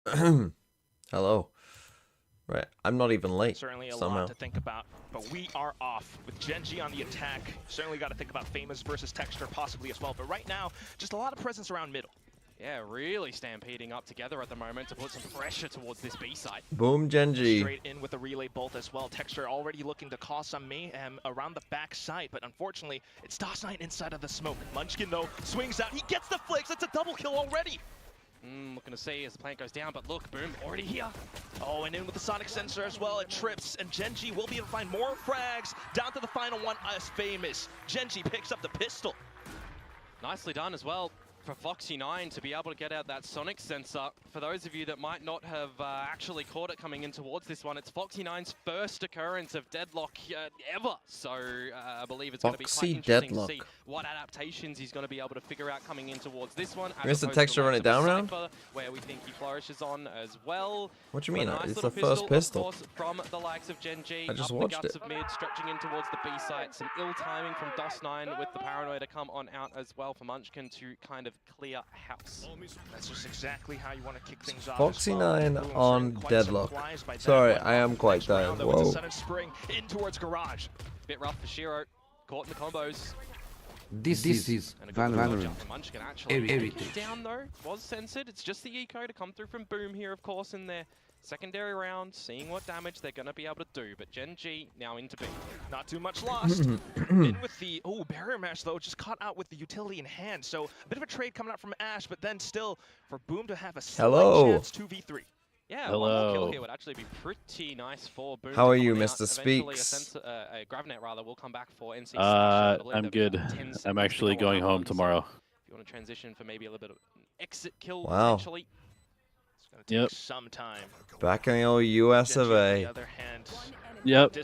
Hello. Right, I'm not even late. Certainly a somehow. lot to think about, but we are off with Genji on the attack. Certainly got to think about Famous versus Texture possibly as well, but right now, just a lot of presence around middle. Yeah, really stampeding up together at the moment to put some pressure towards this B side. Boom, Genji. Straight in with the relay bolt as well. Texture already looking to cause some mayhem around the back side, but unfortunately, it's DOS9 inside of the smoke. Munchkin, though, swings out. He gets the flicks. It's a double kill already. Looking to see as the plant goes down, but look, Boom, already here. Oh, and in with the Sonic Sensor as well, it trips, and Genji will be able to find more frags down to the final one as Famous. Genji picks up the pistol. Nicely done as well for Foxy9 to be able to get out that Sonic Sensor. For those of you that might not have actually caught it coming in towards this one, it's Foxy9's first occurrence of deadlock ever. So I believe it's going to be quite interesting to see what adaptations he's going to be able to figure out coming in towards this one. Is the Texture run it down round? Where we think he flourishes on as well. What do you mean? Nice It's the pistol, first pistol. Of course, from the likes of Genji. I just up watched the guts it. of mid, stretching in towards the B site. Some ill timing from DOS9 with the paranoia to come on out as well for Munchkin to kind of clear house. That's just exactly how you want to kick things off. Foxy9 on deadlock. Sorry, I am quite tired. Whoa. Sudden spring in towards garage. Bit rough for Shiro. Caught in the combos. This is Valorant. Munchkin actually down though. Was censored. It's just the eco to come through from Boom here, of course, in their secondary round, seeing what damage they're going to be able to do. But Genji now into B. Not too much lost. In with the barrier mesh though, just caught out with the utility in hand. So a bit of a trade coming out from Ash, but then still for Boom to have a slight chance 2v3. Yeah, one more kill here would actually be pretty nice for Boom. How are you, Mr. Speaks? A Gravnet rather will come back for NC. I'm good. I'm actually going home tomorrow. If you want to transition for maybe a little bit of an exit kill, wow. Potentially. It's going to take some time. Back in the old US of A. Yep.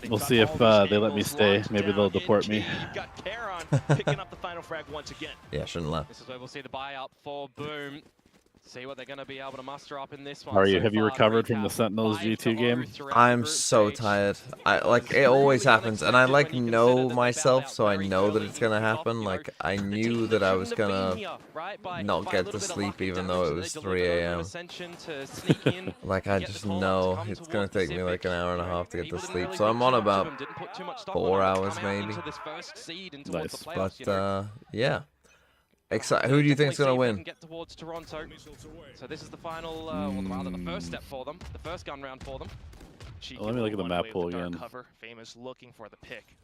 We'll see if they let me stay. Maybe they'll deport me. Got Karon picking up the final frag once again. Yeah, shouldn't let. This is where we'll see the buy up for Boom. See what they're going to be able to muster up in this one. How are you? Have you recovered from the Sentinels G2 game? I'm so tired. Like it always happens, and I like know myself, so I know that it's gonna happen. Like I knew that I was gonna not get to sleep, even though it was 3 AM. Like I just know it's gonna take me like an hour and a half to get to sleep. So I'm on about 4 hours maybe. Nice. But yeah. Who do you think is going to win? Get towards Toronto. So this is the final, well, rather the first step for them, the first gun round for them. Let me look at the map pool again. Famous looking for the pick.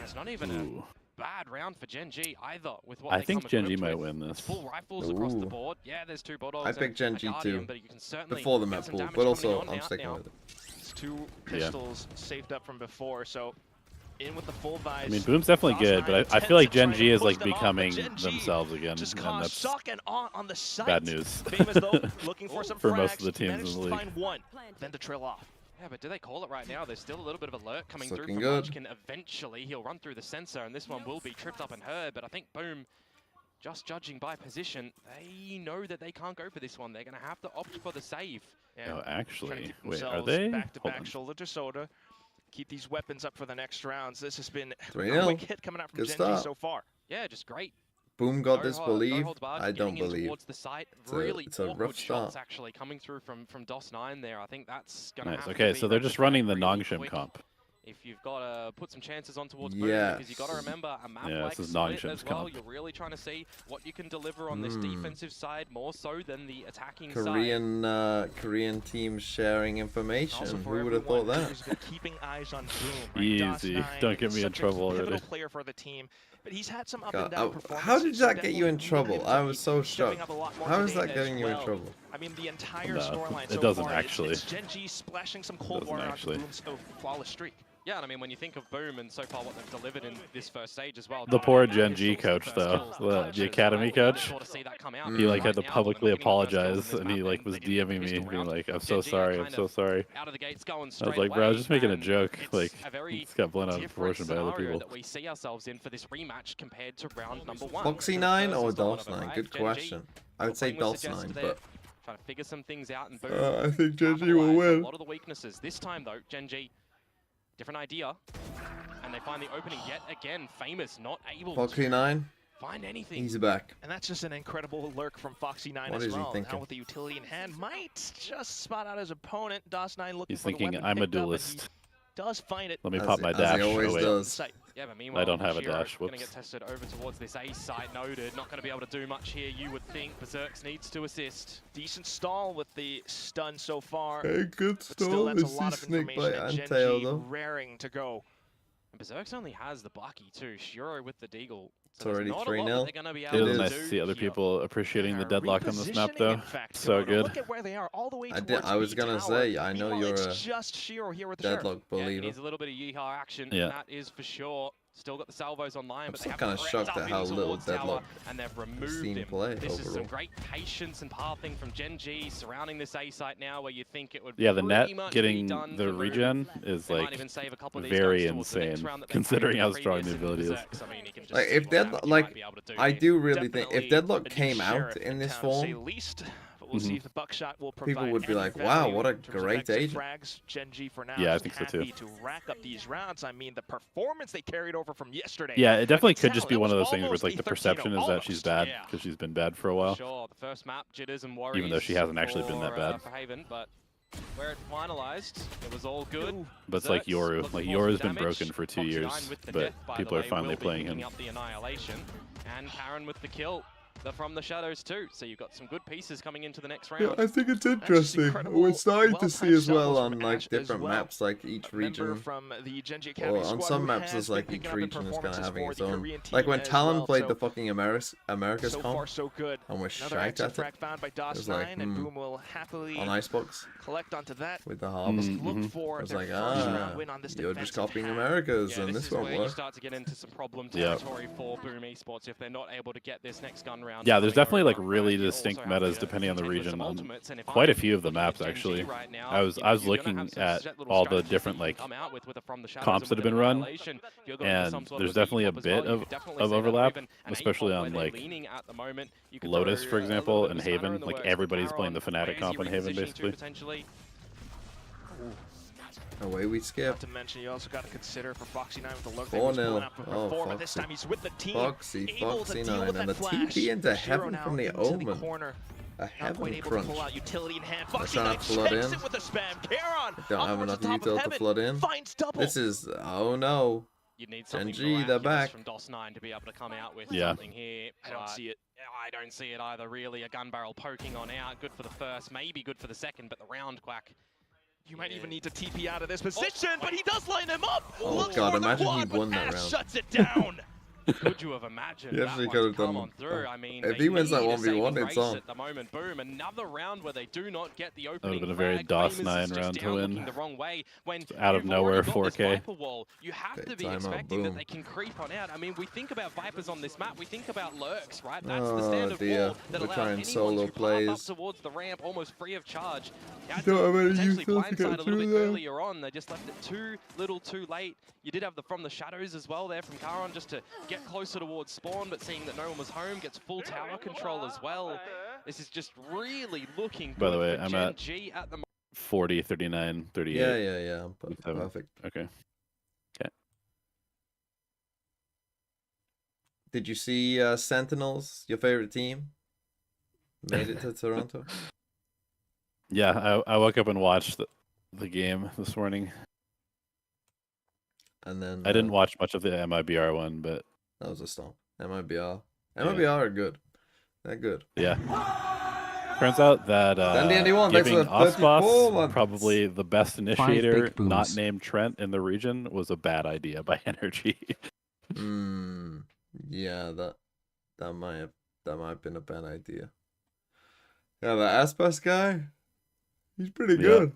It's not even a bad round for Genji either. With what I think Genji might win this. Full rifles across the board. Yeah, there's two Bulldogs. I picked Genji too. Before the map pool, but also I'm sticking with it. It's two pistols saved up from before, so. In with the full visor. I mean, Boom's definitely good, but I feel like Genji is like becoming themselves again, and that's bad news looking for some for most of the teams in the league. Find one, then to trail off. Yeah, but do they call it right now? There's still a little bit of alert coming through from Munchkin. Eventually, he'll run through the sensor, and this one will be tripped up and heard. But I think Boom, just judging by position, they know that they can't go for this one. They're going to have to opt for the save. Yeah, oh, actually, wait, are they? Back to back, shoulder to shoulder. Keep these weapons up for the next rounds. This has been a quick hit coming out from Genji so far. Yeah, just great. Boom got this believe. I don't believe. It's a rough start. Actually coming through from DOS9 there. I think that's gonna nice. Okay, so they're just running the Nongshim comp. If you've got to put some chances on towards Boom, because you've got to remember a map like split as well. You're really trying to see what you can deliver on this defensive side more so than the attacking side. Korean teams sharing information. Who would have thought that? Keeping eyes on Boom. Easy. Don't get me in trouble already. Player for the team. But he's had some up and down performances. How did that get you in trouble? I was so shocked. How is that getting you in trouble? I mean, the entire storyline it doesn't actually. It's Genji splashing some cold water on Boom's flawless streak. Yeah, and I mean, when you think of Boom and so far what they've delivered in this first stage as well. The poor Genji coach, though, the academy coach, he like had to publicly apologize, and he like was DMing me, being like, "I'm so sorry, I'm so sorry." I was like, "Bro, I was just making a joke." Like, it's got blown out of proportion by other people. That we see ourselves in for this rematch compared to round number 1. Foxy9 or DOS9? Good question. I would say DOS9, but trying to figure some things out, and Boom. I think Genji will win. A lot of the weaknesses this time, though, Genji. Different idea, and they find the opening yet again. Famous not able Foxy9. find anything. He's back. And that's just an incredible lurk from Foxy9 What as is he well. thinking? Now with the utility in hand, might just spot out his opponent. DOS9 looking He's for the thinking, weapon I'm a picked up, and duelist. he does find it. Let me As pop he- my as he dash. always Oh, wait. does. Sight. Yeah, but meanwhile, I don't have a Shiro dash. Gonna Whoops. get tested over towards this A site. Noted. Not gonna be able to do much here. You would think Berserks needs to assist. Decent stall with the stun so far. Hey, good But still, that's a lot of snake information. bite And and tail Genji though. raring to go. And Berserks only has the Bucky too. Shiro with the Deagle. It's there's already not a 3-0. lot that they're gonna be It able is is. to nice to do see other here. people appreciating the deadlock on this map, Repositioning, though. in fact, So Corona. good. Look at where they are, all the way I towards was B gonna tower. say, I know Meanwhile, you're it's a just Shiro here with the Sheriff. deadlock Yeah, it believer. needs a little bit of yeehaw action. Yeah. And that is for sure. Still got the salvos online, I'm but still they kinda haven't shocked at how little Deadlock and they've removed seen him. play This is some overall. great patience and pathing from Genji surrounding this A site now, where you think it would Yeah, the net pretty much be getting done the for Moon. regen is They might like even save a couple of these very guns towards the next insane, round that they considering played how in the strong the previous ability is. Berserks. I mean, you can just Like see if what Deadlock, damage you like might be able to do I here. do really think if Definitely Deadlock a new came out Sheriff in this town, to say form, least, but we'll see if the buckshot will provide people would be any like, "Wow, value what a in terms of great exit agent." frags. Genji for now Yeah, I just think so, too. happy to rack up these rounds. I mean, the performance they carried over from yesterday. Yeah, it definitely against could just Talon, be that one of was those things where almost like the a 13-0, perception is that she's almost. bad Yeah. because she's been bad for a while. Sure, the first map, jitters and worries. Even though she hasn't actually been that for, bad. For Haven, but where it finalized, it was all good. But it's like Berserks Yoru. looking Like for Yoru's some been damage. broken for 2 Foxy9 years, with the but death, by the people are way, finally will be playing picking him. up the annihilation, and Karen with the kill. From the shadows too, so you've got some good pieces coming into the next round. Yeah, I think it's just interesting. incredible. We're starting to see as well Well-timed on shovels like from Ash different as well. maps, like each A member region. from the Genji Academy Or on squad some who maps, has it's been like picking each up in region is kind of performances having for its the own. Korean Like team when as Talon well, played so the fucking America's so comp far so good. and we're Another shanked exit at it frag found by was DOS9, like, and Boom will happily on Icebox collect onto that. with the harvest. Mhm. Look for I was their like, first round win on this you're just defensive copying half. America's, Yeah, and this this is won't where you work. start to get into some problem Yeah. territory for Boom Esports if they're not able to get this next gun round. Yeah, there's coming definitely like over. really You also distinct have metas the depending on the contenders region. of On ultimates, and if quite a I'm few of the looking at maps Genji actually. right now, I was you know, you're gonna looking have some at set little all the strategies different you can like come out with a From the Shadows comps and that have with been run, Annihilation. You're going for and some sort there's of definitely a E-pop as bit well. You of could definitely of say that, or overlap, even an especially E-pop on where they're like leaning at the moment. You could Lotus, throw for a little example, bit of and a spanner Haven. in the Like works. everybody's playing the Baron, Fnatic where's comp he on Haven repositioning to basically. potentially? Away we Not skip. to mention, you also got to consider for Foxy9 with the lurk 4-0. that he was pulling out from Oh, before, but this Foxy. time he's with the team. Foxy, able to deal Foxy9, with and that the flash. TP into Shiro heaven now from the into Omen. corner. A Not heaven quite able crunch. to pull out utility in hand. They're trying Foxy9 to flood takes in. it with the spam. Karon Don't have upwards enough to top of util to heaven. flood in. Finds double. This is, oh no. You need something Genji, they're miraculous back. from DOS9 to be able to come out with Yeah. something here. I don't see it. Yeah, I don't see it either, really. A gun barrel poking on out. Good for the first, maybe good for the second, but the round quack. You might even need to TP out of this position, but he does line him up. Oh, Looks God, for the imagine he quad, but won that Ash round. shuts it down. Could you have imagined He that actually one could to have come done- on through? I mean, if they he wins that need a 1v1, saving it's grace on. at the moment. Boom, another round where they do not get the would've opening been a very frag. DOS Famous 9 is just round to down win. looking the wrong way. When Out of you've nowhere, already got this 4K. Viper wall, you have Okay, to be timeout, expecting that boom. they can creep on out. I mean, we think about Vipers on this map, we think about lurks, right? That's the Oh standard dear, wall that we're allows trying anyone solo to path plays. up towards the ramp almost free of charge. Had Don't to have any potentially utils to blindside get a little through bit there. earlier on. They just left it too little too late. You did have the From the Shadows as well there from Karon just to get closer towards spawn, but seeing that no one was home, gets full tower control as well. This is just really looking good By the way, for I'm Gen at G at the moment. 40, 39, 38. Yeah. Seven. Perfect. Okay. Did you see Sentinels, your favorite team? Made it to Toronto? Yeah, I woke up and watched the game this morning. And then I didn't watch much of the MIBR one, but that was a stomp. MIBR. MIBR are good. They're good. yeah. Turns out that Then the ND1, thanks giving for the 34 Osboss months. probably the best initiator, big not booms. named Trent in the region, was a bad idea by Energy. Yeah, that might have been a bad idea. Yeah, the Aspas guy, he's pretty Yeah. good.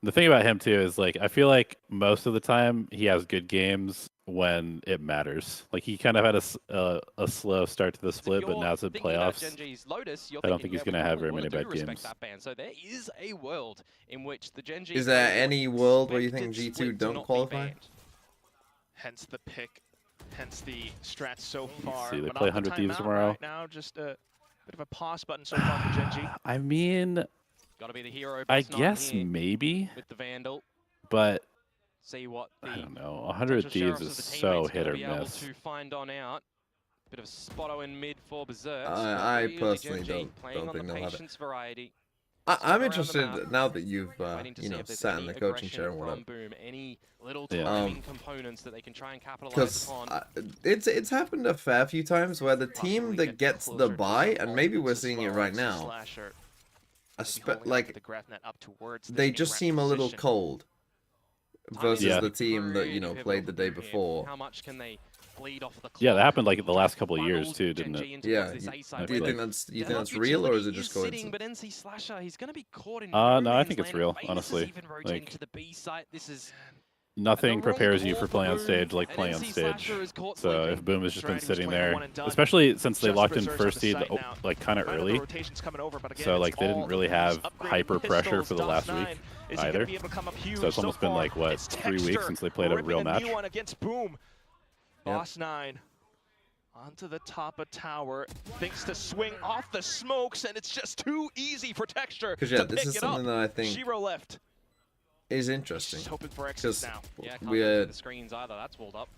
The thing about him too is like I feel like most of the time he has good games when it matters. Like he kind of had a slow start to the split, but now it's in playoffs. I don't think he's gonna have very many bad games. So there is a world in which the Gen G Is there any world where you think G2 don't qualify? Hence the pick, hence the strats so far. see, they But play off the 100 Thieves timeout tomorrow. Right now, just a bit of a pause button so far for Gen G. I mean, Gotta be the hero. I Boss9 guess here maybe, with the Vandal. but See what the I don't know. 100 potential Thieves sheriffs is of the so teammates hit gonna or be able miss. to find on out. Bit of a spotto in mid for Berserk. I personally don't think they'll have it. Variety. I'm around the interested map, now that you've waiting to you see know, if there's sat in any the coaching aggression chair and whatever. from Boom, any little Yeah. timing components that they can try and capitalize Because upon. it's happened a fair few times where the team that gets the buy, and maybe we're seeing it right now, like they just seem a little cold versus Yeah. the team that, you know, played the day before. How much can they bleed off the clock? Yeah, that happened like the last couple of years too, didn't it? Yeah. Do you think that's real, or is it just coincidence? But NC Slasher, he's going to be caught in No, I think it's real, honestly. Like, to the B site. This is nothing prepares you for playing on stage like playing on stage. So if Boom has just been sitting there, especially since they locked in first seed like kind of early, so like they didn't really have hyper pressure for the last week either. So it's almost been like, what, 3 weeks since they played a real match? Boss 9 onto the top of tower, thinks to swing off the smokes, and it's just too easy for Texture Because yeah, to this pick is it something up. that I think Shiro left. is interesting. Just hoping for exits now. Yeah, can't we're go to the screens either. That's walled up.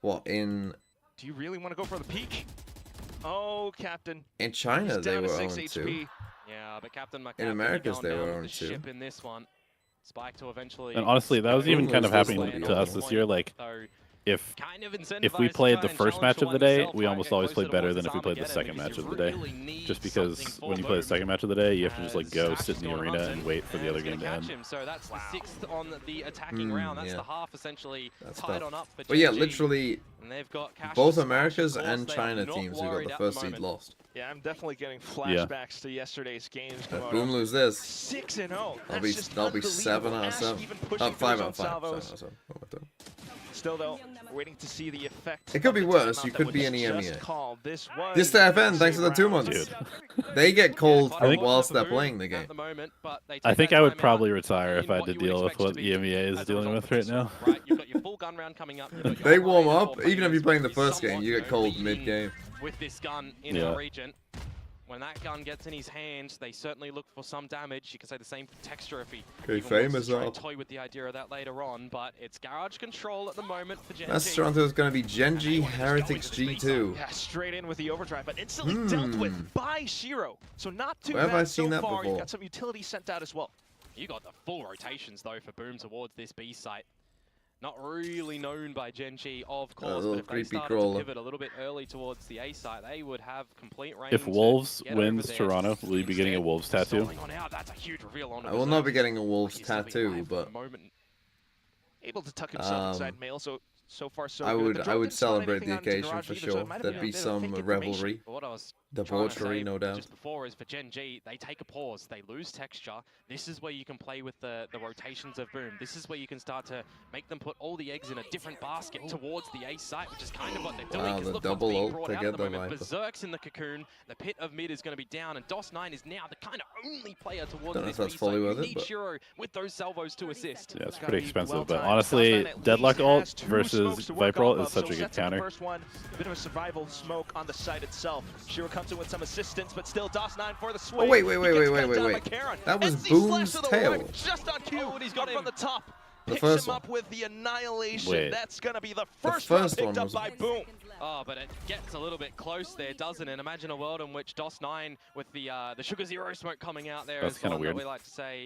what in Do you really want to go for the peak? Oh, Captain. China He's they down were to 6 0-2. HP. Yeah, but Captain In Americas they were 0-2. ship in this one. Spike to eventually. And honestly, that was even kind of happening Boom to us this year. Like, if we we played the first match of the day, we almost always played better than if we played the second match of the day. Just because when you play the second match of the day, you have to just like go sit in the arena and wait for the other game to end. So that's the 6th on the attacking round. That's the half essentially tied on up for But yeah, GG. literally And they've got both Cassius, Americas of course, and they are China not teams who got worried the at first moment. seed lost. Yeah, I'm definitely getting flashbacks to yesterday's games. If Boom lose this, 6-0. that'll be 7 out of 7. 5 out of 5. Still though, we're waiting to see the effect. It could be worse. You could be an EMEA. This to FN, thanks for the 2 months. Dude. They get cold I think- whilst they're playing the game. I think I would probably retire if I had to deal with what EMEA is dealing with right now. You've got your full gun round coming up. They warm up. Even if you're playing the first game, you get cold mid-game. With this gun in Yeah. our region. When that gun gets in his hands, they certainly look for some damage. You can say the same for Texture if he even wants to try and toy with the idea of that later on, but it's garage control at the moment for Genji. That's Toronto is going to be Genji Heretics G2. Yeah, straight in with the overdrive, but instantly dealt with by Shiro. So not too Where have bad I seen so that far. before? You've got some utility sent out as well. You got the full rotations though for Boom towards this B site. Not really known by Genji, of course, little but if they creepy started crawler. to pivot a little bit early towards the A site, they would have complete range. If to Wolves get over wins there. Toronto, will you be getting a Instead, Wolves tattoo? stalling on out, that's a huge reveal on I will not be Berserk. getting a Wolves He's gonna be tattoo, live for but the moment. Able to tuck himself inside mail, so far so I good. would The drone didn't spawn celebrate anything the onto occasion Garage for either, so sure. it might have There'd been a be bit of some fake information. revelry, But what I was debauchery, say no doubt. just before is for Gen G, they take a pause, they lose texture. This is where you can play with the rotations of Boom. This is where you can start to make them put all the eggs in a different basket towards the A site, which is kind of what they're doing. Wow, 'Cause the look what's double being ult brought to out get at the the moment. Viper. Berserk's in the cocoon, the pit of mid is going to be down, and DOS9 is now the kind of only player towards Don't know this if that's B fully site. worth You it, need but Shiro with those salvos to assist. Yeah, it's Gotta pretty be expensive, but well-timed. honestly, DOS9 at Deadlock least ult has 2 versus smokes to work Viper ult off is of, such so a good sets up the counter. first one. A bit of a survival smoke on the site itself. Shiro comes in with some assistance, but still DOS9 for the swing. Oh, wait. He gets gunned down by That Karen. was NC Boom's slash to the tail. leg, just on cue, and he's got from the top. The Picks first him one. up with the annihilation. Wait. That's going to be the The first one first picked one up was- by Boom. Oh, but it gets a little bit close there, doesn't it? Imagine a world in which DOS9 with the Sugar Zero smoke coming out there That's is kinda one that weird. we like to say,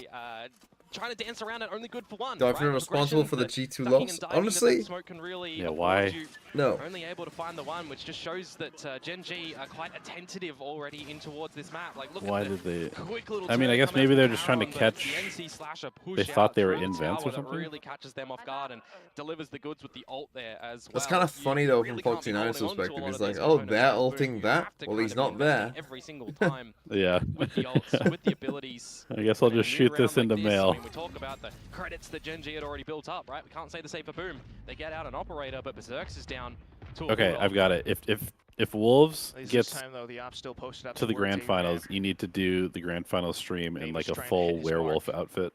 trying to dance around it, only good for one. Do I right? feel responsible for the Progression, G2 but ducking loss? and diving Honestly, that smoke can really Yeah, afford why? you. no. Only able to find the one, which just shows that Gen G are quite attentive already in towards this map. Like, look Why at the did they? quick little I mean, I turn guess coming maybe out they're from just trying to Aaron, but catch. the NC slasher push They thought out they were through in the vents or tower that something? really catches them off guard and delivers the goods with the ult there as well. That's kind of funny though from really can't be Foxy9's holding on to a perspective. lot He's of like, these oh, components they're with Boom. ulting You that? have to Well, kind he's of be not investing there. every single time Yeah. with the ults, with the abilities. I guess I'll And in a just new shoot this round into like this, mail. I mean, we talk about the credits that Gen G had already built up, right? We can't say the same for Boom. They get out an operator, but Berserk's is down to a Okay, full I've ult. got it. If Wolves At least gets this time, though, the op still posted up to the towards grand A finals, ramp. you need to do the grand finals stream in Maybe like a he's trying to full hit his werewolf mark. outfit.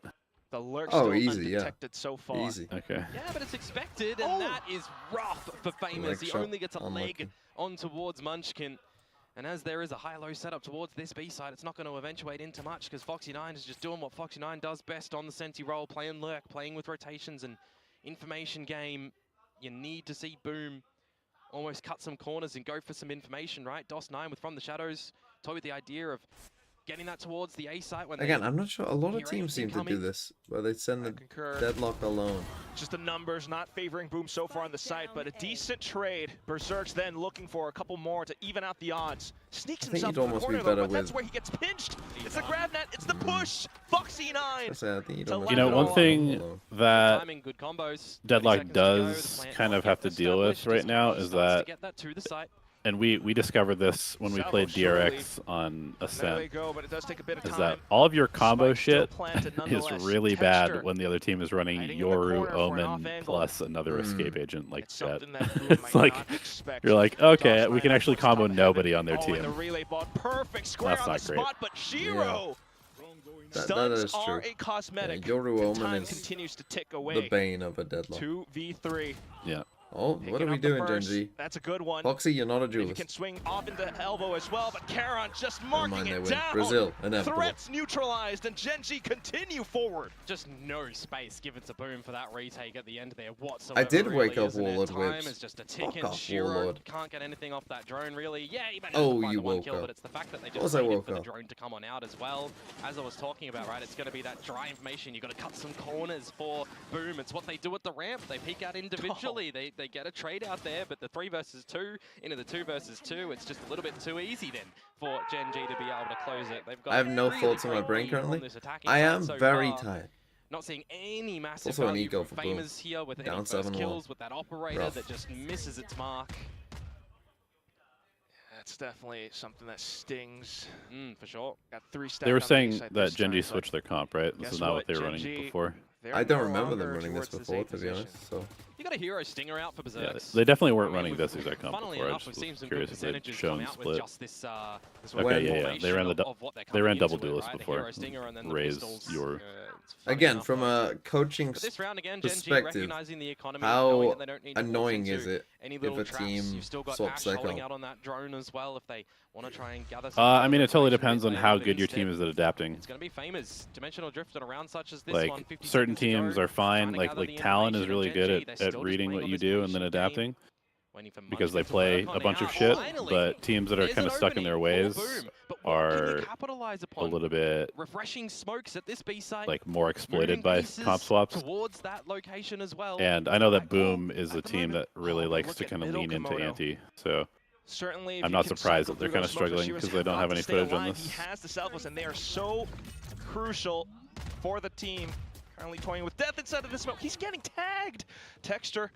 The lurk Oh, still easy, yeah. undetected so far. Easy. Okay. Yeah, but it's expected, and that is rough for Famous. Leg He shot, only gets a unlucky. leg on towards Munchkin. And as there is a high-low setup towards this B side, it's not going to eventuate into much because Foxy9 is just doing what Foxy9 does best on the Senti roll, playing lurk, playing with rotations, and information game, you need to see Boom almost cut some corners and go for some information, right? DOS9 with From the Shadows, toyed with the idea of getting that towards the A site when Again, I'm not sure. A lot of hear teams seem anything to do coming. this, where they send the concur. deadlock alone. Just the numbers not favoring Boom so far on the site, but a decent trade. Berserk's then looking for a couple more to even out the odds. Sneaks I think himself you'd in the almost be corner though, better but that's with- where he gets pinched. It's the grab net, it's the push. Foxy9. I think you'd To almost You be know, better one with thing them alone. that timing, good combos. 30 Deadlock seconds to go, the does plant kind might of have get to deal with established right as now he is starts to that, get that to the site. and we discovered this when we Salvo played surely. DRX on There they Ascent, go, but it does take a bit of is time. that all of your combo Spike still shit planted is nonetheless. really Texture bad when the other team is running hiding in the Yoru, corner for an off Omen, angle. plus another escape agent like It's Jet. something that Boom It's might like, not expect. you're like, okay, DOS9 we can actually has combo top nobody heaven. on their Oh, and the team. relay ball, perfect square That's on not the great. spot, but Shiro. That Stuns is are true. a cosmetic. Yeah, Yoru and Omen time is continues to tick The away. bane of a deadlock. 2v3. Yeah. Oh, what Picking are we up the doing, first. Genji? That's a good one. Foxy, you're not a If you duelist. can swing off into elbow as well, but Karon just Never marking mind, they it win. down. Brazil, inevitable. Threats neutralized, and Genji continue forward. Just no space given to Boom for that retake at the end there whatsoever. I did really, wake up isn't it? Warlord Time whips. is just a Fuck ticking. off, Shiro Warlord. can't get anything off that drone really. Yeah, he managed Oh, to find you the one woke kill, up. but it's the fact that they Of course just I waited woke for the up. drone to come on out as well. As I was talking about, right, it's going to be that dry information. You've got to cut some corners for Boom. It's what they do at the ramp. They peek out individually. They get a trade out there, but the 3 versus 2 into the 2 versus 2, it's just a little bit too easy then for Genji to be able to close it. They've got I have no really thoughts in my great brain lead on currently. this attacking I side am so very far. tired. Not seeing any massive Also an value ego from for Boom. Famous here with any Down first 7-1. kills with that operator Rough. that just misses its mark. That's definitely something that stings. For sure. Got 3 stacks They were on the saying base side that this Genji time, but switched their comp, right? This guess is not what what, they were running Genji- before. they're I don't no remember them longer running this towards the before, safe to be position. honest. So You got a hero stinger out for Yeah, Berserks. they definitely weren't I mean, running we've- this exact comp funnily before. I enough, just we've seen was some curious good if they'd percentages shown come the out with split. just this Okay, one yeah, formation they ran the of what they're they ran coming double into it, duelist right? The before. hero stinger and then the Raised pistols. your It's funny again, enough, from but- a coaching But this round again, Genji perspective, recognizing the economy, knowing how that they don't need to walk annoying into is it any if little a traps. team You've still got swaps Ash their holding comp? out on that drone as well if they want to try and gather some I mean, further it totally information depends on later, how but good your instead, team is at adapting. It's going to be famous. Dimensional drift on a round such as this Like one, 50 certain seconds to go, teams are fine. trying to Like gather the Talon is information, really and good Genji, they're at still just reading playing what on you this do and then patient game, adapting waiting for because they Munchkin to play work a on bunch it. of shit. Finally, But teams that are there's kind an of stuck in their opening ways for Boom, but what can are you capitalize a upon? little bit Refreshing smokes at this B site. like more exploited moving by pieces comp swaps. towards that location as well. And I know that Like, Boom is a at the team moment- that really Oh, likes look to at kind of middle lean into Komodo. anti. So Certainly, if I'm you not can surprised cycle that they're through kinda those smokes, struggling Shiro's 'cause they don't got have to any stay footage on alive. this. He has the selfless, and they are so crucial for the team. Currently toying with death inside of the smoke. He's getting tagged. Texture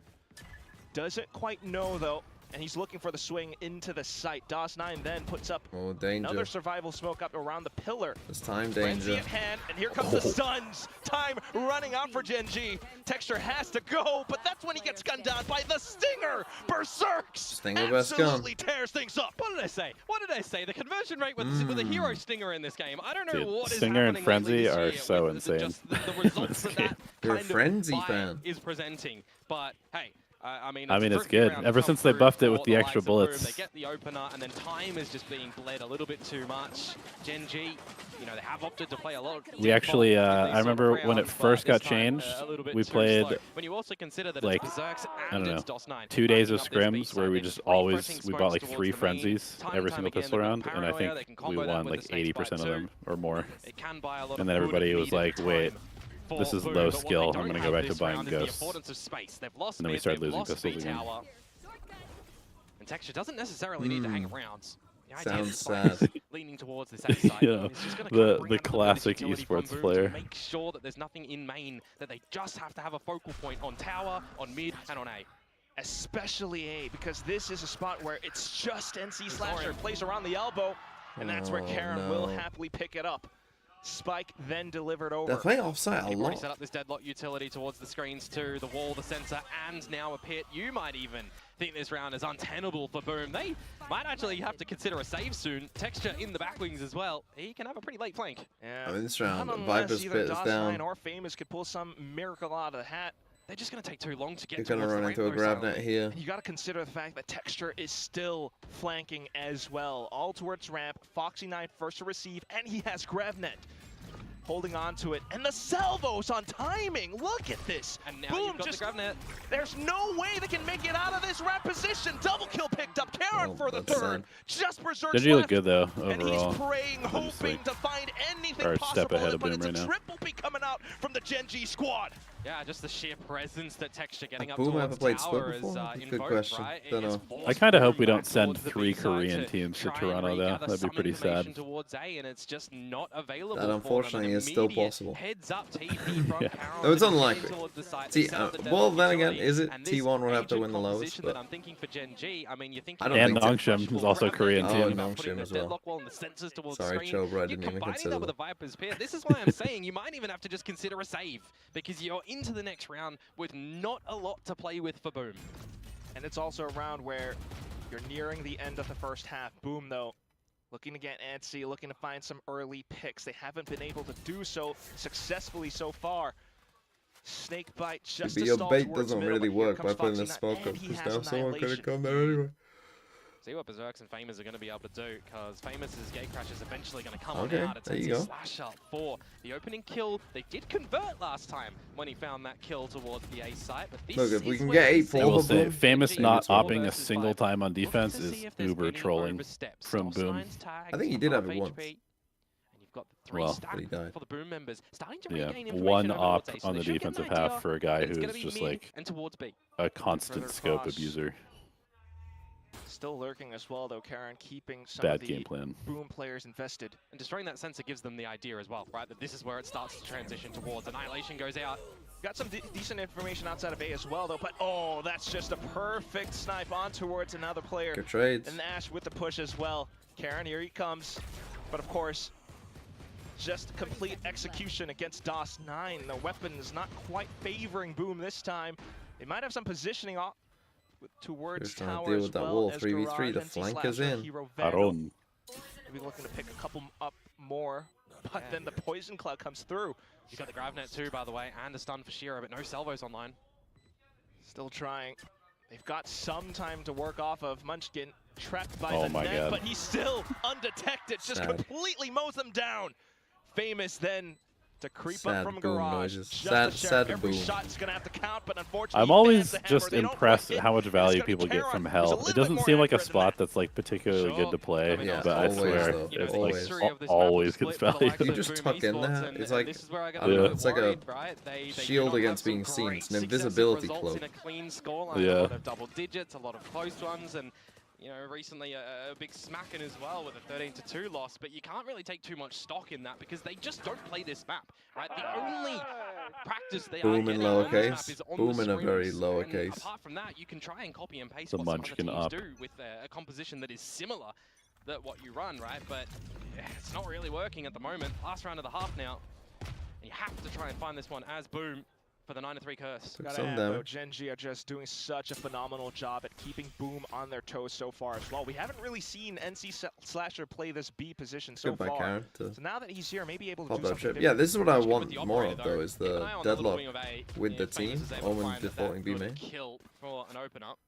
doesn't quite know, though, and he's looking for the swing into the site. DOS9 then puts up Oh, danger. another survival smoke up around the pillar. It's time Frenzy danger. at hand, and here comes the stuns. Time running out for Genji. Texture has to go, but that's when he gets gunned down by the Stinger. Berserks Stinger best gun. absolutely tears things up. What did I say? What did I say? The conversion rate with a hero stinger in this game. I don't know Dude, what is Stinger and happening Frenzy lately this are year so with insane just the in results this that game. You're a kind of Frenzy buy fan. is presenting. But hey, I mean, it's terrific good. round Ever to come since they through buffed it for with the extra likes of Boom. bullets. They get the opener, and then time is just being bled a little bit too much. Genji, you know, they have opted to play a lot. We actually, I remember when it rounds, first but got this time, changed, a little bit we too played slow. When you also consider that like, it's Berserks I and don't it's know, DOS9 2 days of backing up this scrims B where side, we they're just refreshing always, we bought smokes like towards 3 the main. frenzies Time every and single time again, pistol they've got round, and I paranoia, they can think we combo that won with like the snake 80% bite of too. them or more. It can buy a lot And of then food everybody if was needed like, time wait, for this is Boom, low but what skill, they I'm don't gonna go have back to this buying round is the ghosts. affordance of space. They've lost And then we mid, started they've losing lost pistols B again. tower. And Texture doesn't necessarily need to hang around. The idea Sounds is Spike sad. leaning towards this A side. Yeah, He's just gonna the- kind of the bring up a bit of classic utility from esports Boom player. to make sure that there's nothing in main, that they just have to have a focal point on tower, on mid, and on A. Especially A, because this is a spot where it's just NC Slasher plays around the elbow, and that's where Oh, Karon will no. happily pick it up. Spike then delivered They're over. playing offside a You've already lot. set up this deadlock utility towards the screens too, the wall, the sensor, and now a pit. You might even think this round is untenable for Boom. They might actually have to consider a save soon. Texture in the back wings as well. He can have a pretty late flank. Yeah. I mean, this round, Not unless Viper's either pit is DOS9 down. or Famous could pull some miracle out of the hat. They're just going to take too long to get You're towards gonna run the into a rainbow grab zone. net here. And you got to consider the fact that Texture is still flanking as well. All towards ramp. Foxy9 first to receive, and he has GravNet. holding on to it, and the salvos on timing. Look at this. And now Boom, you've got just the grab net. there's no way they can make it out of this rat position. Double kill picked up. Karen Oh, for the that's third. Just berserks Did you look left. good though And he's overall? praying, I'm just, hoping like, to find anything or a possible, step ahead of but him it's right a now. triple P coming out from the Gen G squad. Yeah, just the sheer presence that Texture getting Have up Boom ever towards played tower Split is before? That's a good invoked, question. right? Don't It's know. forced I kind of hope Boom we don't back send towards the 3 B side Korean teams to try and Toronto though. regather That'd be some pretty information sad. towards A, and it's just not available. That for them. unfortunately An is still immediate possible. Heads up TP from Yeah. Carol, Though it's and he's unlikely. heading towards the site. See, They set up the well, deadlock then again, utility, is it and this T1 would have to agent win the lowest? composition But that I'm thinking for Gen G. I mean, you think I don't And think so. Nongshim is also a Korean Oh, team. Nongshim as well. Deadlock wall and the sensors towards Sorry, screen. Chobra, I You're didn't even combining consider that with a that. Viper's Pair. This is why I'm saying you might even have to just consider a save, because you're into the next round with not a lot to play with for Boom. And it's also a round where you're nearing the end of the first half. Boom, though, looking to get antsy, looking to find some early picks. They haven't been able to do so successfully so far. Snake bite just But to your stall bait towards doesn't middle, really but here work by comes putting the Foxy9, smoke and up, he because has now someone could have Annihilation. come there anyway. See what Berserks and Famous are going to be able to do, because Famous' gate crash is eventually going to come Okay, on out. It's there a you go. slash up for the opening kill. They did convert last time when he found that kill towards the A site, but this Look, if is we can where get we 8 see I will for say, Boom, Famous Gen not G four opping a versus single five. time on Looking defense to is see if there's uber any trolling oversteps. from Boom. Stolstein's tagged, I think he he's did half have it once. HP, and you've got the 3 Well, stack but he died. for the Boom members. Starting to Yeah, regain information one over op towards A, so on they the should get an defensive idea, half for a guy but it's who's gonna be just mid like and towards B. a constant Further scope cross. abuser. Still lurking as well, though, Karen, keeping some Bad of the game plan. Boom players invested. And destroying that sensor gives them the idea as well, right? That this is where it starts to transition towards. Annihilation goes out. Got some decent information outside of A as well, though, but oh, that's just a perfect snipe on towards another player. Good trades. And Ash with the push as well. Karen, here he comes. But of course, just complete execution against DOS9. The weapon is not quite favoring Boom this time. They might have some positioning off towards Just trying to tower deal as with that well wall. as 3v3, Garage, the NC flank is Slasher, in. Hero Vandal. Aron. Maybe looking to pick a couple up more, but then the poison cloud comes through. You've got the grab net too, by the way, and a stun for Shiro, but no salvos online. Still trying. They've got some time to work off of. Munchkin trapped by Oh the my net, God. but he's still undetected. Just Sad. completely mows them down. Famous then to creep Sad up from Boom Garage. noises. Just Sad- the sheriff. sad Every Boom. shot's gonna have to count, but unfortunately, I'm he always bans the hammer. just They don't impressed quite at how much hit. value It's gonna people be get Karen, from who's a Hell. little It bit doesn't more seem like a accurate than that. spot that's like particularly good to play, I mean, but that's I always, swear though. You know, it's the Always. history of this always map gets split for the value. likes of You just Boom tuck in Esports, there. and It's like- this is where I got Yeah. a little It's bit like a worried, right? They shield do not against have some being seen. great It's an successive invisibility results cloak. in a clean scoreline. Yeah. A lot of double digits, a lot of close ones, and you know, recently a big smacking as well with a 13-2 loss, but you can't really take too much stock in that because they just don't play this map, right? The only practice they Boom are in getting on this map lowercase. is on Boom the in a very screens, lowercase. and apart from that, you can try and copy and paste The what some other Munchkin teams up. do with a composition that is similar to what you run, right? But it's not really working at the moment. Last round of the half now, and you have to try and find this one as Boom for the 9-3 curse. Took Gotta some add, though, damage. Gen G are just doing such a phenomenal job at keeping Boom on their toes so far as well. We haven't really seen NC Slasher play this B position so Goodbye, far. Karen. To So now that he's here, maybe able to pop do that something ship. different. Yeah, this is what I With want the more operator, of, though, is keep an the eye on the little deadlock wing of A. with the If Famous team. is able to Omen find that defaulting B good main. kill for an open up.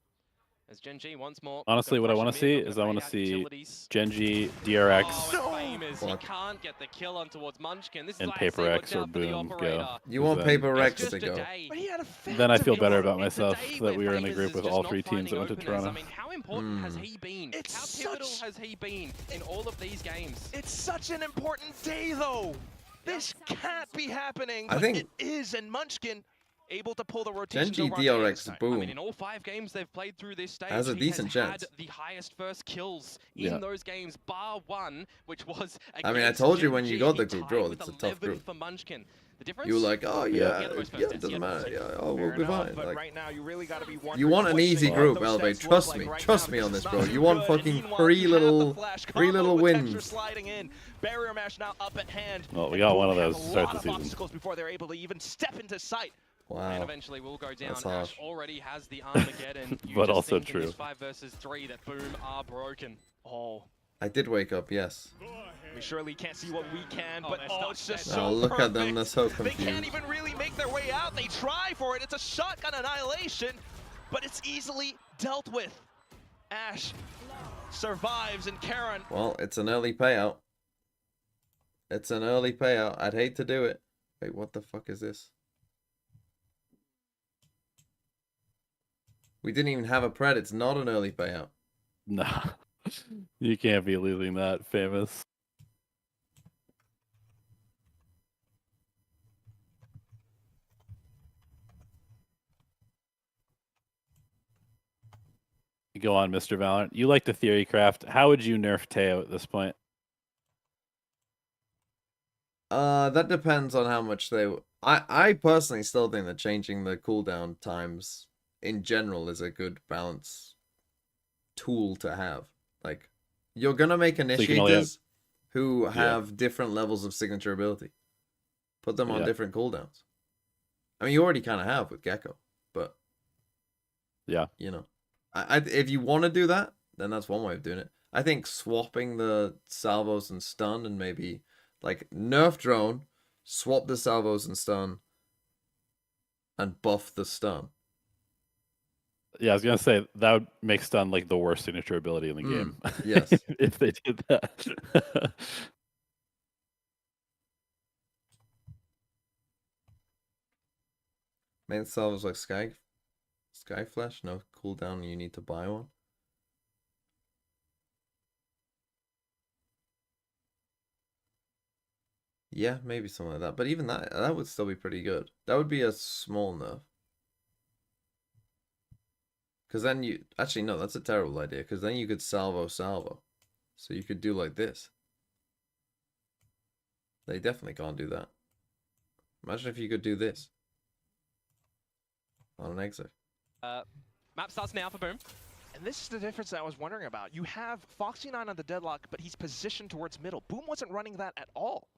As Gen G once more. Honestly, what I want to see Pressure is mid, I want to looking see utilities. Genji, DRX, Oh, and Famous. He Fuck. can't get the kill on towards Munchkin. This is and why I Paper say watch X or out for the Boom operator. go. You want Then- Paper It's Rex just to a go. day. But he had a Then I feel phantom better hit. about It's a myself day that where we were in a Famous group is with just all not 3 teams that went finding to openers. Toronto. I mean, how important has Hmm. he been? It's How pivotal such- has he been in all of these games? It's such an important day, though. This can't be happening. I But think- it is, and Munchkin able to pull the rotation. Genji, over on Jay DRX, this time. I mean, Boom. in all 5 games they've played through this stage, Has a he decent has had chance. the highest first kills Yeah. in those games, bar one, which was I mean, I against told you when Gen you G. got He the group tied draw, with it's a tough 11 group. for Munchkin. The difference? You were like, oh Yeah. yeah, Yeah, the most yeah, first it doesn't hits, matter. yeah. Yeah, oh, Fair we'll be enough, fine. but Like, right now you really got to be you wondering want an what easy those group, stats Elbe. look Trust like me. right Trust now, me on because this, it's bro. not You want good. fucking And meanwhile, three you have the little flash combo with Texture wins. sliding in. Barrier mash now up at hand. Well, we And got Boom one of have those to a start lot the of season. obstacles before they're able to even step into sight. And Wow. eventually will go down. That's Ash harsh. already has the Armageddon. You But just also think in this true. 5 versus 3 that Boom are broken. Oh, I did wake up, yes. we surely can't see what we can, Oh, but they're oh, stuck. it's just They're so Oh, look at them. perfect. They're so They can't confused. even really make their way out. They try for it. It's a shotgun annihilation, but it's easily dealt with. Ash survives, and Karen Well, it's an early payout. It's an early payout. I'd hate to do it. Wait, what the fuck is this? We didn't even have a pred. It's not an early payout. Nah. You can't be losing that, famous. Go on, Mr. Valorant. You like the theory craft. How would you nerf Teo at this point? That depends on how much they... I personally still think that changing the cooldown times in general is a good balance tool to have. Like, you're gonna make initiators who have different levels of signature ability. Put them on different cooldowns. I mean, you already kind of have with Gecko, but... Yeah. You know. If you want to do that, then that's one way of doing it. I think swapping the salvos and stun and maybe like nerf drone, swap the salvos and stun, and buff the stun. Yeah, I was gonna say that would make stun like the worst signature ability in the game. Yes. If they did that. Main salvos like Sky Flash, no cooldown, you need to buy one. Yeah, maybe something like that. But even that would still be pretty good. That would be a small nerf. Because then you... Actually, no, that's a terrible idea. Because then you could salvo. So you could do like this. They definitely can't do that. Imagine if you could do this. On an exit. Map starts now for Boom. And this is the difference that I was wondering about. You have Foxy9 on the deadlock, but he's positioned towards middle. Boom wasn't running that at all.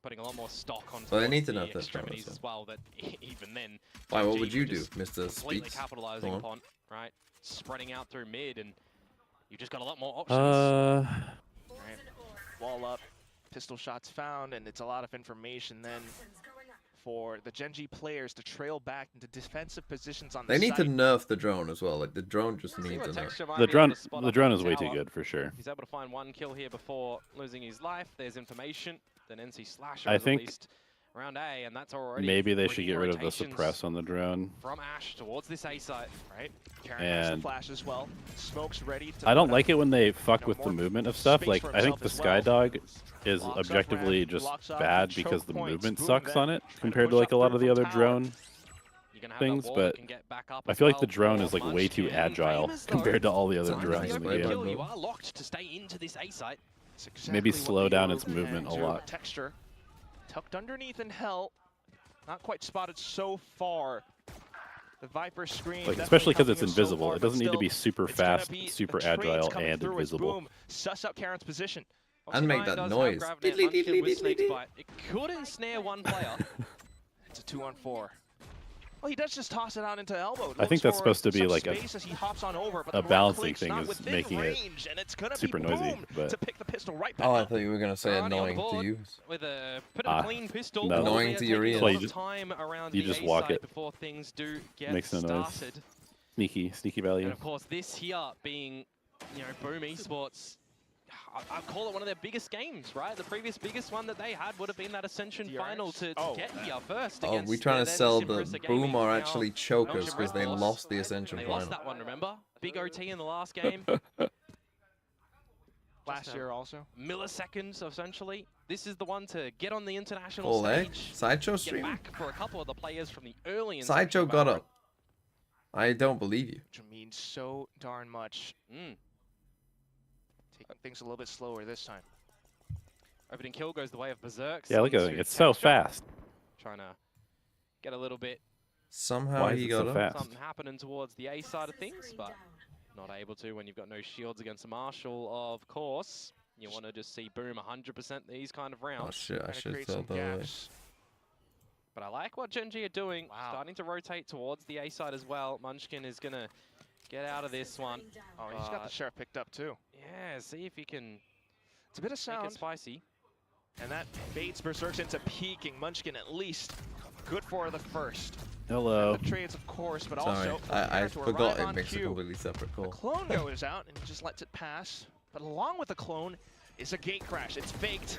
Putting a lot more stock on Well, they need to the nerf that extremities drone, as well. That even then, Why, what Geng would you were do, just Mr. completely Speaks? capitalizing upon, right? Spreading out through mid, and you've just got a lot more options. Right. Wall up, pistol shots found, and it's a lot of information then for the Gen G players to trail back into defensive positions on the They need to site. nerf the drone as well. Like, the drone just needs a nerf. The drone is way too good for sure. He's able to find one kill here before losing his life. There's information. Then NC Slasher I is think released around A, and that's already maybe they should bringing get rid of the rotations suppress on the drone. from Ash towards this A site. Right. Karen has the And flash as well. Smoke's ready to I don't put like up, it when they fuck you know, with the more movement of stuff. space Like, for I think himself the as well. Skydog is Locks up objectively ramp, just locks up bad the because choke the points. movement Boom sucks then on it trying to compared to push like a up lot through of the from other tower. drone You're gonna have things, that wall but that can get back up I as feel like well the drone for is like way too Munchkin. agile Famous, though. compared to all the other Sounds With drones the in the open game. kill, you are locked to stay into this A site. That's Maybe exactly slow what they down were its movement a planning to. lot. Texture tucked underneath in hell. Not quite spotted so far. The Viper screen, Like, definitely especially because it's coming in so invisible. far, It but doesn't need to still, be super it's gonna fast, be the super trades agile, coming and through as invisible. Boom suss out Karen's position. And make Foxy9 that does noise. have Gravinet Munchkin with Snake's Bite. It could ensnare one player. It's a 2-on-4. Oh, he does just toss it out into elbow. I think that's supposed to be like a space as he hops on over, but a the balancing right click's thing not is within making it range, and it's gonna super be noisy, Boom but- to pick the pistol right back Oh, I up. thought you were going to say Alrighty, on annoying board to use. with a pretty clean pistol. no. Annoying to your ears. So You you time around you the just A walk side it. before things do get Makes no noise. started. Sneaky value. And of course, this here being, Boom Esports, I call it one of their biggest games, right? The previous biggest one that they had would have been that Ascension DRX? final to Oh, get here first. Oh, against we trying to then sell the Simpressa Boom Gaming. are Now, actually chokers Belgian because they Red Horse, lost the Ascension They final. lost that one, remember? Big OT in the last game. Last year also. Milliseconds, essentially. This is the one to get on the international Full A? stage. Sideshow Get stream? back for a couple of the players from the early Sideshow inception got of up. I don't believe you. Which means so darn much. Mm. Taking things a little bit slower this time. Opening kill goes the way of Berserk. Yeah, look at Into it. It's so Texture. fast. Trying to get a little bit Somehow Why is he it got so up. fast? something happening towards the A side of things, but not able to when you've got no shields against a Marshall, of course. You want to just see Boom 100% these kind of Oh rounds. shit, I Trying to should create tell some the way. gaps. But I like what Gen G are doing. Wow. Starting to rotate towards the A side as well. Munchkin is going to get out of this one. Oh, he's got the sheriff picked up too. Yeah, see if he can It's a bit of make sound. it spicy. And that baits Berserks into peeking. Munchkin at least good for the first. Hello. The trades, of course, but Sorry, also I to forgot arrive it on makes a cue. completely separate The call. clone goes out and he just lets it pass. But along with the clone is a gate crash. It's faked.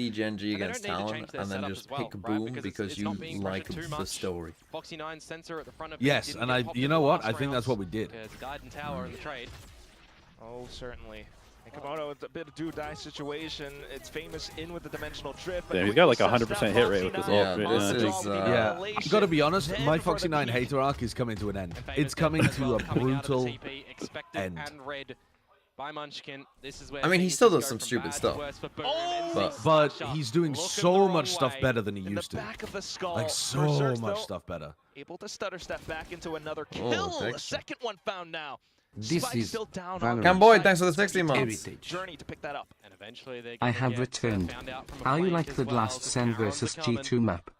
see Gen G And they against don't need to Talon change their and then setup just as well, pick right? Boom Because because it's you not being like pressured too the much. story. Foxy9's sensor at the front of Yes, didn't and get I, popped you in know the what? last I think that's rounds what we did. because he died in tower in the trade. Oh, certainly. Komodo with a bit of do-die situation. It's famous in with the dimensional drift. Damn, he's got like 100% hit rate with this Yeah, ult. this is, Yeah, I've got to be honest, my Foxy 9 hater arc is coming to an end. It's coming to a brutal end. By Munchkin. This is where I mean, he things still just does go some from stupid bad to stuff. worse for Boom. But Slasher. he's doing Looking so the wrong much stuff way. better than he In used the to. back of the skull. Like so Berserks, much though, stuff better. Able to stutter step back into another kill. Dexter. Second one found now. This Spike is still down Valorant. on Camboy, side. thanks for the 60 months. Heritage. Journey to pick that up. And eventually they're I gonna have get, returned. found out from a How you flank like as the well, last so Sen Karen versus becoming- G2 map?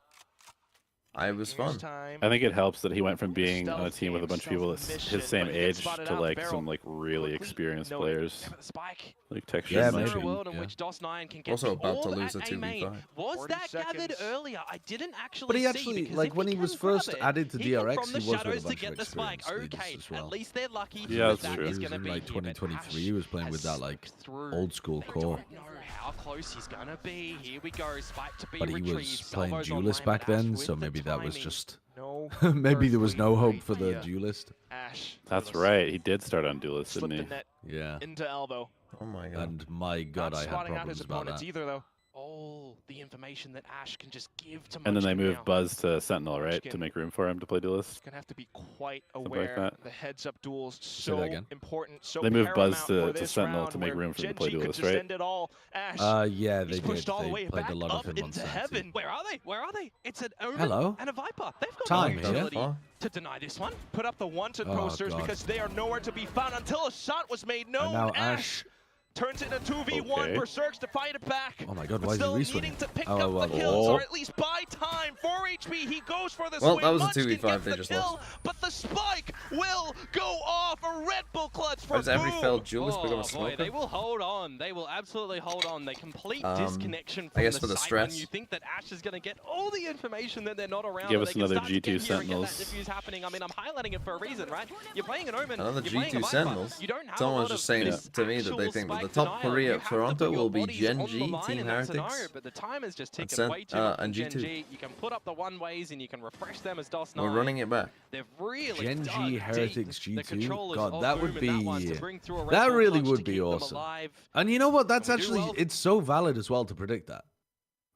I was Here's fun. time. I think it helps that he went from being on a Stealth team with a game, bunch of people stealth that's mission, his same but he gets age spotted to out like barrel. some like really Quickly experienced noted. players. Yeah, but the Spike. Like Texture Yeah, and Is maybe. there a Munchkin. world in Yeah. which DOS9 can get Also about to all lose a at 2v5. main? Was 40 that gathered seconds. earlier? I didn't actually But he see, actually, because like if when he he was can grab first it, added to he can DRX, from he the was with a shadows to bunch get of the Spike. experienced leaders Okay, as well. at least they're lucky. Yeah, that's that true. is He was gonna in be like here, but 2023, he was playing with Ash that like has through. old school They core. don't know how close he's gonna be. Here we go, Spike to be But he retrieved. was playing Salvo's duelist online, back but Ash then, with so the maybe that was timing. just No. maybe there was no hope earthly for the idea. duelist. Ash. That's was right. He did start on Duelist, Slipped didn't the he? net Yeah. into elbow. Oh my god. And my god, Not I had spotting out his problems about opponents that. either, though. All the information that Ash can just give to And then they Munchkin moved now. Buzz to Sentinel, right, Munchkin. to make room for him to play Duelist. Gonna have to be quite Something like aware. that. The heads-up duels Say that so again. important. So They moved Buzz paramount to for this Sentinel round to make where room for him to play Gen G could Duelist, just right? end it all. Ash. Yeah, he's they pushed did. all the They way played back a lot up of him on into Santi. heaven. Where are they? Where are they? It's an Omen Hello? and a Viper. They've got Time no here. ability Oh. to deny this one. Put up the wanted Oh, posters God. because they are nowhere to be found until a shot was made known. And now Ash. turns it into 2v1. Okay. Berserks to fight it back. Oh my god, But why is he still reswinging? needing to pick Oh, up well, the kills, oh. or at least buy time. 4 HP, he goes for this Well, win. that was a Munchkin 2v5, gets they the just kill, lost. but the spike will go off. A Red Bull clutch for Why does every Boom. failed duelist become a boy, smoker? they will hold on. They will absolutely hold on. They complete Um, disconnection I from guess the for the site when stress. you think that Ash is going to get all the information that they're not around. Give and us they can another start to G2 get here and get Sentinels. that diffuse happening. I mean, I'm highlighting it for a reason, right? You're playing an Omen. Another you're playing a G2 Viper. Sentinels. You don't have a Someone lot was just of saying this to me that they actual think that the spike top denial. 3 You of have to Toronto put your will be bodies Gen on G, the line Team in that scenario, Heretics. but the time is just ticking Sen- way too much and in Gen G2. G. You can put up the one ways and you can refresh them as DOS9. We're running it back. They've really Gen dug G deep. Heretics The G2. controllers God, of that Boom would in that one to be. bring through a Red That Bull really clutch would to be keep them awesome. alive. And you know what? That's And we do actually well. it's so valid as well to predict that.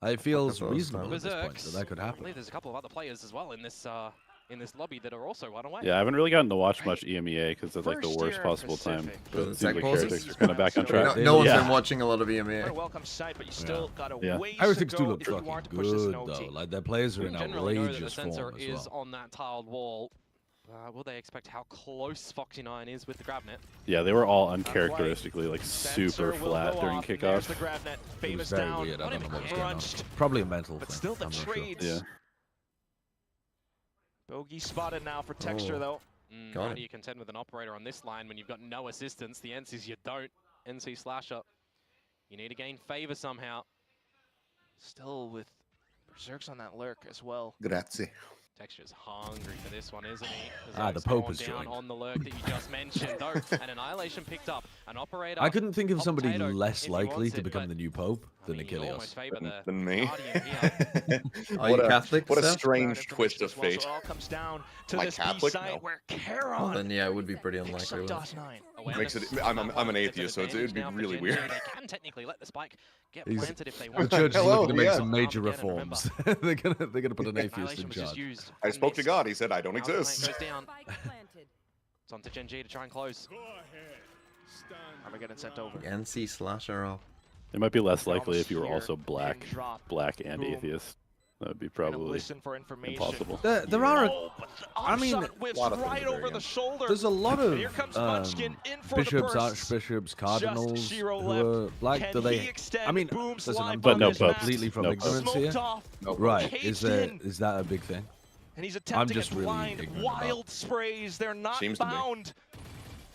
It feels thought it was reasonable at this point Berserks. that that could I happen. believe there's a couple of other players as well in this lobby that are also run away. Yeah, I haven't really gotten to watch much EMEA because it's like the First worst year possible time. Pacific. But Was it it seems tech like pauses? Heretics are kind of back on No- track. No one's yeah. been watching a lot of What a EMEA. welcome sight, but you still got a Yeah. ways Heretics to do go look if you fucking want to push this in good OT. though. Like their players are We in generally know that the outrageous sensor form as is well. on that tiled wall. Will they expect how close Foxy9 is with the grab net? Yeah, they were all uncharacteristically like Sensor super will flat go during off, and there's kickoff. the grab net. It was Famous very down. weird. I don't know what was going on. Crunched. Probably a mental But thing. still the I'm not sure. trades. Yeah. Bogey spotted now for Texture, Oh. though. Got How it. do you contend with an operator on this line when you've got no assistance? The answer is you don't. NC Slasher. You need to gain favor somehow. Still with Berserks on that lurk as well. Grazie. Texture's hungry for this one, isn't he? Ah, the Berserk's Pope gone has down joined. on the lurk that you just mentioned, though. An Annihilation picked up. An operator. I couldn't think of hot somebody potato less if he likely wants to it, become but, the new Pope I than mean, you almost Achilles. favor the Than me. Guardian here. Are you What a- Catholic? What a Seth? strange twist of As well, fate. so it all comes down to Am I this Catholic? B-side No. where Well, Charon then yeah, it would be pretty picks unlikely. up wouldn't it? DOS9. Makes it- I'm an atheist, so it'd be really weird. They can technically let the spike get He's- planted if they The want. church is Hello, looking to make yeah. some major Again, and remember, reforms. they're gonna put an atheist Annihilation in was just charge. used I and spoke to missed. God. He said, I don't Now the flank exist. goes down. It's on to Gen G to try and close. Armageddon sent over. NC Slasher up. It might be less Almost likely if you were here, also black, pin drop. and Boom. atheist. That would be Gonna probably listen for information. impossible. There are. Oh, but the I mean, offshot whips lot of things right are very over the young. shoulder. There's a lot And here of comes Munchkin in for bishops, the burst. archbishops, cardinals Shiro who left. are black. Can Do they? he extend I mean, Boom's listen, life I'm But on no this popes. map? completely from No ignorance Smoked here. off, No. Right? Caged Is in. that a big thing? and he's attempting just a really blind, ignorant about- wild sprays. They're not Seems to be. bound.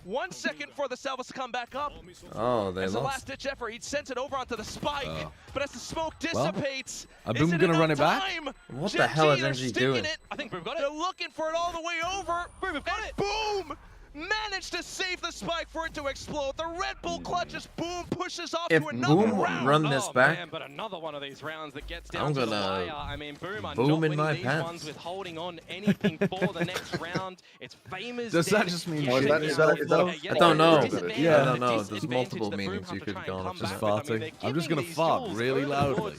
1 second for the Salvas to come back up. Oh, they As a lost. last-ditch effort, he'd sent it over onto the spike, Oh. but as the smoke Well, dissipates, are is Boom it gonna enough run it back? time? What the Gen hell are G, they're Gen G sticking doing? it. I think we've got it. They're looking for it all the way over. Boom, we've got it. Boom! Managed managed to save the spike for it to explode. The Red Bull clutches. Boom pushes off If to another Boom round. run this back, Man, but another one of these rounds that gets down I'm to the gonna wire. I mean, Boom are boom not in winning my these pants. ones with holding on anything for the next round. It's famous. Does that just mean Oh, is that- shit is that- yourself, is though? that- I don't know. Yeah. I don't know. There's multiple meanings you could have gone up Just to. farting. I'm just gonna fart really loudly.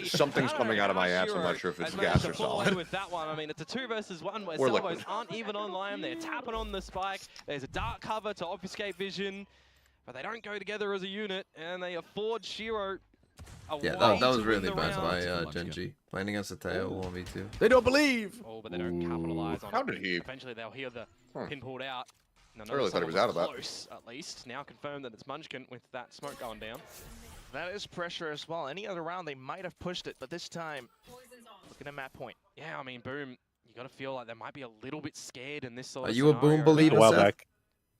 Something's coming out of my ass. I'm not sure if it's gas or solid. With that one, I mean, it's a 2 versus 1 where Or Salvos liquid. aren't even online. They're tapping on the spike. There's a dark cover to obfuscate vision, but they don't go together as a unit, and they afford Shiro a Yeah, way that was to really win the bad round. by Genji. Playing against the tail 1v2. They don't believe. Oh, but they don't capitalize on How it. did he? Eventually, they'll hear the pin pulled out. No, I really thought he was out of that. Close, at least. Now confirmed that it's Munchkin with that smoke going down. That is pressure as well. Any other round, they might have pushed it, but this time, looking at map point. Yeah, I mean, Boom, you got to feel like they might be a little bit scared in this sort Are of you a scenario. Boom believer, A while Seth? back.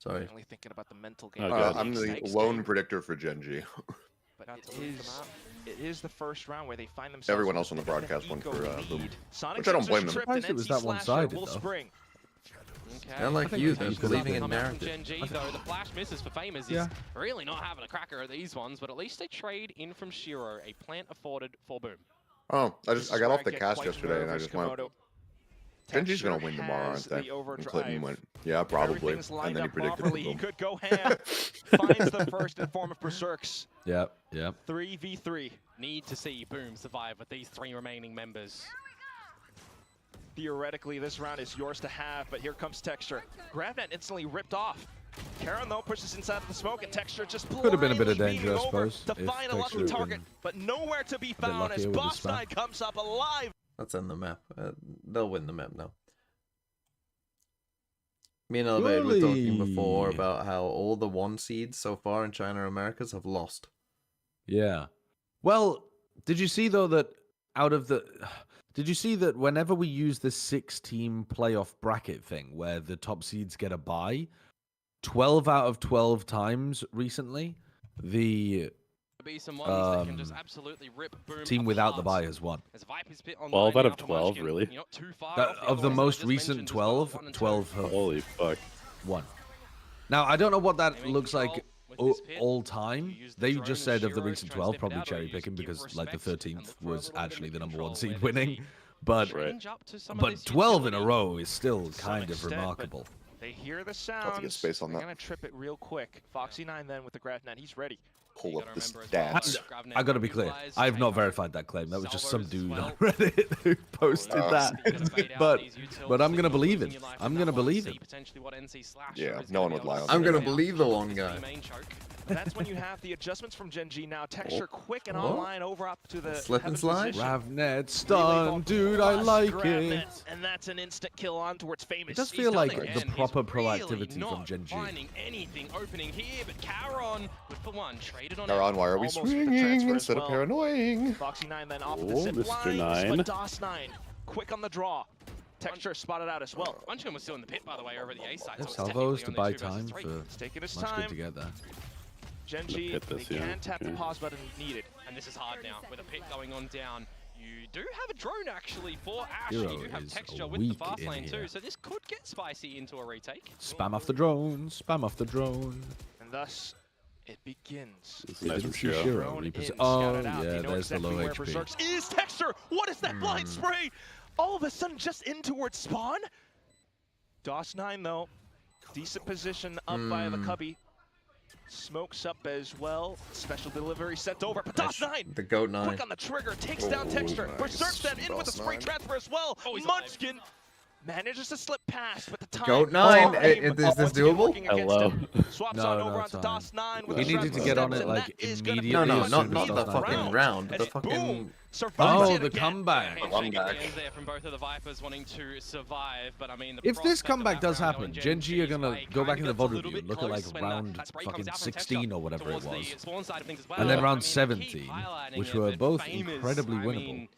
Sorry. Definitely thinking about the mental game. Oh, God. I'm the lone predictor for Genji. But About to lose them out. it is the first round where they find themselves. Everyone else on the with a bit of broadcast an went eco for Boom. lead. Sonic Which I don't blame them. tripped and Surprised it was NC that Slasher one-sided, will though. spring. Okay. I like I think you, we though, can believing in Come out from narrative. Gen G, though, the flash misses for Famous is really not having a cracker at these ones, but at least they trade in from Shiro, a plant afforded for Boom. Oh, This is I got where off the get cast quite yesterday and I nervous, just went. Komodo. Genji's gonna Texture win tomorrow, has aren't they? the And Clinton overdrive. went, yeah, probably. Everything's And lined then he up predicted properly. He Boom. could go ham. Finds the first in form of Berserks. Yep, yep. 3v3. Need to see Boom survive with these 3 remaining members. Theoretically, this round is yours to have, but here comes Texture. GravNet instantly ripped off. Karen, though, pushes inside of the smoke, and Texture just Could have been a bit of blindly danger, I beaming over suppose, to if find a lucky Texture had target, been but nowhere to be bit found as luckier with the Boss spam. 9 comes up alive. Let's end the map. They'll win the map now. Me and Elevate were talking before Surely. about how all the 1 seeds so far in China and Americas have lost. Yeah. Well, did you see though that out of the did you see that whenever we use the 6-team playoff bracket thing where the top seeds get a bye, 12 out of 12 times recently, the Be some ones that can just absolutely rip Boom team without the apart. bye has won. As Viper's pit online 12 out now of for 12, Munchkin. really? You're not too far That, off of the others most I just recent mentioned as well, 12, 1 and 2. 12 have Holy fuck. won. Now, I don't know what that Aiming looks like control with this pit. all time. You use the They drone just and said of the Shiro recent to try and 12, sniff it probably out, or cherry you picking just give because like the respect and 13th look for a was little bit actually of the number control 1 seed where winning. they But Right. range up to some of this 12 in a utility. row is still kind Sonic's of dead, but remarkable. They hear the Have to sounds. get space on They're that. gonna trip it real quick. Foxy9 then with the GravNet. He's ready. Pull You up gotta the remember as well, stats. Gravnet I gotta be clear. utilized, I have not Tamer, verified that claim. That was just some Salvos as dude well. on Reddit who posted that. But I'm gonna believe it. I'm gonna believe it. Yeah, no one would lie on I'm that. gonna believe the one guy. And that's when you have the adjustments from Gen G now. Texture quick and Oh. online over up to the Slip and heaven slide? position. Ravnet stun, dude, I like GravNet, it. And that's an instant kill on towards Famous. It does He's feel done like it the again. proper He's really proactivity not from Gen G. finding anything opening here, but Caron with the one traded on. Naran, why are we Almost with the swinging transfer as instead of well. paranoying? Foxy9 then off Oh, the zip Mr. lines, Nine. but DOS9 quick on the draw. Texture spotted out as well. Munchkin was still in the pit, by the way, over at the A side. Yeah, So it's Salvos to technically buy only 2 versus time 3. for It's taking his much good time. to get there. Gen G, pit they this, yeah. can tap the Okay. pause button needed. And this is hard now, with a pit going on down. You do have a drone actually for Ash. Hero You do have is Texture with the weak fast in lane here. too, so this could get spicy into a retake. Spam off the drone, spam off the drone. And thus, it begins. This is nice from Didn't see Shiro. Shiro. Drone in, Repos- scouted oh, out. yeah, They know there's the exactly low where HP. Berserk's is. Texture, what is that blind spray? All of a sudden, just in towards spawn. DOS9 though, decent position up by the cubby. Smokes up as well. Special delivery sent over, but DOS9 The GOAT 9. quick on the trigger, takes down Oh, Texture. nice. Berserk's then in with the spring DOS9. transfer as well. Oh, he's alive. Munchkin manages to slip past, but the time. GOAT 9, aim is this once again doable? working against Hello. him. Swaps No, on no, over it's onto fine. DOS9 with He the needed to shrapnel get on steps, it, and like, that is gonna be No, immediately no, as not soon not as the DOS9 fucking round. round. As The fucking. Boom survives Oh, it the again. comeback. Handshake Comeback. at the end there from both of the Vipers wanting to survive, but I mean, the If this prospect of comeback that does round happen, going Gen G are Genji's gonna way go back kinda into the gets a VOD little review bit and look at like close when round that spray fucking comes out from 16 Texture or whatever it towards the was. spawn side of things as well. And then I round mean, they 17, keep highlighting which it, were but both Famous, incredibly I winnable. mean,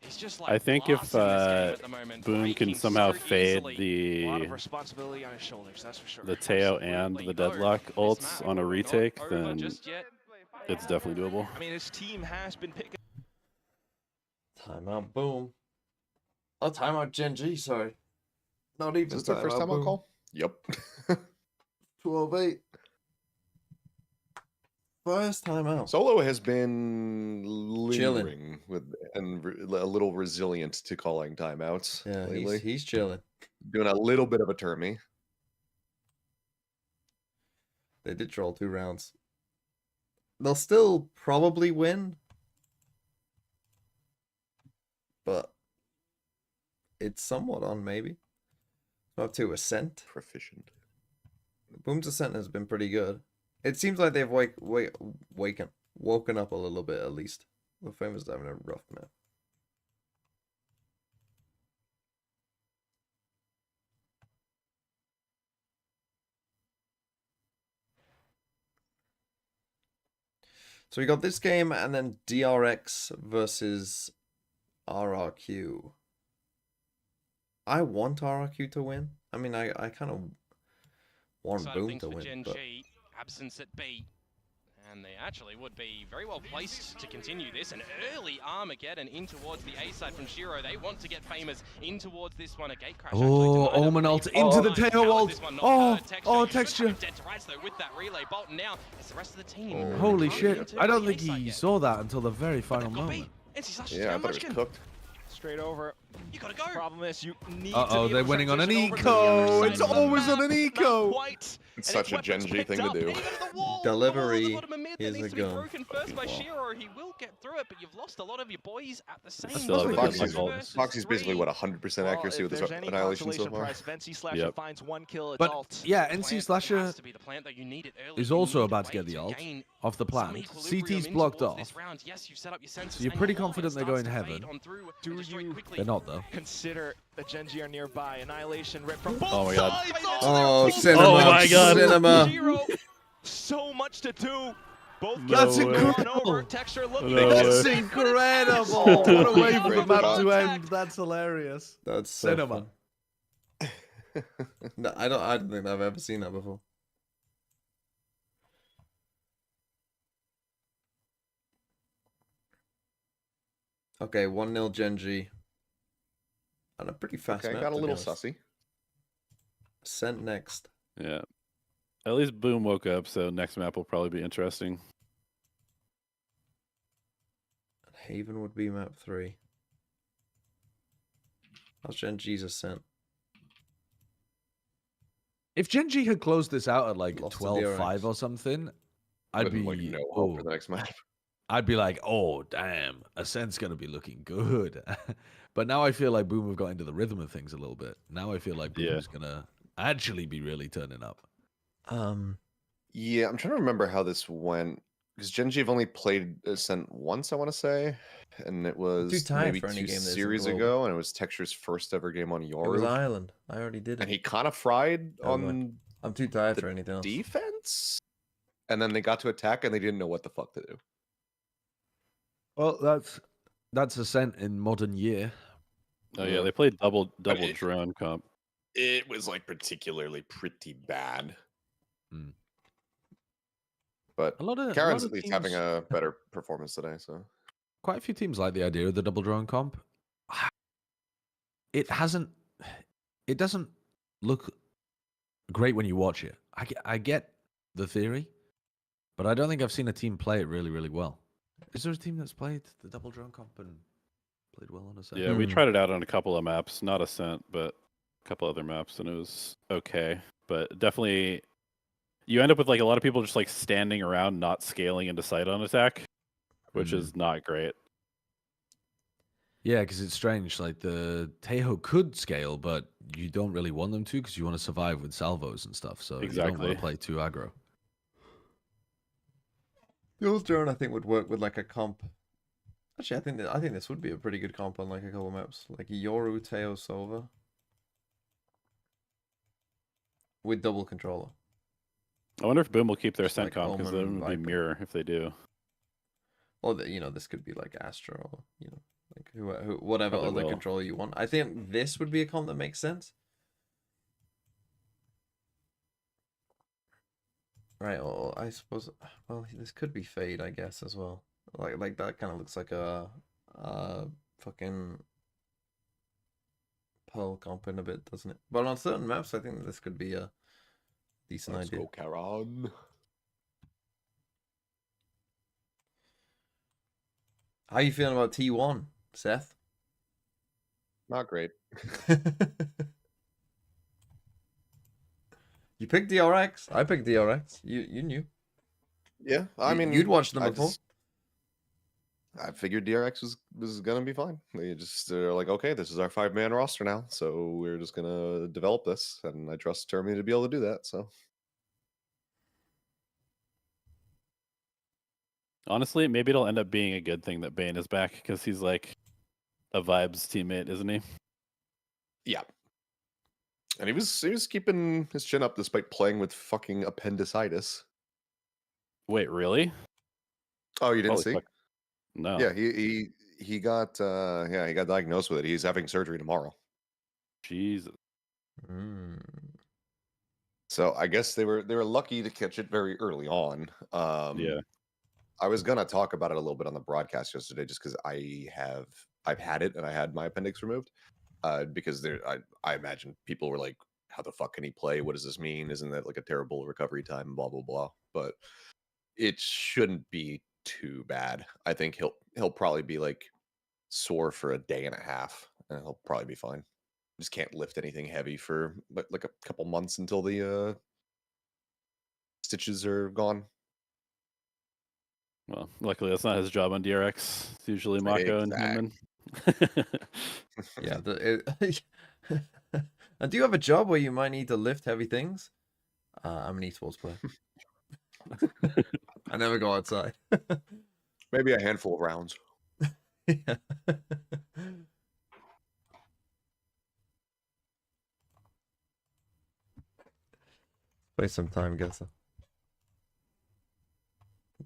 he's just like I think if blasting this game at the moment, Boom can breaking somehow so fade easily. A lot of the responsibility on his shoulders, that's for sure. Teo and the Deadlock ults on a retake, Not over then just yet. it's definitely doable. I mean, his team has been picking. Timeout, boom. Oh, timeout Gen G, sorry. Not even Is this their first time on boom. call? Yep. 12-8. First time out. Solo has been Chilling. lingering with and a little resilient to calling timeouts Yeah, lately. he's chilling. Doing a little bit of a termy. They did troll 2 rounds. They'll still probably win. But it's somewhat on, maybe. Up to Ascent. Proficient. Boom's Ascent has been pretty good. It seems like they've woken up a little bit, at least. The Famous having a rough map. So we got this game, and then DRX versus RRQ. I want RRQ to win. I mean, I kind of want Boom to win. Gen But... G, absence at B. And they actually would be very well placed to continue this. An early Armageddon in towards the A side from Shiro. They want to get Famous in towards this one. A gate crash. Oh, Omen ult into the tail ult. Oh, texture. Dead to rights though with that relay. Bolton now. It's the rest of the team. Oh, Holy shit. I don't think he saw that until the very final moment. Yeah, I thought it was cooked. Straight over. You gotta go. Problem is, you need Uh-oh, to they're winning on an transition eco. over to It's the other side always of on the an map. eco. Not quite. It's And such a his Gen weapon's G picked thing to up. do. They go to the wall. Delivery The bottom of mid that is needs a to be gun. broken first by Wow. Shiro. He will get through it, but you've lost a lot of your boys at the same still have time. a good luck. Foxy's basically, what, 100% accuracy with his Annihilation so far? Vency Slasher Yep. finds 1 kill at But alt. yeah, NC Slasher is also about to get the ult off the Some plant. equilibrium CT's in blocked towards off. this round. Yes, you've set up your sensors So you're and pretty your ult, confident and it they're going starts to heaven. fade on through. Do Destroyed you quickly. They're not, though. consider the Gen G are nearby? Annihilation ripped from both Oh my God. sides. Oh, Full cinema. Oh my God. Cinema. Shiro, so much to do. Both No kills way. have gone incredible. over. Texture looking No at way. That's incredible. What a way for the map to end. That's hilarious. That's so Cinema. fun. No, I don't think I've ever seen that before. Okay, 1-0 Gen G. And a pretty fast Okay, map, got a to be little honest. sussy. Sent next. Yeah. At least Boom woke up, so next map will probably be interesting. Haven would be map 3. How's Gen G's Ascent? If Gen G had closed this out at like Lost to 12-5 DRX. or something, I'd be Wouldn't, like, no hope oh, for the next map. I'd be like, oh damn, Ascent's gonna be looking good. But now I feel like Boom have got into the rhythm of things a little bit. Now I feel like Boom Yeah. is gonna actually be really turning up. Yeah, I'm trying to remember how this went. Because Gen G have only played Ascent once, I want to say. And it was tired maybe for any 2 game that isn't series global. ago, and it was Texture's first ever game on It was Yoru. Ireland. I already did it. And he kind of fried Oh, on I'm too tired the for anything else. defense. And then they got to attack, and they didn't know what the fuck to do. Well, that's Ascent in modern year. Oh yeah, they played double it- drone comp. It was like particularly pretty bad. Hmm. But A lot of Karen's a at lot of least having teams- a better performance today, so quite a few teams like the idea of the double drone comp. It doesn't look great when you watch it. I get the theory, but I don't think I've seen a team play it really, really well. Is there a team that's played the double drone comp and played well on Ascent? Yeah, we tried it out on a couple of maps, not Ascent, but a couple other maps, and it was okay. But definitely, you end up with like a lot of people just like standing around, not scaling into sight on attack, which is not great. Yeah, because it's strange. Like the Tejo could scale, but you don't really want them to because you want to survive with salvos and stuff. So you don't want Exactly. to play too aggro. The old drone, I think, would work with like a comp. Actually, I think this would be a pretty good comp on like a couple maps, like Yoru, Teo, Sova, with double controller. I wonder if Boom will keep their Just Ascent like comp because Omen, then it would be Viper. mirror if they do. Or this could be like Astra, or like whatever Probably other will. controller you want. I think this would be a comp that makes sense. Right, well, I suppose. Well, this could be Fade, I guess, as well. Like that kind of looks like a fucking Pearl comp in a bit, doesn't it? But on certain maps, I think this could be a Decent Let's idea. go, Karen. How you feeling about T1, Seth? Not great. You picked DRX. I picked DRX. You knew. Yeah, I mean, you'd watched them before. I figured DRX was gonna be fine. They're like, okay, this is our 5-man roster now, so we're just gonna develop this, and I trust Termi to be able to do that. So Honestly, maybe it'll end up being a good thing that Bane is back because he's like a vibes teammate, isn't he? yeah, and he was keeping his chin up despite playing with fucking appendicitis. Wait, really? Oh, you didn't Holy see? fuck. No. Yeah, he got he got diagnosed with it. He's having surgery tomorrow. Jesus. Mm. So I guess they were lucky to catch it very early on. Yeah. I was gonna talk about it a little bit on the broadcast yesterday, just because I've had it and I had my appendix removed. Because I imagine people were like, "How the fuck can he play? What does this mean? Isn't that like a terrible recovery time?" Blah blah blah. But it shouldn't be too bad. I think he'll probably be like sore for a day and a half, and he'll probably be fine. Just can't lift anything heavy for like a couple months until the stitches are gone. Well, luckily that's not his job on DRX. It's usually Mako and him. Yeah. And do you have a job where you might need to lift heavy things? I'm an esports player. I never go outside. Maybe a handful of rounds. Yeah. Play some time, Gessa.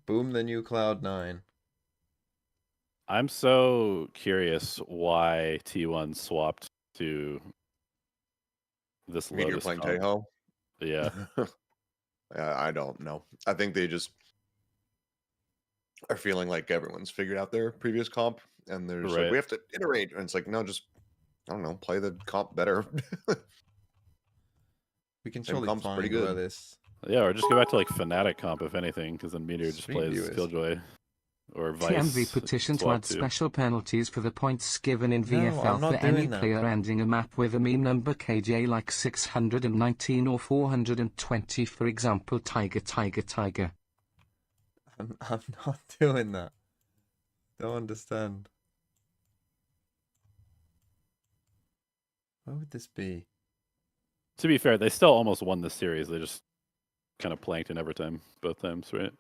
Boom the new Cloud9. I'm so curious why T1 swapped to this Meteor Lotus playing comp. Tejo. Yeah. I don't know. I think they just are feeling like everyone's figured out their previous comp, and they're just like, Right. we have to iterate. And it's like, no, just I don't know, play the comp better. We can Same surely comp's pretty find where good. this. Yeah, or just go back to like Fnatic comp if anything, because then Meteor just Street plays viewers. Killjoy or Vice. TMV petition to swap add to. special penalties for the points given in No, I'm VFL not for any doing that. player ending a map with a meme number KJ like 619 or 420, for example Tiger. I'm not doing that. Don't understand. What would this be? To be fair, they still almost won this series. They just kind of planked in overtime both times, right?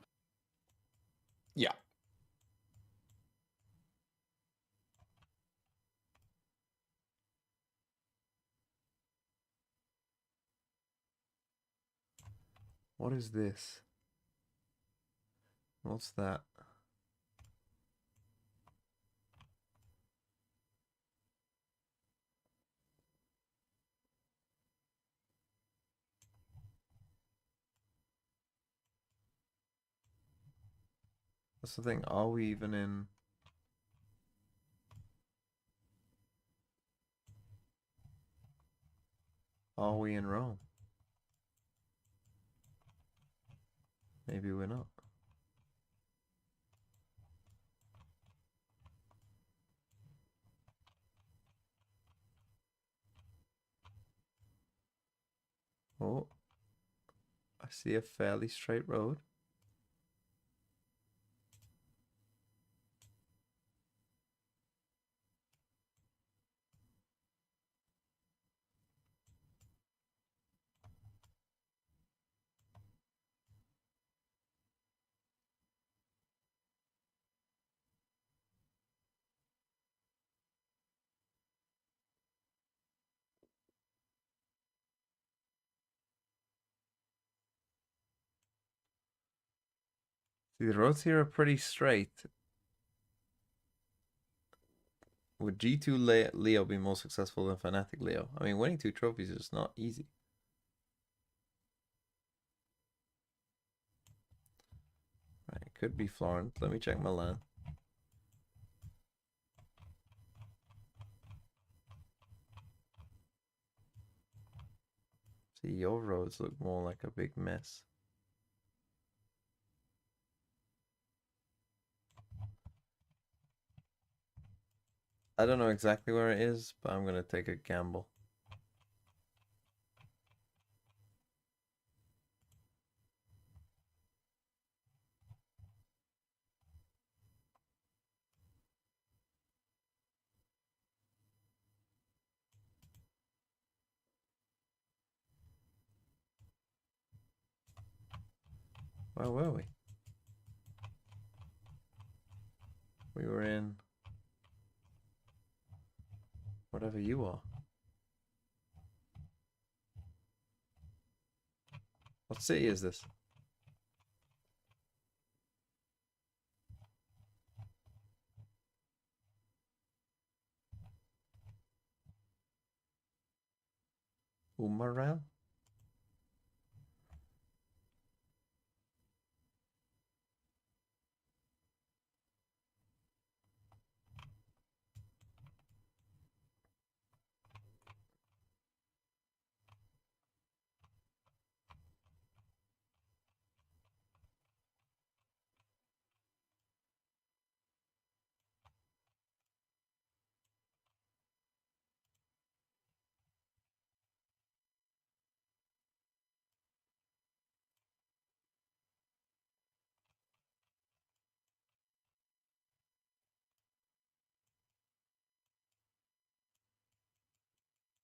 Yeah. What is this? What's that? That's the thing. Are we even in? Are we in Rome? Maybe we're not. Oh, I see a fairly straight road. See, the roads here are pretty straight. Would G2 Leo be more successful than Fnatic Leo? I mean, winning 2 trophies is not easy. Right, it could be Florent. Let me check Milan. See, your roads look more like a big mess. I don't know exactly where it is, but I'm gonna take a gamble. Where were we? We were in whatever you are. What city is this? Umarel?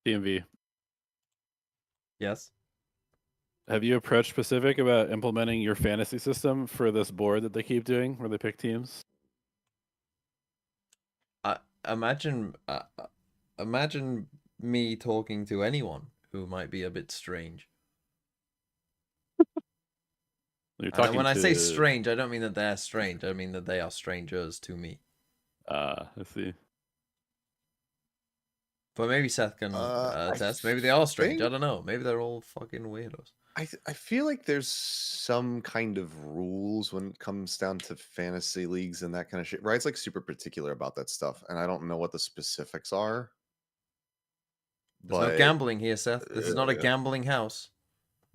DMV. Yes. Have you approached Pacific about implementing your fantasy system for this board that they keep doing, where they pick teams? Imagine me talking to anyone who might be a bit strange. You're And talking when I to... say strange, I don't mean that they're strange. I mean that they are strangers to me. I see. But maybe Seth can attest. Maybe they are strange. I don't know. Maybe they're all fucking weirdos. I feel like there's some kind of rules when it comes down to fantasy leagues and that kind of shit. Riot's like super particular about that stuff, and I don't know what the specifics are. There's no gambling here, Seth. This is not a gambling house.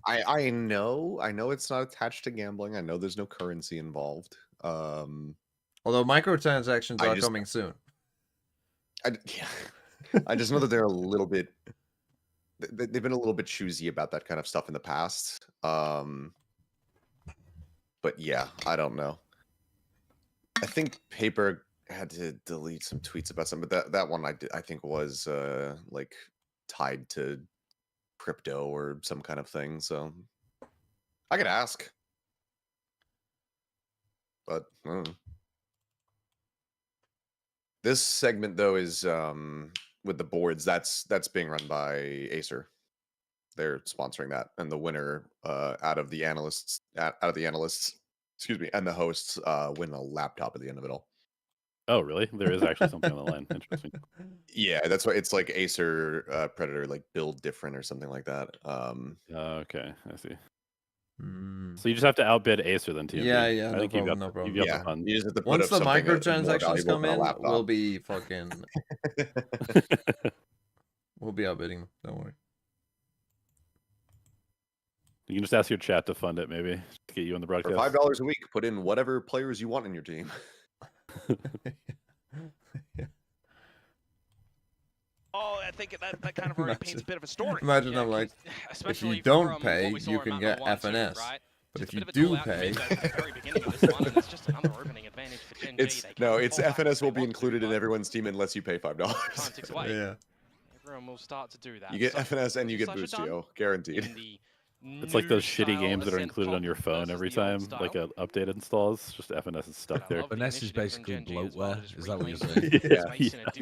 I know it's not attached to gambling. I know there's no currency involved. Although microtransactions are coming soon. I just know that they're a little bit. They've been a little bit choosy about that kind of stuff in the past. But yeah, I don't know. I think Paper had to delete some tweets about something, but that one I think was like tied to crypto or some kind of thing. So I could ask, but I don't know. This segment though is with the boards. That's being run by Acer. They're sponsoring that, and the winner out of the analysts, excuse me, and the hosts win a laptop at the end of it all. Oh, really? There is actually something on the line. Interesting. Yeah, that's why it's like Acer Predator, like build different or something like that. Okay, I see. So you just have to outbid Acer then, TMP. Yeah, I think you've got the funds. You just have to put Once up the something microtransactions come more in, valuable than a we'll laptop. be fucking. We'll be outbidding them. Don't worry. You can just ask your chat to fund it, maybe, to get you on the broadcast. For $5 a week, put in whatever players you want in your team. Oh, I think that kind of already paints a bit of a story. Imagine I'm like, if you don't pay, you can get FNS. But if you do pay, it's FNS will be included in everyone's team unless you pay $5. Yeah. Everyone will start to do that. You get FNS and you get Boostio, guaranteed. It's like those shitty games that are included on your phone every time, like an update installs. Just FNS is stuck there. FNS is basically bloatware. Is that what you're saying? Yeah.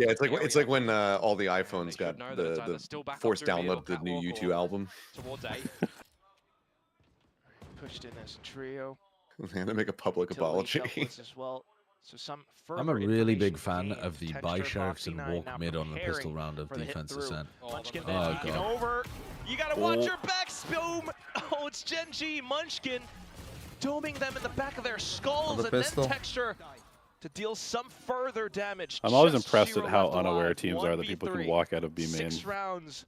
It's like when all the iPhones got the forced download the new U2 album. Pushed in as a trio. And they make a public apology. As well. So I'm a really big fan of the buy sheriffs and walk mid on the pistol round of defense ascent. Munchkin then over. You gotta watch your backs, boom! Oh, it's Gen G, Munchkin, doming them in the back of their skulls, and then Texture to deal some further damage. I'm always impressed at how unaware teams are that people can walk out of B main. 6 rounds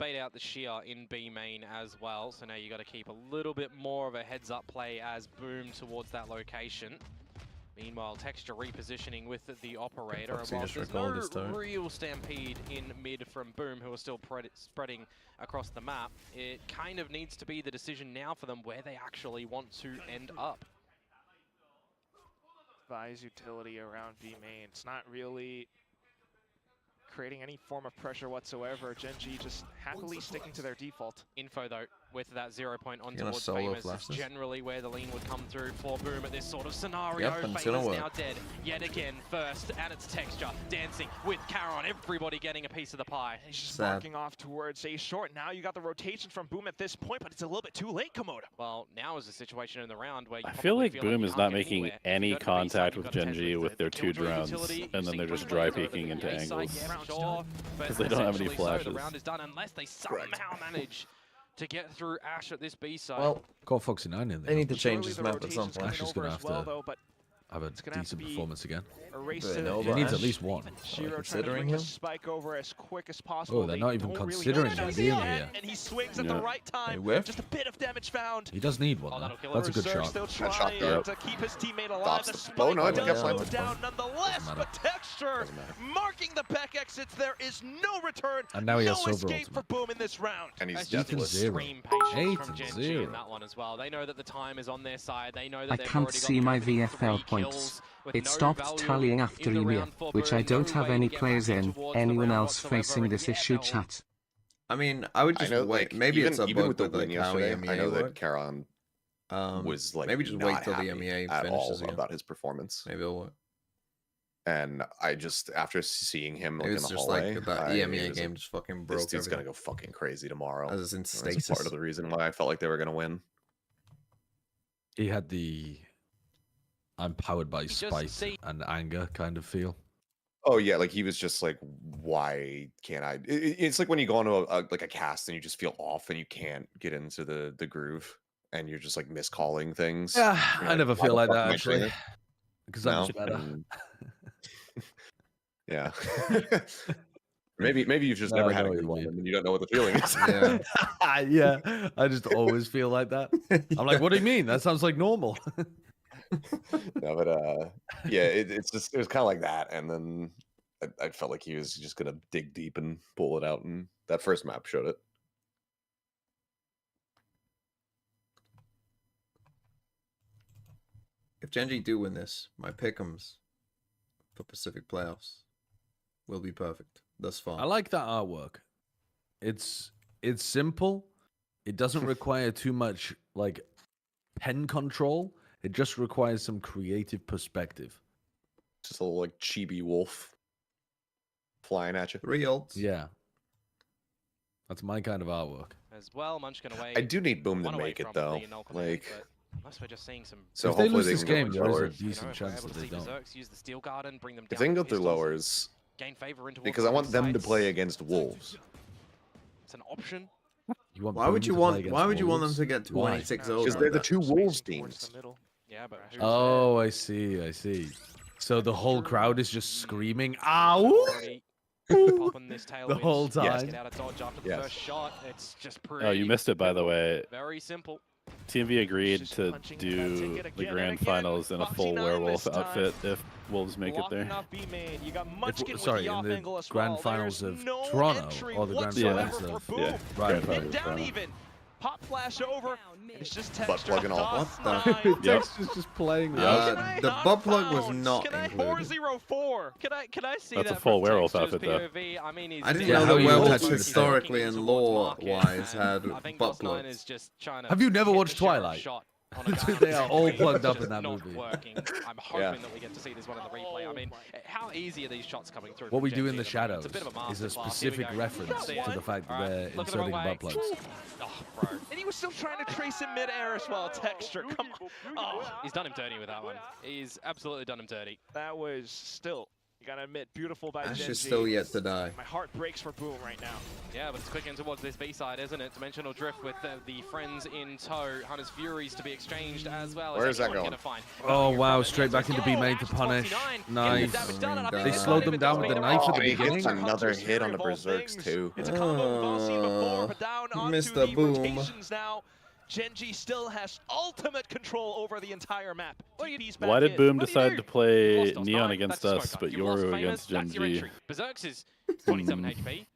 bait out the shear in B main as well. So now you got to keep a little bit more of a heads-up play as Boom towards that location. Meanwhile, Texture repositioning with the operator, and whilst there's no real stampede in mid from Boom, who are still spreading across the map, it kind of needs to be the decision now for them where they actually want to end up. Vi's utility around B main. It's not really creating any form of pressure whatsoever. Gen.G just happily sticking to their default. Info though, with that 0 point on You're gonna towards solo Famous, flash is this? generally where the lean would come through for Boom at this sort of scenario. Yep, and it's Famous gonna work. now dead yet again first, and it's Texture dancing with Charon. Everybody getting a piece of the pie. He's just Sad. marking off towards a short. Now you got the rotation from Boom at this point, but it's a little bit too late, Komodo. Well, now is a situation in the round where you I feel probably like Boom you is can't not get making anywhere. any You go to the B side, contact you've with got a 10 Gen.G with their 2 Killjoy drones, utility. and then You they're see just dry Boom peeking into A side, angles. yeah, sure, but 'Cause they don't have any essentially so, flashes. the round is done unless they somehow manage to get through Ash at this B side. Well, Got Foxy9 in there. they need to change Surely this the map at some rotation's point. coming Ash is over gonna as have well, to though, but Have a it's gonna have to decent be performance again. a race Do to they the know He about needs Ash? at least one. Shiro trying to considering bring the him? spike over as quick as possible. Oh, they're They not even don't really considering know. him He's being on, here. and he swings at Yeah. the right time. whiffed. Just a bit of damage found. He does need one. Oh, though. that'll kill That's a him. good Berserk shot. still Good shot, trying yeah. to keep his teammate alive. Stops The the- spike Oh, no, it does kept go playing. down nonetheless, Doesn't matter. but Texture Doesn't matter. marking the back exits. There is no return, And now he no has Silver escape for ultimate. Boom in this round. And he's That's just Ethan deathless. zero. extreme patience 8 from and Gen.G 0. in that one as well. They know that the time is on their side. They know that I they've can't already got see my three VFL kills points. with It no stopped value tallying after in the EMEA, round for which I Boom. don't No have way any to get players back in. towards the Anyone round else whatsoever, facing and this yeah, issue, they'll- chat? I mean, I would I just know, wait. like, Maybe even, it's a even bug with the with like win how yesterday, I EMEA know that worked. Charon was like maybe just not wait till the happy EMEA at all finishes again. about his performance. Maybe it'll work. And I just, after seeing him like Maybe in it's the just hallway, like that I EMEA was game like, just fucking this broke dude's gonna everything. go fucking crazy tomorrow. As it's in That's stasis. part of the reason why I felt like they were gonna win. He had the I'm powered by just spite see- and anger kind of feel. Oh yeah, like he was just like, why can't I? It's like when you go on to like a cast and you just feel off and you can't get into the groove and you're just like miscalling things. Yeah, You're I like, never "Why feel the like fuck that am I doing actually. this?" Because I'm No? just better. And- yeah. maybe you've just No, never I had know a what good you one mean. and you don't know what the feeling is. Yeah. Yeah, I just always feel like that. I'm like, what do you mean? That sounds like normal. No, but yeah, it was kind of like that, and then I felt like he was just gonna dig deep and pull it out, and that first map showed it. If Gen.G do win this, my pick'ems for Pacific playoffs will be perfect thus far. I like that artwork. It's simple. It doesn't require too much like pen control. It just requires some creative perspective. Just a little like chibi wolf flying at you. 3 ults. Yeah. That's my kind of artwork. as well. Munchkin away. I do need Boom to one away make it from though. the null command, Like, but unless we're just seeing some. so If they hopefully lose this can go game, with there is a lowers. decent you know, chance able that to they see don't. Berserks use the Steel Garden, bring them down. If they can go with through pistols, lowers, gain favor into because I want them to play against Wolves. It's an option. You want Why would Boom you to play want? against Why would you want them Wolves? to get Why? 26 No, ults? Because like they're the that? two Spacing Wolves towards teams. the middle. Yeah, but who's Oh, I see. I see. So the whole crowd is just screaming, there? "Ow!" Already popping this the tailwind. whole Yes. time. Get out of dodge after the Yes. first shot. It's just pretty. Oh, you missed it, by the way. Very simple. TMV agreed Just to punching that do ticket the again and grand again. finals in a full Foxy9 werewolf this time. outfit if Wolves make it Block there. enough be made. You got Munchkin with Sorry, the in off the angle as grand well. finals There's of no Toronto entry or the grand whatsoever finals for of Boom. Yeah, right. grand Hit finals. down Toronto. even. Pop flash over. It's just Butt texture. plug and all. Toss What the- nine. Yep. Texture's just playing. Yeah. Yeah. Can I The not butt plug was bounce? not Can I included. 404? Can I see That's that a full from werewolf Texture's outfit, though. POV? I mean, he's I didn't Yeah, know how the you World always Touch do it. historically and Towards lore-wise market, had and I think butt Boss9 plugs. is just trying to Have you never hit watched the sheriff Twilight? shot on a guy They are all who's plugged up just in that not movie. Working. I'm hoping Yeah. that we get to see this one in the replay. I mean, how easy are these shots coming through? What from we do Gen in the G at moment? shadows It's a bit of a is a masterclass. Here we specific go. reference to the fact that All right, they're look at the wrong inserting way. butt plugs. Oh, bro. And he was still trying to trace in midair as well. Texture, come on. Oh, He's done him dirty with that one. He's absolutely done him dirty. that was still, you gotta admit, beautiful by Ash Gen.G. is still yet to die. My heart breaks for Boom right now. Yeah, but it's quick in towards this B side, isn't it? Dimensional drift with the friends in tow. Hunter's Furies to be exchanged as well. Where is that anyone going? gonna find Oh value wow, from it? straight back into B main to Ash is punish. 49, getting the Nice. damage done, and I think They this slowed might them even down just with be the the knife right at the he call. gets beginning. another Hunter's hit on Fury the of all Berserks things. too. It's a combo we've all seen before, but down onto Mr. the Boom. rotations now. Gen.G still has ultimate control over the entire map. TP's back Why did in. Boom What do you decide do? to play You've lost us Neon nine, against that's us, smoke but up. You've lost Yoru Famous, against that's your Gen.G? entry. Berserk's is 47 HP.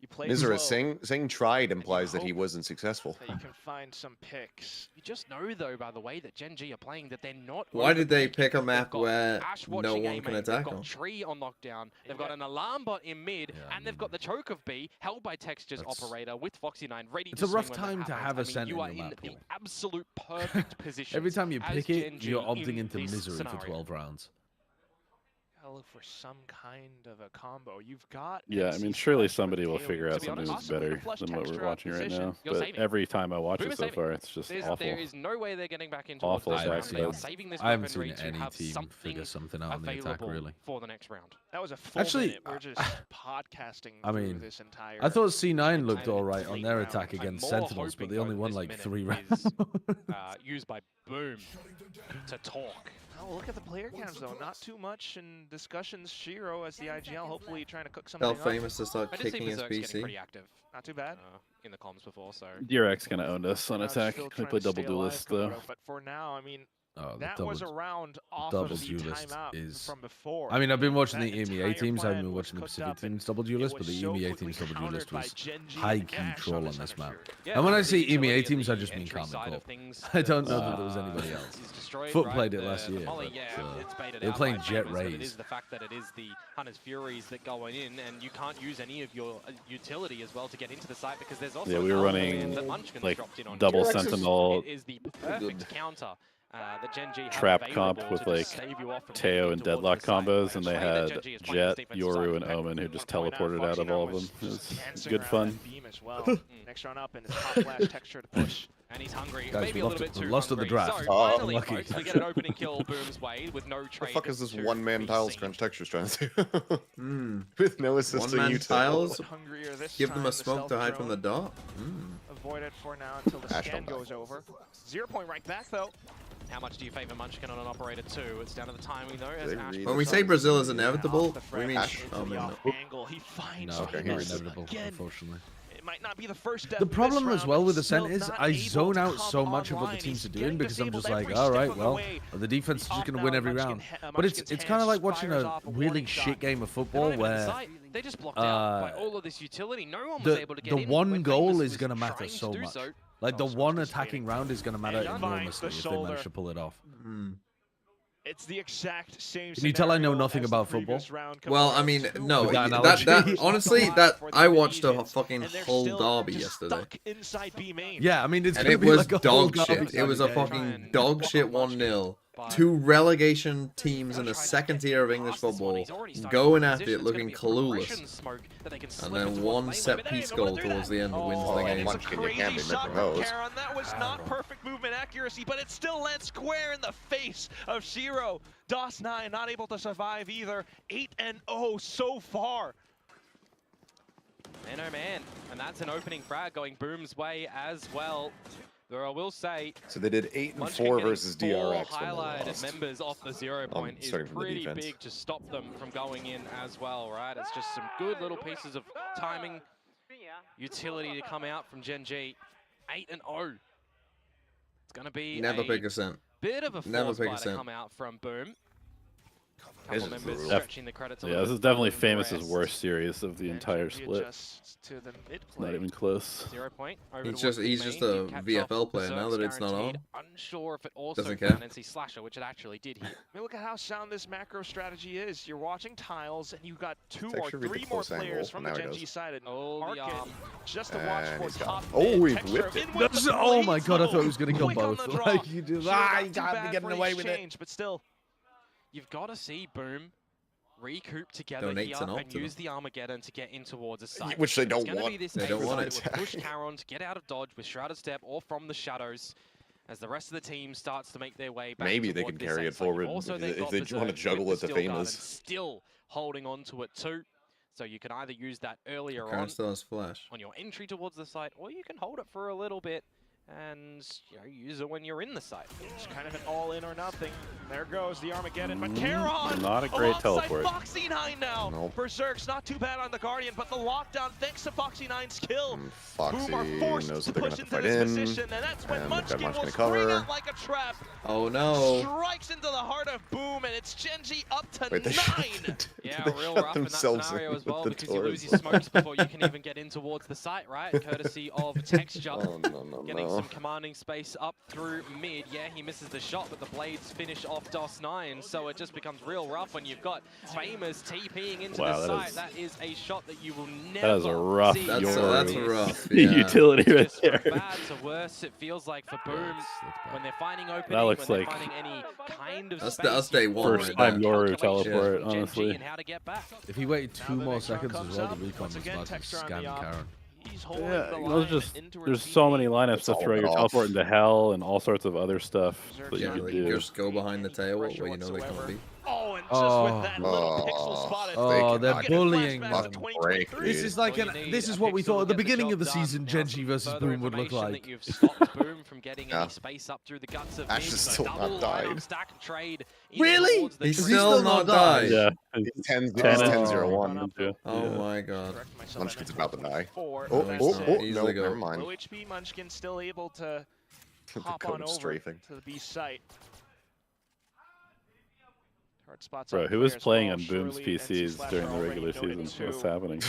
You play Mizra, slow. saying tried you implies that he hope wasn't successful. That you can find some picks. You just know, though, by the way that Gen G are playing, that they're not. Why did they overpeaking. pick a They've map got where Ash no watching one A can main, attack they've them? got Tree on lockdown. They've got an alarm bot in mid, Yeah, and they've got the choke of B held by Texture's operator with Foxy9 ready It's to a rough swing when time that to happens. have a I mean, cent you in are your in map the pool. absolute perfect position. Every time you pick it, Gen G you're opting in into this misery scenario. for 12 rounds. Gotta look for some kind of a combo. You've got. Yeah, I mean, surely somebody will figure out be something honest, that's better than what we're watching right now. You're But saving. every time I watch Boom it is so saving. far, it's just awful. There is no way they're getting back into Awful this round. attacks, They are though. saving this I haven't weaponry seen to any have team something figure something out on the attack, available really. for the next round. That was a full Actually, minute. We're just podcasting I through mean, this entire. I thought C9 looked And alright on their round. attack I'm against more Sentinels, but hoping, they only though, won this like minute 3 rounds. is, used by Boom to talk. Oh, look at the player counts though. Not too much in discussions. Shiro as the IGL, hopefully trying to cook something Tell up. famous to start I did see kicking his Berserk's getting PC. pretty active Not too bad. in the comms before, so DRX kind of owned us on Now it's attack. still They trying play to double stay alive, duelist though. Komodo, but for now, I mean, Oh, the that double, was a round off double of the duelist timeout is... from before. I mean, I've been watching That the EMEA entire teams, I haven't plan been was watching the cooked Pacific up, and teams double it duelist, but was the so EMEA quickly teams double countered duelist by was Gen G high and key Ash troll on this this map. hemisphere. yeah, And when I the say utility EMEA of teams, the I just mean entry Common side Core. of things I don't know that, that there was anybody else. is destroyed, Foot right? played it last The year, Molly, but, yeah, it's baited they were out playing by Jet Famous, but it Rays. is the fact that it is the Hunter's Furies that go in, and you can't use any of your utility as well to get into the site because there's also Yeah, we were another running, command that Munchkin's like, dropped in on double you. Sentinel It is the perfect counter. That Gen G have trap comp available with to like just save you off from Teo getting and towards Deadlock the site, combos, right? and The they way that had Gen G is playing this Jet, defensive side Yoru, of and the Omen who Wanna just point out, teleported out of Foxy9 all of was them. It just was dancing good around fun. that beam as well. Next round up and his top flash texture to push. And he's hungry. Guys, Maybe we a little lost bit it- too lost at the hungry. draft. So Oh, finally, unlucky. folks, we get an opening kill Boom's way with no The trade. fuck is this to one-man be tile seen. scrunch textures trying to do? Hmm. With no assisting One-man util. tiles? Hungrier this Give them time, a the smoke to stealth hide from the drone. dot? Hmm. Avoid it for now until the Ash scan don't die. goes over. 0 point right back though. How much do you favor Munchkin on an operator too? It's down to the timing though. As They Ash read When the we say signs. Brazil is Off inevitable, the we frag mean... Ash. into Oh, the man, off no. angle. He finds No, Okay, Famous not here's- inevitable, again. unfortunately. It might not be the first death The of this problem as round, well but with he's Ascent still is not I able zone to out come so much of what the online. teams are He's doing getting because I'm disabled just like, every all step right, of the well, way. the defense is just going to win every round. But it's kind of like watching a really shit game of football where they just blocked out by all of this utility. No one was the able to get in. one when goal Famous is was going to matter trying to so do much. so. Like the Oh, one Smoke's attacking waiting. round is going to matter And finds enormously the if they manage shoulder. to pull it off. Hmm. It's the exact same. Can you tell I know scenario nothing as the about football? previous round. Well, I Komodo, mean, 2 no, With that that analogy. honestly, Alive that for the I watched a Indonesians, fucking and they're whole still derby just yesterday. stuck inside B main. Yeah, I mean, it's And going it to be was like a whole dog shit. garbage It was a game. fucking dog shit 1-0. Two relegation teams in the second tier of English football going at it looking clueless. And then one set piece goal towards the end wins the Oh, game. Munchkin, you can't Crazy be shot missing from those. Karen. That was not perfect movement accuracy, but it still lands square in the face of Shiro. DOS9 not able to survive either. 8-0 so far. Man, oh man. And that's an opening frag going Boom's way as well. Though I will say, So they did 8 and Munchkin 4 getting versus 4 DRX when they highlighted lost. members off the 0 point is starting from the pretty defense. big to stop them from going in as well, right? It's just some good little pieces of timing, utility to come out from Gen G. 8-0. It's going to be Never a pick a cent. bit of a Never force pick a bite to cent. come out from Boom. This Couple is members brutal. stretching the credits a Yeah, little this is bit definitely further than the Famous's rest. worst series of the entire He split. adjusts to the mid Not play. even close. 0 point. Over He's towards just- he's B just main. a He caps VFL off player now Berserk's that it's not guaranteed. on. Unsure if it also Doesn't can care. NC Slasher, which it actually did here. I mean, look at how sound this macro strategy is. You're watching tiles, and you've got 2 Let's or actually read the 3 more close angle. players from the Now he Gen does. G side. And Oh, the Arkin, just to watch And for he's top gone. Oh, mid. he Texture whipped it. in with the Oh my blades, god, I though. thought he was going to go Quick on both. the draw. Like, you just, Shiro not you too can't bad be getting for the away with it. exchange, but still. You've got to see Boom recoup together Donates here an ult and to use the Armageddon to get in towards a site. Which they don't It's gonna want. be this They don't ace want that it. would push Caron to get out of dodge with Shrouded Step or from the shadows as the rest of the team starts to make their way back Maybe they toward can this carry ace it site. forward Also, if they've they got want to Berserk juggle with it the to Steel Guard and Famous. still holding on to it too. So you can either use that earlier on Karen still has flash. your entry towards the site, or you can hold it for a little bit and use it when you're in the site. It's kind of an all in or nothing. There goes the Armageddon, but Charon Not a great alongside teleport. Foxy9 now. Nope. Berserk's not too bad on the Guardian, but the lockdown thanks to Foxy9's kill. Foxy Boom are forced knows to that they're push gonna into have to this fight in. position, and that's when And they've got Munchkin Munchkin will to cover. spring out like a trap. Oh no. Strikes into the heart of Boom, and it's Genji up to Wait, they 9. Yeah, they real shot rough in that themselves scenario in as well with the because you lose torso. your smokes before you can even get in towards the site, right? Courtesy of Texture. Oh, no, Getting no. some commanding space up through mid. Yeah, he misses the shot, but the blades finish off DOS9, so it just becomes real rough when you've got Famous TPing into Wow, the that site. is- That is a shot that you will never That is a rough see That's Yoru. that's again. rough. Yeah. Utility right Just from there. bad to worse, it feels like for Boom when they're finding opening, That looks when they're like- finding any kind of That's space. day you one worry First right about time there. Yoru calculation teleport, from Genji honestly. and how to get back. If he waited Now 2 the more next round seconds as comes well, the up. recon Once was again, about to Texture on scan the op. Karen. He's holding Yeah, the there's so many lineups It's to all throw your off. teleport into hell and all sorts of other stuff that you Yeah, can like do. just go behind the tail where you know they can't be. Oh, and just Oh. with that little pixel Oh. spotted. Oh, They they're cannot bullying Flashbacks to them. 2023. This is like All you an. need This a is what we pixel thought to at the get beginning of the job done. season. Now, Genji some versus further Boom would look information like. that you've stopped Boom from getting Yeah. any space up through the guts of Ash mid, is so still double not lineup died. stack and trade in Really? towards the He's trade. still not died. Yeah, He's 10 Oh. 0-1. Oh my god. Correct myself, Munchkin's I meant about to die. 4. Oh, That's oh, it. oh, Easily no, go. never mind. Low HP Munchkin still able to The hop cone on of over strafing. to the B site. Hard spots bro, up who was there as playing well. on Boom's Surely NC PCs Slash during are the already regular noted season? What's too. happening?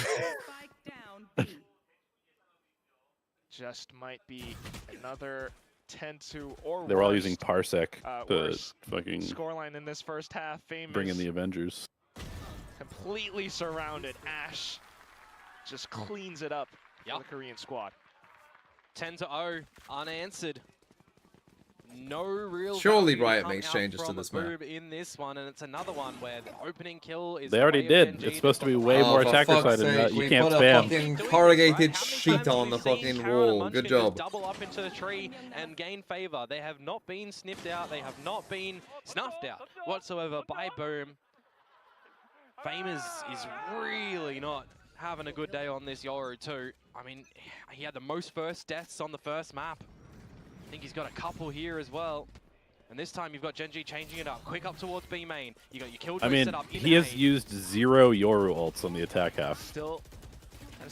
Just might be another 10-2 or They were all worse. using Parsec to Worse fucking scoreline in this first half. Famous bring in the Avengers. completely surrounded. Ash just cleans it up Yep. for the Korean squad. 10-0, unanswered. No real. Surely value Riot come makes out changes to from this Boom map. in this one, and it's another one where the opening kill is. They the already way of did. Genji. It's supposed to be They've got way the more for attacker fuck's sided than sake, that. You we can't put a spam. fucking Doing corrugated this, right? How sheet many times on the have we seen fucking Karen and wall. Good Munchkin job. just double up into the tree and gain favor. They have not been sniffed out. They have not been snuffed out whatsoever by Boom. Famous is really not having a good day on this Yoru too. I mean, he had the most first deaths on the first map. I think he's got a couple here as well. And this time you've got Genji changing it up. Quick up towards B main. You got your killjoy I mean, set up in he has A. used 0 Yoru ults on the attack half. Still,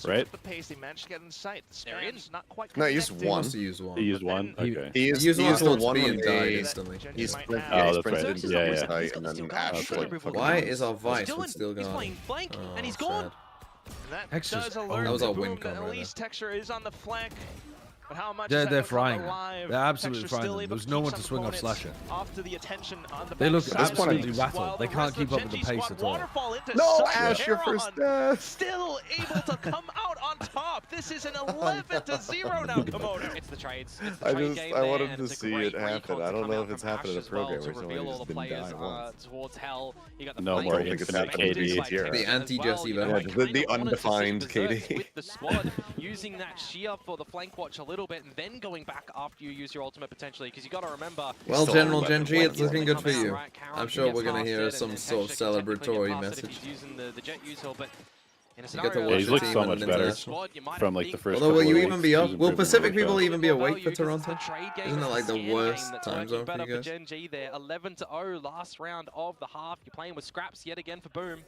Right? the pace they managed to get in sight. The They're in. spam's not quite No, he used connecting. He one. wants to use one. He used But one? then- Okay. He is He used one the towards one B when and died they instantly. Genji he's might sprint, have- Oh, yeah, that's he sprinted right. into Yeah, the yeah. site He's and got then still Ash got like it. fucking Why runs. is our He's Vice still still he's gone? playing flank, Oh, and he's gone. sad. And that Texture's does over. alert That was the our Boom win that con at right least Texture is on the flank. But how much They're is that gonna come frying. alive? They're absolutely Texture's frying still them. able There's to no keep one to some swing off opponents Slasher. Off to the attention on the They look backside of absolutely things, rattled. while They the can't rest keep of up with the Genji's pace squad at all. waterfall into No, such Ash, your first Heron, death. still able to come out on top. This is an 11-0 now, Komodo. It's the trades. It's the I trade just- game I there, wanted and to it's a see great it happen. recon to I don't come know out if it's from happened Ash in a as well program to where somebody reveal all just the didn't players die once. towards hell. You got the No flank more movement instant expected KD by here. Texture The as anti-Jesse well. You know, Bell. I The kinda wanted to see undefined Berserk KD. with the squad using that shear for the flank watch a little bit and then going back after you use your ultimate potentially, because you got to remember. Well, Still General weapon Genji, one it's on looking one. good for you. I'm sure we're gonna hear some sort of celebratory message. He's using the jet user, but in a You get to scenario watch Yeah, he's the looked team so in much an better international. from like the first Although, will couple you of even weeks. be up? He's Will improving Pacific really people fast. even be awake for Toronto? Isn't that like the worst time zone for you guys? Genji there, 11-0 last round of the half. You're playing with scraps yet again for Boom.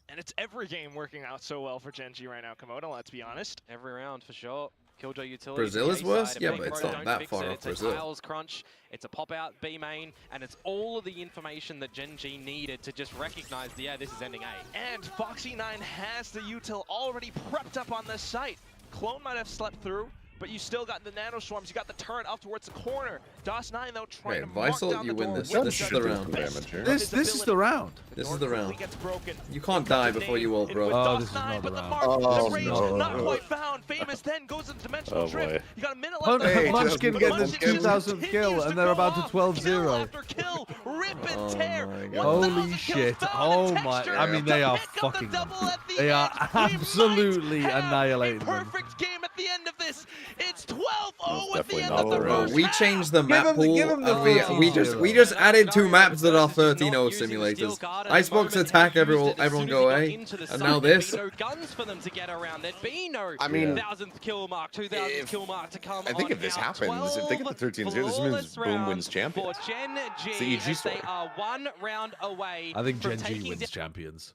And it's every game working out so well for Genji right now, Komodo, let's be honest. Every round for sure. Killjoy utility. Brazil is worse? If Yeah, Big but it's Bro not don't that fix far it, off it's Brazil. a Tiles crunch, it's a pop out B main, and it's all of the information that Genji needed to just recognize, yeah, this is ending A. And Foxy9 has the util already prepped up on this site. Clone might have slept through, but you still got the nano swarms. You got the turret up towards the corner. DOS9 though trying Hey, to mark Visal, down you the win door this. with This is the the round. best Damage here. of This his is the ability. round. The This door is the quickly round. gets broken. You can't It cuts die a before nade you ult, in bro. with Oh, this is DOS9, not but the the round. mark, Oh, the range, no. not quite found. Famous then goes into dimensional Oh, drift. boy. You got a minute Hun- left. Hey, Munchkin just- getting his Munchkin 2000th kill, continues and to they're go about to off. 12-0. Kill after kill, rip and Oh tear. my God. 1,000 Holy kills shit. found Oh in my. Texture I mean, to they are pick up the fucking double them. at the They are end. We might absolutely have annihilating a them. perfect game at the end of this. It's 12-0 at the definitely end not of the the first We half. changed the map him the- pool, give him the and we 13-0. just added 2 No, maps that are Versus is 13-0 not using the steel simulators. guard at the Icebox moment, attack, and used it as everyone soon go as he got away, into the and site. now There'd this. be no guns for them to get around. There'd be no I mean, 1000th kill mark, 2000th kill mark to come. I think on if this out. happens, if they get the 13-0, this means Flawless Boom wins rounds champions. For Gen G, It's the EG as story. they are 1 round away. I think from Gen G taking wins down- champions.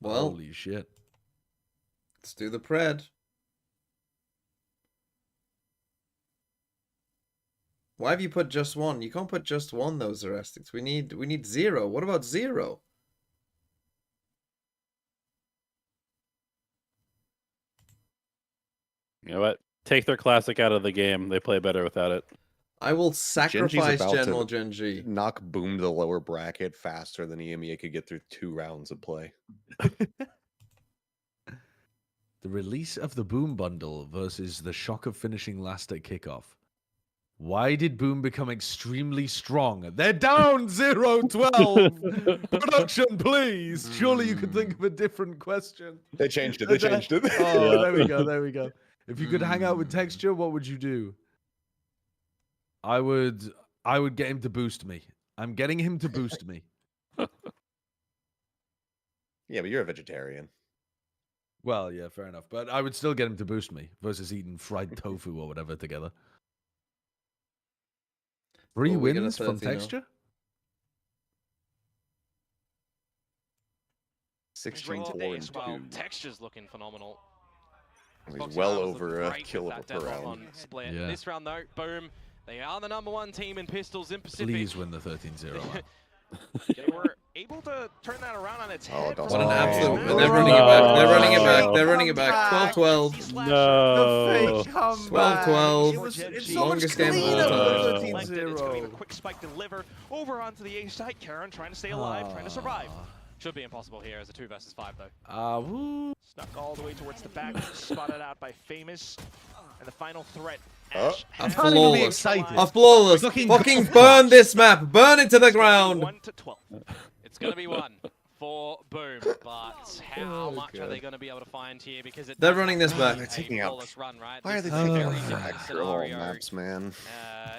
Well, Holy shit. let's do the pred. Why have you put just 1? You can't put just 1, though, Zerastics. We need 0. What about 0? You know what? Take their classic out of the game. They play better without it. I will Genji's sacrifice about to General Genji. Knock Boom to the lower bracket faster than EMEA could get through 2 rounds of play. The release of the Boom bundle versus the shock of finishing last at kickoff. Why did Boom become extremely strong? They're down 0-12. Production, please. Surely you could think of a different question. They changed it. They changed it. Oh, Yeah. there we go. There we go. If you could hang out with Texture, what would you do? I would get him to boost me. I'm getting him to boost me. Yeah, but you're a vegetarian. Well, yeah, fair enough. But I would still get him to boost me versus eating fried tofu or whatever together. 3 Well, we get a wins from 13-0. Texture? 16-4 and 2. Well, Texture's looking phenomenal. He's Fox well Rivals over look a great kill with that per deadlock round. on Split. Yeah. This round, though, Boom. They are the #1 team in pistols in Pacific. Please win the 13-0. They were able to turn that around on its head. don't What an Oh, absolute... no. They're running it back. They're running it back. No. They're running it back. 12-12. No. 12-12. It's Longest game of all cleaner time. than It's going to be the quick spike deliver over onto the A side. Karen trying to stay alive, trying to survive. Should be impossible here as a 2 versus 5, though. Woo. Snuck all the way towards the back, spotted out by Famous. And the final threat. Oh, Ash A has flawless. excited. A flawless. Fucking Fucking burn this map. Burn it to the ground. 1-12. It's going to be 1 for Boom, but how much are they going to be able to find here? Because it They're does running have this to back. be They're a taking out- flawless run, right? Why are they This is a taking very out different fracture of all scenario, maps, man?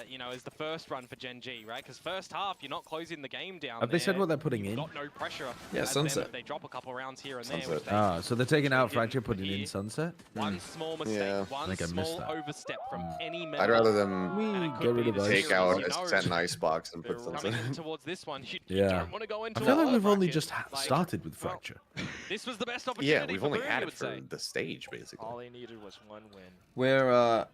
you know, as the first run for Gen G, right? Because first half, you're not closing the game down. Have they said there. what they're putting You've in? got no pressure. Yeah, as them Sunset. if They drop a couple rounds here and Sunset. there. Which they So they're taking out didn't Fracture, putting in here. Sunset? One small mistake, Yeah. one think I missed small that. overstep from any member. I'd rather them and it could Get be rid of the us. take series, out you a know, 10 icebox and They're put coming something. in towards this one. You Yeah. don't want to go into I feel a like we've only bracket. just Like, started with well, Fracture. This was the best opportunity. Yeah, we've for only Boom, had you it would for say. the stage, basically. All they needed was 1 win. Where,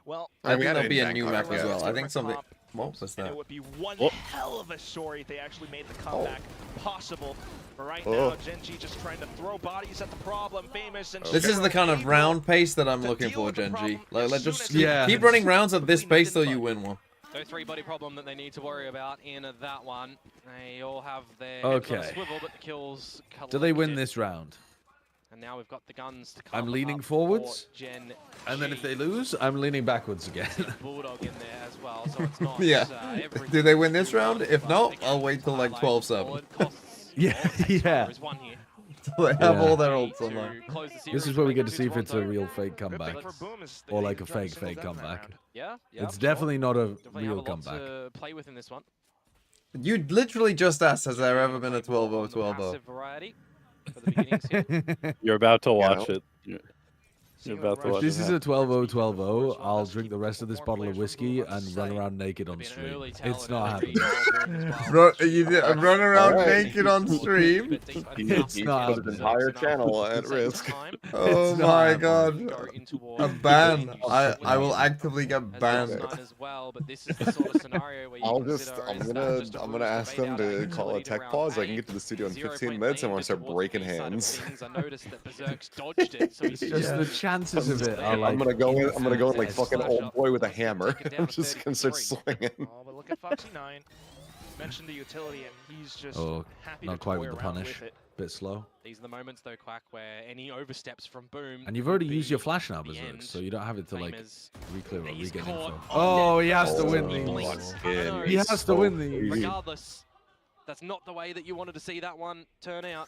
Well, I think we had there'll it be in a new Bangkok, map as yeah. well. I think different something... comp, What was and that? it would be one Oh. hell of a story if they actually made the Oh. comeback possible. But right Oh. now, Gen G just trying to throw bodies at the problem. Famous and This is the kind of able round pace that I'm to looking deal for, with the Gen G. problem Like, as let's soon just as it happens. keep running rounds at this Between pace till the you fight. win one. So 3 body problem that they need to worry about in that one. They all have their heads on a Okay. swivel, but the kills Do they win collected. this round? And now we've got the guns to come I'm leaning up forwards, for Gen And then G. if they lose, I'm leaning backwards again. Bulldog in there as well, so it's not. Yeah. everything Do they win this to round? run, If but not, again, I'll wait till like highlight 12-7. solid costs. Yeah, All it takes yeah. is one here Till they have Yeah. all their to ults on there. close the This series is where we and get make to it see if it's a Toronto. real fake Good comeback. thing for Boom is they Or didn't like a drop fake single down that comeback. round. Yeah, yeah, It's for sure. definitely not a Definitely have real a lot comeback. to play with in this one. You literally just asked, has there ever been a 12-0, On the 12-0? passive variety for the beginnings here. You're about to Yeah. watch it. You're Seeing about the to If watch rush- this it is a happen. 12-0, 12-0, First one, I'll let's drink keep the rest of this more bottle of players whiskey from Boom on and run site. around naked on Been an stream. early tell It's and not early happening. read as well. Run around Alright. naked on stream? It's not Put his entire channel at risk. Oh It's my not god. A ban. I will actively get As banned. as well, but this is the sort of scenario where you I'm consider is that just a gonna boost ask to them fade out to call a utility tech round pause. I A. can get to the studio in 0 15 point minutes. I lead, want to but start towards breaking the B side of hands. things, I noticed that Berserk's dodged it, so he's Just the chances of it are like... I'm gonna go in. I'm gonna go in like Insane. fucking old boy with a Take it hammer. down I'm to just gonna start 33. swinging. Oh, but look at Foxy9. Mentioned the utility, and he's just Oh, happy not to quite toy with the around punish. with it. Bit slow. These are the moments, though, Quack, where any oversteps from Boom. And you've would already be used your flash now, the Berserk, end. so you don't have it to Same like as re-clear or he's regain caught info. on Oh, deck he has to first. win He these. blinks. Kid, I know. He has to so win these. crazy. Regardless, that's not the way that you wanted to see that one turn out.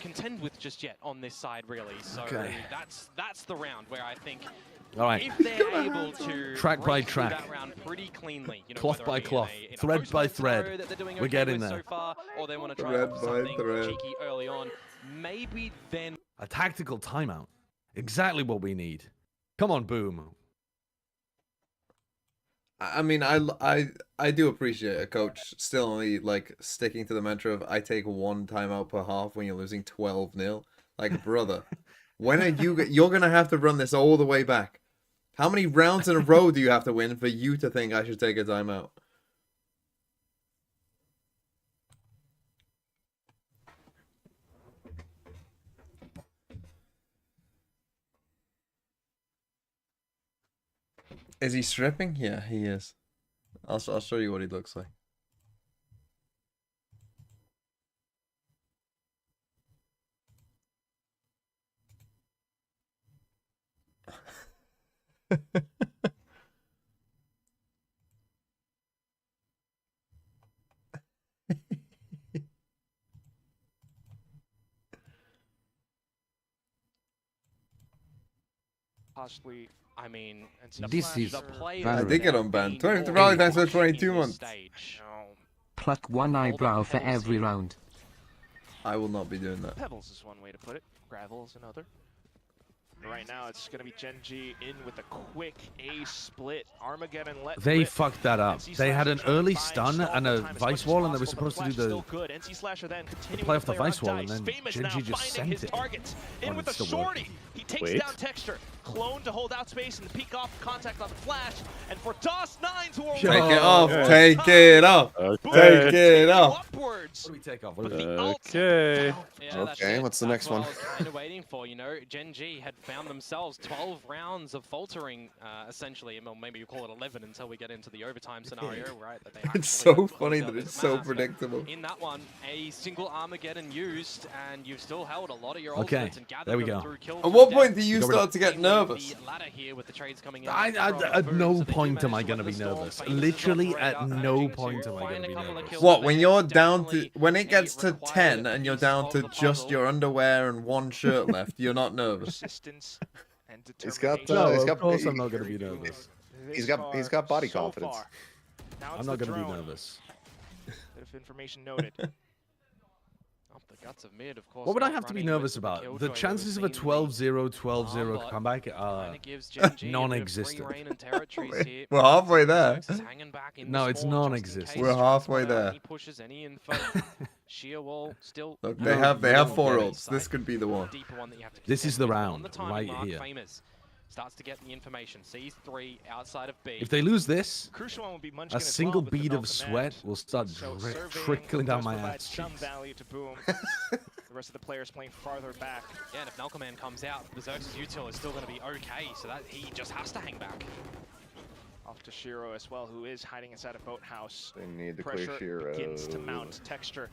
contend with just yet on this side, really. So Okay. that's the round where I think All right. If they're able to Track by break through track. that round pretty cleanly, you know, Cloth whether by it be cloth, in a thread by post-fight scenario thread. that they're doing We're okay getting with there. so far, or they want to try Thread out by something thread. cheeky early on, maybe then A tactical timeout. Exactly what we need. Come on, Boom. I mean, I do appreciate a coach still only like sticking to the mantra of I take 1 timeout per half when you're losing 12-0. Like, brother, when are you're gonna have to run this all the way back? How many rounds in a row do you have to win for you to think I should take a timeout? Is he stripping? Yeah, he is. I'll show you what he looks like. Possibly, I mean, This is the players I did get that unbanned. being 20 more rally times for watching 22 this months. stage. pluck one eyebrow for Pebbles every here. round. I will not be doing that. Pebbles is one way to put it. Gravel is another. Right now, it's going to be Genji in with a quick A split. Armageddon let They rip. fucked that up. NC They had an Slasher early trying to stun stall and for a time as much vice as wall, and they were possible, supposed to but do the flash is the still good. NC Slasher then continuing play to off the play around vice wall, and dice. then Famous Genji now just finding his sent it. targets. In When with it's a still shorty. working. He takes Wait. down Texture. Clone to hold out space and peek off contact on the flash. And for DOS9 who are Take Take it one off. more Take time. it off. Boom. Take Okay. it Continue off. upwards. What do we take off? But What do we the ult Okay. Yeah, that's Okay, it. what's the That's next what one? I was kind of waiting for, you know. Gen G had found themselves 12 rounds of faltering, essentially. Well, maybe you call it 11 until we get into the overtime scenario, right? That they It's actually so had to close funny out that this it's so map. But predictable. in that one, a single Armageddon used, and you've still held a lot of your Okay, ultimates and gathered there we them go. through kills At from what death. point do you Got rid of- start to get Even nervous? the ladder here with the trades coming in At from no Boom, so they do point am I manage going to be weather the storm. nervous. Famous is Literally, operator, at no managing point to am I find going to a be couple of nervous. kills, What, but when they you're have down to definitely when it maybe gets to required 10 a and you're piece down of to the just puzzle. your underwear and one shirt left, you're not nervous. Persistence and He's got, determination. No, he's of got, course I'm not going to be nervous. He's got body So confidence. far. Now it's I'm not the going to be drone. nervous. Bit of information noted. Up the guts of mid, of course. What would I not have to be running with nervous the about? kill The joy that chances of a we've seen 12-0, 12-0 but comeback are kinda gives Gen G a bit of non-existent. free rein and territories here. We're halfway there. Xerxes is hanging back in No, the it's spawn just in non-existent. case. We're Tries to halfway spot out there. Any pushes, any info. Sheer wall still. Look, No, they have you don't 4 get it. ults. This could be the one. Deeper one that you have to This is contend the with. round, On the timing right mark, here. Famous starts to get the information. Sees 3 outside of B. If they lose this, Crucial one will be Munchkin a as single well, but bead the of Mel sweat command. will start So surveying trickling down does my provide ass some cheeks. value to Boom. The rest of the players playing farther back. Yeah, and if Malcolm comes out, the Xerxes util is still going to be okay, so that he just has to hang back. Off to Shiro as well, who is hiding inside a boathouse. They need to Pressure clear Shiro. begins to mount. Texture.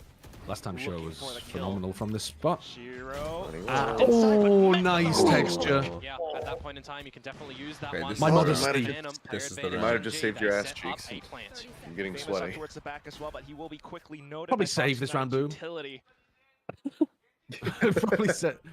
Last time Shiro Looking was for the kill. phenomenal from this spot. Shiro. Running Ah, well. Oh, nice texture. Yeah, at that point in time, you can definitely use that Okay, one. this My is mother's the round. speed. Momentum, This player is the advantage round. Might have just G, saved they your ass set cheeks. up a plant. I'm getting Famous up sweaty. towards the back as well, but he will be quickly noted. Probably by save this round, Boom. Utility.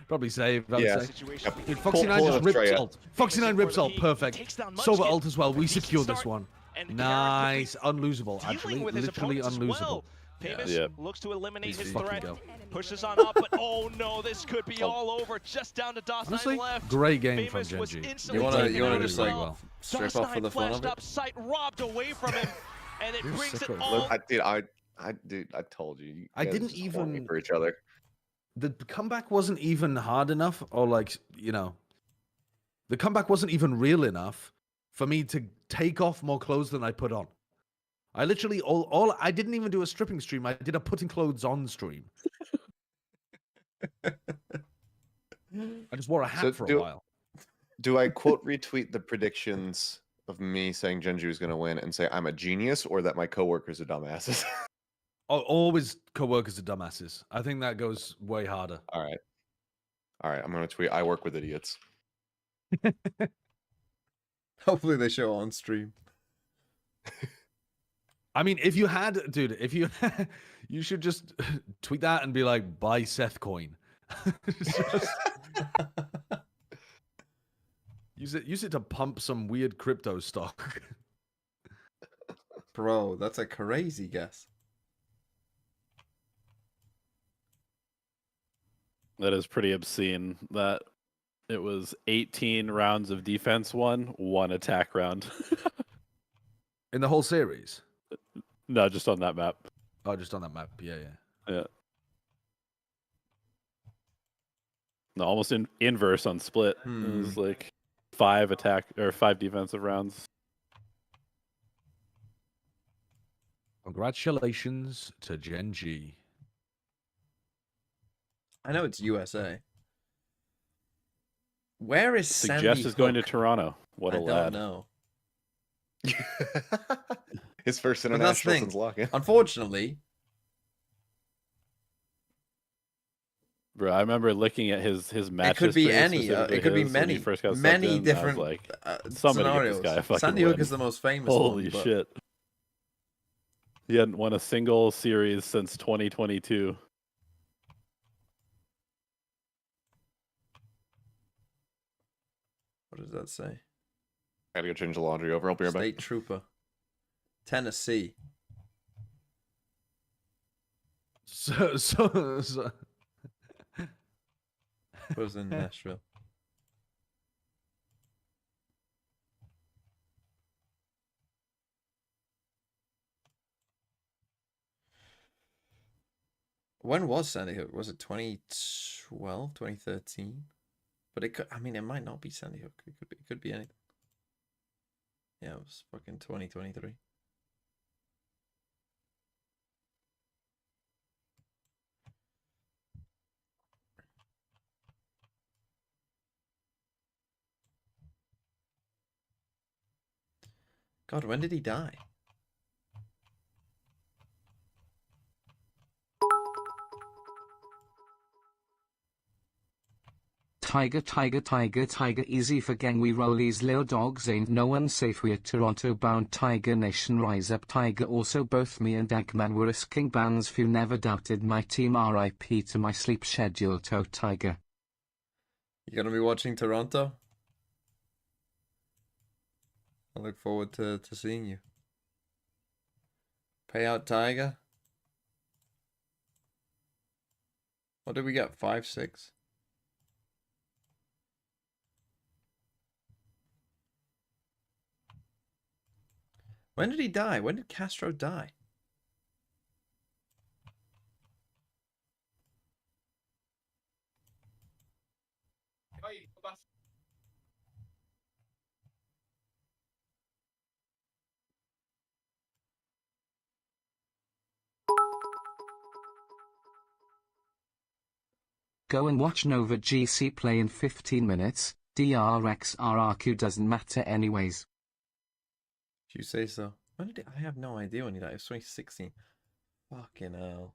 Probably save, I would Yeah. say. Situation Dude, being Foxy 9 pull just it, ripped Freya. ult. Foxy 9 rips ult, He perfect. takes down Sova Munchkin. ult as well. We Decent secured this start. one. And Geng Nice. quickly Unlosable, dealing actually. with his Literally opponents as unlosable. well. Famous Yeah. looks to eliminate Please his fucking threat. go. Pushes on up, but oh no, this could be all over. Just down to DOS9 Honestly, left. great game from Famous was Genji. instantly You wanna taken out just as like well. strip off for the DOS9 fun of flashed it? up, sight robbed away from him, and it You're brings it sicko. all. I told you. You I guys didn't just want me even- for each other. The comeback wasn't even hard enough, or like, you know, the comeback wasn't even real enough for me to take off more clothes than I put on. I literally all I didn't even do a stripping stream. I did a putting clothes on stream. I just wore a hat So for a do- while. Do I quote retweet the predictions of me saying Genji was going to win and say I'm a genius, or that my coworkers are dumbasses? Always coworkers are dumbasses. I think that goes way harder. All right. I'm going to tweet. I work with idiots. Hopefully they show on stream. I mean, if you had, dude, if you, you should just tweet that and be like, buy Seth coin. It's just- Use it to pump some weird crypto stock. Bro, that's a crazy guess. That is pretty obscene. That it was 18 rounds of defense one attack round. In the whole series? No, just on that map. Oh, just on that map. Yeah. Yeah. No, almost inverse on split. It was like 5 defensive rounds. Congratulations to Gen G. I know it's USA. Where is Suggest is going to Toronto. What a lad. I don't know. His first But that's the international thing. since lock-in. Unfortunately, Bro, I remember looking at his match. it could be history, any. specifically It could be his, when he many, first got subbed many in, I was different like, scenarios. somebody get this guy a fucking Sandy Hook win. is the most famous Holy one. But... shit. He hadn't won a single series since 2022. What does that say? Gotta go change the laundry over. I'll be right back. State Trooper. Tennessee. So Was in Nashville. When was Sandy Hook? Was it 2012, 2013? But it could, I mean, it might not be Sandy Hook. It could be anything. Yeah, it was fucking 2023. God, when did he die? Tiger, easy for Geng, we rollies, lil dogs, ain't no one safe, we're Toronto bound, Tiger Nation, rise up, Tiger. Also both me and Eggman were risking bans, few never doubted my team, RIP to my sleep schedule, to Tiger. You gonna be watching Toronto? I look forward to seeing you. Pay out Tiger. What did we get? 5-6? When did he die? When did Castro die? Go and watch Nova GC play in 15 minutes, DRX RRQ doesn't matter anyways. If you say so. When did I have no idea when he died. It was 2016. Fucking hell.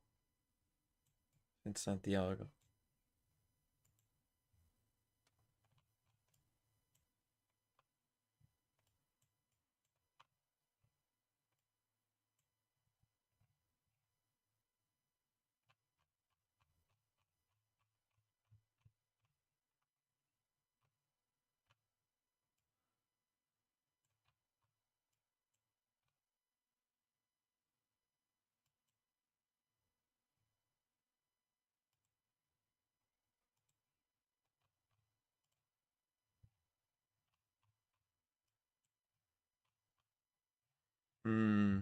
In Santiago. Hmm.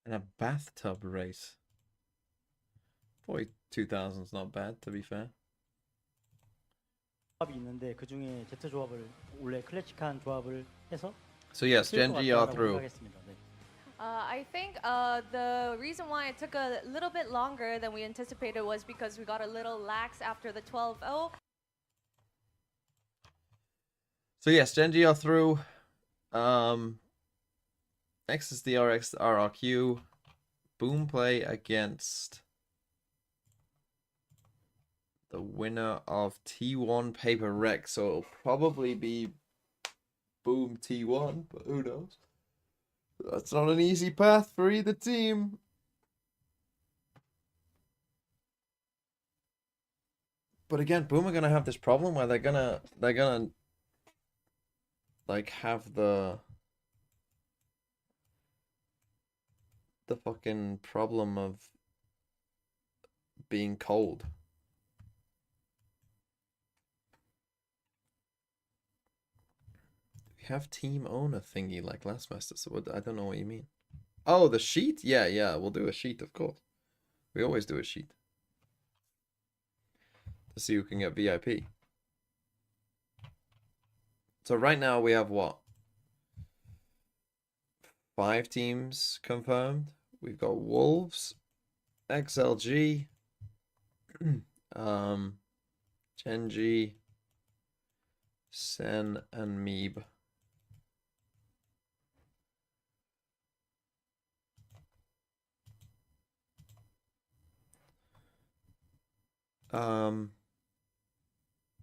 And a bathtub race. 2000's not bad, to be fair. 있는데 그 중에 Z 조합을 원래 클래식한 조합을 해서 So yes, Gen G are through. I think the reason why it took a little bit longer than we anticipated was because we got a little lax after the 12-0. So yes, Gen G are through. Next is DRX RRQ. Boom play against the winner of T1 Paper Rec. So it'll probably be Boom T1, but who knows? That's not an easy path for either team. But again, Boom are gonna have this problem where they're gonna like have the fucking problem of being cold. We have team owner thingy like last semester, so what, I don't know what you mean. Oh, the sheet? Yeah, we'll do a sheet, of course. We always do a sheet. To see who can get VIP. So right now we have what? 5 teams confirmed. We've got Wolves, XLG, Genji, Sen, and Meeb.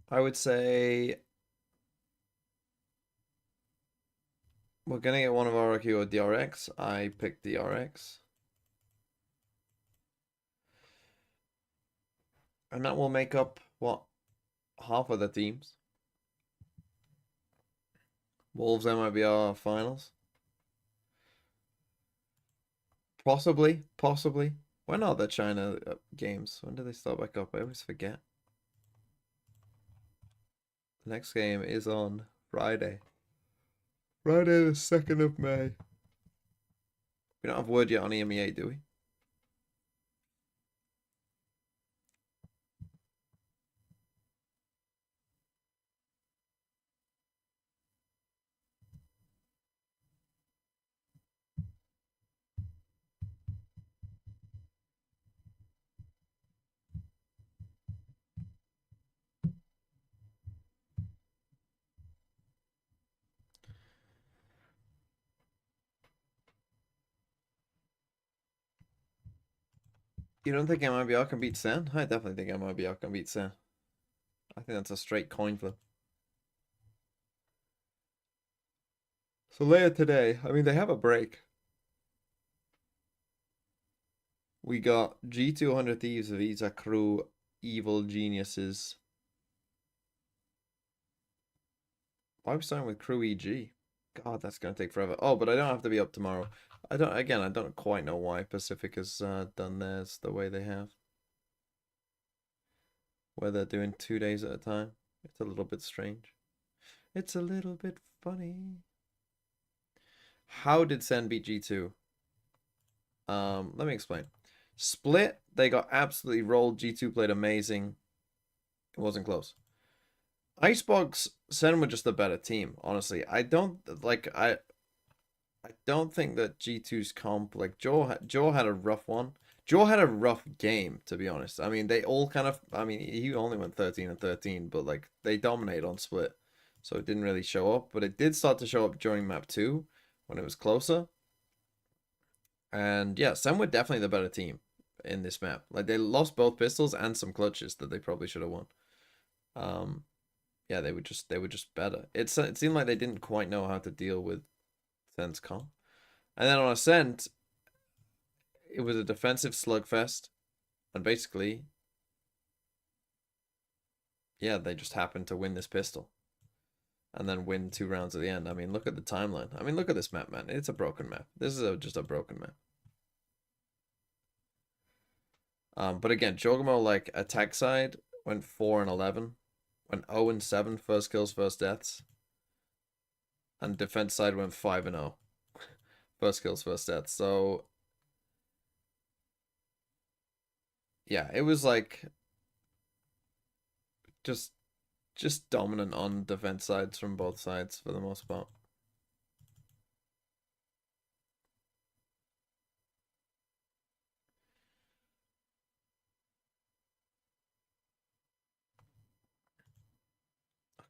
I would say we're gonna get one of RRQ or DRX. I picked DRX. And that will make up, what, half of the teams. Wolves, that might be our finals. Possibly. When are the China games? When do they start back up? I always forget. The next game is on Friday. Friday the 2nd of May. We don't have word yet on EMEA, do we? You don't think MIBR can beat Sen? I definitely think MIBR can beat Sen. I think that's a straight coin flip. So later today, I mean, they have a break. We got G200 Thieves, Visa Crew, Evil Geniuses. Why are we starting with Crew EG? God, that's gonna take forever. Oh, but I don't have to be up tomorrow. I don't quite know why Pacific has done theirs the way they have. Where they're doing 2 days at a time. It's a little bit strange. It's a little bit funny. How did Sen beat G2? Let me explain. Split, they got absolutely rolled. G2 played amazing. It wasn't close. Icebox, Sen were just a better team, honestly. I don't think that G2's comp, like Jaw had a rough one. Jaw had a rough game, to be honest. I mean, they all kind of, I mean, he only went 13 and 13, but like they dominated on Split. So it didn't really show up, but it did start to show up during map 2 when it was closer. And yeah, Sen were definitely the better team in this map. Like they lost both pistols and some clutches that they probably should have won. Yeah, they were just better. It seemed like they didn't quite know how to deal with Sen's comp. And then on Ascent, it was a defensive slugfest. And basically, yeah, they just happened to win this pistol. And then win 2 rounds at the end. I mean, look at the timeline. I mean, look at this map, man. It's a broken map. This is just a broken map. But again, Jogamo, like, attack side went 4 and 11. Went 0 and 7, first kills, first deaths. And defense side went 5 and 0. First kills, first deaths. So yeah, it was like just dominant on defense sides from both sides for the most part.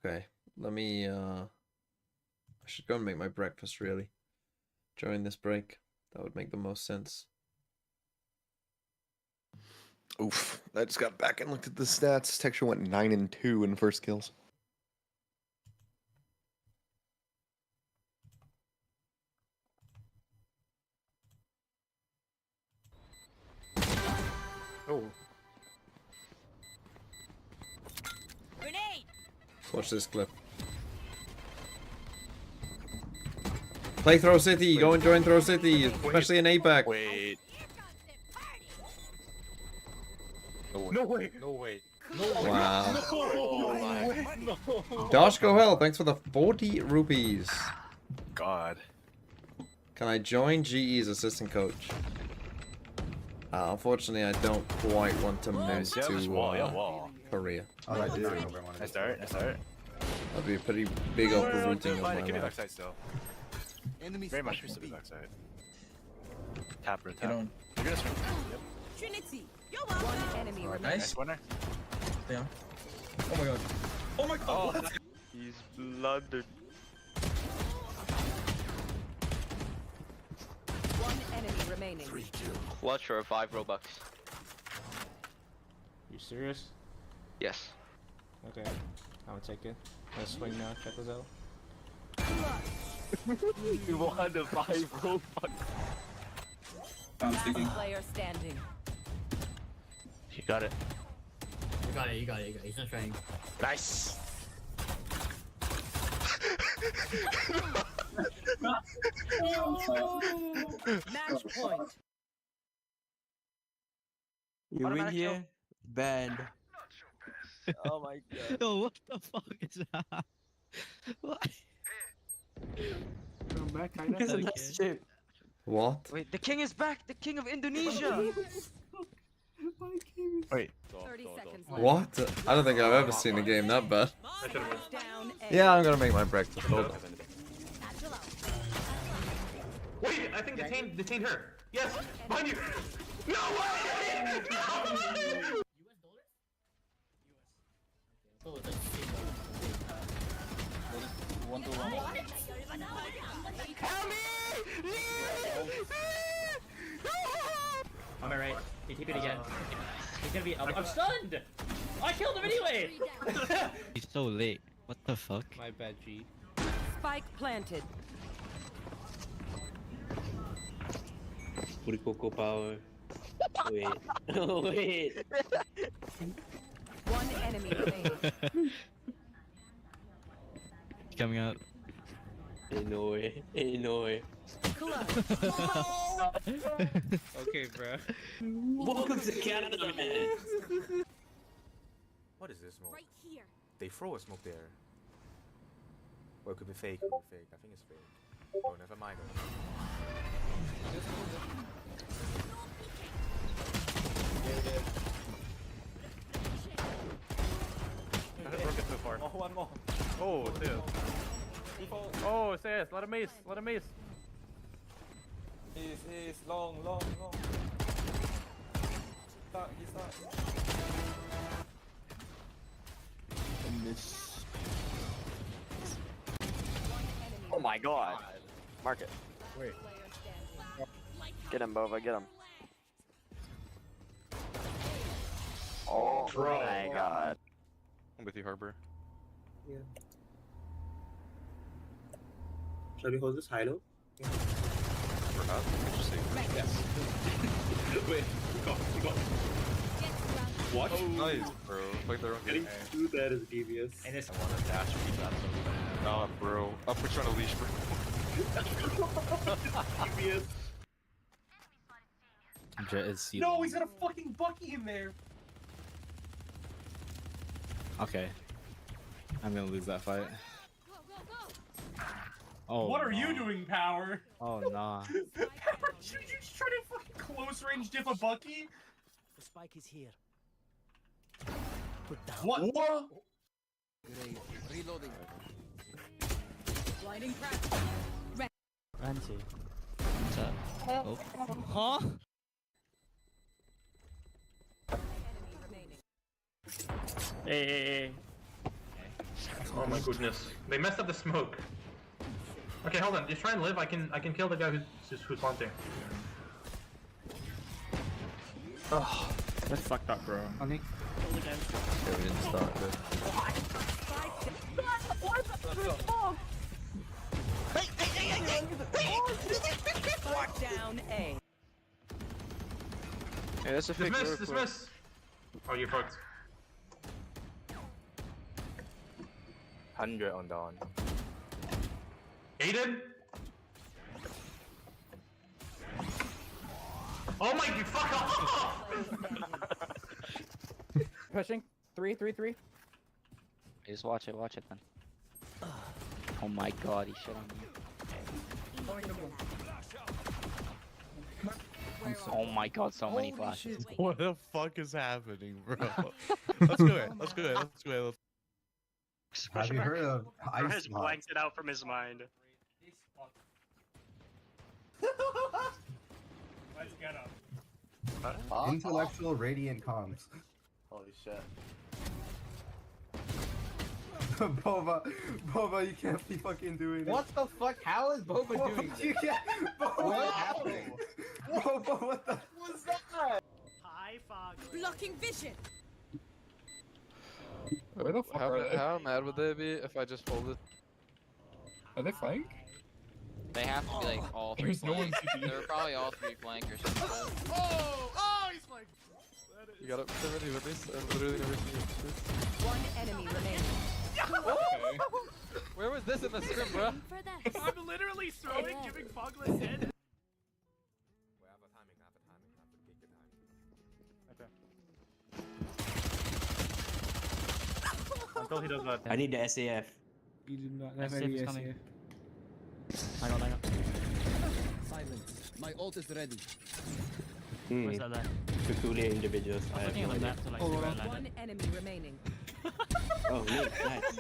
Okay, let me I should go and make my breakfast really during this break. That would make the most sense. Oof. I just got back and looked at the stats. Texture went 9 and 2 in first kills. Oh. Watch this clip. Play Throw City. Go and join Throw City, especially in APAC. Wait. No way. No way. Wow. Oh my. No. Josh Go Hell, thanks for the 40 rupees. God. Can I join GE's assistant coach? Unfortunately, I don't quite want to move to Korea. Alright, dude. Nice start. Nice start. That'd be a pretty big uprooting of my Give me life. backside still. Very much used to the backside. Tapper, tap. You're gonna swing. Yep. Trinity. One enemy remaining. Nice winner. Yeah. Oh my god. Oh my god. Oh, he's blundered. One enemy remaining. Clutch for 5 Robux. You serious? Yes. Okay. I'm gonna take it. Let's swing now. Check this out. You won the 5 Robux. I'm sticking. Player standing. You got it. You got it. You got it. You got it. He's not trying. Nice. Match point. You win here. Banned. Oh my god. Yo, what the fuck is that? What? Come back, kinda. That's a nice shit. What? Wait, the king is back! The king of Indonesia! Wait. 30 seconds left. What? I don't think I've ever seen a game that bad. Down A. Yeah, I'm gonna make my breakfast. Hold on. Wait, I think detained her. Yes, behind you. No way! No way! Help me! On my right. He TP'd again. He's gonna be. I'm stunned! I killed him anyway! He's so late. What the fuck? My bad, G. Spike planted. Puri Coco power. Wait. Wait. One enemy remaining. Coming out. Ain't no way. Ain't no way. Okay, bro. Welcome to Canada, man. What is this smoke? Right here. They throw a smoke there. Well, it could be fake. It could be fake. I think it's fake. Oh, never mind. I broke it so far. Oh, one more. Oh, it is. Oh, it says. Let him ace. Let him ace. He's long. He's not. Oh my god. Mark it. Wait. Get him, Bova, get him. Oh my god. I'm with you, Harbor. Yeah. Shall we hold this high low? Perhaps. Yes. Wait, go. What? Oh, nice, bro. Like they're Getting through that is devious. And it's I want to dash me that so bad. Nah, bro. I'll put you on a leash, bro. devious. No, he's got a fucking Bucky in there. Okay. I'm gonna lose that fight. Oh. What are you doing, Power? Oh nah. Power, you just trying to fucking close range diff a Bucky? The spike is here. What? Reloading. Blinding crack. Ranty. What's up? Oh. Huh? Hey. Oh my goodness. They messed up the smoke. Okay, hold on. Just try and live. I can kill the guy who's haunting. Oh. That's fucked up, bro. Yeah, we didn't start good. Down A. Hey, that's a fake. Dismiss. Oh, you fucked. 100 on Dawn. Aiden? Oh my, you fuck off! Pushing. 3. Just watch it then. Oh my god, he shit on me. Oh my god, so many flashes. What the fuck is happening, bro? Let's go ahead. Have you heard of Bro has blanked it out from his mind. Let's get up. intellectual radiant comms? Holy shit. Boba, you can't be fucking doing it. What the fuck? How is Boba doing You this? can't. Boba, what's happening? Boba, what the? What's that? Hi, Fog. Blocking vision. Where the fuck are they? How mad would they be if I just hold it? Are they flank? They have to be like all three There's no one flank. CT. They're probably all three flankers. Oh, he's like. You got it with me, I've literally never seen it. One enemy remaining. Okay. Where was this in the scrim, bro? I'm literally throwing, giving Fogless head. Until he does that. I need the SAF. You do not have any SAF. I got. Silence. My ult is ready. Where's that? Peculiar individuals. I have no idea. One enemy remaining. Oh, neat, nice.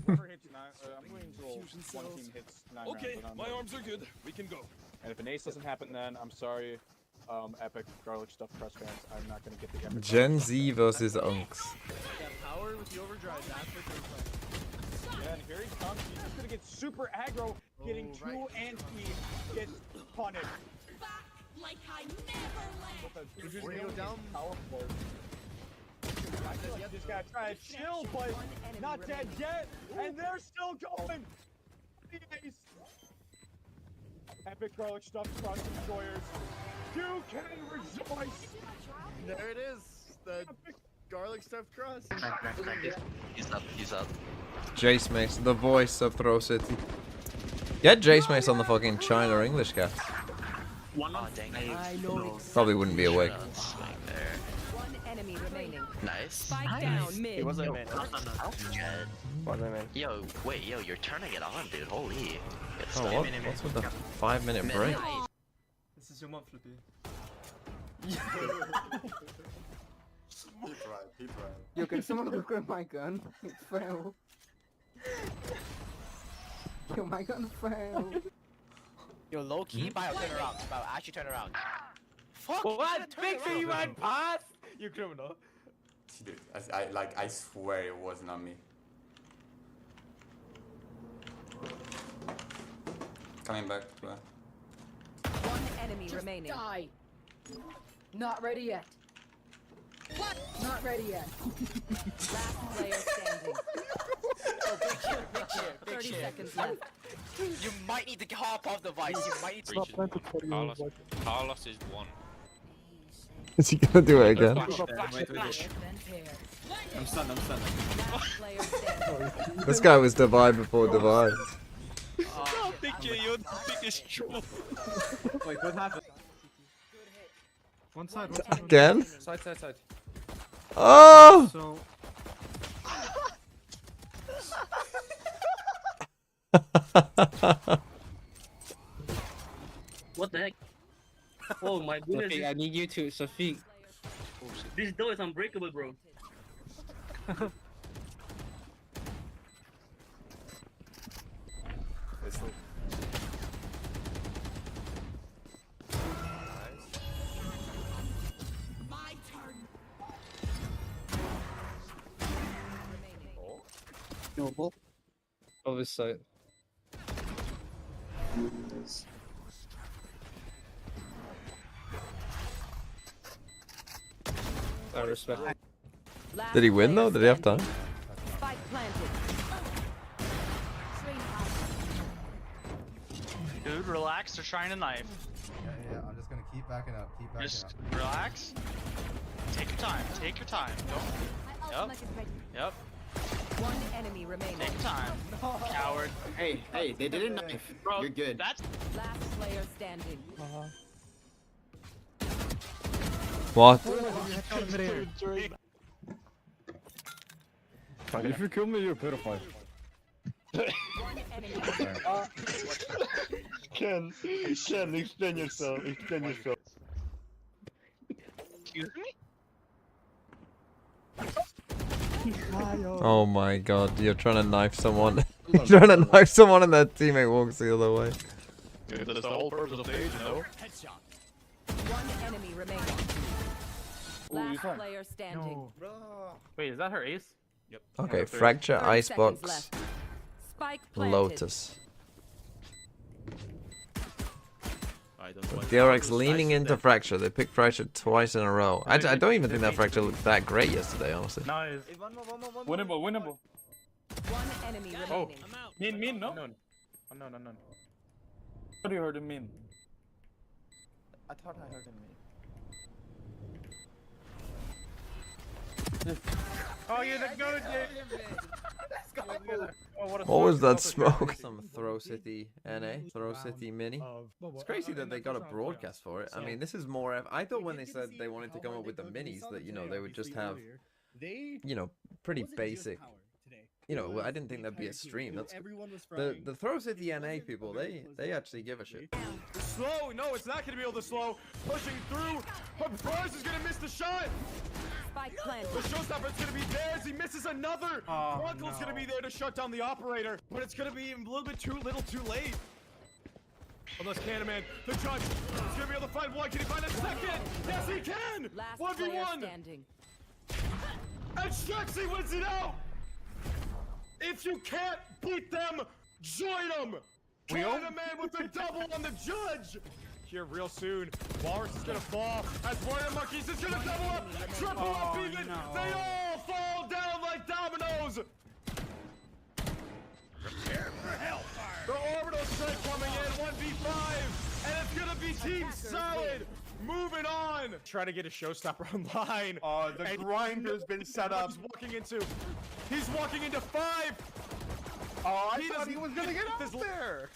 Whoever hits 9, I'm going to roll one team hits 9 Okay, rounds. my arms are good. We can go. And if an ace doesn't happen, then I'm sorry, Epic Garlic Stuff Crust fans. I'm not gonna get the Epic. Gen Z versus Unks. Power with the overdrive, that's what they're playing. Yeah, and here he comes. He's just gonna get super aggro, getting two anti gets punished. Like I never left. Go down. I feel like this guy tried to chill, but not dead yet, and they're still going. Nice. Epic Garlic Stuff Crust enjoyers. You can rejoice. There it is. The garlic stuffed crust. He's up. Jace Mace, the voice of Throw City. Get Jace Mace on the fucking China English cast. Oh, dang it. Probably wouldn't be awake. One enemy remaining. Nice. Spike down mid. It wasn't man. Jet. Wasn't man. Yo, wait, you're turning it on, dude. Holy. Oh, what's with the 5-minute break? This is your month, Flippy. Yo, can someone look at my gun? It fell. Yo, my gun fell. Yo, low key, Bio, turn around. Bio, actually turn around. Fuck! What? Big thing you might pass! You criminal. Dude, I swear it was not me. Coming back to One enemy remaining. Die. Not ready yet. What? Not ready yet. Last player standing. Oh, big shit. 30 seconds left. You might need to hop off the device. You might need to. Carlos is one. Is he gonna do it again? Flash. I'm stunned. Last player standing. This guy was Divide before Divide. Picture, you're the biggest troll. Wait, what happened? One side. Again? Side. Oh! So. What the heck? Oh my goodness. Sophie, I need you to, Sophie. This door is unbreakable, bro. My turn. Noble. Oh, this side. I respect. Did he win though? Did he have time? Spike planted. Dude, relax. They're trying to knife. Yeah, I'm just gonna keep backing up. Keep backing Just up. relax. Take your time. Take your time. Don't. Yep. One enemy remaining. Take your time. Coward. Hey, they didn't knife. Bro, You're good. That's Last player standing. What? If you kill me, you're a pedophile. One enemy. Ken, extend yourself. Extend yourself. Excuse me? Oh my god, you're trying to knife someone. You're trying to knife someone and their teammate walks the other way. That's the whole purpose of the stage, you know? One enemy remaining. Last player standing. Wait, is that her ace? Yep. Okay, Fracture, 30 seconds Icebox, left. Spike planted. Lotus. DRX leaning into Fracture. They picked Fracture twice in a row. I don't even think that Fracture looked that great yesterday, honestly. Nice. Winnable, winnable. One enemy remaining. Mean, no? No. What do you heard him mean? I thought I heard him. Oh, you're the goat, What was that smoke? Some Throw City NA, Throw City Mini. It's crazy that they got a broadcast for it. I mean, this is more. I thought when they said they wanted to come up with the minis that they would just have, pretty basic. I didn't think that'd be a stream. That's the Throw City NA people. They actually give a shit. Slow. No, it's not gonna be able to slow. Pushing through. But Bros is gonna miss the shot. Spike planted. The showstopper is gonna be theirs. He misses another. Bronco's gonna be there to shut down the operator, but it's gonna be a little bit too late. Unless Candyman, the judge, is gonna be able to find one. Can he find a second? Yes, he can. Last 1v1. player standing. And Strexy wins it out. If you can't beat them, join them. Candyman with the double on the judge. Here real soon. Walrus is gonna fall as Warrior Monkeys is gonna double up, triple up even. They all fall down like dominoes. Prepare for hellfire. The orbital strike coming in, 1v5, and it's gonna be Team Solid. Moving on. Try to get a showstopper online. The grinder's been set up. He's walking into 5. I thought he was gonna get up there.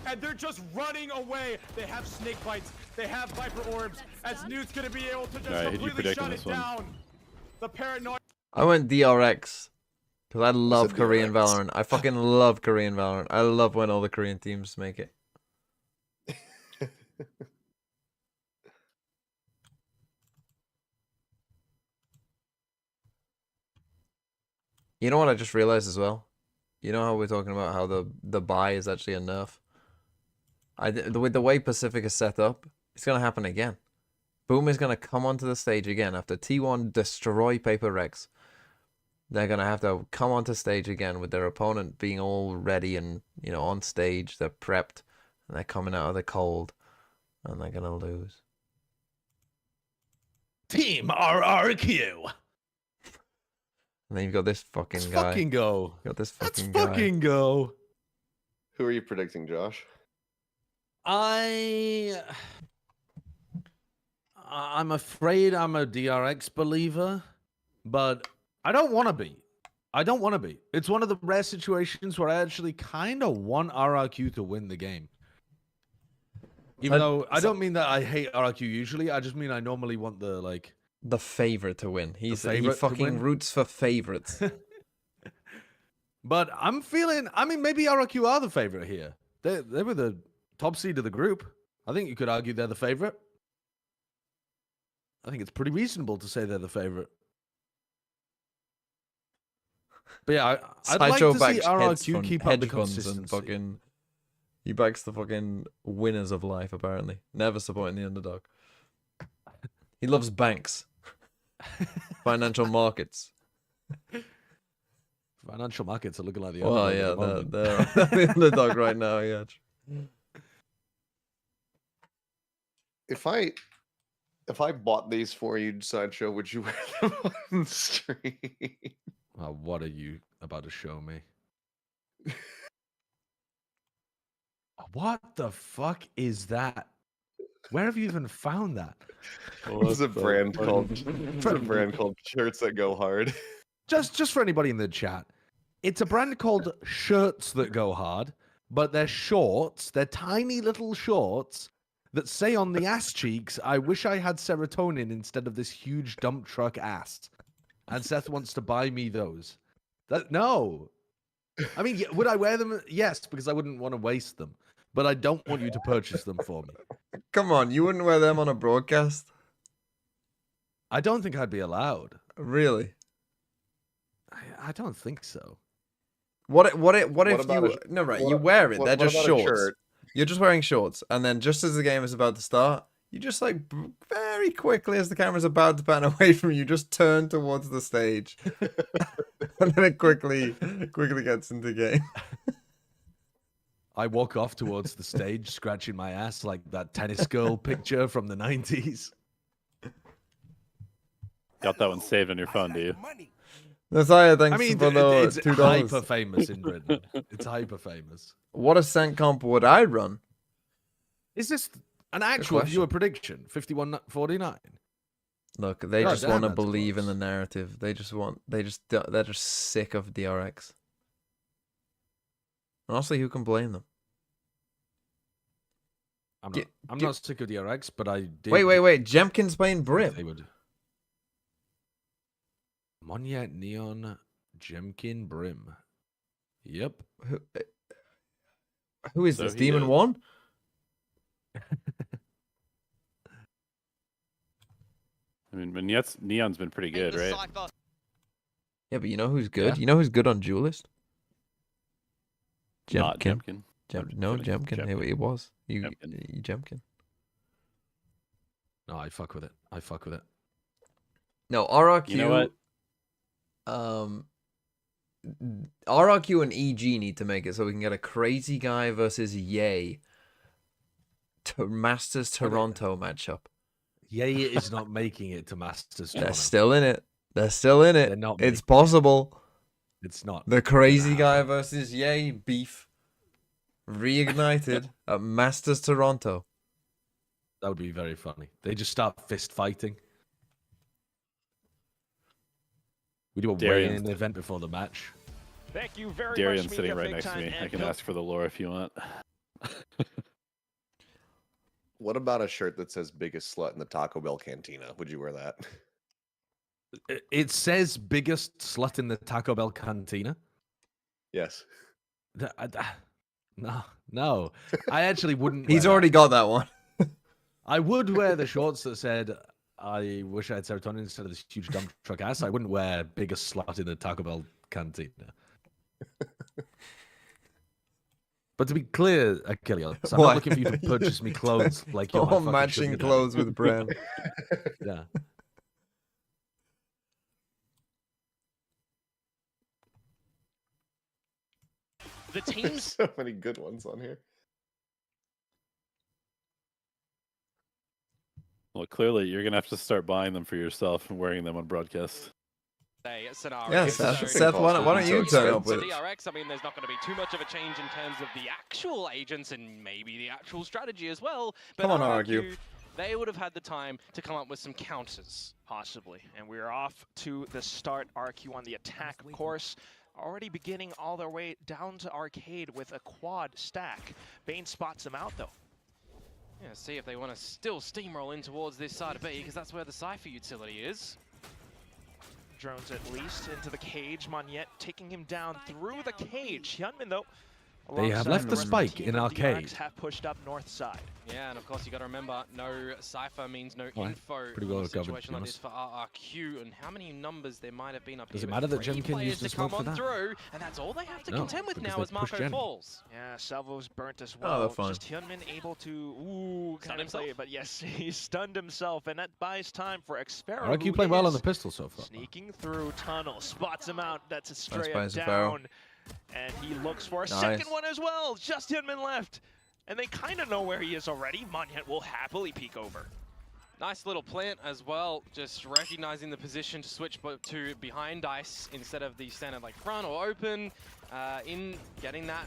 And they're just running away. They have snake bites. They have viper orbs. As Newt's gonna be able to just completely shut it down. The paranoid. I went DRX because I love Korean Valorant. I fucking love Korean Valorant. I love when all the Korean teams make it. You know what I just realized as well? You know how we're talking about how the buy is actually a nerf? With the way Pacific is set up, it's going to happen again. Boom is going to come onto the stage again after T1 destroy Paper Rex. They're going to have to come onto stage again with their opponent being all ready and, on stage. They're prepped and they're coming out of the cold and they're going to lose. Team RRQ. And then you've got this fucking Let's guy. fucking go. Got this Let's fucking guy. fucking go. Who are you predicting, Josh? I'm afraid I'm a DRX believer, but I don't want to be. It's one of the rare situations where I actually kind of want RRQ to win the game. Even though I don't mean that I hate RRQ usually, I just mean I normally want the favorite to win. He favorite fucking roots for favorites. But I'm feeling, maybe RRQ are the favorite here. They were the top seed of the group. I think you could argue they're the favorite. I think it's pretty reasonable to say they're the favorite. But yeah, I'd like to see RRQ keep up the consistency. And fucking, he backs the fucking winners of life, apparently. Never supporting the underdog. He loves banks. Financial markets. Financial markets are looking like the underdog. Well, yeah, they're the underdog right now, yeah. If I bought these for you, Sideshow, would you wear them on stream? What are you about to show me? What the fuck is that? Where have you even found that? It's a brand called Shirts That Go Hard. Just for anybody in the chat, it's a brand called Shirts That Go Hard, but they're shorts. They're tiny little shorts that say on the ass cheeks, "I wish I had serotonin instead of this huge dump truck ass." And Seth wants to buy me those. No. I mean, would I wear them? Yes, because I wouldn't want to waste them. But I don't want you to purchase them for me. Come on, you wouldn't wear them on a broadcast? I don't think I'd be allowed. Really? I don't think so. What if you... No, right, you wear it. They're just shorts. You're just wearing shorts. And then just as the game is about to start, you just like very quickly as the camera's about to pan away from you, just turn towards the stage. And then it quickly gets into game. I walk off towards the stage, scratching my ass like that tennis girl picture from the 90s. Got that one saved on your phone, do you? Natalia, thanks I mean, for the it's $2. hyper famous in Britain. It's hyper famous. What ascent comp would I run? Is this an actual viewer prediction? 51-49. Look, they just want to believe in the narrative. They're just sick of DRX. Honestly, who can blame them? I'm not sick of DRX, but I did. Wait. Jemkin's playing Brim. They would. Monyet, Neon, Jemkin, Brim. Yep. Who is this? Demon 1? I mean, Neon's been pretty good, right? Yeah, but you know who's good? Yeah. You know who's good on Duelist? Jemkin. No, Jemkin. It was. Jemkin. No, I fuck with it. No, RRQ. You know what? RRQ and EG need to make it so we can get a crazy guy versus Yay Masters Toronto matchup. Yay is not making it to Masters Toronto. They're still in it. They're not. It's possible. It's not. The crazy guy versus Yay beef reignited at Masters Toronto. That would be very funny. They just start fist fighting. We do a weigh-in event before the match. Thank you very Darian's much. sitting right next to me. I can ask for the lore if you want. What about a shirt that says "biggest slut in the Taco Bell cantina"? Would you wear that? It says "biggest slut in the Taco Bell cantina." Yes. No. I actually wouldn't. He's already got that one. I would wear the shorts that said, "I wish I had serotonin instead of this huge dump truck ass." I wouldn't wear "biggest slut in the Taco Bell cantina." But to be clear, Achilles, I'm not looking for you to purchase me clothes like you're all matching clothes with Bram. Yeah. The teams. So many good ones on here. Well, clearly you're gonna have to start buying them for yourself and wearing them on broadcast. Scenario. Yeah, Seth, why don't you turn up with it? DRX, I mean, there's not going to be too much of a change in terms of the actual agents and maybe the actual strategy as well. But come on, RRQ. They would have had the time to come up with some counters. Possibly. And we're off to the start. RRQ on the attack course. Already beginning all their way down to arcade with a quad stack. Bane spots them out, though. Yeah, see if they want to still steamroll in towards this side of B, because that's where the Cypher utility is. Drones at least into the cage. Monyet taking him down through the cage. Hyunmin, though, they have left the spike in arcade. Have pushed up north side. Yeah, and of course you got to remember, no Cypher means no info. Pretty well in a situation covered, like this for RRQ, and how many numbers there might have been up Does here. it matter that Jemkin Jemkin used to smoke for that? Through, and that's all they have to contend with now as Marco falls. Yeah, Salvo's burnt as well. Oh, fine. Just Hyunmin able to kind of play it, but yes, he stunned himself, and that buys time for Xfero. RRQ playing well on the pistol so far. Sneaking through tunnel, spots him out. That's a straight Nice up down. And he looks for a second one as well. Just Hyunmin left. And they kind of know where he is already. Monyet will happily peek over. Nice little plant as well, just recognizing the position to switch to behind ice instead of the standard like front or open, in getting that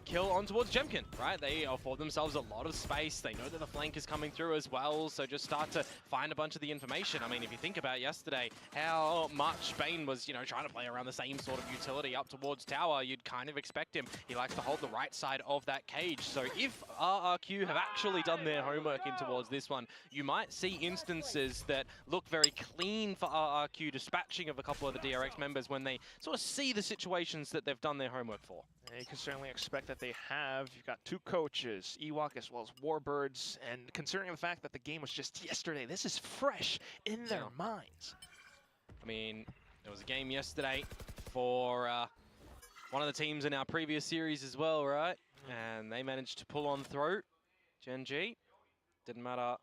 kill on towards Jemkin, right? They afford themselves a lot of space. They know that the flank is coming through as well, so just start to find a bunch of the information. I mean, if you think about yesterday, how much Bane was, you know, trying to play around the same sort of utility up towards tower, you'd kind of expect him. He likes to hold the right side of that cage. So if RRQ have actually done their homework in towards this one, you might see instances that look very clean for RRQ dispatching of a couple of the DRX members when they sort of see the situations that they've done their homework for. And you can certainly expect that they have. You've got two coaches, Ewok as well as Warbirds, and considering the fact that the game was just yesterday, this is fresh in their minds. I mean, there was a game yesterday for one of the teams in our previous series as well, right? And they managed to pull on through. Gen G, didn't matter.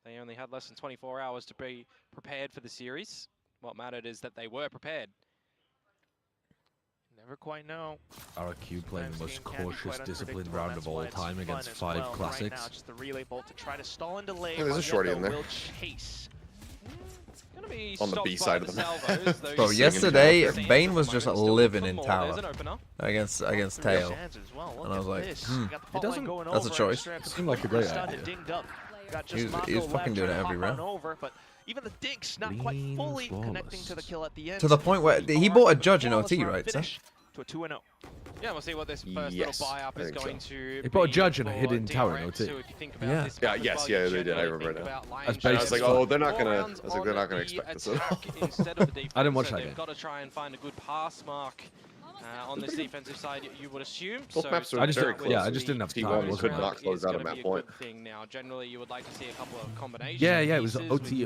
They only had less than 24 hours to be prepared for the series. What mattered is that they were prepared. Never quite know. RRQ playing the most cautious, disciplined round of all time against 5 classics. Right now, just the relay bolt to try to stall and delay. There's a shorty in there. Will chase. On the B side of the map. Bro, yesterday Bane was just living in tower against Tail, and I was like, that's a choice. It seemed like a great idea. He was fucking doing it every round. Even the dinks not quite fully connecting to the kill at the end. To the point where he bought a judge in OT, right? So? To a 2-0. Yeah, we'll see what this first little buy-up is going to He bought a judge and a hidden tower in OT. Yeah. Yeah, they did. I remember now. I was like, oh, they're not gonna. I was like, they're not gonna expect this at all. I didn't watch that game. They've got to try and find a good pass mark on this defensive side, you would assume. Both maps are very close. Yeah, I just didn't have time. T1 could not close out at that point. Now, generally, you would like to see a couple of combinations. Yeah, it was OT.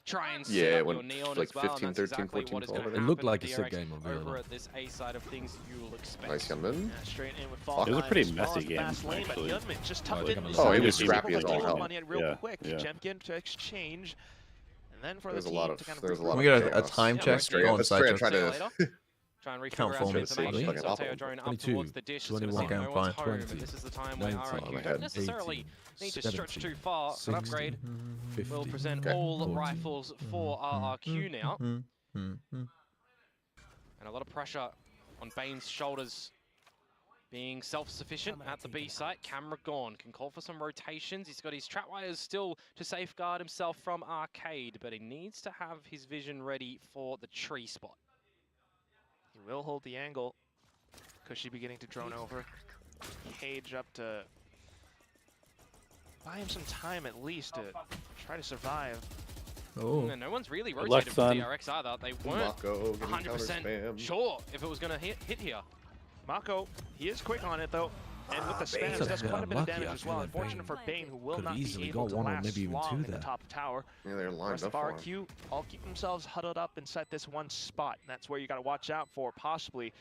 Try and yeah, it went like 15, 13, 14, 12. It looked like a sick game over over at this A side of things, you will expect. Nice Yunman. It was a pretty messy game, actually. Oh, he was scrappy as all hell. Jemkin to exchange. And then for there's the a lot team of. to kind of There's a lot. We got a time check. Go on side check. Try and refigure out some information. So Teo drone up 22, towards the dish. 21, no one's home, 20, and this is the time where 19, RRQ don't necessarily need to stretch too far. An upgrade 50, will present all rifles for RRQ now. And a lot of pressure on Bane's shoulders. Being self-sufficient at the B site, camera gone. Can call for some rotations. He's got his trap wires still to safeguard himself from Arcade, but he needs to have his vision ready for the tree spot. He will hold the angle. Cushy beginning to drone over. Cage up to buy him some time at least to try to survive. Oh. And no one's really rotated for DRX either. They weren't 100% sure if it was going to hit here. Mako, he is quick on it though. And with the spams, that's quite a bit of damage as well. Unfortunate for Bane, who will not be able to last long in the top tower. Yeah, they're lined up for him. RRQ all keep themselves huddled up inside this one spot. And that's where you got to watch out for possibly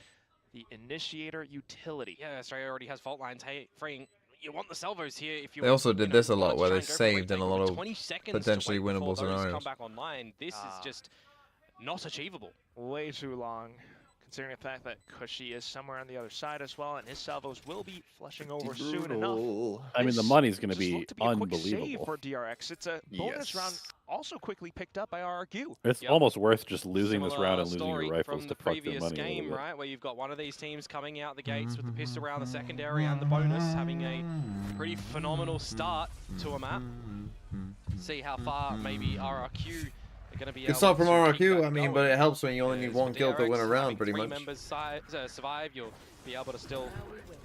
the initiator utility. Yeah, Australia already has fault lines freeing. You want the salvos here if you. They also did this a lot, where they try and go for saved in a retake lot with of 20 seconds potentially to wait before winnable those scenarios. Come back online. This is just not achievable. Way too long. Considering the fact that Cushy is somewhere on the other side as well, and his salvos will be flushing over soon enough. I mean, the money's going to be A quick save unbelievable. for DRX. It's a bonus round, also quickly picked up by RRQ. It's almost worth just losing this Similar round and losing story your rifles from to the fuck their previous money game, a little bit. right, where you've got one of these teams coming out the gates with the pistol around the secondary and the bonus, having a pretty phenomenal start to a map. See how far maybe RRQ are going to be able Good start from to keep RRQ, that I mean, going. but it helps when you only need one kill to win a round, pretty Three much. members survive, you'll be able to still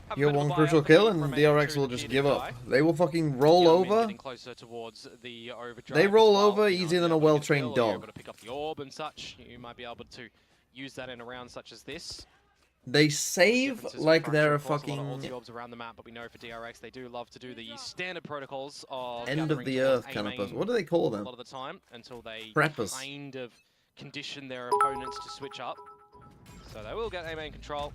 have a You bit get of a one buy crucial up kill from and a DRX two will to just the give up. guy. They will fucking roll over. Getting closer towards the overdrive They as roll well. over You know, easier if than you're a able to get well-trained kill or you're dog. able to pick up the orb and such, you might be able to use that in a round such as this. They save Differences like in they're a structure, of course, fucking a lot of ulti orbs around the map, but we know for DRX they do love to do the standard protocols of end of gathering the towards earth kind of A person. main What do they call a them? lot of the time until they Preppers. kind of condition their opponents to switch up. So they will get A main control.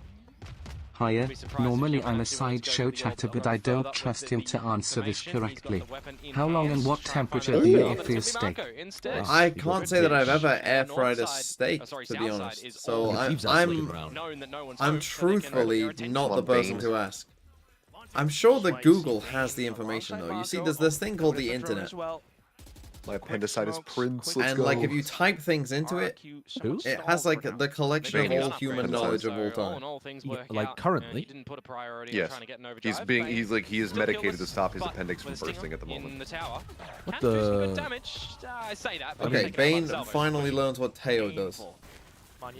Hiya, normally I'm a sideshow chatter but I don't trust him to answer this correctly. How long and what temperature do you air fry steak? I can't say that I've ever air fried a steak, to be honest. So I'm truthfully not the person to ask. I'm sure that Google has the information though. You see, there's this thing called the internet. My appendicitis prince. Let's And go. like if you type things into it, Who? it has like the collection of all human knowledge of all time. Like currently? Yes. He is medicated to stop his appendix from bursting at the moment. What the? Okay, Bane finally learns what Teo does.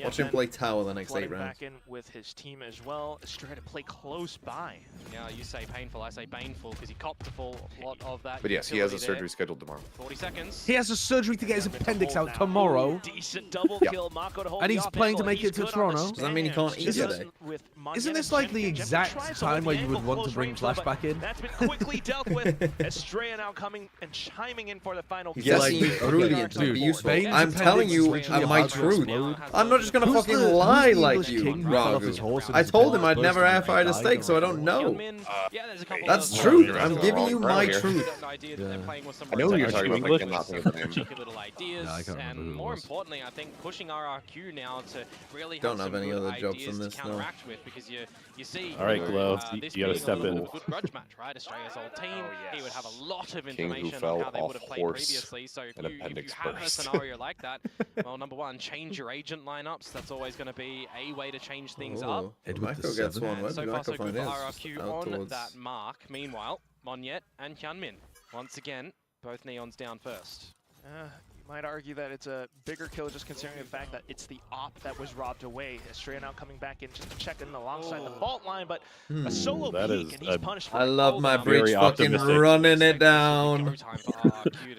Watch him play tower the next 8 rounds. Back in with his team as well. Estrella to play close by. Yeah, you say painful, I say baneful because he copped a full lot of that. But yes, he has a surgery scheduled tomorrow. 40 seconds. He has a surgery to get his appendix out tomorrow. Decent double kill, Mako to hold And he's the off playing to angle, make it to he's good on the Toronto. Does that mean he can't eat today? Isn't this like the exact time where you would want to bring Flash back in? That's been quickly dealt with. Estrella now coming and chiming in for the final He's kill. guessing brilliant and useful. Bane's I'm telling you my truth. I'm not just gonna fucking lie like you, Ragu. I told him I'd never air fired a steak, so I don't know. That's true. I'm giving you my truth. I know who you're talking about, but I cannot think of the name. Cheeky little ideas, and more importantly, I think pushing RRQ now to really Don't have any other jobs in this, no. counteract with, because you see. All right, Glow, you gotta step in. Good grudge match, right? Australia's old team. He would have a lot of King who information fell on how they off would have played horse previously. So if and you appendix have a burst. scenario like that, well, number one, change your agent lineups. That's always going to be a way to change things up. Mako gets one. Where So did far, Mako so find good his? for RRQ Out on towards... that mark. Meanwhile, Monyet and Hyunmin, once again, both Neons down first. You might argue that it's a bigger kill just considering the fact that it's the op that was robbed away. Estrella now coming back in just to check in alongside the fault line, but a solo peek and he's punished for I love my bridge Very fucking optimistic. running it down.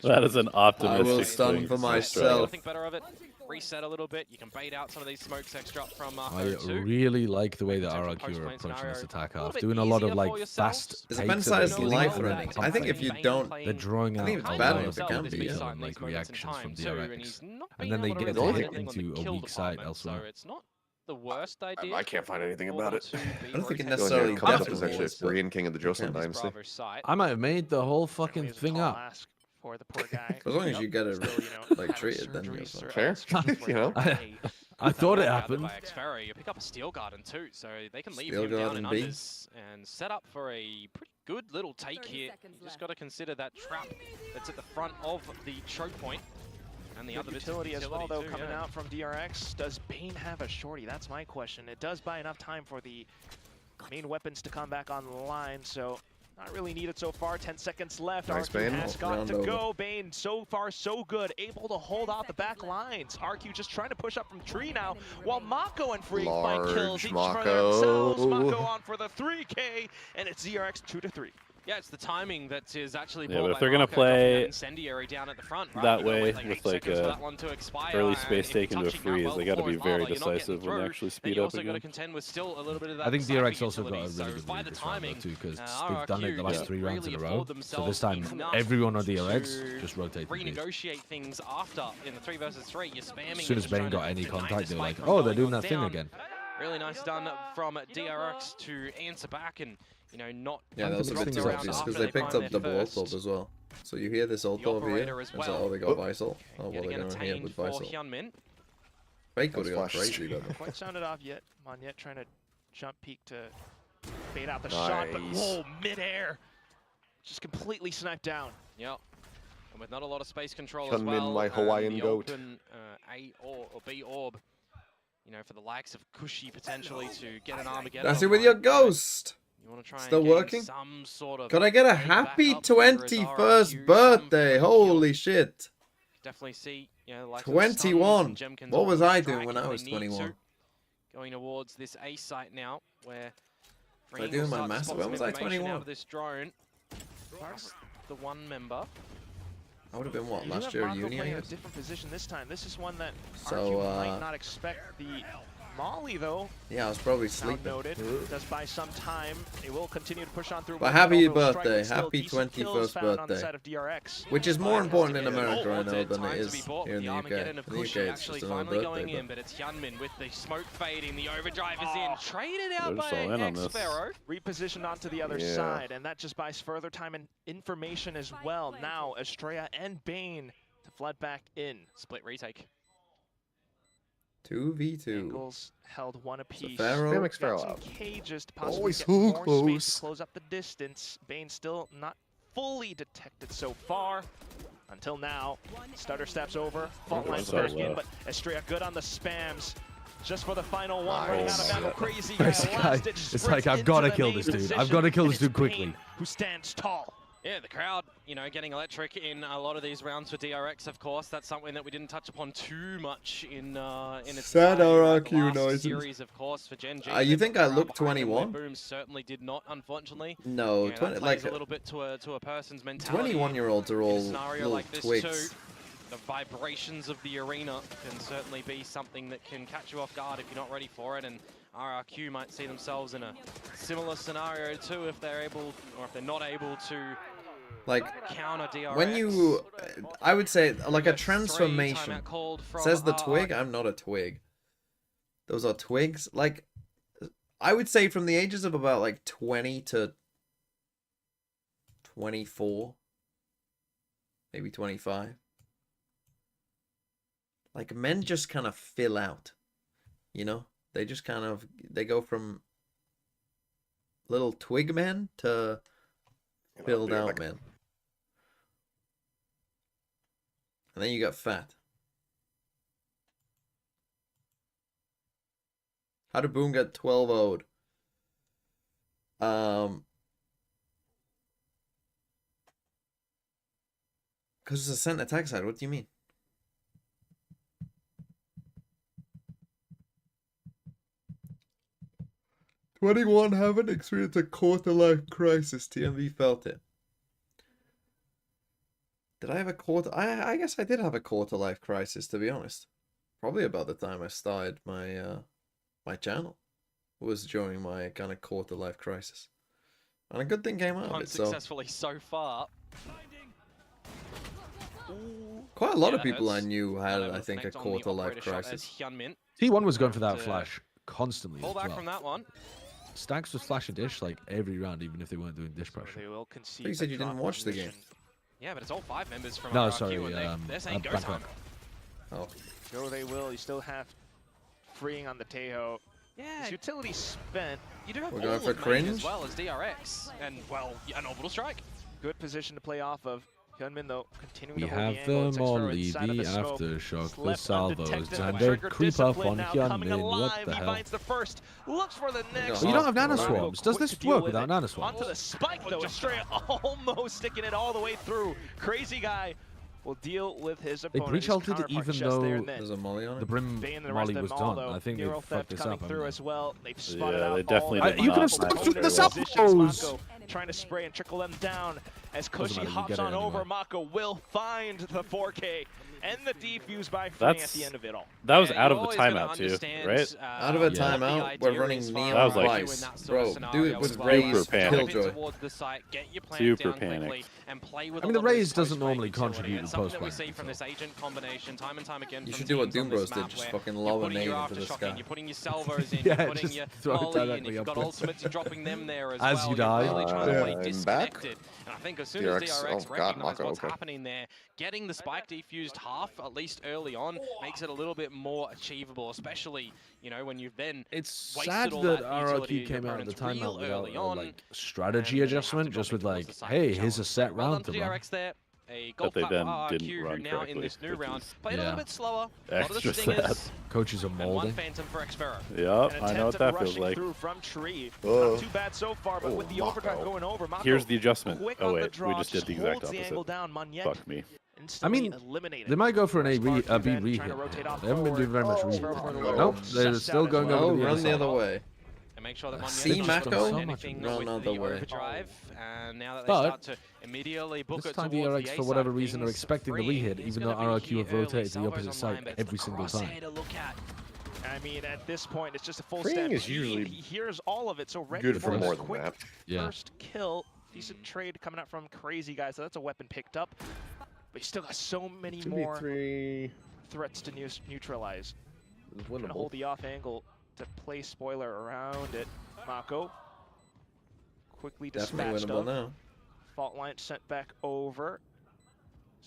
That is an optimistic I will stun thing for from myself. Australia. Think better of it. Reset a little bit. You can bait out some of these smokes extra from I Marco too. really like the way that RRQ are approaching this attack half, doing a lot of like fast. Is pace appendicitis and life everything. threatening? I think if you don't, they're drawing out I think it's a bad lot enough of it can be. like reactions from DRX, and and then they get hit hit into a weak side So elsewhere. it's not the worst idea. I can't find anything about it. I don't think it The only necessarily thing that comes up is definitely actually is, Korean King of the Joseon Okay. Dynasty. I might have made the whole fucking thing up. For the poor guy. As long as you get it Still, like treated, then you're Fair, you know. I thought it happened. By Xferro, you pick up a Steel Garden too, so they can leave Steel him down Garden in B. unders and set up for a pretty good little take here. You just got to consider that trap that's at the front of the choke point. And the Good other bits of utility as well, though, too, coming yeah. out from DRX. Does Bane have a shorty? That's my question. It does buy enough time for the main weapons to come back online, so not really needed so far. 10 seconds left. Nice, RQ Bane. has got Round to over. go. Bane so far so good, able to hold off the back lines. RQ just trying to push up from tree now, while Mako and Freak find kills each for Mako. themselves. Mako on for the 3K, and it's DRX 2-3. Yeah, it's the timing that is actually. Yeah, brought but if by they're gonna Marco, dropping play that incendiary down at the front, right? that You gotta way wait, with 8 like seconds for a that one to expire, early and space if you're take into a touching that freeze, well they got to before be his very armor, you're not getting decisive when they through, actually then speed you up also got to again. contend with still a little bit of that. I think sniper DRX also got a utility, really so good by read the this round though timing, too, because they've done it the RRQ last 3 rounds in really a row. afford So this time, themselves everyone on to DRX just rotated. B. renegotiate things after in the 3 versus 3. You're spamming. As soon as just Bane trying to got any deny contact, the they were like, spike "Oh, from they're doing going that thing down." again." Really nice done from DRX to answer back and, you know, not. Yeah, that was a bit Things too are obvious after because they picked find up their double first. ult as well. So you hear this ult The over here, operator as and so, well. oh, they got Visal. Oh, well, Getting they're going to hit entertained with for Visal. Hyunmin. Fake would have gone That's crazy, though. Quite sounded off yet. Monyet trying to jump peek to bait out the shot, but Nice. whoa, midair. Just completely sniped down. Yep. And with not a lot of space control as Hyunmin, well. my and Hawaiian the goat. Open, A or B orb. You know, for the likes of Cushy potentially to get an Armageddon. That's it with your online. ghost. You want to try Still and gain working? some sort of Could I get a a happy backup here as 21st RRQ, birthday? some Holy shit. Definitely see, you know, like 21. What was I doing when I was 21? Going towards this A site now, where I doing my maths? When was I 21? Out of this drone. Plus the one member. I would have been, what, You last have year Marco uni, I playing a guess? different position this time. This is one that So, RQ might not expect. The Molly, though, Yeah, I was probably now sleeping. noted, does buy some time. It will continue to push on through. But one, happy although Strike birthday, with still happy decent kills 21st found on the birthday. side of DRX. Which is more But important in has to get it. America, I Wanted know, than time it to is be bought. here in The the UK. Armageddon of In the UK, Cushy it's actually just another finally going birthday. in, but it's Hyunmin with the smoke fading. The overdrive is in, traded out They're by just all in on this. Xferro. Repositioned onto the other Yeah. side, and that just buys further time and information as well. Now, Estrella and Bane to flood back in. Split retake. 2v2. Angles held one apiece. Pharaoh. Spam Got Xferro some out. cages to possibly Always get so more space close. to close up the distance. Bane still not fully detected so far. until now. Stutter steps over, fault lines so back low. in, but Estrella good on the spams. Just for the final one, running out of Nice. ammo, crazy This guy, guy, last-ditch it's sprints like, I've into got to the kill main this dude. I've position, got to kill this and dude it's quickly. Payne who stands tall. Yeah, the crowd, you know, getting electric in a lot of these rounds for DRX, of course. That's something that we didn't touch upon too much in its Sad entirety, RRQ the last noises. series, of course, for Gen G. You think I look 21? Boom certainly did not, unfortunately. No, You know, 20 that like plays a little bit to a person's mentality. 21-year-olds are In a all scenario little like this twigs. too, the vibrations of the arena can certainly be something that can catch you off guard if you're not ready for it. And RRQ might see themselves in a similar scenario too if they're able, or if they're not able to, Like, counter DRX. when you, I would say, like a transformation. Says the twig, I'm not a twig. Those are twigs. Like, I would say from the ages of about like 20 to 24, maybe 25. Like, men just kind of fill out, you know? They just kind of, they go from little twig men to filled out men. And then you got fat. How did Boom get 12-0'd? Because it's a center attack side. What do you mean? "21 haven't experienced a quarter-life crisis. TMV felt it." Did I have a quarter? I guess I did have a quarter-life crisis, to be honest. Probably about the time I started my my channel. It was during my kind of quarter-life crisis. And a good thing came out of it, so... Unsuccessfully so far. Quite a lot Yeah, of people I hurts. knew had, Unable I to think, a connect on the quarter-life operator shot as crisis. Hyunmin. T1 was going for that To flash constantly Pull as back well. from that one. Stacks was flash a dish like every round, even if they weren't doing dish pressure. They will concede. You said you didn't watch the game. Yeah, but it's all 5 members from No, RRQ, sorry, and they're saying go Bangkok. time. Oh. Go they will. You still have freeing on the Tejo. Yeah. His utility spent. You do have We're all going for of main cringe? as well as DRX, and well, an orbital strike. Good position to play off of. Hyunmin though continuing We to hold have the angle. the Textro molly, inside of the smoke. aftershock, the Left salvos, undetected, and but the trigger creep up discipline on now coming Hyunmin. What alive. the He hell? finds the first, looks for the next. Oh, you don't have Nano nanoswarms. Does Quick this to work deal with without it. nanoswarms? Onto the spike though, Estrella almost sticking it all the way through. Crazy guy will deal with his They opponent. breach his ulted counterpart even just there though and then. There's a molly on the it. Brim Bane and the rest molly of was them all, done. though. I think they Neural fucked theft this coming up. haven't through they? as well. They've spotted Yeah, out they definitely all did the you could've not stuck through the opponent's suppos. Mako trying to spray and trickle them down. As Doesn't Cushy matter, you hops get it on over, anyway. Mako will find the 4K and the defuse by Free at That's- the end of it all. That was Yeah, out you're of the always gonna timeout too, understand, right? Out of a Yeah. timeout, we're running Neon That was like- twice. Bro, do it Super with Super Raze panic. Killjoy. Towards the site, get your plans Super down quickly, panic. and play with I mean, the a lot of Raze this doesn't post-frame normally utility. contribute It's to something that we post-frame, see from this agent combination time and time again. You from should do what teams on Doom this Bros did, map just where fucking you're lob a putting nade your into the aftershocking, sky. you're putting your salvos in, Yeah, you're putting just your throw it molly in, if directly you've up got there. ultimates, you're dropping them there as As well. you die. You're really trying to play I'm back. disconnected. And I think as soon as DRX, DRX oh god, recognize Mako, what's okay. happening there, getting the spike defused half, at least early on, makes it a little bit more achievable, especially, you know, when you've then It's wasted sad all that that utility RRQ came out at the opponent's timeout real without early a on, like strategy and then they have to adjustment, drop just it with towards like, the side hey, of here's a challenge. set Well round done to for run. DRX there. A gold they clap then for didn't RRQ, who run now in correctly, this new which round is played a little bit slower. A lot of the extra stingers, sad. Coaches are and one molding. phantom for Xvera. Yep, An I know attempt what at that feels rushing like. through from Tree. Oh. Not too bad so far, but with the overdrive Mako. going over, Mako Here's the adjustment. quick Oh on the wait, draw, we just did the exact holds the angle opposite. down. Monyet Fuck me. instantly I mean, eliminated. They might go for an A Smart B then, re trying hit. to rotate off They haven't been doing very much forward. re hit. Forward. Nope, they're Sets still down going as No, over the run other the side. other way. And make sure that See, Monyet Mako? doesn't So do much anything run with other the way. overdrive. And now that they But start to immediately book This it time towards DRX, the for A whatever side of reason, are things, expecting the Free re-hit, is even though gonna be RRQ have here early. rotated to the Salvos opposite online, side but every it's single the time. crosshair to look at. I mean, at this point, it's just a full Freeing step. is usually He hears all of it, so ready good for for his more than quick that. Yeah. first kill. Decent trade coming out from Crazy Guy, so that's a weapon picked up. But you still got so many more 2v3 threats to neutralize. is Trying to hold the off angle to play spoiler around it. Mako quickly Definitely dispatched winnable of. now. Fault line sent back over.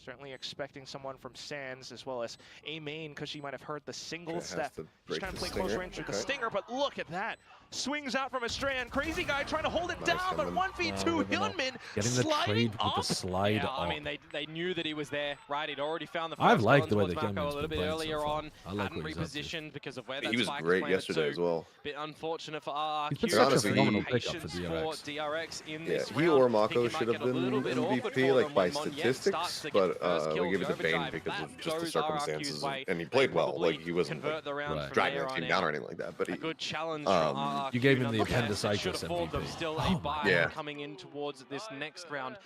Certainly expecting someone from Sands as well as a main, because she might have heard the single Has step. to She's break trying to the play close stinger. range with the Okay. stinger, but look at that. Swings out from a strand. Crazy guy trying to hold it Nice, down, but Hyunmin. 1v2 Hyunmin Getting the sliding trade with the up. slide Yeah, up. I mean, they knew that he was there, right? He'd already found the I've first liked kill the way towards that Mako a Hyunmin's little been bit playing so earlier far. on. I like Hadn't what he's up to. repositioned because of where that He was spike great planted yesterday to. as well. Bit unfortunate for RRQ. He's been such a Just phenomenal pickup for patience DRX. DRX in Yeah, this he round. or Think Mako it might should have get a been little bit awkward MVP, for like them by when Monjet statistics, starts to get the but first kill we with gave it to the Bane overdrive. because That of just the goes circumstances, RRQ's way. and he They played well. probably Like he wasn't convert the round from dragging there the on team down or out. anything like that. But A he, good challenge from RRQ. You gave him the Nonetheless, they appendicitis should afford them MVP. still Oh a buy Yeah. coming in towards this next round,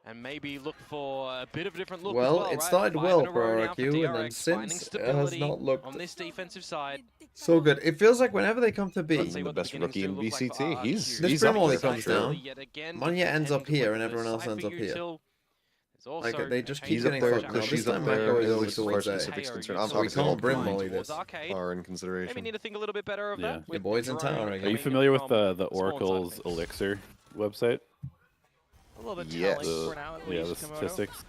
and maybe look for a bit of a different look. Well, as well, it right? started 5 well in a for row now RRQ, and then DRX, finding since it has stability not looked on this defensive side. so good. It feels like whenever they come to B, Let's see the what best beginnings rookie do in look like for BCT. RRQ. He's this up Brim only there for comes sure. down. Yet again, Manya ends up contend here, with and the everyone else ends up Cypher here. util. There's also Like they just a keep He's up getting there. fucked. Now, this She's up time there. Mako is At always least as far as there. Pacific's concerned. So I'm we obviously can't all brim points volley this. Arcade. are in Maybe consideration. need to think a little bit better of Yeah. that. The boys in town are Are you again. familiar with the Spawn side of Oracle's things. Elixir website? A little bit Yes. telling for now, at Yeah, the least, Komodo. statistics.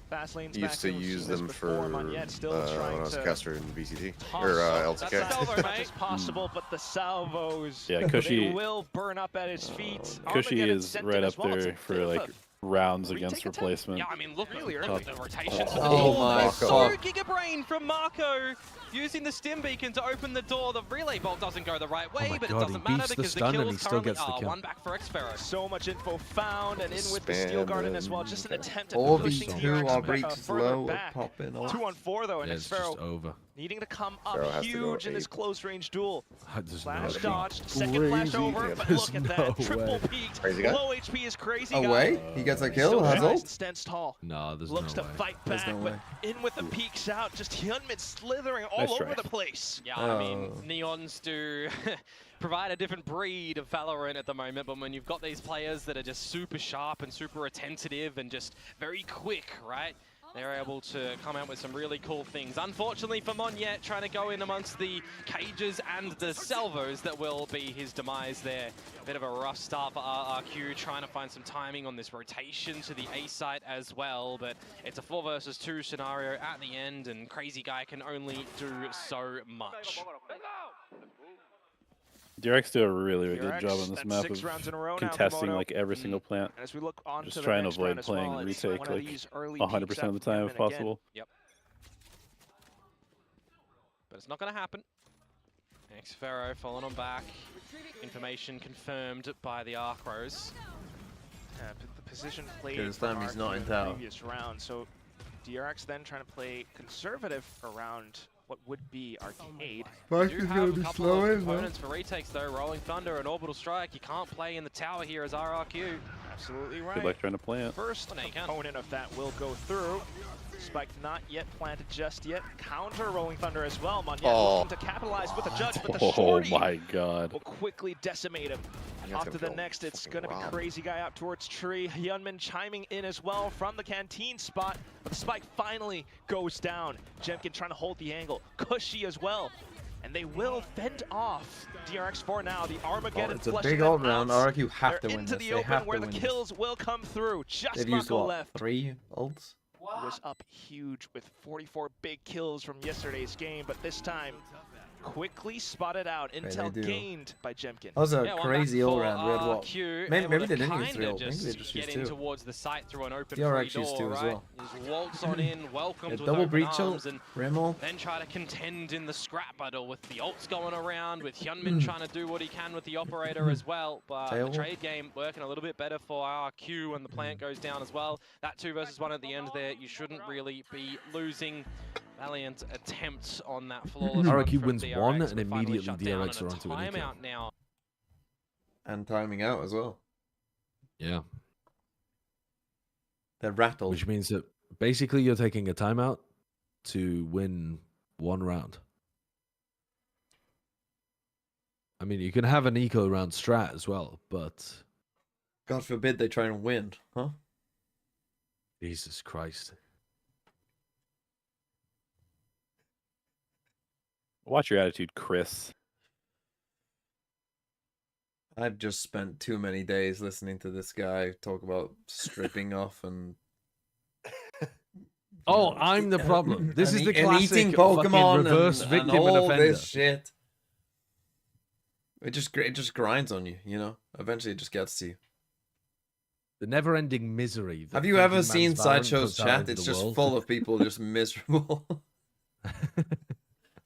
Fast lanes Used back to we've use seen this them before. for Monjet still when trying I was a to caster in VCT toss or that LTK. salvo as much as possible, but the salvos, Yeah, Cushy- they will burn up at his feet. Cushy Armageddon is sent right him up as well. It's there a for bit of like a rounds retake against attempt? replacement. Yeah, I mean, look Really at early. the rotations. Oh my So fuck. Gigabrain from Marco using the stim beacon to open the door. The relay bolt doesn't go the right way, my but God, it doesn't he matter beats the because the stun and kills he still currently gets the are kill. one back for Xfero. So much info found, and in with the steel Spam garden as well. and- Just an attempt at All pushing these DRX two are breaks further slow back. popping off. 2-on-4 though, and Yeah, it's just Xfero over. needing to come Pharaoh up has to go huge in this ape. close range duel. There's Flash no dodged, second flash crazy. over, Yeah, but there's look at that, no triple way. peaked. Crazy guy? Low HP is crazy Away? guy. He gets a Still kill, has tries ult? and stands tall. No, there's Looks no to way. fight There's back, no but way. in with the peeks out, just Hyunmin slithering all Nice over try. the place. Yeah, I mean, Oh. Neons do provide a different breed of Valorant at the moment, but when you've got these players that are just super sharp and super attentive and just very quick, right? They're able to come out with some really cool things. Unfortunately for Monjet, trying to go in amongst the cages and the salvos that will be his demise there. A bit of a rough start for RRQ, trying to find some timing on this rotation to the A site as well, but it's a 4 versus 2 scenario at the end, and Crazy Guy can only do so much. DRX do a really good DRX, job on this that's map 6 of rounds in a row now, contesting Komodo. like every single plant. And as we look on Just to the trying to next round avoid as playing well, it's retake one of like these early 100% peaks of the out time from if Hyunmin again. possible. Yep. But it's not going to happen. Xfero falling on back. Information confirmed by the Arcros. The position played Okay, this from time he's not RRQ in the tower. previous round, so DRX then trying to play conservative around what would be Arcade. You do have a couple of components for retakes though. Rolling Thunder and Orbital Strike. You can't play in the tower here as RRQ. Absolutely Good right. luck trying to plant. First No, you can't. component of that will go through. Spike not yet planted just yet. Counter Rolling Thunder as well. Monjet looking to capitalize with a judge, but the Oh shorty my god. will quickly decimate him. Yeah, Off it's to gonna the feel next, it's fucking going to be robbed. Crazy Guy out towards Tree. Hyunmin chiming in as well from the canteen spot. But the spike finally goes down. Jemkin trying to hold the angle. Cushy as well. And they will fend off DRX for now. The Armageddon It's a flushing big them ult round. out. RRQ have to They're win into this. the They open have where to the win this. kills will come through. Just They've used Mako what? left. 3 ults? Was up huge with 44 big kills from yesterday's game, but this time quickly spotted out. Intel they do. gained by Jemkin. That was a Yeah, one crazy back ult for round. We had what? RRQ, Maybe able they to didn't use 3 kinda ult. Maybe they just just get used in 2. towards the site through an open DRX free used door, 2 as right? well. Just waltz on in, welcomed with Double open breach arms, ult, and Rimmel. then try to contend in the scrap battle with the ults going around, with Hyunmin trying to do what he can with the operator as well. But the Tail. trade game working a little bit better for RRQ, and the plant goes down as well. That 2 versus 1 at the end there, you shouldn't really be losing. Valiant attempt on that flawless run RRQ from wins DRX, one, but and finally immediately shut down, DRX and are onto an eco. timeout now. And timing out as well. Yeah. They're rattled. Which means that basically you're taking a timeout to win 1 round. I mean, you can have an eco round strat as well, but God forbid they try and win, huh? Jesus Christ. Watch your attitude, Chris. I've just spent too many days listening to this guy talk about stripping off and Oh, I'm the problem. This is the and classic eating fucking Pokemon reverse and victim and all offender. this shit. It just grinds on you, you know. Eventually, it just gets to you. The never-ending misery. Have you ever seen Sideshow's chat? It's just full of people just miserable.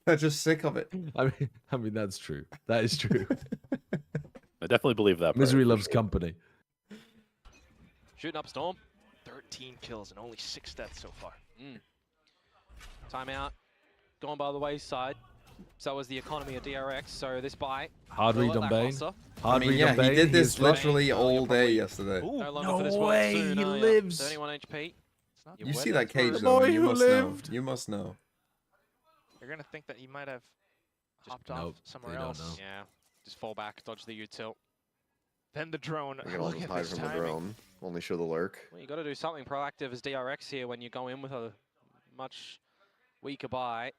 They're just sick of it. I mean, that's true. That is true. I definitely believe that. Misery part, loves sure. company. Shooting up Storm. 13 kills and only 6 deaths so far. Timeout. Gone by the wayside. So was the economy of DRX. So this buy. Hard read on Bane. I mean, yeah, he did this literally all day yesterday. Ooh, no longer no for this world way, soon, he are ya? lives. 31 HP. You see that cage The though? boy You who must lived. know. You must know. You're gonna think that he might have hopped nope, off somewhere they don't else. know. Yeah. Just fall back, dodge the U-tilt. Then the drone. We can all Look just at hide this from the timing. drone. Only show the lurk. Well, you got to do something proactive as DRX here when you go in with a much weaker buy.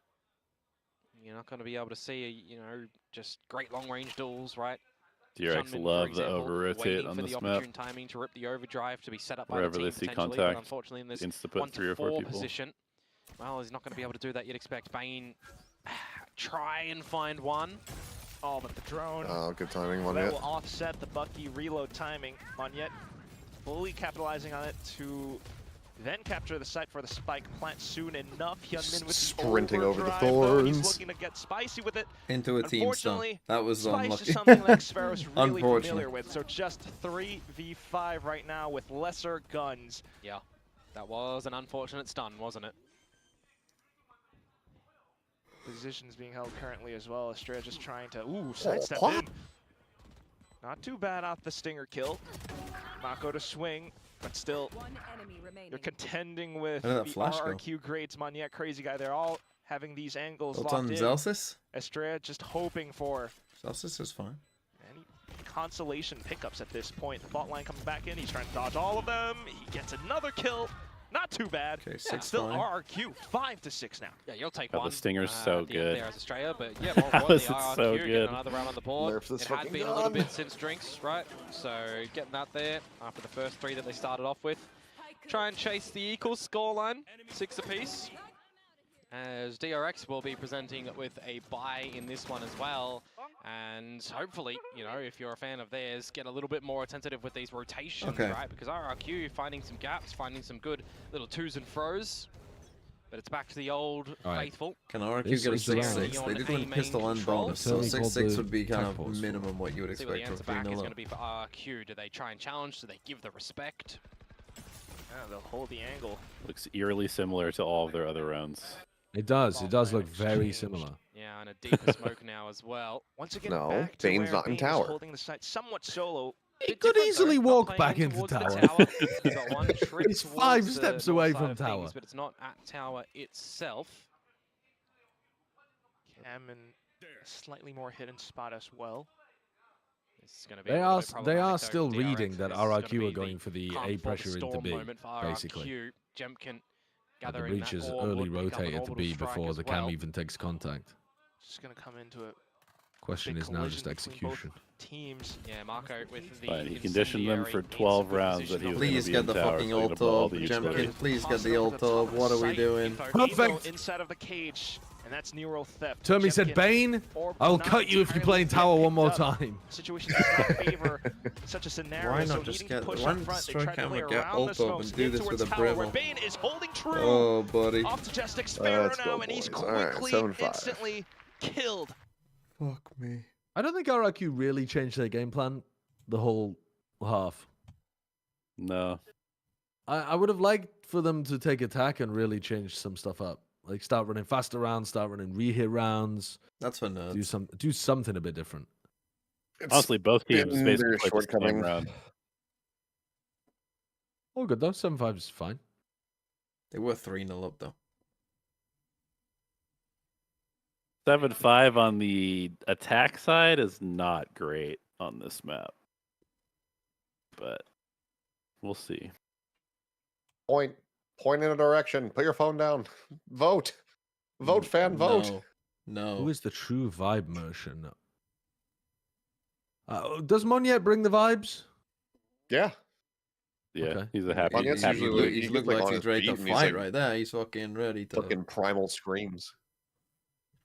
You're not going to be able to see, you know, just great long-range duels, right? DRX Shunmin, for love the example, over-rotate waiting on for this the map. opportune timing to rip the overdrive to be set up by Wherever the they team see potentially, contact, but unfortunately in this insta-put 1 3 to or 4 4 people. position, well, he's not going to be able to do that. You'd expect Bane try and find one. Oh, but the drone. Oh, good timing, That Monyet. will offset the Bucky reload timing. Monyet fully capitalizing on it to then capture the site for the spike plant soon enough. Hyunmin with the Sprinting over the overdrive, though. He's thorns. looking to get spicy with it. Into a team stun. Unfortunately, That was Spice unlucky. is something like Sparrow's really Unfortunate. familiar with. So just 3v5 right now with lesser guns. Yeah, that was an unfortunate stun, wasn't it? Positions being held currently as well. Estrella just trying to, sidestep in. Not too bad off the Stinger kill. Mako to swing, but still, One enemy remaining. you're contending with How did that the flash go? RRQ grades. Monyet, Crazy Guy, they're all having these angles Built locked on in. Zelsis? Estrella just hoping for Zelsis is fine. any consolation pickups at this point. The bot line coming back in, he's trying to dodge all of them. He gets another kill. Not too bad. Okay, It's still 6-5. RRQ, 5-6 now. Yeah, you'll take God, one. the Stinger's so at the end good. There as Australia, but yeah, How more importantly, is it RRQ so getting good? another round on the board. Nerf this It had fucking been a little gun. bit since drinks, right? So getting that there after the first 3 that they started off with. Try and chase the equals scoreline, 6 apiece. As DRX will be presenting with a buy in this one as well. And hopefully, you know, if you're a fan of theirs, get a little bit more attentive with these rotations, Okay. right? Because RRQ finding some gaps, finding some good little twos and fro's. But it's back to the old Alright. faithful. Can RRQ This get a is the round. 6-6? They did win Aiming pistol and control. bonus, so Certainly called 6-6 the would be kind tech of force. minimum what you would See what the expect answer from back is 3-0 going up. to be for RRQ. Do they try and challenge? Do they give the respect? Yeah, they'll hold the angle. Looks eerily similar to all of their other rounds. It does. It does look Changed. very similar. Yeah, and a deeper smoke now as well. Once again, No, back to Bane's where not in Bane is tower. holding the site somewhat solo. He Bit could different, easily though, not walk playing back in into towards the tower. He's got one trick He's towards 5 the steps north away side from of tower. things, but it's not at tower itself. Cam in a slightly more hidden spot as well. This is going to be They a little are bit they problematic, are though, still for reading DRX. that This is gonna RRQ be are going for the calm A before the pressure into storm B, moment for basically. RRQ. Jemkin And the gathering breach that is orb early would become an rotated to orbital B strike before as the cam well. even takes contact. Just going to come into it. Question Big is now just collision between both execution. Teams. Yeah, Marco with the Fine, he conditioned them for incendiary 12 needs some rounds position that he on was the gonna Please be get in the tower, fucking so he's ult gonna blow all up, the Jemkin. utility. Please get the Toss ult it over up. the What are we site. doing? Perfect. Inside of the cage, and that's Nero theft. Termy said, Jemkin, Bane, orb I'll not cut you if you entirely play in get tower one picked more up. time. Situation does not favor such a scenario. Why so not just needing to get push why up not front, they destroy try to play camera, get around ult the up smokes, and do in this towards with a tower, where Brimble? Bane is holding true. Oh, buddy. Off to Justic Sparrow Let's now, go, and he's boys. All right, quickly, 7-5. instantly killed. Fuck me. I don't think RRQ really changed their game plan the whole half. No. I would have liked for them to take attack and really change some stuff up. Like start running faster rounds, start running re-hit rounds. That's for nerds. Do something a bit different. Honestly, both teams been basically their played the same shortcoming. round. All good though. 7-5 is fine. They were 3-0 up though. 7-5 on the attack side is not great on this map. But we'll see. Point in a direction. Put your phone down. Vote. Vote, fan, vote. No. Who is the true vibe motion? Does Monyet bring the vibes? Yeah. Yeah, Okay. he's a happy. Banyet's happy usually boy. he He's gets, looking like, like on he's his ready to feet and he's, fight like, right there. He's fucking ready to fucking primal screams.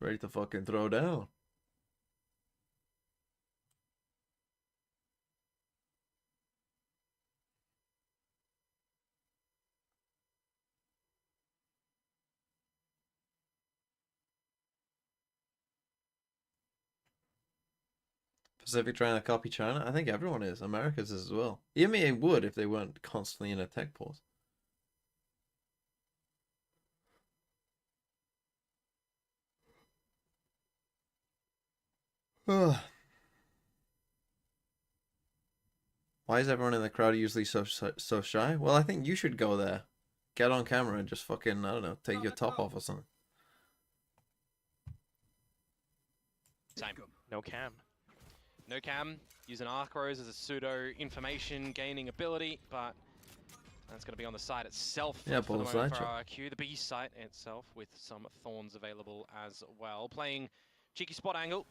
fucking throw down. Pacific trying to copy China? I think everyone is. America's is as well. EMEA would if they weren't constantly in a tech pause. Why is everyone in the crowd usually so shy? Well, I think you should go there. Get on camera and just fucking, I don't know, take your top off or something. Time. No cam. No cam, using Arcros as a pseudo information gaining ability, but that's going to be on the site itself Yeah, for the both moment sides, for yeah. RRQ. The B site itself with some thorns available as well. Playing cheeky spot angle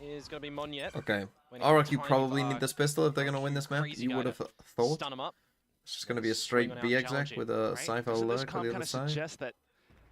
is going to be Monyet. Okay. When RRQ probably need this pistol if they're going to win this map. Crazy You guy would have to thought. stun him up. It's just going to be a Swing straight on B out exec challenging, with a right? Cypher So this lurk on comp the kind other of side. suggests that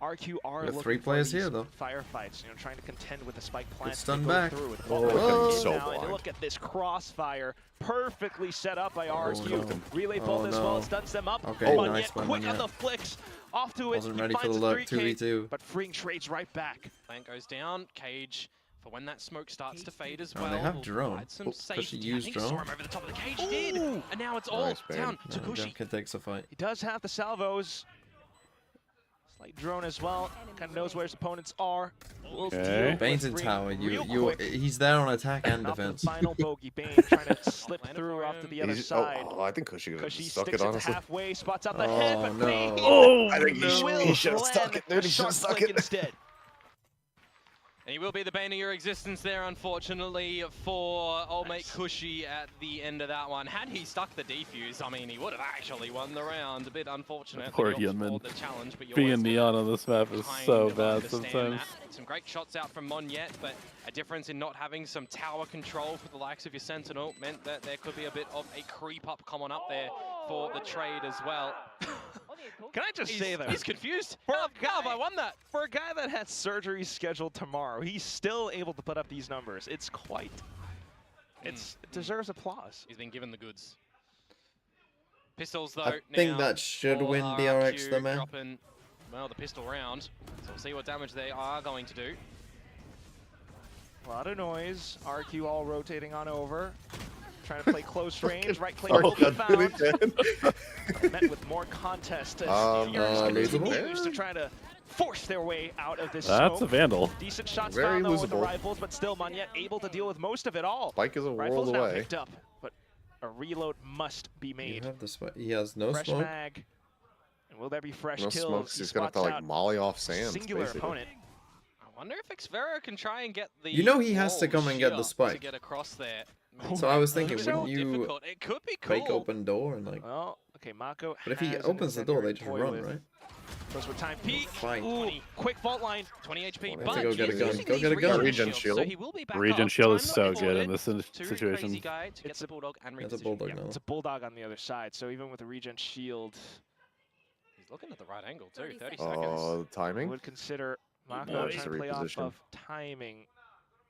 RQ are We have looking 3 for players these here, though. firefights, you know, trying to contend with the spike plants. stun to go back. through. Oh, so now, and blind. look at this crossfire, perfectly set up by RRQ. no. Relay Oh, bolt as well, no. stuns them up. Okay, Monyet nice by quick on Monyet. the flicks, off to it. Wasn't He ready for finds the a lurk, 3K, 2v2. but Fring trades right back. Plant goes down, Cage for when that smoke starts to fade as Oh, well. they have will drone. provide some Oh, does she safety. use I think drone? saw him over the top of the cage, he did. And now it's all Nice, man. down to Gem Kushi. can take a fight. He does have the salvos. Slight drone as well. Kind of knows where his opponents are. Will Okay. deal with Bane's in Fring tower. real You, quick. he's there on attack and Off to the defense. final bogey. Bane trying to slip through off to the other side. I think Cushy could have Cushy stuck sticks it, it honestly. halfway, spots out the Oh, head, but no. Bane Oh, I think will he should have stuck land it, dude. a He should sharp have stuck flick it. instead. And he will be the bane of your existence there, unfortunately, for old mate Kushi at the end of that one. Had he stuck the defuse, I mean, he would have actually won the round. A bit unfortunate. Poor that he opts Hyunmin. for the challenge, but you Being always neon on this map is kind so of bad understand sometimes. that. Some great shots out from Monyet, but a difference in not having some tower control for the likes of your Sentinel meant that there could be a bit of a creep up coming up there for the trade as well. Can I just say that? He's confused. How have I won that? For a guy that has surgery scheduled tomorrow, he's still able to put up these numbers. It's quite... it deserves applause. He's been given the goods. Pistols, though, I think now that should for win RRQ DRX, though, man. dropping, well, the pistol round. So we'll see what damage they are going to do. A lot of noise. RQ all rotating on over. Trying to play close range. Right click Oh, will be God, found. really Met with more contest as losable? continues to try to force their way out of this That's smoke. a Vandal. Decent shots Very found though with the losable. rifles, but still Monyet able to deal with most of it all. Spike is a Rifles world now away. picked up, but a reload must be You made. have the he has no Fresh smoke. mag. And will there be fresh No kills? smokes. He He's gonna have to spots like out molly off sands. singular basically. opponent. I wonder if Xvero can try and get the You know he has to wall come and get the sheer spike. to get across there. So I was thinking, It's so wouldn't you difficult. It could be break cool. open door and like? Well, okay, Mako. But if he has an opens the door, they just incendiary run, toy with. right? Goes with time peak. Fine. Ooh, quick fault line. 20 HP, Well, but go get a he's gun. using Go these get a gun. Regen shields, shield. So he will be back Regen up. shield is Time so not good in afforded this to situation. Crazy guy to get It's the bulldog and That's a reposition. bulldog Yeah, now. it's a bulldog on the other side. So even with the regen shield, He's looking at the right angle too. 30 seconds. Oh, the I timing. would consider Mako Nice. trying to play off Reposition. of timing.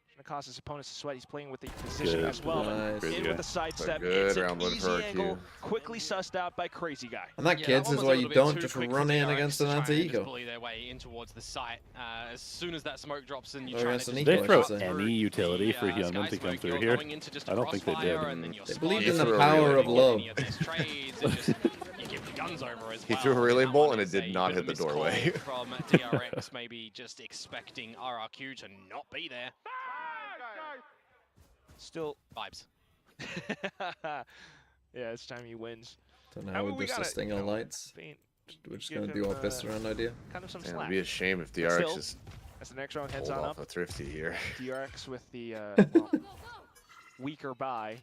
Trying to cause his opponents to sweat. He's playing with the position Good. as well. Nice. Crazy In guy. with the sidestep. Good It's an round one easy for RQ. angle, quickly sussed out by Crazy Guy. And that, Yeah, kids, that is one why was a you little bit don't too just quick run for in DRX against to an try and just anti-ego. bully their way in towards the site. As soon as that smoke drops in, you Or try against to an just eco, They I throw should say. any utility for Hyunmin Sky to come Smoke, through you're here. going into just I a don't think they crossfire, did. and then you're They believed in the spotted, power and of then love. you get these trades, and just, you give the guns over as He well. threw a relay That bolt one and it is did a not bit hit of the a missed doorway. call from DRX, maybe just expecting RRQ to not be there. Still Vibes. yeah, it's time he wins. So I now mean, with we just the gotta, stinger lights, Bane, we're just give gonna do him, our best around idea. kind of some Man, slack. it'd be a shame if But DRX still, just as the next round heads pulled on off up, a thrifty here. DRX with the well, weaker buy.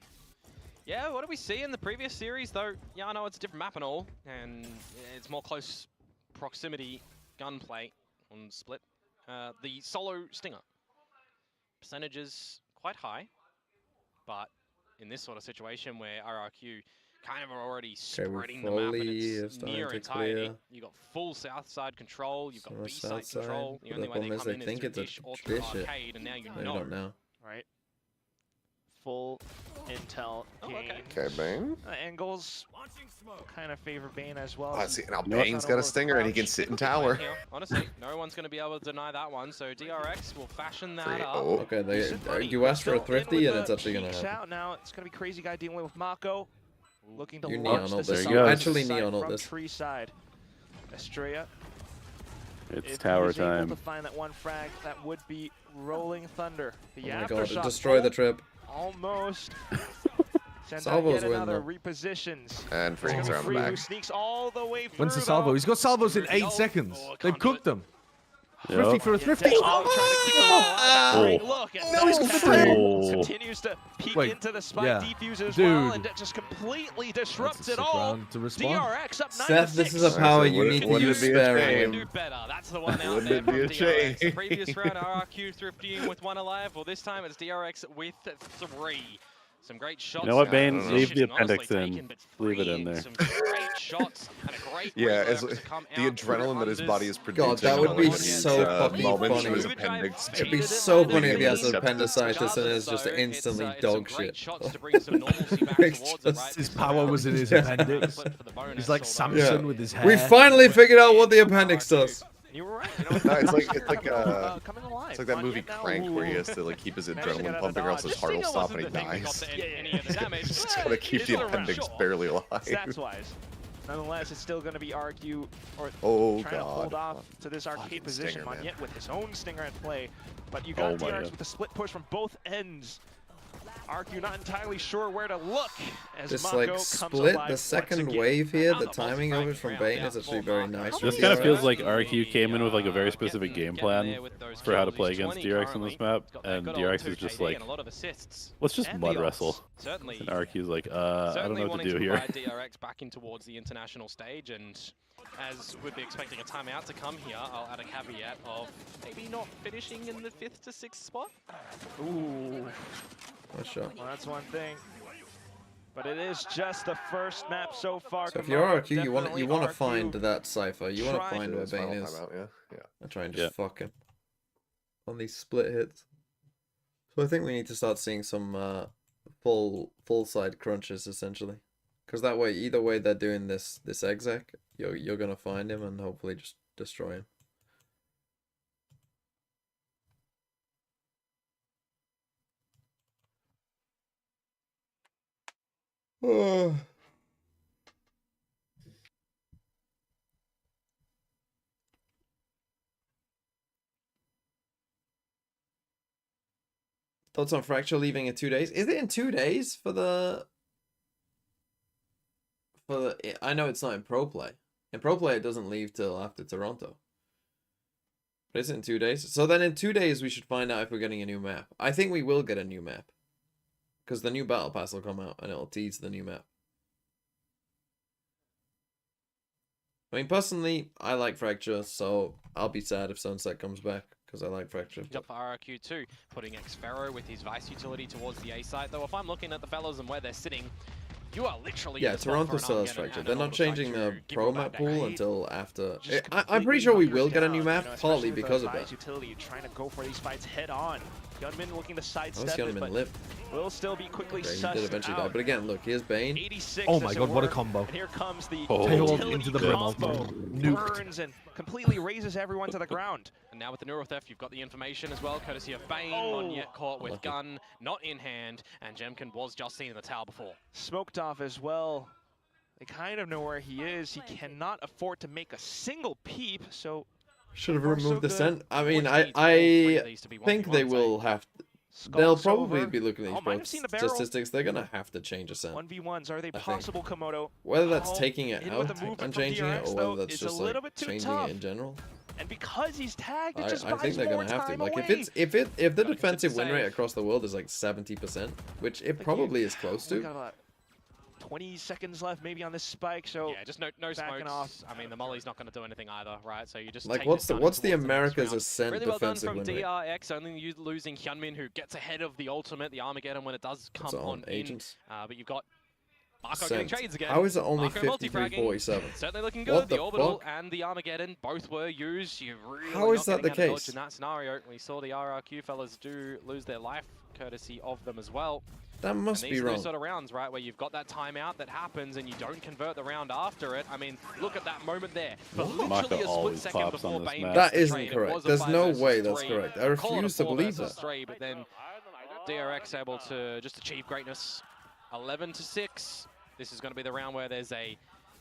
Yeah, what did we see in the previous series, though? Yeah, I know it's a different map and all, and it's more close proximity gunplay on Split. The solo stinger. Percentages quite high, but in this sort of situation where RRQ kind of already Okay, spreading the map, and Foley it's is starting near to entirety. clear. You've got full south side control, you've got Some are B side south control. side, The but only the way they problem is come they in is think through it's a Dish or through Dish it. Arcade, and now you Maybe know. not now. Right. Full intel gain. Okay, Bane. Angles kind of favor Bane as well. Oh, see, now You know what? Bane's got a stinger and he can sit in tower. Here, honestly, no one's going to be able to deny that one. So DRX will fashion that up. Oh. Okay, you asked for a thrifty, and it's actually gonna Peeks happen. out now. It's gonna be crazy guy dealing with Mako, looking to You launch neon ult this this. assault Actually side neon ult from this. tree side. Estrella. It's If tower he's able time. to find that one frag, that would be Rolling Thunder. The Oh my god, aftershock destroy the ult trip. almost. Sends out Salvos yet win, another though. repositions. And It's gonna Free's be around the Free, who back. sneaks all the way through. When's the salvo? He's got salvos in 8 seconds. They've cooked them. Thrifty for a thrifty. Oh. Look at No, he's got the triple. continues to peek Wait, into the spike yeah. defuse as Dude. well, and that just completely disrupts That's a it sick all. round to respond. DRX up 9 Seth, to this 6. is a power you need to Wouldn't use it be a sparingly. shame? Do better. That's the one out Wouldn't there it from be a DRX. shame? Previous round, RRQ thrifting with 1 alive. Well, this time it's DRX with 3. Some great shots. You know what, Bane? Position Leave the and honestly appendix in. taken, but Leave it in freeing there. Some great shots and a great Yeah, way as to come the out adrenaline that his unders. body is producing. God, that would when be he so needs, fucking moments to funny. his appendix. It'd be so funny if he has appendicitis and is just instantly dog shit. His power was in his appendix. He's like Samson with his hair. We finally figured out what the appendix does. You were right. No, it's like coming alive. it's like that movie Crank where he has to like keep his adrenaline pumping or else his heart will stop and he dies. He's just gotta keep the appendix barely alive. Stats wise. Nonetheless, it's still going to be RRQ or Oh, trying to hold God. off to this arcade Fucking position. stinger, man. Yet with his own stinger at play. But you got Oh my DRX God. with a split push from both ends. RRQ not entirely sure where to look as Just Mako like comes split alive the once second again. wave here. The timing of it from Bane is actually very nice. This kind of feels like RQ came in with like a very specific game plan for how to play against DRX on this map, and DRX is just like, let's just mud wrestle. And RQ's like, I don't know what to do here. DRX back in towards the international stage, and as we'd be expecting a timeout to come here, I'll add a caveat of maybe not finishing in the 5th to 6th spot. Ooh. Nice shot. Well, that's one thing. But it is just the first map so far. So if you're Komodo, RQ, you want definitely to RQ find that cipher. You want to trying find to- where Bane Final is. timeout, yeah. And try and just fuck him on these split hits. So I think we need to start seeing some full side crunches essentially, because that way, either way they're doing this exec, you're gonna find him and hopefully just destroy him. Thoughts on Fracture leaving in 2 days? Is it in 2 days for the... I know it's not in Pro Play. In Pro Play, it doesn't leave till after Toronto. But is it in 2 days? So then in 2 days, we should find out if we're getting a new map. I think we will get a new map. Because the new Battle Pass will come out and it'll tease the new map. I mean, personally, I like Fracture, so I'll be sad if Sunset comes back. Because I like Fracture. Up for RRQ too, putting Xfero with his Vice utility towards the A site. Though if I'm looking at the fellas and where they're sitting, you are literally Yeah, in the spot Toronto for still an has Armageddon Fracture. and They're an not orbital site changing to the give pro you map that pool day. until after. Just I'm pretty sure we will get a new down, map, you know, partly especially with because the of Vice that. utility, trying to go for these fights head on. Gunman looking to sidestep How's it, Gunman but live? will still be quickly Okay, he sussed did eventually die. out. But again, look, here's Bane. 86 Oh my as it god, what a were. combo. And here comes the Tail utility into the brim combo. Nuked. Burns and completely raises everyone to the ground. And now with the neural theft, you've got the information as well, courtesy of Bane. Oh. Not yet caught with Lucky. gun, not in hand, and Jemkin was just seen in the tower before. Smoked off as well. They kind of know where he is. He cannot afford to make a single peep, so Should have far, so removed the good. scent. I mean, 14 to all three I of these to be think they 1v1s, will have. They'll skulks probably over. be looking at Oh, these might pro have seen the barrel. statistics. They're gonna have to change a scent. 1v1s, are they think. possible, Komodo? Whether that's Oh, taking it in with out the movement and from changing it, DRX, or though, whether that's is just a little like bit too changing tough. it in general. And because he's tagged, it just I buys think they're more gonna have to. time Like away. if the defensive win rate save. across the world is like 70%, which it probably is close We to. got about 20 seconds left maybe on this spike, so Yeah, just no backing smokes. off. I mean, the molly's not going to do anything either, right? So you just Like take what's this gun the towards next America's round. Ascent Really well done defensive from win rate? DRX, only losing Hyunmin, who gets ahead of the ultimate, the Armageddon, when it does come It's on on in. agents. But you've got Marco getting trades again. How is it only Marco multi-fragging. 53-47? Certainly looking good. What The the orbital fuck? and the Armageddon both were used. You really How is not that the getting out of dodge case? in that scenario. We saw the RRQ fellas do lose their life, courtesy of them as well. That must and be these are wrong. those sort of rounds, right, where you've got that timeout that happens and you don't convert the round after it. I mean, look at that moment there. For literally a split second before Bane gets That the isn't trade, it correct. was a There's 5 no versus way that's 3. correct. I Call it a refuse to 4 believe versus that. 3, but then DRX able to just achieve greatness. 11-6. This is going to be the round where there's a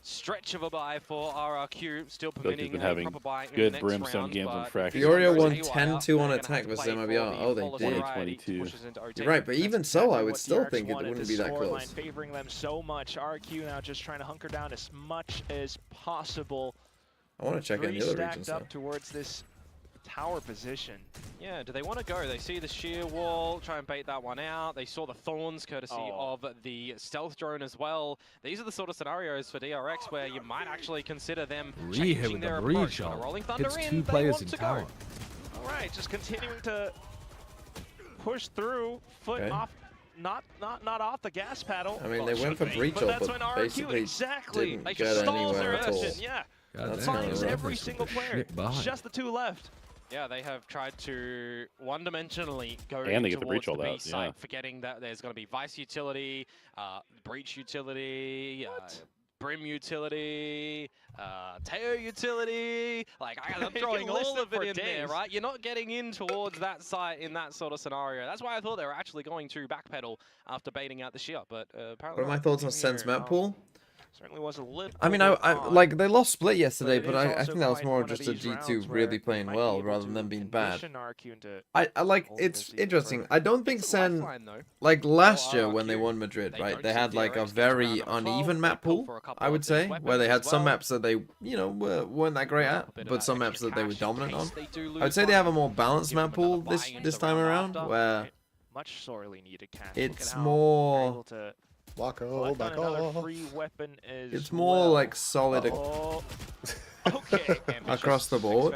stretch of a bye for RRQ, still permitting been a having proper bye in good the next brimstone round, games and but fractures. Fioria won haywire, 10-2 on they're attack gonna versus have to play MIBR. for Oh, the they full did. variety, 22. pushes into You're right, but even so, I would what still DRX think it wanted, wouldn't the be that scoreline close. favoring them so much. RRQ now just trying to hunker down as much as possible. I want to check in Three the other stacked regions up though. towards this tower position. Yeah, do they want to go? They see the sheer wall, try and bait that one out. They saw the thorns, courtesy of the stealth drone as well. These are the sort of scenarios for DRX where you might actually consider them changing with their the approach. breach On a ult. rolling thunder Hits in, 2 they players want in to tower. go. All right, just continuing to push through, foot Okay. off, not off the gas pedal. I mean, Well, they it went should for be, breach but ult, that's but when RRQ basically exactly didn't they get just stalls anywhere their at all. action. Yeah, God, That's damn. kinda finds rough. every single player. Snip by. Just the 2 left. Yeah, they have tried to one-dimensionally go And they get the towards breach ult B out, site, yeah. forgetting that there's going to be Vice utility, breach utility, Brim utility, Teo utility. Like, I'm You throwing can list all them of it for in there, days. right? You're not getting in towards that site in that sort of scenario. That's why I thought they were actually going to backpedal after baiting out the shear, but apparently What are my not. thoughts on Team Sense here, map pool? Certainly was a little. I mean, I like they lost split yesterday, it but is I also think that was quite more one of just a these G2 rounds really where playing you might be well able rather to than being bad. condition RRQ into I like hold it's this even interesting. further. I don't think It's a Sen lifeline, though. like last year when RRQ, they won Madrid, they right? don't They see had like a DRX get to very round number 12. uneven They map pull pool, for a couple I of would these say, weapons where they as had some well. maps that they, weren't that great at, A bit of but that some maps extra that they were cash dominant in on. case they do I would lose say they one. have a more balanced Give them map pool another this buy into the time round around, after. where much sorely needed cash. it's Look at how they're more able to Wacko, collect on back another off. free weapon as it's more well. like solid Oh, okay. across the board,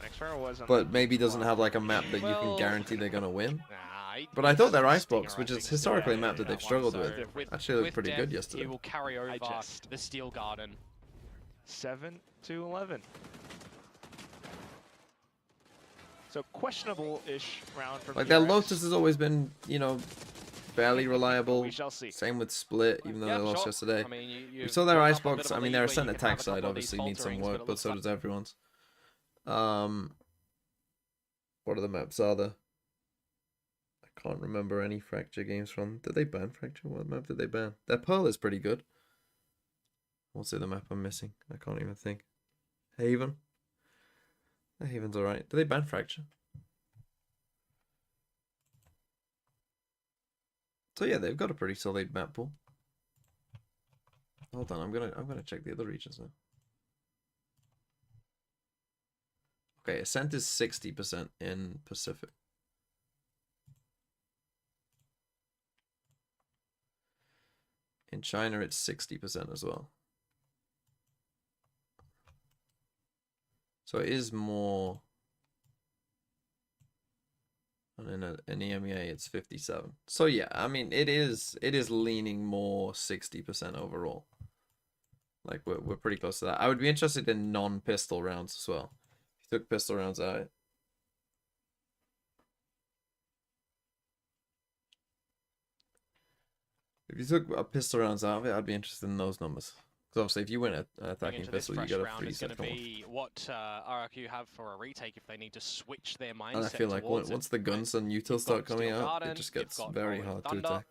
Next round was on but the maybe doesn't block. have like a map that you can Well, guarantee they're gonna win. Nah, But I thought their Stinger, icebox, I which think, is still historically a had map that that they've one. struggled So with, actually looked pretty Depth, good yesterday. He will carry over Digest. the Steel Garden. 7-11. So questionable-ish round from Like their DRX. Lotus has always been, fairly reliable. We shall see. Same with Split, even though Yeah, they lost sure. yesterday. I mean, you We saw their built up a icebox. bit of I a mean, lead their where center you can have attack a couple side of these obviously needs some falterings, but work, it but looks so like- does everyone's. What are the maps are there? I can't remember any Fracture games from. Did they ban Fracture? What map did they ban? Their Pearl is pretty good. What's the other map I'm missing? I can't even think. Haven. The Haven's alright. Did they ban Fracture? So yeah, they've got a pretty solid map pool. Hold on, I'm gonna check the other regions now. Okay, Ascent is 60% in Pacific. In China, it's 60% as well. So it is more. And in EMEA, it's 57. So yeah, I mean, it is leaning more 60% overall. Like we're pretty close to that. I would be interested in non-pistol rounds as well. If you took pistol rounds out. If you took a pistol rounds out of it, I'd be interested in those numbers. Because obviously, if you win an attacking pistol, you get a free set come off. What RRQ have for a retake if they need to switch their mindset. And I feel like once the guns and utils start coming out, it just gets very hard to attack.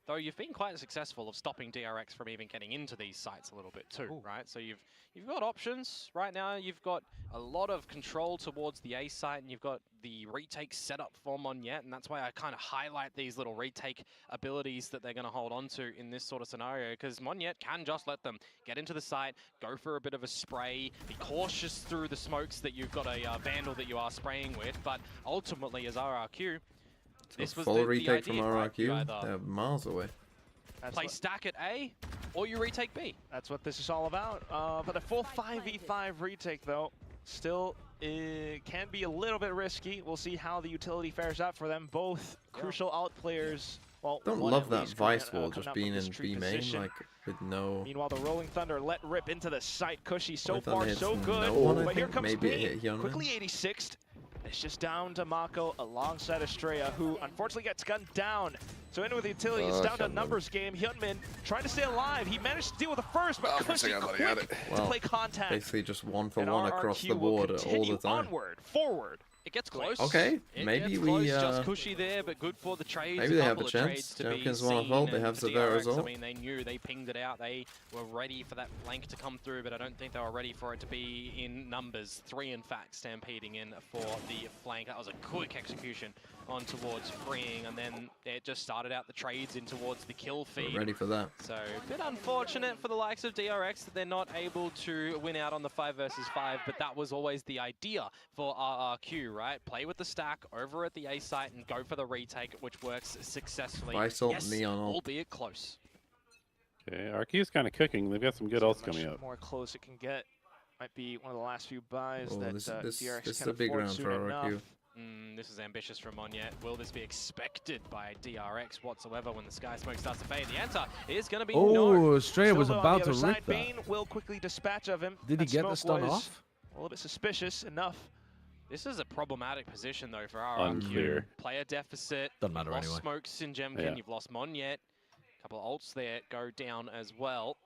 Though you've been quite successful of stopping DRX from even getting into these sites a little bit too, right? So you've got options right now. You've got a lot of control towards the A site, and you've got the retake set up for Monyet, and that's why I kind of highlight these little retake abilities that they're going to hold on to in this sort of scenario, because Monyet can just let them get into the site, go for a bit of a spray, be cautious through the smokes that you've got a Vandal that you are spraying with, but ultimately as RRQ, this was full the retake idea, from right? You RRQ. either They're miles away. play stack at A, or you retake B. That's what this is all about. But a full 5v5 retake, though, still can be a little bit risky. We'll see how the utility fares out for them. Both crucial out players Well, Don't one love at that least Vice coming wall out just of being this in tree B main, position. like with no. Meanwhile, the Rolling Thunder let rip into the site. Cushy so Rolling far Thunder so hits good. no one, I But here think. comes Maybe it Pain, hit Hyunmin. quickly 86th. It's just down to Mako alongside Estrella, who unfortunately gets gunned down. So in with the utility, it's down to a numbers game. Hyunmin trying to stay alive. He managed to deal with the first, but Cushy quick to play contact. Basically just one for And one across RRQ the board will all continue the time. onward, forward. It gets close. Okay, It maybe gets we. close, just cushy there, but good for the trades. Maybe they have a couple of chance. trades to be Jenkins want to seen, vote. They and have for Severa DRX, as well. I mean, they knew, they pinged it out. They were ready for that flank to come through, but I don't think they were ready for it to be in numbers. 3, in fact, stampeding in for the flank. That was a quick execution on towards freeing, and then it just started out the trades in towards the kill feed. We're ready for that. So a bit unfortunate for the likes of DRX that they're not able to win out on the 5 versus 5, but that was always the idea for RRQ, right? Play with the stack over at the A site and go for the retake, which works successfully. Vital, Neon ult. Albeit close. Okay, RQ's kind of cooking. They've got some good ults coming up. More close it can get. Might be one of the last few buys Oh, that this DRX is can a big afford round soon for enough. RRQ. This is ambitious from Monyet. Will this be expected by DRX whatsoever when the sky smoke starts to fade? The answer is going to be no. Oh, Estrella was Still, about on to the other rip side, that. Bane will quickly dispatch of him. Did he That get the smoke stun was off? A little bit suspicious enough. This is a problematic position though for RRQ. Unclear. Player deficit. Doesn't matter You've lost anyway. Smokes in Gemkin. Yeah. You've lost Monyet. A couple of ults there go down as well.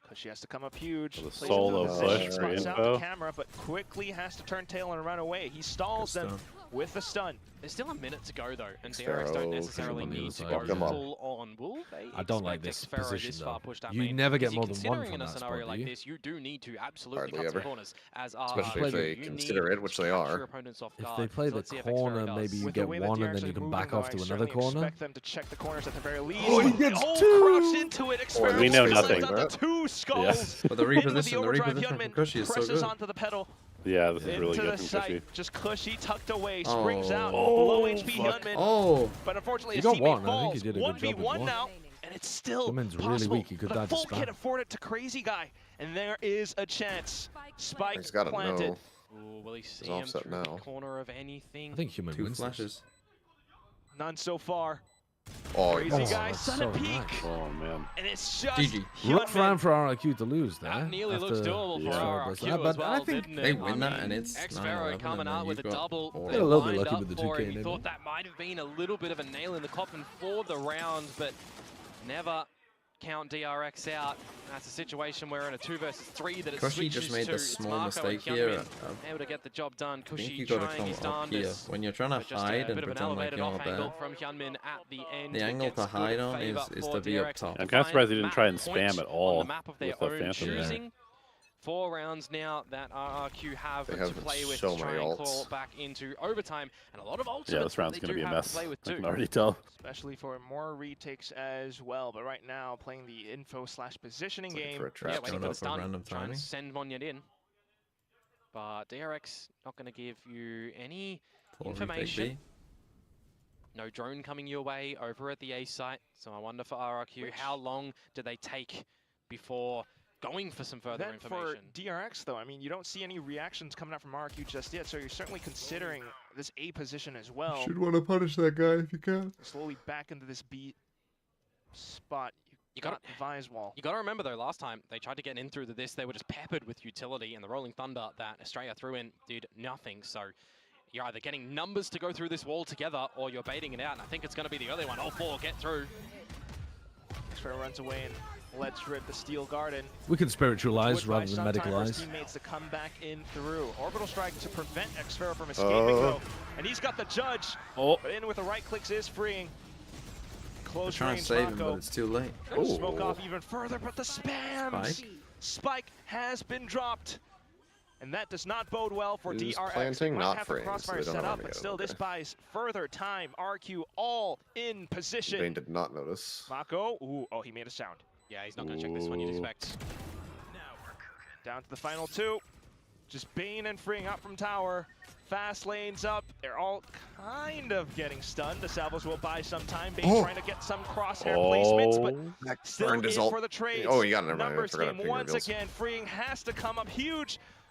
Because she has to come up huge. The Plays solo into the position, push spots for out the info. camera, but quickly has to turn tail and run away. He stalls Good them stun. with the stun. There's still a minute to go though, and Xfero, DRX don't necessarily on the need other to side. go Come on. full on. Will they I don't like expect this Xfero position, this far though. pushed up You main? never get Because more than one considering from in a that scenario spot, like do you? this, you do need to absolutely Hardly cut ever. the corners as Especially if RRQ. they You consider need it, which to they catch are. your opponents off If guard. they play So the let's see if corner, Xfero maybe does. you With the get way that one and DRX then you is can moving, back though, off I to certainly another corner. expect them to check the corners at the very least. Oh, he gets crouched two! into it. Or Xfero we know faces nothing. down to 2 skulls. Yes. But the In with the reposition overdrive, from Hyunmin Cushy is so presses good. onto the pedal. Yeah, this is really Into good the from site, Cushy. just Cushy tucked away, springs out, Oh, low HP fuck. Hyunmin. Oh, But unfortunately, He his got teammate one. I think falls. he did a good job with 1v1 one. now, and it's still Hyunmin's really possible. weak. He could but die a to full spam. can't afford it to Crazy Guy, and there is a chance. Spike He's got to planted. know. Ooh, will he see He's him offset through now. the corner of anything? I think Human 2 wins this. flashes. None so far. Oh, Crazy yes. Guy, that's son so of peak. nice. Oh man. And it's just GG. Rough Hyunmin. round for RRQ to lose there. That nearly looks after doable for Yeah. RRQ does that, as but well, I think didn't it? they win that I and mean, it's Xfero 9-11 coming and out then with a you've got double. all They They're a little bit lined lucky up with the for 2K him. You maybe. thought that might have been a little bit of a nail in the coffin for the round, but never count DRX out. That's a situation where in a 2 versus 3 that it Cushy switches just made to the it's small Mako mistake and here. Hyunmin able to get the job done. I think Cushy you gotta trying come his up here. darndest. When you're trying to But just hide a and bit of an pretend like elevated you're off not angle there. from Hyunmin at the end. The It angle gets to good hide on favour is for to be up DRX. top. I'm kind of surprised they didn't Map try and point spam at on all the map of their with the own Phantom there. choosing. 4 rounds now that RRQ have They to have play with so to try many and claw ults. back into overtime, and a lot of ultimates Yeah, this round's they gonna do be a have mess. to play with I too. can already tell. Especially for more retakes as well. But right now, playing the info/positioning Looking game. for a trap. Yeah, waiting Going for the up for stun, random trying timing. to send Monyet in. But DRX not going to give you any Full retake information. B. No drone coming your way over at the A site. So I wonder for RRQ, how long do they take before going for some further Then information? for DRX, though, I mean, you don't see any reactions coming out from RRQ just yet, so you're certainly considering this A position as well. Should want to punish that guy if you can. Slowly back into this B spot. You got got the Vise wall. You got to remember though, last time they tried to get in through this, they were just peppered with utility, and the Rolling Thunder that Australia threw in did nothing. So you're either getting numbers to go through this wall together, or you're baiting it out. And I think it's going to be the early one. All 4 get through. Xfero runs away and lets rip the Steel Garden. We can spiritualize Would buy rather than some time for his medicalize. teammates to come back in through. Orbital Strike to prevent Xfero from escaping though. And he's got the judge. Oh. But in with the right clicks is freeing. They're Close trying to range save him, Mako. but it's too late. Smoke off even further, but the spams! Spike? Spike has been dropped. And that does not bode well for Who's DRX. planting? Might Not have the freeing, so crossfire they don't set have up, but Armageddon, still this okay. buys further time. RQ all in position. Bane did not notice. Mako, ooh, oh, he made a sound. Yeah, he's not going to check this one, you'd expect. Down to the final 2. Just Bane and freeing up from tower. Fast lanes up. They're all kind of getting stunned. The salvos will buy some time. Bane trying to get some crosshair placements, but still Burned in his ult. for the trades. Oh, you got it. Never mind. I Numbers forgot game ping once reveals. again. Freeing has to come up huge.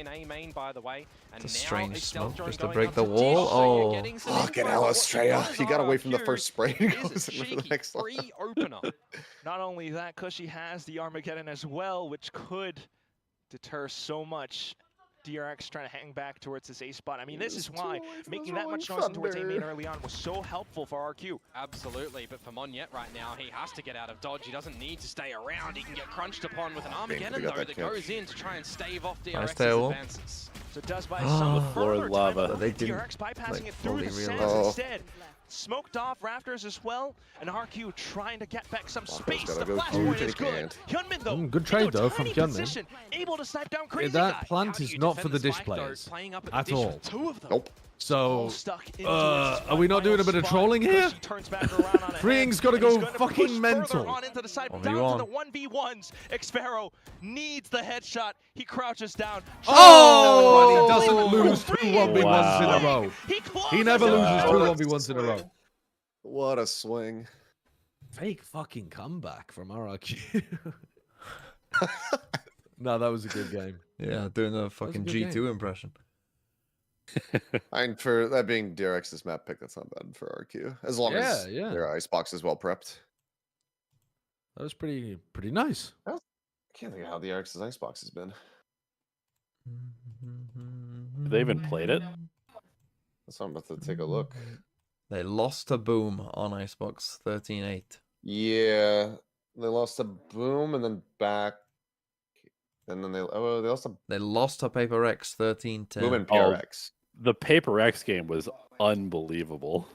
in A main, by the way. And It's a now strange a stealth smoke drone just to going break onto the wall. Dish, so you're Oh. getting some Fucking info. hell, What Estrella. does He got away from the RRQ first spray and is a goes in for the cheeky next one. free opener. Not only that, Cushy has the Armageddon as well, which could deter so much. DRX trying to hang back towards this A spot. I mean, this is why making that much noise towards A main early on was so helpful for RQ. Absolutely, but for Monyet right now, he has to get out of dodge. He doesn't need to stay around. He can get crunched upon with an Armageddon, though, that goes in to try and stave off DRX's advances. So it does buy some further lava. time. They didn't, DRX bypassing like, it through fully the sands realize. instead. Smoked off Raptors as well, and RQ trying to get back some space. The go flash point is good. Hyunmin though, good trade though from Hyunmin. Position, able to snipe down Crazy That Guy. plant is not for the dish players at all. Nope. So, are we not doing a bit of trolling here? Freeing's got to go fucking mental. On into the side, down to the 1v1s. Xpharaoh needs the headshot. He crouches down. Oh! He doesn't lose 2 1v1s in a row. He never loses 2 1v1s in a row. What a swing. Fake fucking comeback from RRQ. No, that was a good game. Yeah, doing a fucking G2 game. impression. And for that being DRX's map pick, that's not bad for RQ. As long as their icebox is well prepped. That was pretty nice. I can't think of how DRX's icebox has been. Have they even played it? So I'm about to take a look. They lost to Boom on Icebox 13-8. Yeah, they lost to Boom and then back, and then they lost to Paper X 13-10. Boom and PRX. The Paper X game was unbelievable.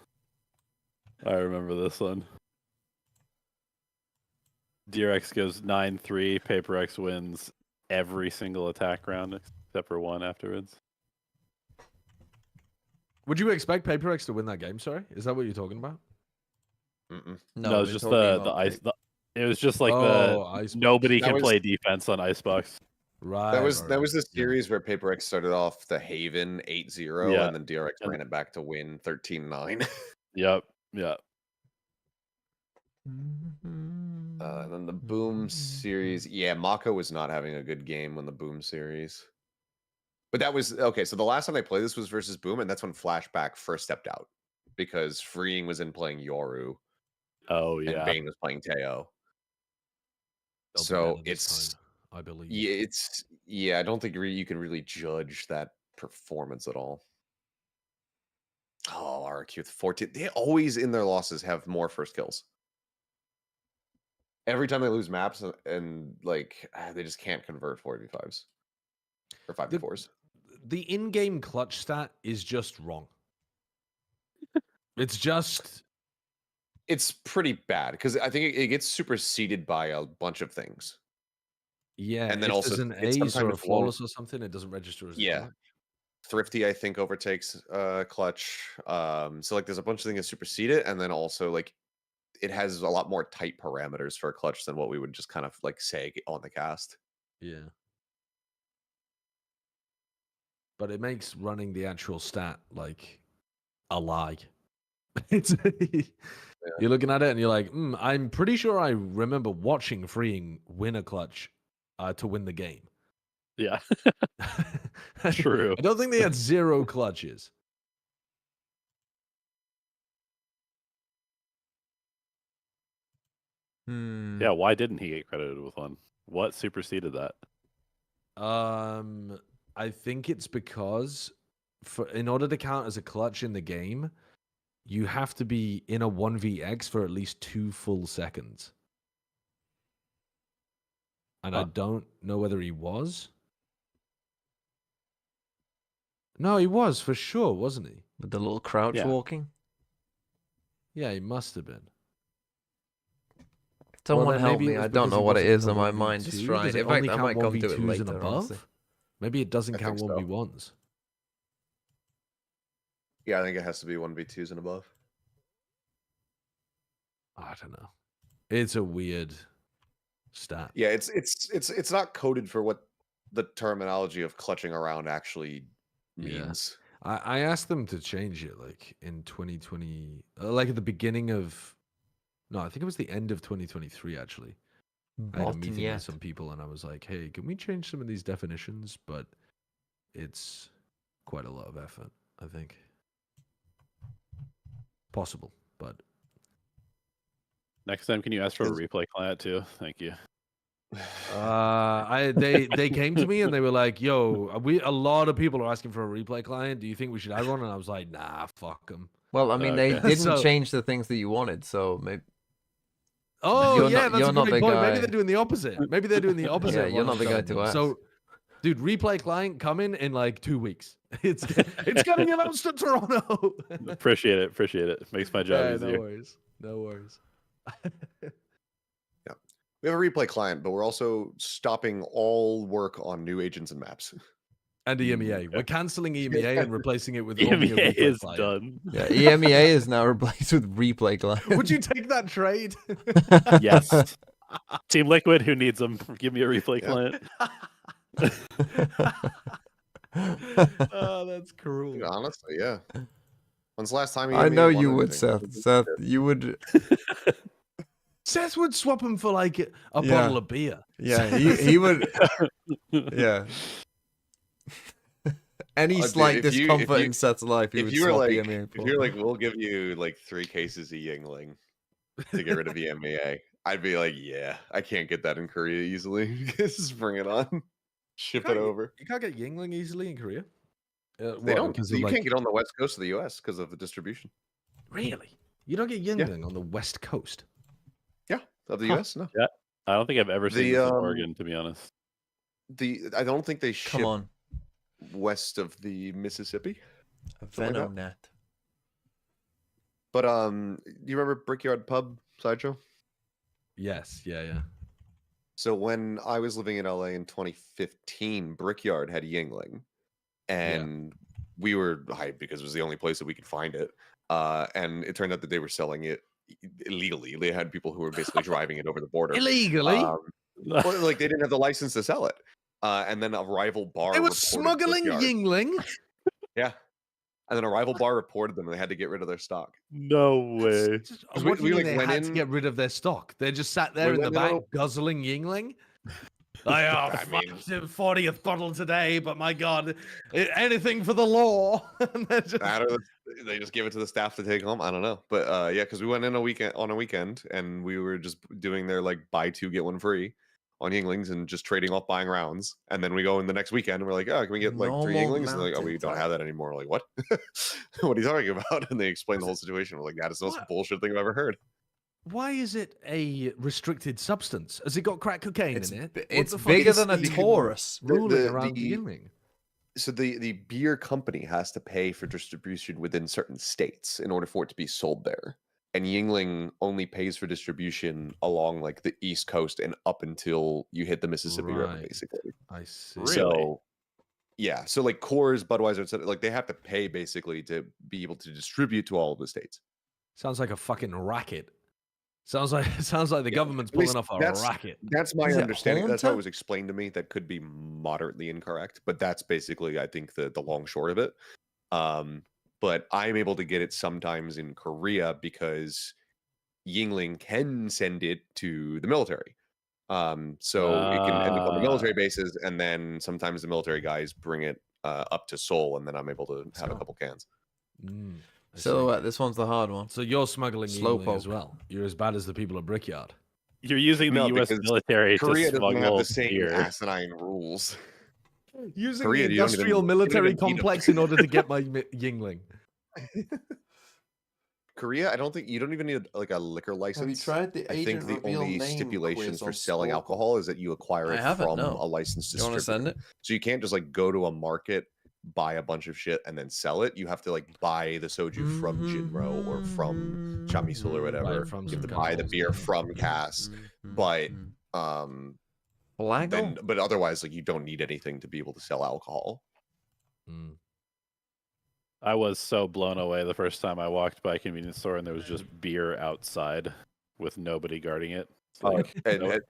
I remember this one. DRX goes 9-3. Paper X wins every single attack round except for one afterwards. Would you expect Paper X to win that game? Sorry, is that what you're talking about? No, it was just the ice. It was just like nobody can play defense on Icebox. Right. That was the series where Paper X started off the Haven 8-0, and then DRX ran it back to win 13-9. Yep. Yeah. And then the Boom series, Mako was not having a good game when the Boom series. But that was okay. So the last time they played this was versus Boom, and that's when Flashback first stepped out because Freeing was in playing Yoru. Oh yeah, and Bane was playing Teo. So it's, I believe. I don't think you can really judge that performance at all. Oh, RRQ with 14. They always in their losses have more first kills. Every time they lose maps and like they just can't convert 4v5s or 5v4s. The in-game clutch stat is just wrong. It's pretty bad because I think it gets superseded by a bunch of things. Yeah, and then if also there's an ace or a flawless or something, it doesn't register as a clutch. Thrifty, I think, overtakes clutch. So like there's a bunch of things that supersede it, and then also like it has a lot more tight parameters for a clutch than what we would just kind of like say on the cast. Yeah. But it makes running the actual stat like a lie. You're looking at it and you're like, I'm pretty sure I remember watching Freeing win a clutch to win the game. Yeah. True. I don't think they had 0 clutches. Yeah, why didn't he get credited with one? What superseded that? I think it's because in order to count as a clutch in the game, you have to be in a 1vx for at least 2 full seconds. And I don't know whether he was. No, he was for sure, wasn't he? With the little crouch walking? Yeah, he must have been. Someone help me. I don't know what it is, and my mind is fried. In fact, I might come to it later. Honestly. Maybe it doesn't count 1v1s. Yeah, I think it has to be 1v2s and above. I don't know. It's a weird stat. Yeah, it's not coded for what the terminology of clutching around actually means. Yeah. I asked them to change it like in 2020, like at the beginning of, no, I think it was the end of 2023 actually. I had a meeting with some people and I was like, hey, can we change some of these definitions? But it's quite a lot of effort, I think. Possible, but next time, can you ask for a replay client too? Thank you. They came to me and they were like, "Yo, a lot of people are asking for a replay client. Do you think we should have one?" And I was like, "Nah, fuck them." Well, I mean, they Okay. didn't change the things that you wanted, so maybe. Oh You're yeah, not- that's you're a not great the point. Maybe guy. they're doing the opposite. Maybe they're doing the opposite. Yeah, of you're what not I'm the guy telling to you. ask. So, dude, replay client coming in like 2 weeks. It's getting announced to Toronto. Appreciate it. Makes my job Yeah, easier. no worries. Yeah, we have a replay client, but we're also stopping all work on new agents and maps. And EMEA. We're canceling EMEA and replacing it with only a EMEA replay is client. done. Yeah, EMEA is now replaced with replay client. Would you take that trade? Yes. Team Liquid, who needs them? Give me a replay client. Oh, that's cruel. Honestly, yeah. When's the last time I know won you would, anything? Seth. Seth, you would. Seth would swap him for like a Yeah. bottle of beer. Yeah, he would. Yeah. Any Dude, slight if you- discomfort if you- in Seth's life, he If would you were swap like, EMEA if for. you're like, we'll give you like 3 cases of Yingling to get rid of EMEA, I'd be like, yeah, I can't get that in Korea easily. Just bring it on, ship it over. You can't get Yingling easily in Korea. They don't. You can't get on the west coast of the U.S. because of the distribution. Really? You don't get Yingling on the west coast. Yeah, of the U.S. No. Yeah, I don't think I've ever seen The, this in Oregon, to be honest. I don't think they ship Come on. west of the Mississippi. Something like that. Venonet. But do you remember Brickyard Pub Sideshow? Yes. Yeah. So when I was living in LA in 2015, Brickyard had Yingling, and we were hyped because it was the only place that we could find it. And it turned out that they were selling it illegally. They had people who were basically driving it over the border Illegally? Well, like they didn't have the license to sell it. And then a rival bar. They were reported smuggling Brickyard. Yingling. Yeah. And then a rival bar reported them, and they had to get rid of their stock. No way. What do you mean like they went had to in- get rid of their stock? They just sat there We in the went in back a- guzzling Yingling. I mean- 40th bottle today, but my God, anything for the law. And they're just- They just give it to the staff to take home. I don't know, but yeah, because we went in on a weekend, and we were just doing their like buy 2 get 1 free on Yinglings and just trading off buying rounds. And then we go in the next weekend and we're like, oh, can we get like 3 Normal Yinglings? And they're like, oh, we mountain don't have that anymore. We're like, what? What are you talking about? And they explain the whole situation. We're like, that is the most bullshit thing I've ever heard. Why is it a restricted substance? Has it got crack cocaine It's in it? What it's the fuck bigger is than a the Taurus. ruling around Yingling? So the beer company has to pay for distribution within certain states in order for it to be sold there. And Yingling only pays for distribution along like the East Coast and up until you hit the Mississippi River, Right. basically. I see. So yeah, so like Coors, Budweiser, etc., like they have to pay basically to be able to distribute to all of the states. Sounds like a fucking racket. Sounds like the government's At least pulling off a that's- racket. That's my Is it understanding. That's how it Haunter? was explained to me. That could be moderately incorrect, but that's basically, I think, the long short of it. But I'm able to get it sometimes in Korea because Yingling can send it to the military. So it can end up on the military bases, and then sometimes the military guys bring it up to Seoul, and then I'm able to have a couple cans. I see. Silhouette, this one's the hard one. So you're smuggling Yingling as Slowpoke. well. You're as bad as the people at Brickyard. You're using the No, U.S. because military Korea to doesn't have smuggle the same beer. asinine rules. Using Korea, the you don't even- industrial you don't military even need 'em. complex in order to get my Yingling. Korea, I don't think you don't even need like a liquor license. tried the I think agent the reveal only name stipulations quiz for on selling Skull? alcohol is that you acquire I it haven't, from no. a licensed You wanna distributor. send it? So you can't just like go to a market, buy a bunch of shit, and then sell it. You have to like buy the soju from Jinro or from Chamisul or whatever. from You have to some buy the guys. beer from Cass, but Blago? then but otherwise like you don't need anything to be able to sell alcohol. I was so blown away the first time I walked by a convenience store and there was just beer outside with nobody guarding it. It's like, And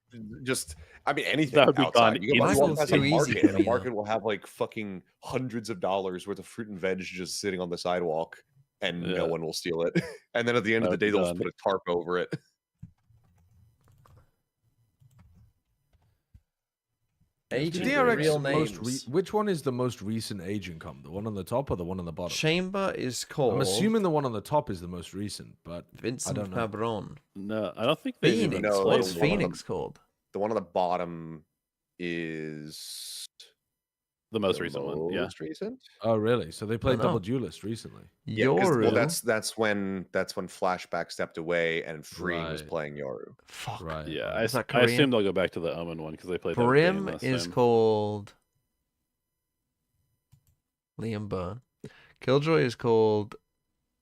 just, I mean, anything That would be outside. gone You go instantly. walk past a Too easy market, for and me, the market will have like fucking hundreds of dollars worth of fruit and veg just sitting on the sidewalk, and Yeah. no one will steal it. And then at the end of the That'd day, be they'll just done. put a tarp over it. Agent DRX real names. which one is the most recent agent come? The one on the top or the one on the bottom? Chamber is called. I'm assuming the one on the top is the most recent, but Vincent I don't know. Fabron. no, I don't think they even Phoenix. No, What's one of them. Phoenix called? The one on the bottom is the most recent one. Yeah. Most recent. Oh, really? So they played know. Double Duelist recently. Yeah, 'cause, well, Yoru. that's when Flashback stepped away and Freeing was Right. playing Yoru. Fuck. Right. Yeah, Is that I assume Korean? they'll go back to the Omen one because they played that with Brim Bane last is time. called Liam Byrne. Killjoy is called.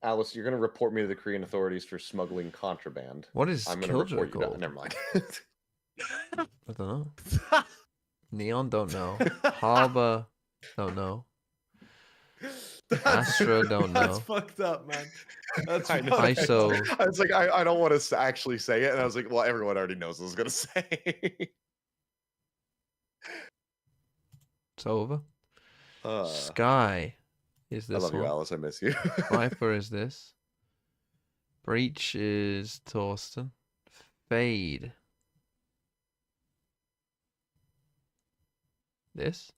Alice, you're gonna report me to the Korean authorities for smuggling contraband. What is I'm gonna Killjoy report you. called? Never mind. I don't know. Neon, don't know. Harbor, don't know. Astra, don't That's know. fucked up, man. That's I know. fucked ISO. up. I was like, I don't want to actually say it, and I was like, well, everyone already knows what I was gonna say. It's over. Uh, Sky is I this love one. you, Alice. I miss you. Viper is this. Breach is Torsten. Fade. This.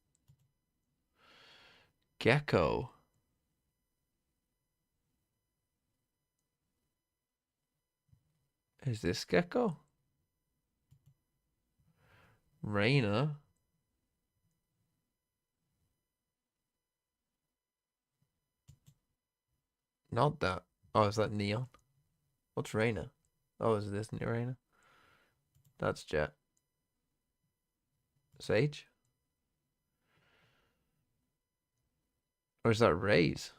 Gecko. Is this Gecko? Reyna. Not that. Oh, is that Neon? What's Reyna? Oh, is this Reyna? That's Jet. Sage? Or is that Raze?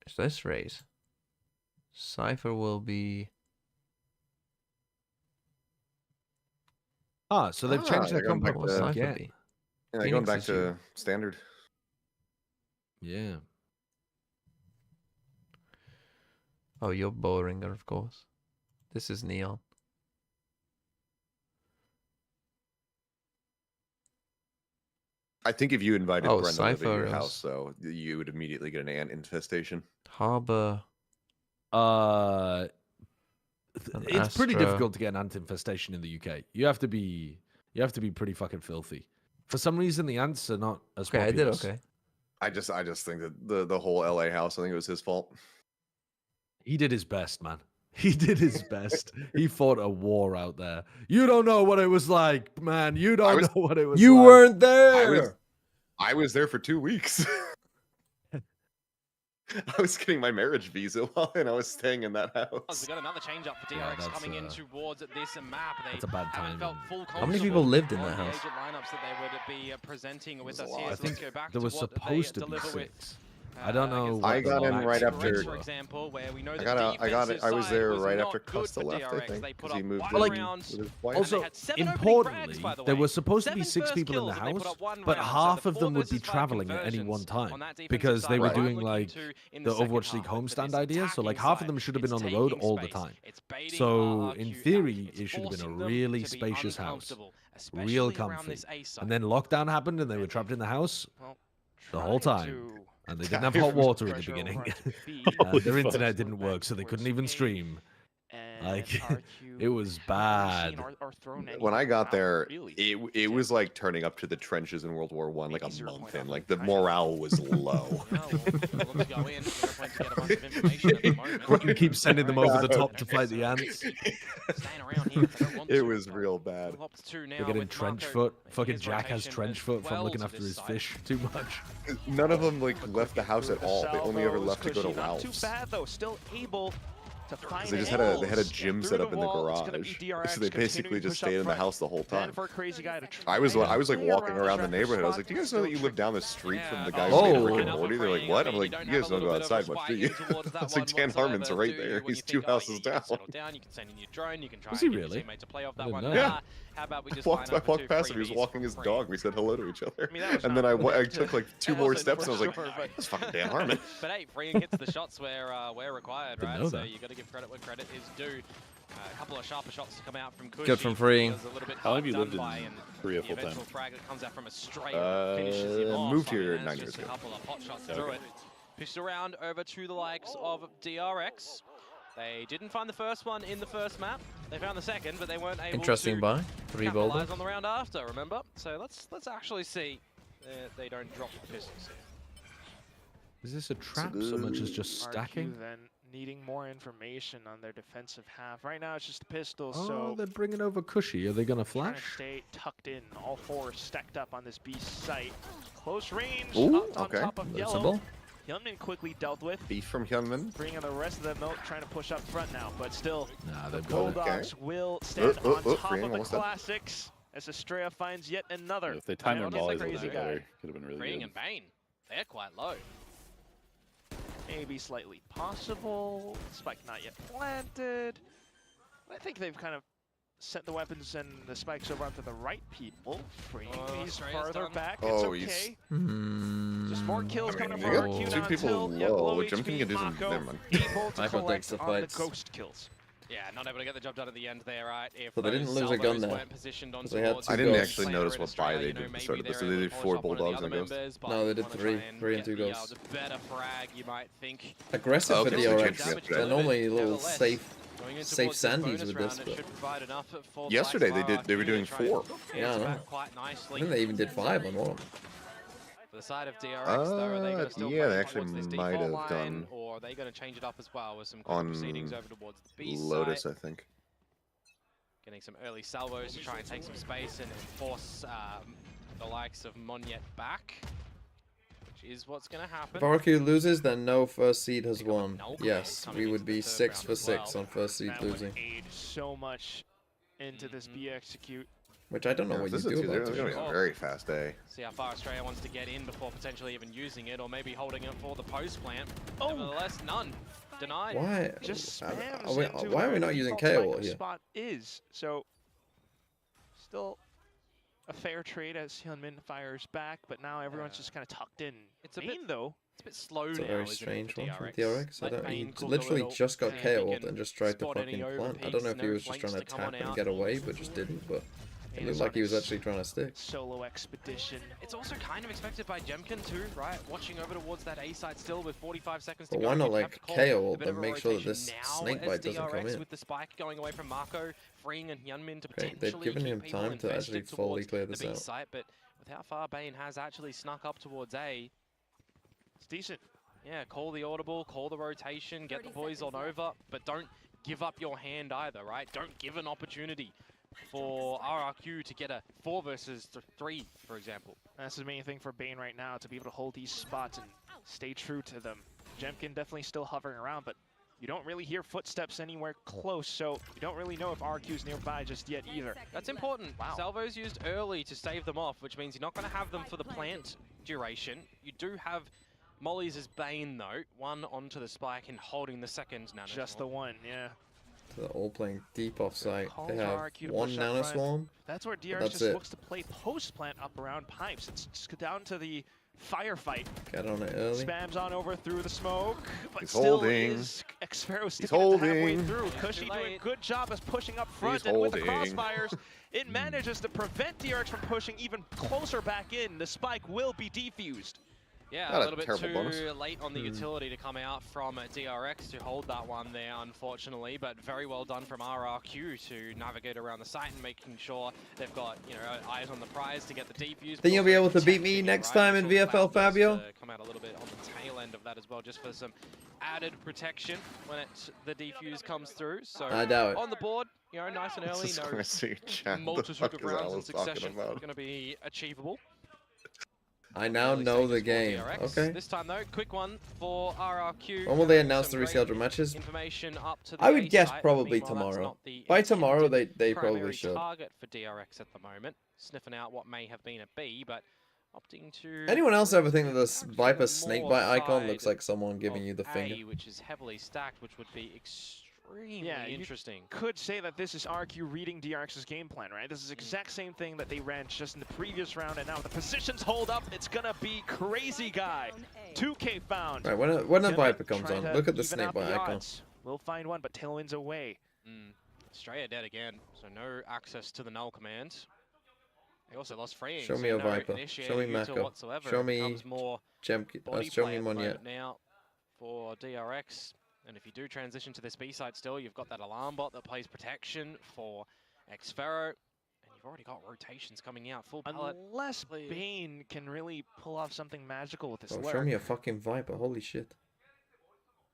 Is this Raze? Cypher will be... Ah, so they've changed their they're going combat back What will to- Cypher again. be? Yeah, going Phoenix back is to you. standard. Yeah. Oh, you're Bowringer, of course. This is Neon. I think if you invited Oh, Brenda to live at your Cypher is- house, though, you would immediately get an ant infestation. Harbor. It's pretty Astra. difficult to get an ant infestation in the UK. You have to be pretty fucking filthy. For some reason, the ants are not as Okay, I did populous. okay. I just think that the whole LA house, I think it was his fault. He did his best, man. He did his best. He fought a war out there. You don't know what it was like, man. You don't know what it was You like. weren't there! I was there for 2 weeks. I was getting my marriage visa and I was staying in that house. We got another change up for Yeah, DRX that's, coming in towards this map. They that's a bad haven't time. felt full How many people lived in that house? The agent lineups that they would be presenting with us here. I So think let's go back there to was what supposed they to be deliver with, 6. I don't know. against what I the got in max right was after- like. for example, where we know I that got the I defensive was side there was right not after good Costa for left, I DRX. think, They put because he up moved one in Like, round, with his wife. and they Also, had 7 opening importantly, frags, by the there way. were supposed to be 7 6 people in the first kills, and they put house, up one but round. So half the of them would be 4 versus 5 traveling at any conversions one time on that defensive because they side, were which I'm doing looking like to in the second Overwatch League half. But for homestand this idea. So like attacking half of side, them should have been it's on the road taking all the space. time. It's baiting So RRQ in out. theory, It's it should have been a forcing them really to be spacious house, uncomfortable, real especially around comfy. this A side. And then lockdown happened, and they were trapped in the house Well, the whole trying time. to And they didn't have Yeah, hot it was water in the pressure beginning. over to feed. Their Holy internet fuck. didn't work, so they couldn't even towards stream. And Like, RRQ it was haven't bad. seen or thrown When I anything got out, there, really. it was like turning up to the trenches in World War One, like a Maybe month 0.5 in. Like the pressure. morale was low. Yeah, well, let's go in. We're going to get a bunch of information at the moment. Gwen keeps sending them over the Yeah. top to fight the ants. Staying around here if they don't want It to. was real bad. We'll hop to 2 now They're getting with trench Marco foot. making Fucking his Jack has rotation trench as foot from well looking to after this his side. fish too much. None of them like left the house at all. They only ever left to go to Not too Ralph's. bad though. Still able to find They just had a gym set up in the garage, so they basically just stayed in the house the whole time. For a crazy guy to try I was like and walking play around the this neighborhood. I was spot, like, "Do you but guys know that still you live down the street from the guy Oh. who made Rick and Morty?" They're like, "What?" I'm like, "You guys don't go outside much, do you?" I was like, "Dan Harmon's right there. He's 2 houses down." You can send in your drone. You can try Was and he get your really? teammate to play off I that didn't one. know. Yeah. How about we just I line up walked for 2 past him. He was freebies walking his free? dog. We said hello to each other. I mean, that was And then I not took like 2 That more wasn't steps, for and I was like, sure, but- "That's fucking Dan Harmon." But hey, freeing hits the shots where required, Didn't right? know So that. you got to give credit where credit is due. A couple of sharper shots to come out from Kushi. Good from freeing. Was a little bit How long have you done lived in by, and Korea the full time? eventual frag that comes out from a straight finishes him off. moved I mean, here that's 9 just years a ago. couple of hot shots Okay. through it. Pushed around over to the likes of DRX. They didn't find the first one in the first map. They found the second, but they weren't able Interesting to buy. 3 capitalize Boulder. on the round after, remember? So let's actually see they don't drop the pistols here. Is this a trap so much as just RRQ stacking? then needing more information on their defensive half. Right now, it's just a pistol, Oh, so they're bringing over Cushy. Are they gonna trying to flash? stay tucked in. All four stacked up on this B site. Close range, Ooh, up on okay. top of yellow. Noticeable. Hyunmin quickly dealt with. Beef from Hyunmin. Bringing the rest of the milk, trying to push up front now, but still, Nah, the they've got it. Bulldogs will stand on top Freeing, of the almost dead. classics as Estrella finds yet another. If they timed their Honestly, volleys a little crazy bit guy. better, could have been really Freeing good. and Bane, they're quite low. Maybe slightly possible. Spike not yet planted. I think they've kind of sent the weapons and the spikes over onto the right people. Freeing, he's Estrella's farther done. back. Oh, it's he's- okay. Just more kills coming You from got RRQ two now people until, yeah, low. low Jumping HP, can do some. Mako Never mind. able to Michael takes collect the on the fights. ghost kills. Yeah, not able to get the job done at the end there, right? If But they didn't those lose a gun salvos there, weren't positioned on 'cause they had towards two I didn't ghosts. actually player notice in what buy Australia, they you know, did at the maybe start of this. they're They able did to 4 polish off one of the bulldogs other and a ghost. members, but No, they did wanna three. try and 3 and get 2 the, ghosts. the better frag, you might think. Aggressive Oh, for okay, so DRX. damage They're done. normally a little Nevertheless, safe. Going in Safe towards this sandies bonus with round, this, it but- should provide enough for the Yesterday likes of they were RRQ doing to try and 4. get Yeah, I know. back quite I nicely. think they even did 5 on one. For the side of DRX, though, are they going to still yeah, play they actually towards this might default have line, done or are they going to change it up as well with some quick on proceedings over towards the B Lotus, side? I think. Getting some early salvos to try and take some space and force the likes of Monyet back, which is what's going to happen. If RRQ loses, then no first seed has They got won. no Yes, coming we into would the be third 6 round for as 6 well. on first seed That would losing. aid so much into this B execute. Which I don't know Yeah, what you this is do a about it's going to be it. a very fast day. See how far Australia wants to get in before potentially even using it, or maybe holding it for the post plant. Oh. Nevertheless, none. Denied. Why? Just Are spams we- into why are we where not the using default KO spike here? spot is. So still a fair trade as Hyunmin fires back, but now everyone's just kind of tucked in. It's a Bane, bit though. It's a bit slow It's a now, very isn't strange it, for one from DRX. DRX. Let He Bane cook a literally little, just got see if he KO'd can and just tried to spot any fucking plant. I overpeaks, don't know if he no was just flanks trying to to come on tap and out. get away, but just didn't. But it Bane looked is like on he was his actually trying to stick. Solo expedition. It's also kind of expected by Jemkin too, right? Watching over towards that A side still with 45 seconds to But go. why not, you'd have like, to call KO a bit of them, a make sure that rotation this now snake as bite doesn't come DRX in. with the spike going away from Mako, freeing and Hyunmin to Okay, potentially they've given keep him people time to invested actually fully towards clear the this B out. site, but with how far Bane has actually snuck up towards A, It's decent. yeah, call the audible, call the rotation, get the 30 boys on seconds left. over, but don't give up your hand either, right? Don't give an opportunity for RRQ to get a 4 versus 3, for example. That's the main thing for Bane right now, to be able to hold these spots and stay true to them. Jemkin definitely still hovering around, but you don't really hear footsteps anywhere close, so you don't really know if RQ's nearby just yet either. That's important. Wow. Salvos used early to stave them off, which means you're not going to have them for the plant duration. You do have Molly's as Bane, though. One onto the spike and holding the second nano. Just the one, yeah. So they're all playing deep off site. Calls They have RRQ to one push up nano front. swarm. That's where DRX That's just it. looks to play post-plant up around pipes. It's just down to the firefight. Get on it early. Spams on over through the smoke, but He's still holding. is Xfero He's sticking it halfway holding. through. Cushy doing a late. good job as pushing up front, He's and with the holding. crossfires, it manages to prevent DRX from pushing even closer back in. The spike will be defused. Yeah, Not a a little bit terrible too bonus. late on the utility to come out from DRX to hold that one there, unfortunately. But very well done from RRQ to navigate around the site and making sure they've got, you know, eyes on the prize to get the defuse. Think you'll be able to beat me next time in VFL, Fabio? Come out a little bit on the tail end of that as well, just for some added protection when the defuse comes through. So I doubt it. on the board, you know, nice and early, Just no gonna see chat. The multitude fuck of is rounds in Alice talking succession about? going to be achievable. I now Early know the stages for game. DRX. Okay. This time though, quick one for RRQ. When will they Having announce some the great rescheduled matches? Information up to the I would A guess site, but probably meanwhile, that's tomorrow. not the By tomorrow, intended they probably primary should. target for DRX at the moment, sniffing out what may have been a B, but opting to. Anyone else ever think that this perhaps Viper the snake more bite icon side looks like someone giving of you the finger? A, which is heavily stacked, which would be extremely Yeah, you interesting. Could say that this is RQ reading DRX's game plan, right? This is the exact same thing that they ran just in the previous round, and now the positions hold up. It's gonna be crazy guy. 2K found. Right, when a Hyunmin Viper comes trying on, to look at the even snake out bite the icon. odds. We'll find one, but Tailwind's away. Straya dead again, so no access to the null command. They also lost freeing. Show so me a no Viper. initiator Show me util Mako. whatsoever. Show It me becomes more show body me play at the Monyet. moment now for DRX. And if you do transition to this B side still, you've got that alarm bot that plays protection for Xfero. And you've already got rotations coming out, full pallet. Unless Bane can really pull off something magical with this Oh, lurk. show me a fucking Viper. Holy shit.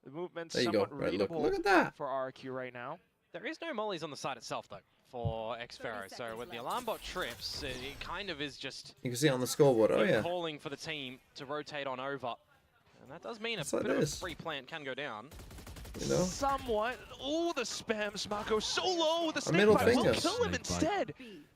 The movement's There you go. somewhat Right, readable look at that. for RRQ right now. There is no mollies on the side itself, though, for Xfero. So with the alarm bot trips, it kind of is just You can see it on the scoreboard. Oh yeah. calling for the team to rotate on over. And that does mean That's a what bit it of a is. free plant can go down. You know. Somewhat. Oh, the spam. Smako so low. The snake middle bite will finger. kill him Snake bite. instead.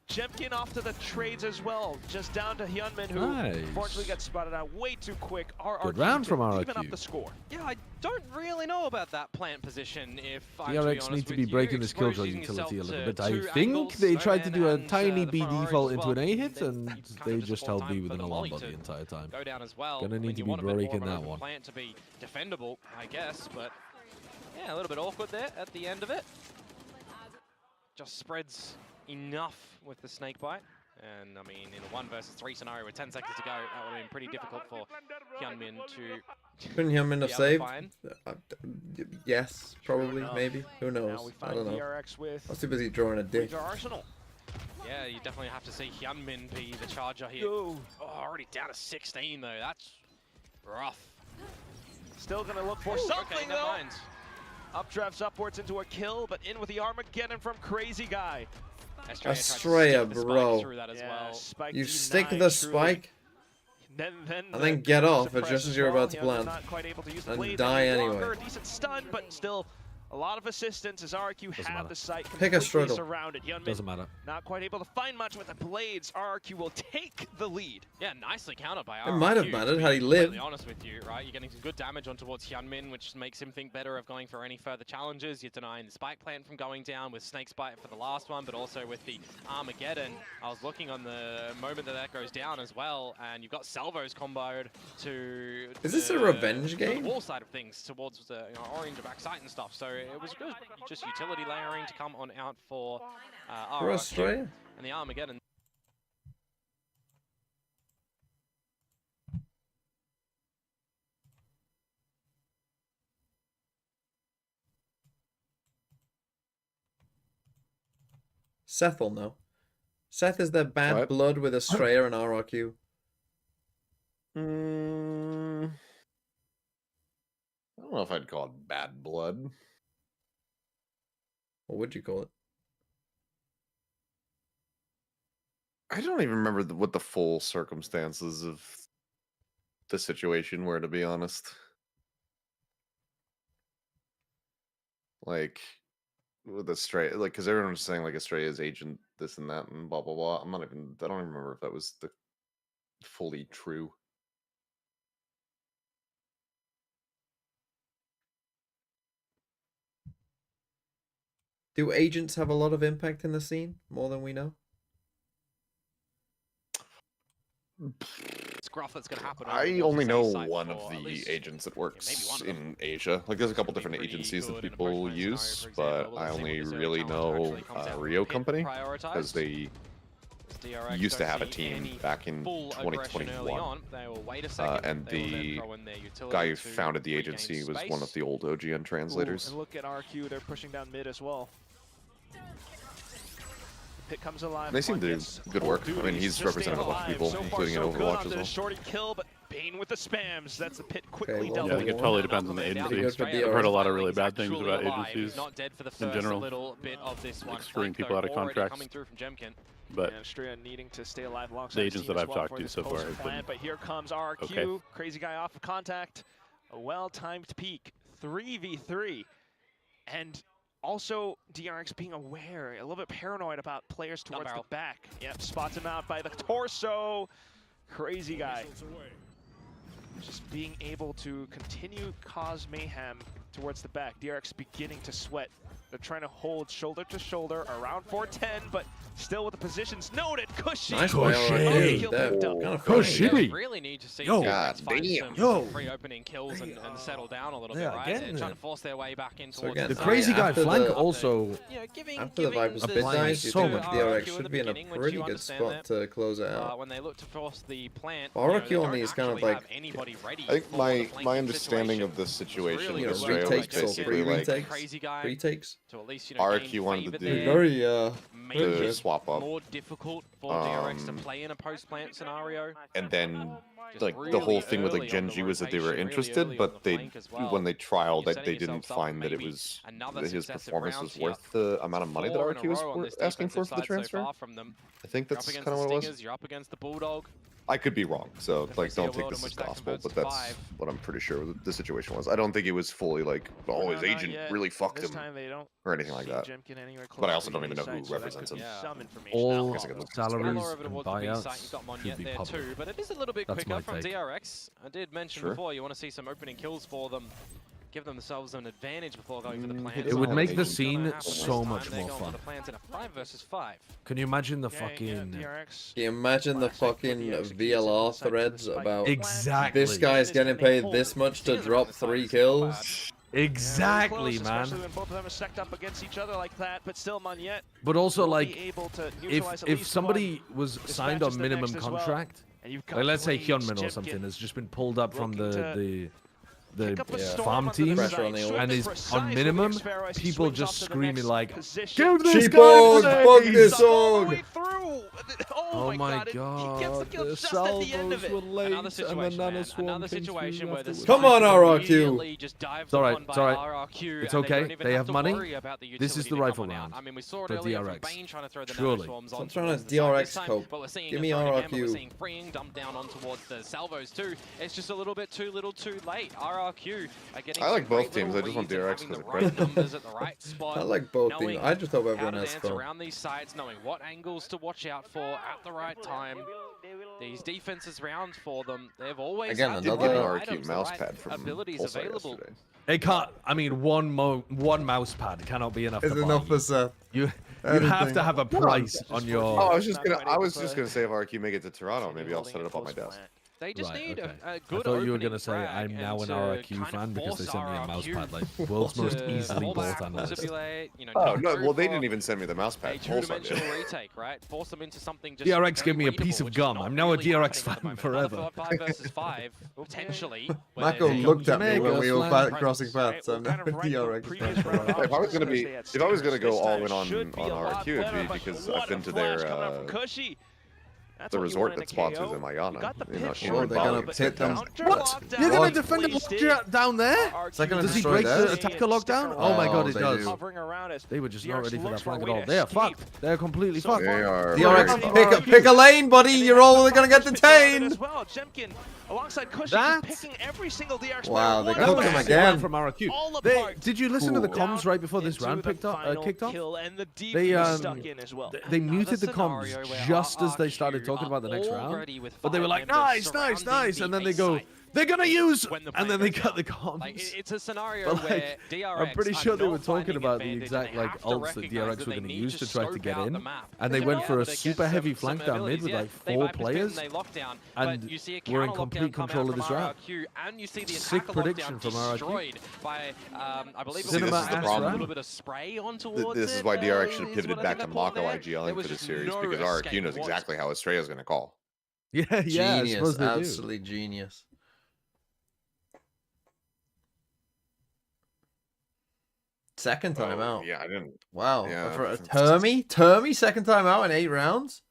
Jemkin off to the trades as well. Just down to Hyunmin, who Nice. unfortunately got spotted out way too quick. RRQ Good round from to even RRQ. up the score. Yeah, I don't really know about that plant position. If I'm DRX need to be breaking this killjoy utility a little bit. I think they tried to do a tiny B default into an A hit, and they just held B with an alarm bot the entire time. Go down as well. Gonna need when to you be want a bit more breaking of an that open one. Plant to be defendable, I guess, but yeah, a little bit awkward there at the end of it. Just spreads enough with the snake bite. And I mean, in a 1 versus 3 scenario with 10 seconds to go, that would have been pretty difficult for Hyunmin to. Couldn't Hyunmin have saved? Fine. Yes, probably, maybe. Who Now knows? we I find don't know. DRX with I was too busy drawing a dick. Laser Arsenal. Yeah, you definitely have to see Hyunmin be the charger here. Go. Oh, already down to 16 though. That's rough. Still gonna look for something though. Updrafts upwards into a kill, but in with the Armageddon from Crazy Guy. Estrella, bro. You stick the spike and then get off just as you're about to plant and die anyway. Decent stun, but still a lot of assistance as RRQ have the site Pick a completely struggle. surrounded. Hyunmin Doesn't matter. not quite able to find much with the blades. RRQ will take the lead. Yeah, nicely countered by RRQ. It might have mattered had he To be lived. completely honest with you, right? You're getting some good damage on towards Hyunmin, which makes him think better of going for any further challenges. You're denying the spike plant from going down with Snake's Bite for the last one, but also with the Armageddon. I was looking on the moment that goes down as well, and you've got salvos comboed to. Is this a revenge game? The wall side of things towards the orange backside and stuff. So it was good. Just utility layering to come on out for RRQ Australia? and the Armageddon. Seth will know. Seth is the bad What? blood with Estrella and RRQ. I don't know if I'd call it bad blood. What would you call it? I don't even remember what the full circumstances of the situation were, to be honest. Like, with Estrella, like, because everyone was saying, like, Estrella's agent, this and that, and blah, blah, blah. I don't even remember if that was the fully true. Do agents have a lot of impact in the scene? More than we know? It's gruff that's going to happen. I only know one of the agents that works in Asia. Like, there's a couple different agencies that people use, but I only really know Rio Company, because they used to have a team back in 2021. And the guy who founded the agency was one of the old OGN translators. And look at RQ, they're pushing down mid as well. Pit comes alive. They seem to do good work. I mean, he's represented a lot of people, including in Overwatch as well. Shorty kill, but Bane with the spams. That's the Pit quickly well, dealt Yeah, I with. think it totally depends on the agency. I've heard a lot of really bad things about agencies in general, screwing people out of contracts. But Estrella needing to stay alive alongside the agents his team that as I've well talked for to this so far post have plan, been but here comes RRQ, okay. Crazy Guy off of contact, a well-timed peek, 3v3, and also DRX being aware, a little bit paranoid about players towards the back. Yep, spots him out by the torso. Crazy Guy just being able to continue cause mayhem towards the back. DRX beginning to sweat. They're trying to hold shoulder to shoulder around 410, but still with the positions noted. Cushy. Nice Cushy. Cushy. Really need to see Yo. DRX find damn. some free opening kills and settle down a little bit, right? Getting They're trying it. to force their way back in So towards again, The side. Crazy Guy after flank the- also. You know, giving After the Viper's bit Applying dies, you so think much DRX RRQ at should the be in a beginning, once pretty you good understand spot to close it out. when they look to force the plant, RRQ they only don't is kind of actually like- have anybody ready I think for the my flanking understanding situation. of this situation really You know, with good Estrella was retakes or basically like retakes. Crazy Guy Retakes. to at least, you know, RRQ wanted to do very the swap up, more difficult for DRX to play in a post-plant scenario. and then Just like the really whole thing with like early on the Gen G was that they were rotation, really interested, early on but the they flank as well. when they trialed You're that they setting didn't yourself up find that it maybe was another that his successive performance rounds was worth here. the amount of money that 4 in a RRQ was row on this asking for defensive the side transfer. So far from them. I think You're up that's against kind of the what it was. Stingers, you're up against the Bulldog. I could be wrong, so Definitely like see a don't take world this in as which that gospel, converts but to that's 5. what I'm pretty sure the situation was. I don't think it was fully like, oh, his No, not agent yet. really fucked This him time they don't or anything like see that. Jemkin anywhere close But I to also the don't even know site, who so that represents could him. be some information All out. salaries Over and towards the B site, buyouts you've got Mon should Yet be there public. too, but it is a little bit That's quicker my from take. DRX. I did mention Sure. before, you want to see some opening kills for them. Give themselves an advantage before going for the plans. It would So make the what's gonna scene happen this so time? much They're more going for fun. the plans in a 5 versus 5. Can you imagine the Yeah, fucking DRX. Can you imagine the fucking VLR threads about exactly this guy's getting paid this much to drop 3 kills? Exactly, Yeah, really close, man. especially when both of them are stacked up against each other like that, but still Monette But also, will like, be able to neutralize at if least somebody one. was This signed matches on the minimum next as well. contract, And you've got like let's say Blades, Hyunmin or Jemkin something has just been pulled up from looking the pick up a Yeah. storm farm onto the team Pressure on site. the and Swift is precise on with the minimum, X-Pharaoh as he people swings just off to the screaming next like, position. "Give this Cheapos, guy fuck a this All the song! way through. Oh my He gets the god, kill the just at the end of salvos it. were late, Another and the situation, nano man. swarm Another came situation through where the afterwards. Come on, RRQ. immediately just dived It's alright, upon by it's alright. RRQ, It's and okay, They don't even they have have to money. worry about the This is utility the to rifle come out. round I mean, we saw it for earlier DRX. from Bane trying to throw the Surely. nano swarms I'm on trying towards to the side DRX this time, cope. but we're seeing Give a me throw again, but we're RRQ. seeing freeing dump down on towards the salvos too. It's just a little bit too little too late. RRQ are getting I like some both great teams, little I just want reads and DRX having 'cause the of right credit. numbers at the right spot. I like both teams. knowing I just hope how everyone to has dance fun. around these sites, knowing what angles to watch out for at the right time. These defenses round for them, they've always Again, had the another right RRQ items, the mouse right pad from abilities Pulsar available. yesterday. It can't. I mean, one mouse pad cannot be enough. Is to enough buy for you. Seth. You have Anything. to have a price on Oh, your. I was just gonna say if RRQ make it to Toronto, maybe I'll set it up on my desk. They just Right, need okay. a I good thought you were opening gonna say frag I'm now and an to RRQ kind of fan because they force sent me a mouse RRQ pad, like world's most to easily fall back, bought analyst. manipulate, you know, Oh not no! go Well, they for didn't even send me the mouse a pad. Pulsar two-dimensional did. retake, right? Force them into something just DRX very gave me a readable, piece of which is gum. not I'm now a really DRX happening fan at the moment. forever. Another 5 versus 5, potentially. where Mako they're looked at me Jamaica when we were slang. crossing paths. I'm now DRX. If I was gonna go all in on RRQ, it'd be because I've been to their the resort that sponsors in Mayana. Oh, they're gonna pit them. What? You're gonna What? defend a lockdown down there? Is that gonna Does he destroy break the theirs? attacker lockdown? Oh my god, it they does. do. They were just not ready for that flank at all. They are fucked. They are completely fucked. They are. DRX, pick a lane, buddy. You're all gonna get detained. Jemkin alongside Cushy That- picking every single DRX Wow, they player. cooked One him back. again. From RRQ. All They, apart. did you listen to the Cool. comms right before this Into round the kicked off? final Kicked off? kill, and the They defense stuck in as well. they muted the scenario comms where just as they RRQ started talking about the next round. already with But they were 5 like, members nice, nice, surrounding nice, the and then A they go, site. they're gonna use, When the and then plane they goes cut the down. comms. Like, it's a scenario But, like, where DRX I'm pretty are sure they not were talking finding about the advantage, exact and they like have to ults that recognize DRX that were they going to need use to try to scope get out in, the map. and they They're went not for a able to get super heavy some flank down mid abilities. with Yeah, like they 4 viper spin, players, they lock down, and but you see a we're in counter complete lockdown come control out of this from round. RRQ, and you see the Sick attacker prediction lockdown from RRQ. destroyed by, I believe it See, was this is the problem. a little bit of spray on towards This is it, why DRX is should have what pivoted I back think to they call Mako there. IGLing There for was this just series no because escape RRQ knows exactly how Estrella's going to call. Yeah, I Genius, suppose they do. absolutely genius. Second time out. Yeah, I didn't. Wow, Yeah. for a Termy second time out in 8 rounds.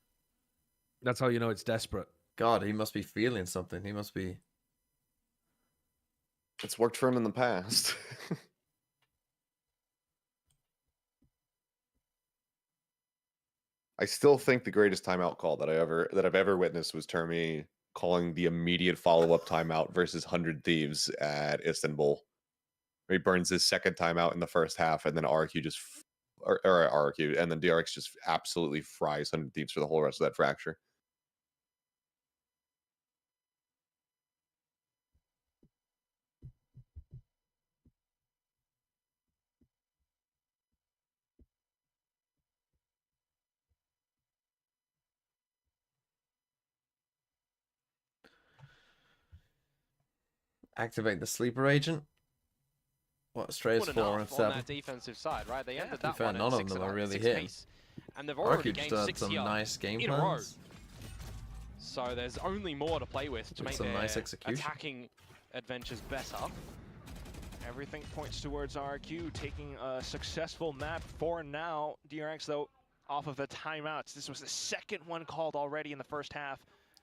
That's how you know it's desperate. God, he must be feeling something. He must be. It's worked for him in the past. I still think the greatest timeout call that I've ever witnessed was Termy calling the immediate follow-up timeout versus 100 Thieves at Istanbul. Where he burns his second timeout in the first half, and then RRQ just or RRQ, and then DRX just absolutely fries 100 Thieves for the whole rest of that fracture. Activate the sleeper agent. What, Stray's Good 4 enough and on 7. that defensive side, right? They ended To be that fair, one none at of 6 them are really 6 hitting. apiece. And they've already RRQ gained just had 6 some here nice game in a row. plans. So there's only more to play with to With make some their nice execution. attacking adventures better. Everything points towards RRQ taking a successful map for now. DRX, though, off of the timeouts. This was the second one called already in the first half.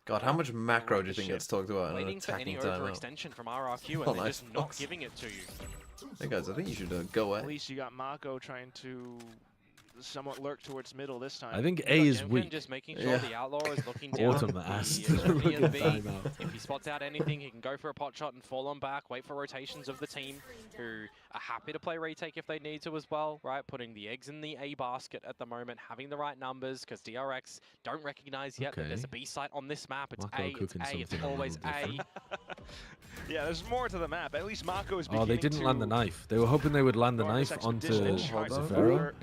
God, how much macro do you think gets talked about in an Waiting for any attacking timeout? overextension from RRQ and they're just not giving it to you. Hey guys, I think you should go away. At least you got Mako trying to somewhat lurk towards middle this time. I think A is weak. Just making sure the outlaw is looking down. Autumn asked. If he spots out anything, he can go for a pot shot and fall on back, wait for rotations of the team who are happy to play retake if they need to as well, right? Putting the eggs in the A basket at the moment, having the right numbers, because DRX don't recognize yet that there's a B site on this map. It's Mako A, it's A, it's always A. Yeah, there's more to the map. At least Mako is Oh, they didn't land the knife. They were hoping they would land the knife onto Zafiro.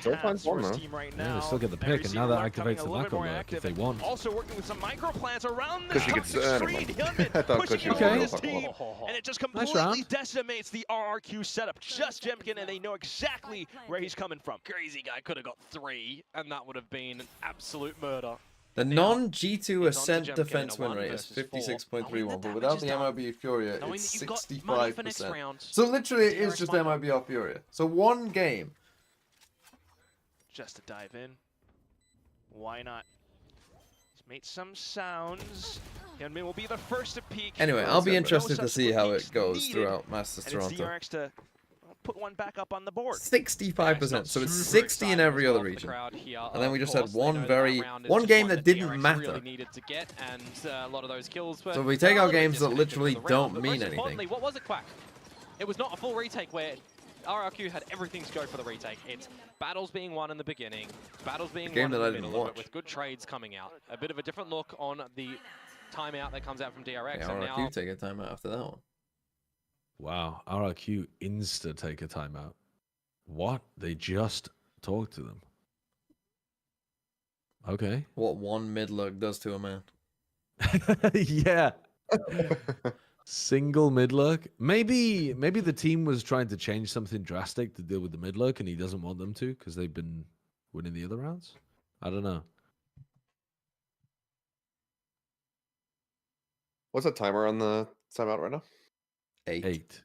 Right Yeah, now. they still get the pick, and now that activates the Mako lurk if they want. Also working with some micro plans around Cushy this gets screen. I thought Pushing Cushy over was his team, and it just completely decimates the RRQ setup. Just Jemkin, and they know exactly where he's coming from. Crazy guy could have got 3, and that would have been an absolute murder. The non-G2 Ascent defense win rate is 56.31, but without the MIB Furia, it's 65%. So literally, it is just MIB off Furia. So one game. Just to dive in. Why not? He's made some sounds. Hyunmin will be the first to peek. Anyway, I'll be interested to see how it goes throughout Masters and it's Toronto. DRX to put one back up on the board. 65%, so it's 60 in every other region. And then we just had one game that didn't matter. So we take our games that literally don't mean anything. What was it, Quack? It was not a full retake where RRQ had everything to go for the retake. It's battles being won in the beginning, battles being won in the middle, but with good trades coming out. A bit of a different look on the timeout that comes out from DRX. Yeah, and RRQ now take a timeout after that one. Wow, RRQ insta take a timeout. What? They just talked to them. Okay. What one mid-lug does to a man. Yeah. Single mid-lurk. Maybe the team was trying to change something drastic to deal with the mid-lurk and he doesn't want them to because they've been winning the other rounds. I don't know. What's the timer on the timeout right now? 8,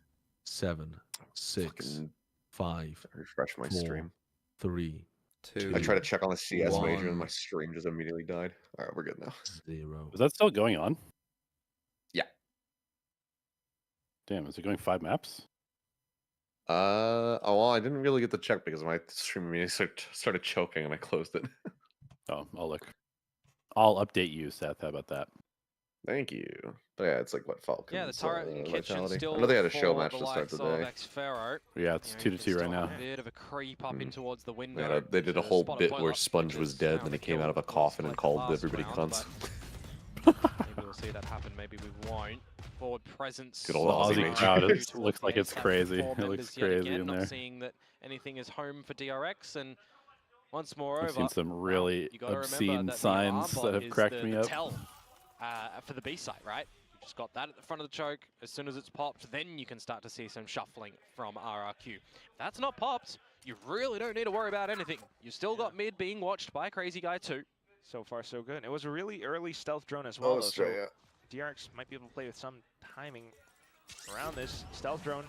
7, 6, 5. Refresh my 4, stream. 3, 2. I tried to check on the CS 1. major and my stream just immediately died. All right, we're good now. 0. Is that still going on? Yeah. Damn, is it going 5 maps? Oh, well, I didn't really get to check because my stream immediately started choking and I closed it. Oh, I'll look. I'll update you, Seth. How about that? Thank you. But yeah, it's like what Falcons. yeah, the turret and kitchen Vitality. still. I know they had a show for match the to start likes the of day. Ex-Pharaoh. Yeah, it's 2-2 right now. A bit of a creep up in towards the window. Yeah, they did a whole bit where Sponge was dead, then he came out of a coffin and called everybody cunts. Maybe we'll see that happen. Maybe we won't. Forward presence. Good old Aussie Aussie crowd. crowd. It looks like it's crazy. It looks crazy in there. Not seeing that anything is home for DRX, and once more I've over, seen some really you gotta obscene remember that signs the that have is cracked me the up. Tell, for the B site, right? You just got that at the front of the choke. As soon as it's popped, then you can start to see some shuffling from RRQ. If that's not popped, you really don't need to worry about anything. You still got mid being watched by Crazy Guy too. So far, so good. It was a really early stealth drone as well, though, so yeah. DRX might be able to play with some timing around this stealth drone,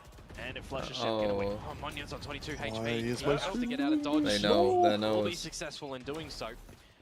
and it flushes Jemkin away. Oh, Munion's on 22 HP. Why is He my able to get out of dodge. They know, they know Will be it's- successful in doing so.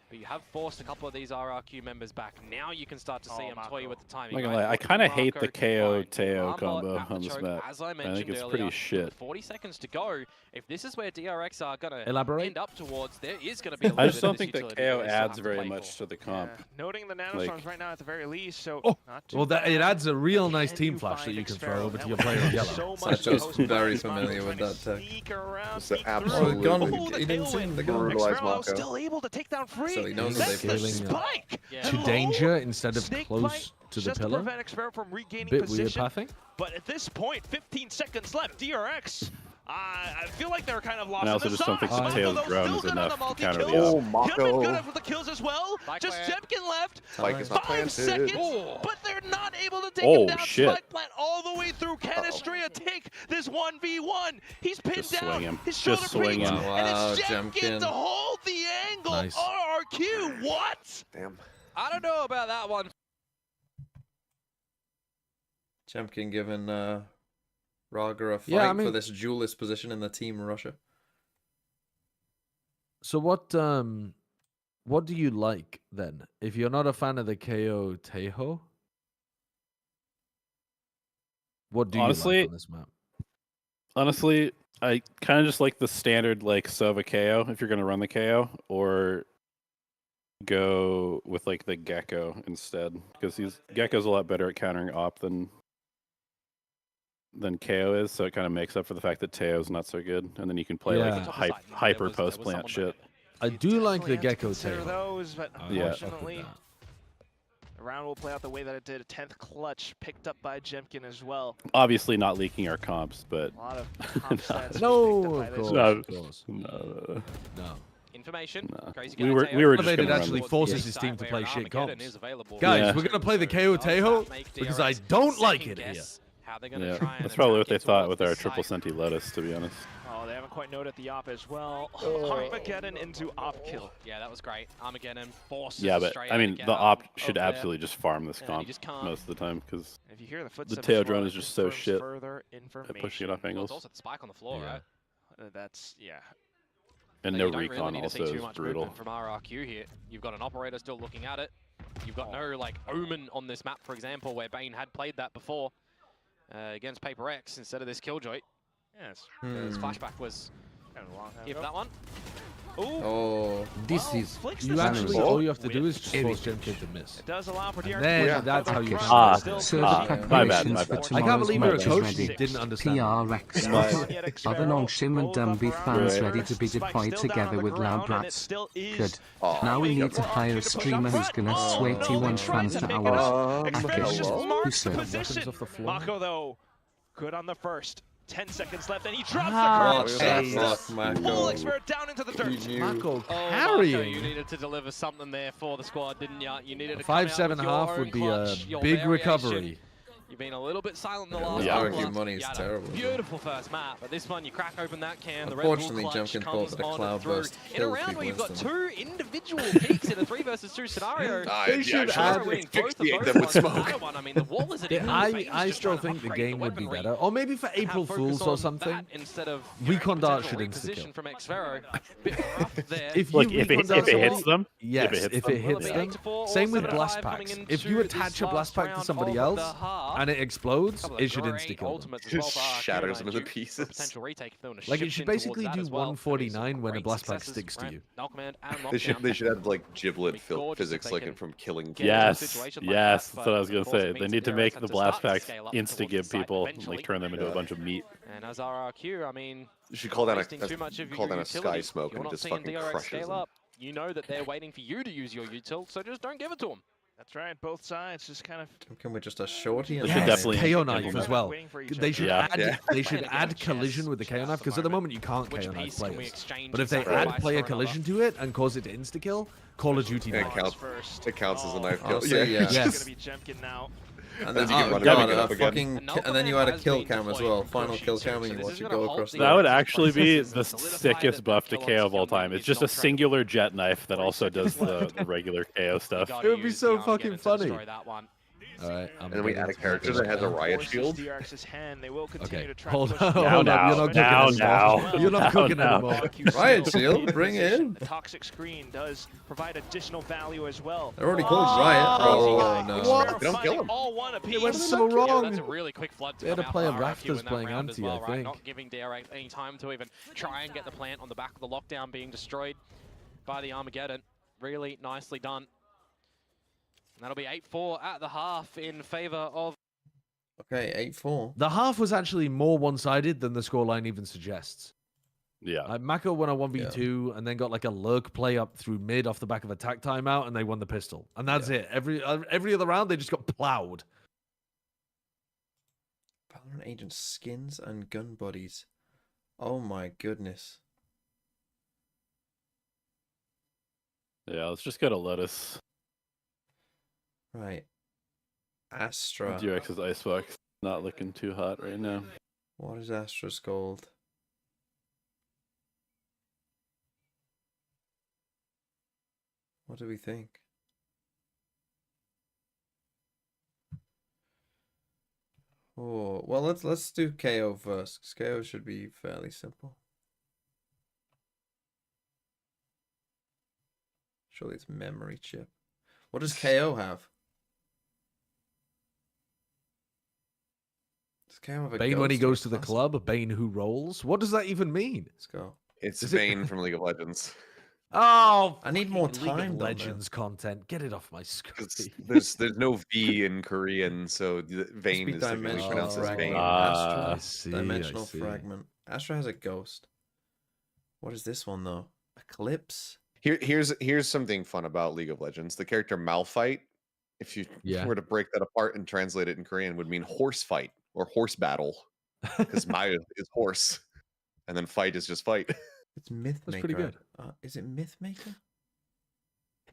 But you have forced a couple of these RRQ members back. Now you can start to see them toy with the timing. I'm not gonna right? lie, I kind of hate the Marco combined. KO-Teo Armbot combo at the on this choke, map. As I I mentioned think it's earlier, pretty with shit. 40 seconds to go. If this is where DRX are going to Elaborate. end up towards, there is going to be a little I just bit don't of think that utility KO they still adds have to very play much for. to the comp. Noting the nanostorms right now at the very least, so not too Well, bad. it adds a real nice Can team you flash that find you can Ex-Pharaoh? throw over That to your would player be in yellow. so much Such to a host very by. familiar with Trying that to tech. sneak around, It's an sneak through. absolute Gun. Ooh, the He didn't tailwind. see the gun. Brutalized Ex-Pharaoh Mako. still able to take down free. So he knows That's that the they've spike. to Hello? danger instead of Snake close bite to the just pillar. to prevent Ex-Pharaoh from regaining Bit weird position. pathing. But at this point, 15 seconds left. DRX. I feel like they're kind of lost And I in also the just don't think sauce. the tail's Mako, though, drone still is good on enough the to counter the multi-kills. Oh, Mako. Hyunmin good with the kills as well. Spike Just plant. Jemkin left. Spike is not 5 planted. seconds, but they're not able to take Oh, him down. shit. Spike plant all the way through. Can Estrella take this 1v1? He's pinned Just down. swing him. His Just shoulder swing breach, him. Wow, and it's Jemkin Jemkin. to hold the angle. Nice. RRQ, what? Damn. I don't know about that one. Jemkin giving Raga a fight Yeah, I for mean- this duelist position in the Team Russia. So what do you like then? If you're not a fan of the KO Tejo, what do you Honestly- like on this map? Honestly, I kind of just like the standard like Sova KO if you're gonna run the KO, or go with like the Gecko instead, because Gecko's a lot better at countering op than KO is, so it kind of makes up for the fact that Teo's not so good, and then you can play Yeah. like hyper post plant shit. I do like the Definitely have to Gecko consider Tejo. those, but Yeah. unfortunately, the round will play out the way that it did. A 10th clutch picked up by Jemkin as well. Obviously not leaking our comps, but A lot of comp stats No, picked up by of this course, one. of course. No. No. Information. Crazy We guy were Teo. we were just Elevated gonna actually run. forces his team to play shit comps. Guys, we're gonna play the KO Tejo because I don't like it here. How they're gonna Yeah, try and that's probably what attack they it thought towards with the our site. triple senti Lotus, to be honest. Oh, they haven't quite noted the op as well. Armageddon into op kill. Yeah, that was great. Armageddon forces Yeah, a but straight I out mean, to get the out op of should there. absolutely just farm this Yeah, you comp just can't. most of the time, because If you hear the the footsteps Teo as drone well, is it just so confirms shit further at information. pushing it off Well, angles. it's also the spike on the floor, Yeah. right? That's, yeah. And So no you don't recon really need to see also too is much brutal. movement from RRQ here. You've got an operator still looking at it. You've got no like Omen on this map, for example, where Bane had played that before against Paper X instead of this Killjoy. Yes. His flashback was Kind of a long time here for ago. that one. Oh. This is Flicks you this actually one all you have to do with is just force Jemkin to miss. It does allow for And DRX. then that's how you Ah, score. So the my bad, preparations my for bad. I can't tomorrow's believe you're a match coach is and you ready. didn't understand. PRX. Other non-Shim and Dumby fans ready to be deployed together with loud rats. Good. Now we need to hire a streamer who's gonna sway T1 fans to ours. Who said? Position. Off the floor. Mako though, good on the first. 10 seconds left, and he drops What the the curve. fuck, Mako? Full expert down into the dirt. Mako Oh, Marco, carrying. you needed to deliver something there for the squad, didn't you? You needed A to come out 5-7 with your half own would be clutch, a your big variation. recovery. You've been a little bit silent in the last Yeah. couple. RRQ money is You had a terrible. Beautiful first map, but this one you crack open that can. The Red Bull Unfortunately, clutch Jemkin comes thought that a on cloud through. burst In a kills round people where you've got instantly. two individual peaks in a 3 versus 2 scenario. They should Ferrero add. winning both of asphyxiate those them with ones. smoke. The other one, I mean, the wall is an Yeah, equal. I Bane's just still trying to think the upgrade game would be weaponry better, or maybe for and April have focus Fools or on something. that instead of Recon Dart potential should insta-kill. reposition from Xvero. Bit rough there. If Look, you if recon it dart hits somebody- them, yes, if it hits if them, it hits yeah. them. 8 to 4 or Same with 7 to blast 5 coming packs. into If you attach a this blast pack to last somebody round of else the half. and it explodes, Couple of it should great insta kill them. ultimates as well Just for RRQ, shatters and them into due to pieces. potential retake if they wanna Like it shift should in towards basically that do as well. 149 when a Great blast pack successes sticks to around you. Null command and They should lockdown. add like giblet It'd be gorgeous if physics they like can it from killing get into a Yes, situation like yes, that, that's what I was but gonna of course say. it They means need to DRX make have the to blast start to packs scale up insta towards give the site people, and, eventually. like turn them into a bunch of meat. And as RRQ, I mean, You should call that wasting too much of call your that a sky utility. smoke You're and it not just seeing fucking DRX crushes scale them. up. You know that they're waiting for you to use your util, so just don't give it to them. That's right, both sides just kind of. Can we just a shorty? They And should Yes, definitely KO implement knife as that. well. Waiting for each They other. should Yeah. add. Yeah. They should Playing add against collision chess with the KO at knife the because at the moment. moment you can't Which KO knife piece can we players. exchange But if and they add sacrifice player for another? collision to it and cause it to insta kill, Call of Duty Yeah, it knife. counts. First. It counts as a knife kill. Honestly, yeah. It's Yes. gonna be Jemkin now. And As then, you get oh running god, up a again. fucking, And and then you had a has kill been cam as deployed well. from Final Koshi kill too, cam, so and you this watch is it gonna go halt across the the That would DRX actually be process the and solidify sickest that buff that to kill KO of all secure time. mode It's is just a not trained. singular jet knife that 40 also does seconds the regular KO stuff. Gotta It would be use so the Armageddon fucking to funny. destroy that one. All right, And then we add a character that has a riot shield. DRX's hand. They will continue Okay, to try hold to push on, forward. hold up. You're not Now, cooking now, anymore. You're not now, cooking now. anymore. RRQ Riot still shield, bring it position. in. The toxic screen does provide additional value as well. They're already called Riot. Oh no. What? They don't kill him. All one apiece. It went so Yeah, wrong. that's a really quick flood to They had come to out play for a RRQ Raptors in that playing round as anti, well, I right? think. Not giving DRX any time to even try and get the plant on the back of the lockdown being destroyed by the Armageddon. Really nicely done. And that'll be 8-4 at the half in favor of... Okay, 8-4. The half was actually more one-sided than the scoreline even suggests. Yeah. Like Mako won a 1v2 and then got like a lurk play up through mid off the back of attack timeout and they won the pistol. And that's it. Every other round they just got plowed. Valorant agent skins and gun bodies. Oh my goodness. Yeah, let's just go to Lotus. Right. Astra. DRX's Icebox not looking too hot right now. What is Astra's gold? What do we think? Oh, well, let's do KO first, 'cause KO should be fairly simple. Surely it's memory chip. What does KO have? Does KO have a Bane when he ghost or a goes to the classic? club, Bane who rolls. What does that even mean? Let's go. It's Is it- Vayne from League of Legends. Oh, I need more fucking League time, of though, man. Legends content. Get it off my screen. There's no V in Korean, so Vayne be is typically dimensional pronounced as fragment. Vayne. I Astra. see, Dimensional I see. fragment. Astra has a ghost. What is this one though? Eclipse? Here's something fun about League of Legends. The character Malphite, if you Yeah. were to break that apart and translate it in Korean, would mean horse fight or horse battle. Because Maya is horse, and then fight is just fight. It's Mythmaker. That's pretty good. Is it Mythmaker?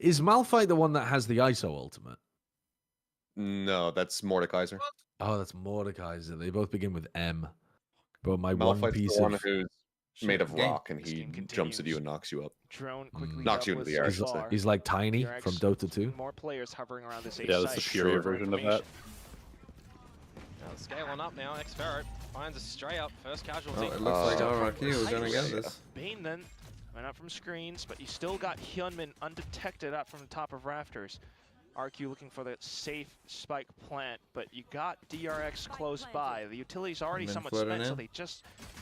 Is Malphite the one that has the ISO ultimate? No, that's Mordekaiser. Oh, that's Mordekaiser. They both begin with M. But my one Malphite's piece the one of who's made of Game. rock, and he jumps at you and knocks you up. Drone quickly Knocks you into the air, I should say. he's like Tiny DRX, from Dota 2. More players hovering around this Yeah, that's the superior version of that. Now scaling up now, Xferro finds a stray up, first casualty. Oh, it looks like RRQ. We're gonna get this. Bane then went out from screens, but you still got Hyunmin undetected up from the top of rafters. RQ looking for the safe spike plant, but you got DRX close by. The utility's already somewhat spent, so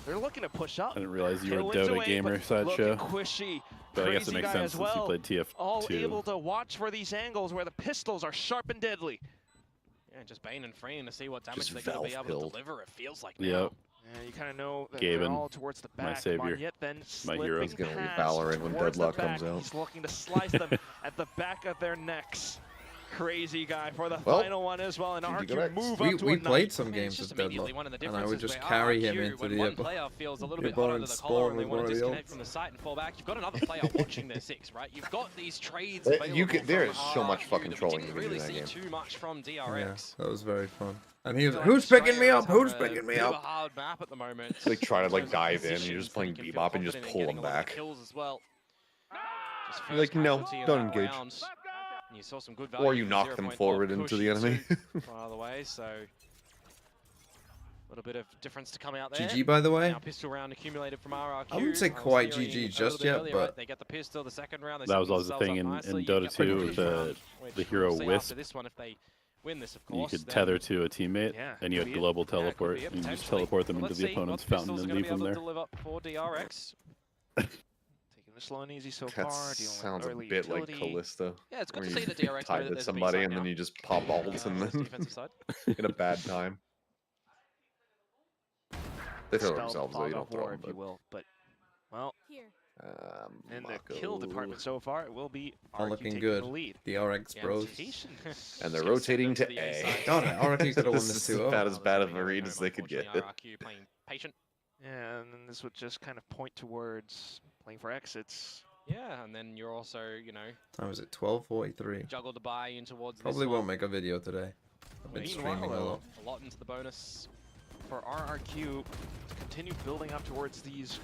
they're looking to push up. I didn't realize you were a Tailwinds Dota away, gamer but sideshow. look at Quishy, But I guess it crazy makes guy sense as since well. you played TF2. All able to watch for these angles where the pistols are sharp and deadly. Yeah, just Bane and Freeing to see what damage Just they're going to be able Valve to deliver, it feels like Yep. now. Yeah, you kind of know that they're Gaben, all towards the my back. savior, Yet then my hero. He's gonna leave past Valorant when towards the Deadlock comes back. out. He's looking to slice them at the back of their necks. Crazy guy for the Well, final one as well, and GG RQ Rex. move We up to we a played 9. some It's games just with immediately Deadlock, one of the and I would differences just where carry him RRQ, into when the one player feels a little bit hot opponent's under the spawn collar and they with want one to of the disconnect ults. from the site and fall back, you've got another player watching their six, right? You've got these trades You available could- there from is so much RRQ fucking that we trolling didn't you can do really in that see game. too much from Yeah, DRX. that was very fun. And he was, Like, who's picking me Australia up? is Who's having a picking me bit of a up? hard map at the moment. They try to like In terms of dive in, you're positions, just playing they can feel bebop and just confident in pull getting them a lot of back. kills as well. Just You're like, first no, casualty in don't that engage. round. And you saw some good value Or you from knock them 0.4 forward into push the enemy. from the other way, so a little bit of difference to come out there. GG, by the way. Now pistol round accumulated from RRQ. I wouldn't say was quite hearing GG a little just bit yet, earlier, but- right? They get the pistol the second round. They That was set always the themselves thing up in nicely. You Dota get 2 the with round, the which hero we'll see Wisp. after this one, if they win this, of You course, could then- tether to a teammate, Yeah, and you could had be it. global Yeah, it could teleport, be it, and you just potentially. teleport them Well, into let's the see what opponent's pistols fountain are and gonna leave be them able there. to deliver for DRX. Taking it slow and easy so That far. Dealing sounds with a early bit like utility. Callisto. Yeah, it's good where to see you that DRX know tied that to there's a somebody B-side and then now. you just pop ults and on this then defensive side. in a bad time. They throw Stealth themselves though, fog you don't of throw war, them. if you will. But, well, Here. in the kill department so far, it will be All RQ looking taking good. the lead. DRX bros. And they're rotating to A. God, RRQ could have won This this is 2-0. about as bad of a read as they could get. RRQ playing patient. Yeah, and then this would just kind of point towards playing for exits. Yeah, and then you're also, you know, Time is it? 12:43. juggled the buy in towards Probably this won't one. make a video today. I've been streaming a lot. A lot into the bonus. For RRQ to continue building up towards these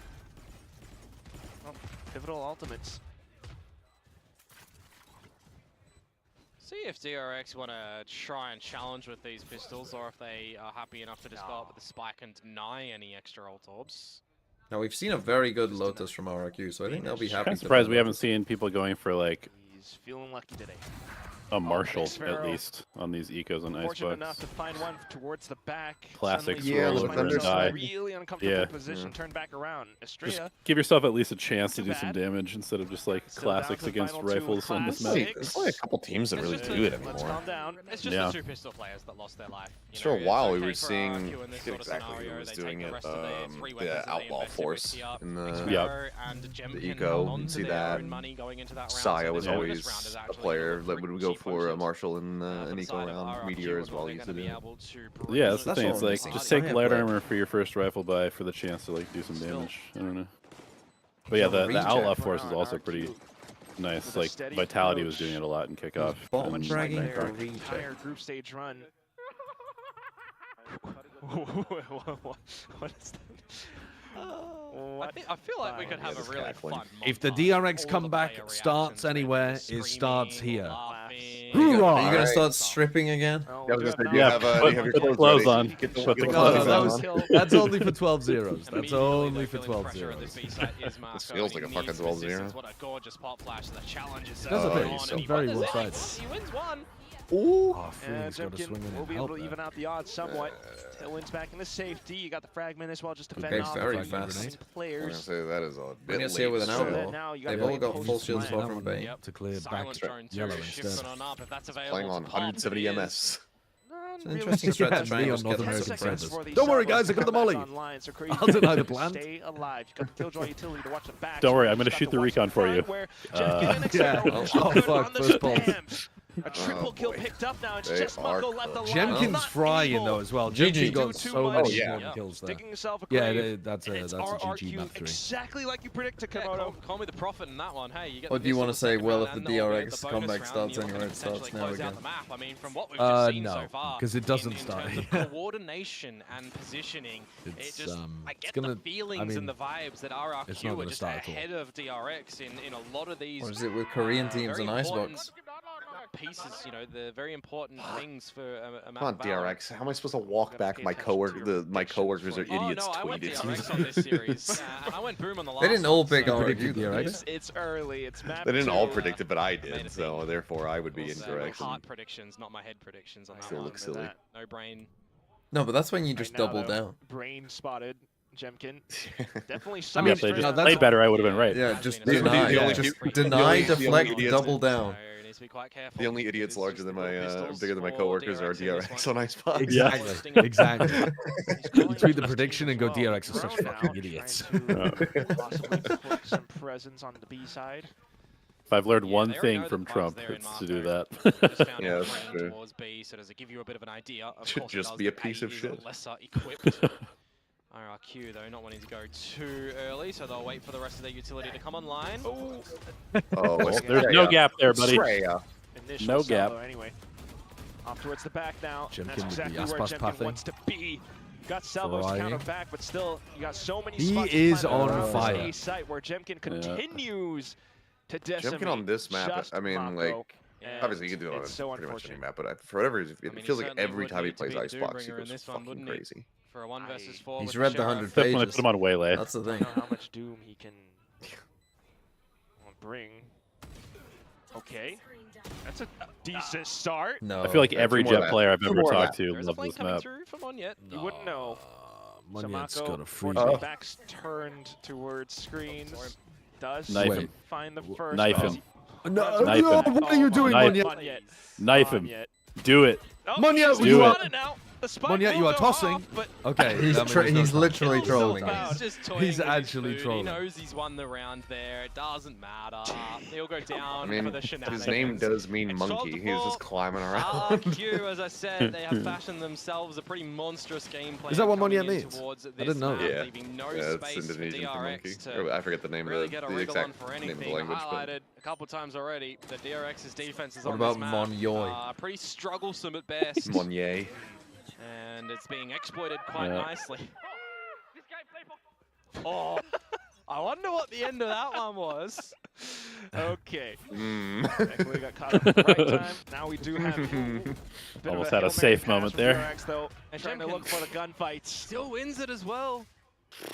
pivotal ultimates. See if DRX want to try and challenge with these pistols, or if they are happy enough to just go up with the spike and deny any extra ult orbs. Now we've seen a very good Lotus from RRQ, so I think they'll be happy. I'm to surprised play we haven't Lotus. seen people going for like He's feeling lucky today. a Marshall Xferro. at least on these ecos and Fortunate enough icebox. to find one towards the back. Classics Suddenly roll Sparrows over finds and himself in die. a really uncomfortable Yeah. position. Turn back around. Just Estrella. give yourself at least a chance to Too do some bad. damage instead of just like Still down classics to the against final two rifles on this map. classics. There's only a couple teams that It's really just do it Let's anymore. calm down. It's just Yeah. the two pistol players that lost their life. You For a know, while, it's we okay were for seeing RRQ in this sort of exactly who scenario. was They doing take the it. rest of their three weapons The that they Outlaw invested Force with up. in the Xferro and Gem the can Eco. hold on to See their that. own money going into that round, Saya so was this always round is a actually player little that bit would go cheap for a potent. Marshall in For an the eco side of round. RRQ, Meteor as whether well they're used gonna to be do. able to Yeah, bring that's the That's thing. all It's I'm like saying. just Saya take light play. armor for your first rifle buy for the chance to like do some Still. damage. I don't know. But yeah, the Reject Outlaw for Force is also RRQ. pretty nice. With a Like steady Vitality was approach. doing it a lot in kickoff. Bottom and dragging Bangkok. or Their reject? entire group stage run. what is that? I feel like we could have a really fun If the DRX comeback starts anywhere, it starts here. Are you gonna start stripping again? Put the clothes on. Put the clothes on. That's only for 12 zeros. That's only for 12 zeros. This feels like a fucking 12-0. What a gorgeous pop flash. The challenge is That's a bit. It's very one-sided. He wins one. Ooh. Oh, Feeling's got to swing in will and be help able to even out the odds somewhat. Tailwind's back into safety. You got the fragment as well, just to fend off very the fast. players. I'm gonna say that is a bit Gonna see it with an late. elbow. They've all got full shields from Bane. To clear back yellow instead. Playing on 170 MS. It's an interesting strat to try and just get them some presses. Don't worry, guys, I got the molly. I'll deny the plan. Stay alive. You got the Killjoy utility to watch the back. Don't worry, I'm gonna shoot the recon for you. Yeah. Oh fuck, first pulse. A triple kill picked up now. It's just Mako left alone. Jemkin's frying though as well. Jemkin got so many kills there. Yeah, that's a GG map 3. Exactly like you predicted, Komodo. Call me the prophet in that one. Hey, you get. Or do you want to say, well, if the DRX comeback starts anywhere, it starts now again? I mean, from what we've just seen no, so far, because it doesn't start. In terms of coordination and positioning, it just I get the feelings and the vibes that RRQ are just ahead of DRX in a lot of these. Or is it with Korean teams and Icebox? Pieces, you know, the very important things for a map. Come on, DRX. How am I supposed to walk back my coworker? My coworkers are idiots. I went tweeted. DRX on this series, and I went boom on the last. They didn't all pick one, RRQ, DRX. It's early. It's map. They didn't all predict it, but I did. So therefore, I would be incorrect. Heart predictions, not my head predictions on that Still one. looks silly. No brain. No, but that's when you just double down. Brain spotted. Jemkin. Definitely I mean, if they just played better, I would have been right. Yeah, just deny, deflect, double down. The only idiots larger than my, bigger than my coworkers are DRX on Icebox. Exactly. Exactly. You tweet the prediction and go DRX are such fucking idiots. Possibly put some presence on the B side. If I've learned one thing from Trump, it's to do that. Yeah, that's true. So does it give you a bit of an idea? Should just be a piece of shit. Lesser equipped. RRQ though not wanting to go too early, so they'll wait for the rest of their utility to come online. There's no gap there, buddy. No gap. Anyway, off towards the back now. Jemkin That's exactly with the where Aspas Jemkin pathing. wants to be. You got Salvo's counter back, but still, you got so many He spots is planted on around this fire. A site where Jemkin continues to decimate. Jemkin on this map, just I mean, Mako. like, obviously you can do it on pretty much any map, but for whatever reason, it feels like every time he plays Icebox, he goes fucking crazy. For a 1 versus 4. He's read the 100 Definitely pages. put him on Waylay. That's the I thing. don't know how much doom he can bring. Okay, that's a decent start. No. I feel like every Jet player I've ever talked to There's a loves flank this coming map. through from Monyet. You wouldn't know. Monyet's Samako, got a free. unfortunately, back's turned towards screens. Does Knife him. find the first. Knife him. No, Knife no, him. what are you doing, Knife Monyet? Monyet. Knife him. Monyet. Do it. Oh, Monyet, he's you on are- it now. The spike Monyet, will you are go tossing. off, but Okay, He's literally trolling. He's just toying He's with his actually food. trolling. He knows he's won the round there. It doesn't matter. He'll go down I mean, for the shenanigans. his name does mean It's monkey. He was just climbing around. RRQ, as I said, they have fashioned themselves a pretty monstrous game plan. Is that what coming Monyet in means? towards I this didn't know. map, Yeah, leaving no yeah, it's space for Indonesian for monkey. DRX to Or I forget the name really of get a the wriggle on exact for name of anything. the language. But Highlighted a couple times already. The DRX's defense is What on about this map. Monyoy? Pretty strugglesome at best. Monye. And it's being exploited quite nicely. Oh, I wonder what the end of that one was. okay. Mm. We got caught up at the right time. Now we do have a bit Almost of had a Hail safe Mary moment pass from there. DRX, though, and trying to look for the gunfights. Still wins it as well.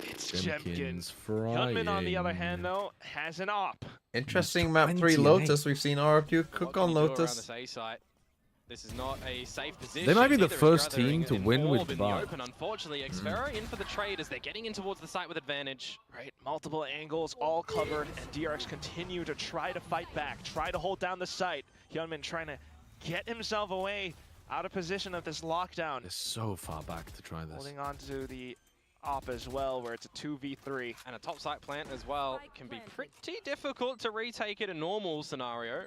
It's Jemkin. Jemkin's frying. Gunman, on the other hand, though, has an op. Interesting map 3 28. Lotus. We've seen RRQ cook on What can you do around Lotus. this A site? This is not a safe position. They might be the Neither is first Gathering team to in win with Orb in the Bar. open. Unfortunately, Xvera in for the trade as they're getting in towards the site with advantage. Right, multiple angles, all covered, and DRX continue to try to fight back, try to hold down the site. Hyunmin trying to get himself away out of position of this lockdown. They're so far back to try this. Holding on to the op as well, where it's a 2v3. And a top site plant as well can be pretty difficult to retake in a normal scenario.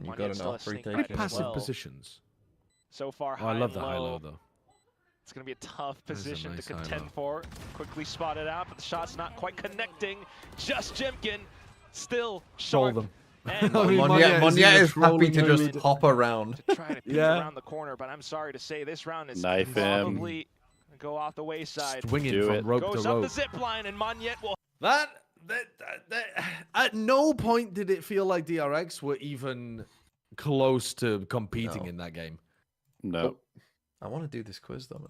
You got an off retake. Good passive positions. So far, Oh, I love the high-low though. It's going to be a tough That is a position nice to contend high-low. for. Quickly spotted out, but the shot's not quite connecting. Just Jemkin, still Troll short. them. And I mean, Monyet is happy trolling to just mode. hop around. to try to peek around the corner, but I'm sorry to say this round is Knife him. probably go off the wayside. Swinging from rope Goes to up rope. the zip line, and Monyet will. That at no point did it feel like DRX were even close to competing in that game. No. I want to do this quiz though.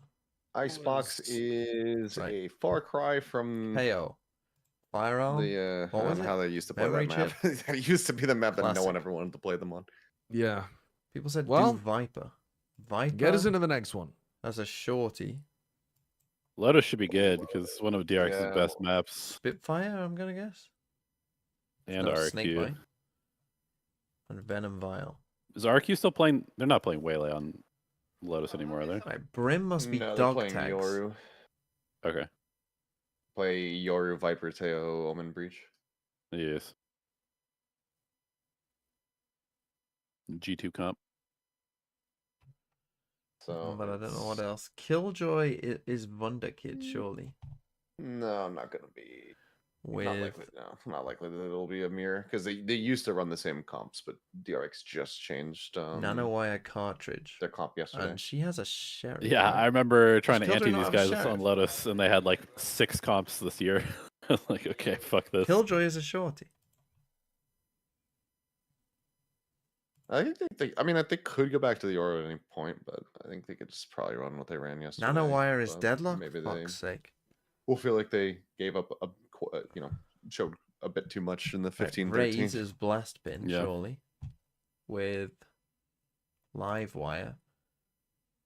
Icebox is a far cry from KO. Firearm. the What I was don't know it? how they used to play Memory that map. chip? It used to be the map that no Classic. one ever wanted to play them on. Yeah. People said Well, do Viper. Viper. Get us into the next one. As a shorty. Lotus should be good because it's one of DRX's best maps. Spitfire, I'm gonna guess. And No, RRQ. Snakebite. And Venom Vial. Is RRQ still playing? They're not playing Waylay on Lotus anymore, are they? Right, Brim must be No, they're dog playing tags. Yoru. Okay. Play Yoru, Viper, Teo, Omen, Breach. Yes. G2 comp. So, But I don't know what else. Killjoy is Wunderkid, surely. No, I'm not gonna be. With Not likely. No, not likely that it'll be a mirror because they used to run the same comps, but DRX just changed. Nanowire cartridge. Their comp yesterday. And she has a sheriff. Yeah, right? I remember trying Does to Killjoy anti not these have a guys sheriff? on Lotus, and they had like 6 comps this year. I was like, okay, fuck this. Killjoy is a shorty. I think I mean, I think could go back to the Oro at any point, but I think they could just probably run what they ran yesterday. Nanowire is so deadlock? Maybe Fuck's sake. will feel like they gave up showed a bit too much in the 15-13. Raze is Blast Bin, Yeah. surely. With Livewire.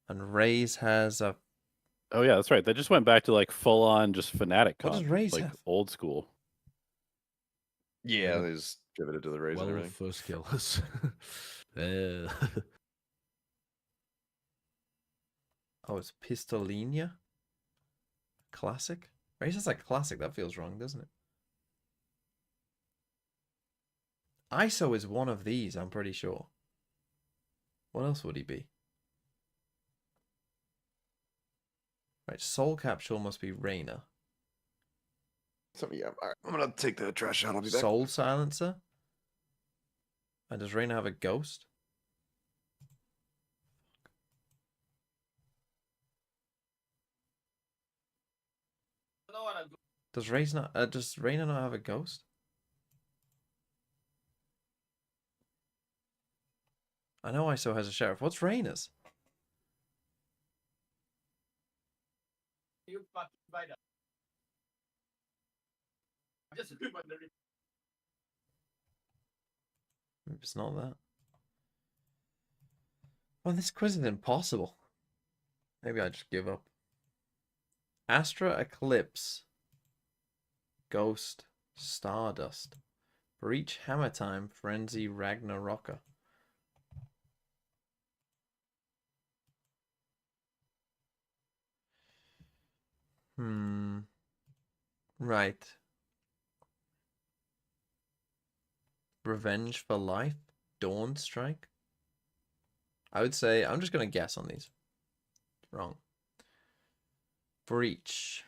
And Raze has a... Oh yeah, that's right. They just went back to like full on just Fnatic What does comp, Raze like have? old school. Yeah, they just pivoted to the Raze and Well, everything. first killers. Oh, it's Pistolinia? Classic? Raze has a classic. That feels wrong, doesn't it? ISO is one of these, I'm pretty sure. What else would he be? Right, Soul Capsule must be Reyna. So yeah, all right, I'm gonna take the trash out. I'll be back. Soul Silencer? And does Reyna have a ghost? Does Reyna not have a ghost? I know ISO has a sheriff. What's Reyna's? Maybe it's not that. Well, this quiz is impossible. Maybe I just give up. Astra Eclipse. Ghost. Stardust. Breach Hammer Time. Frenzy Ragnaroka. Right. Revenge for Life. Dawn Strike. I would say, I'm just going to guess on these. Wrong. Breach.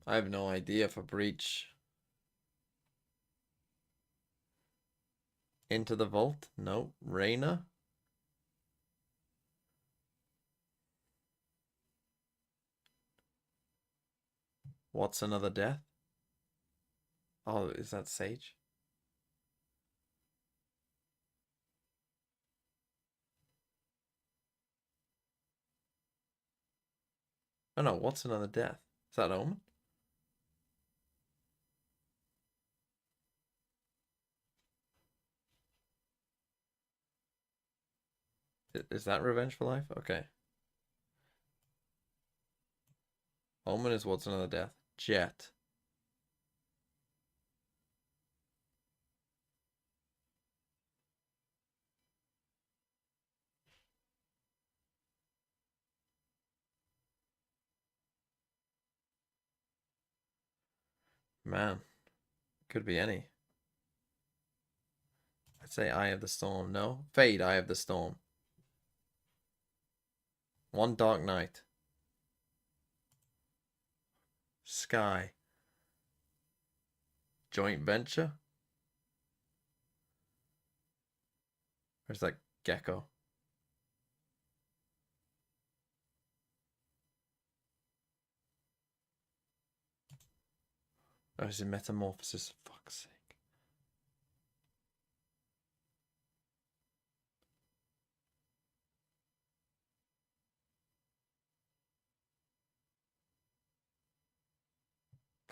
I have no idea for Breach. Into the Vault? No. Reyna? What's Another Death? Oh, is that Sage? Oh no, What's Another Death? Is that Omen? Is that Revenge for Life? Okay. Omen is What's Another Death. Jet. Man. Could be any. I'd say Eye of the Storm. No. Fade, Eye of the Storm. One Dark Knight. Sky. Joint venture? Where's that gecko? Oh, is it metamorphosis? Fuck's sake.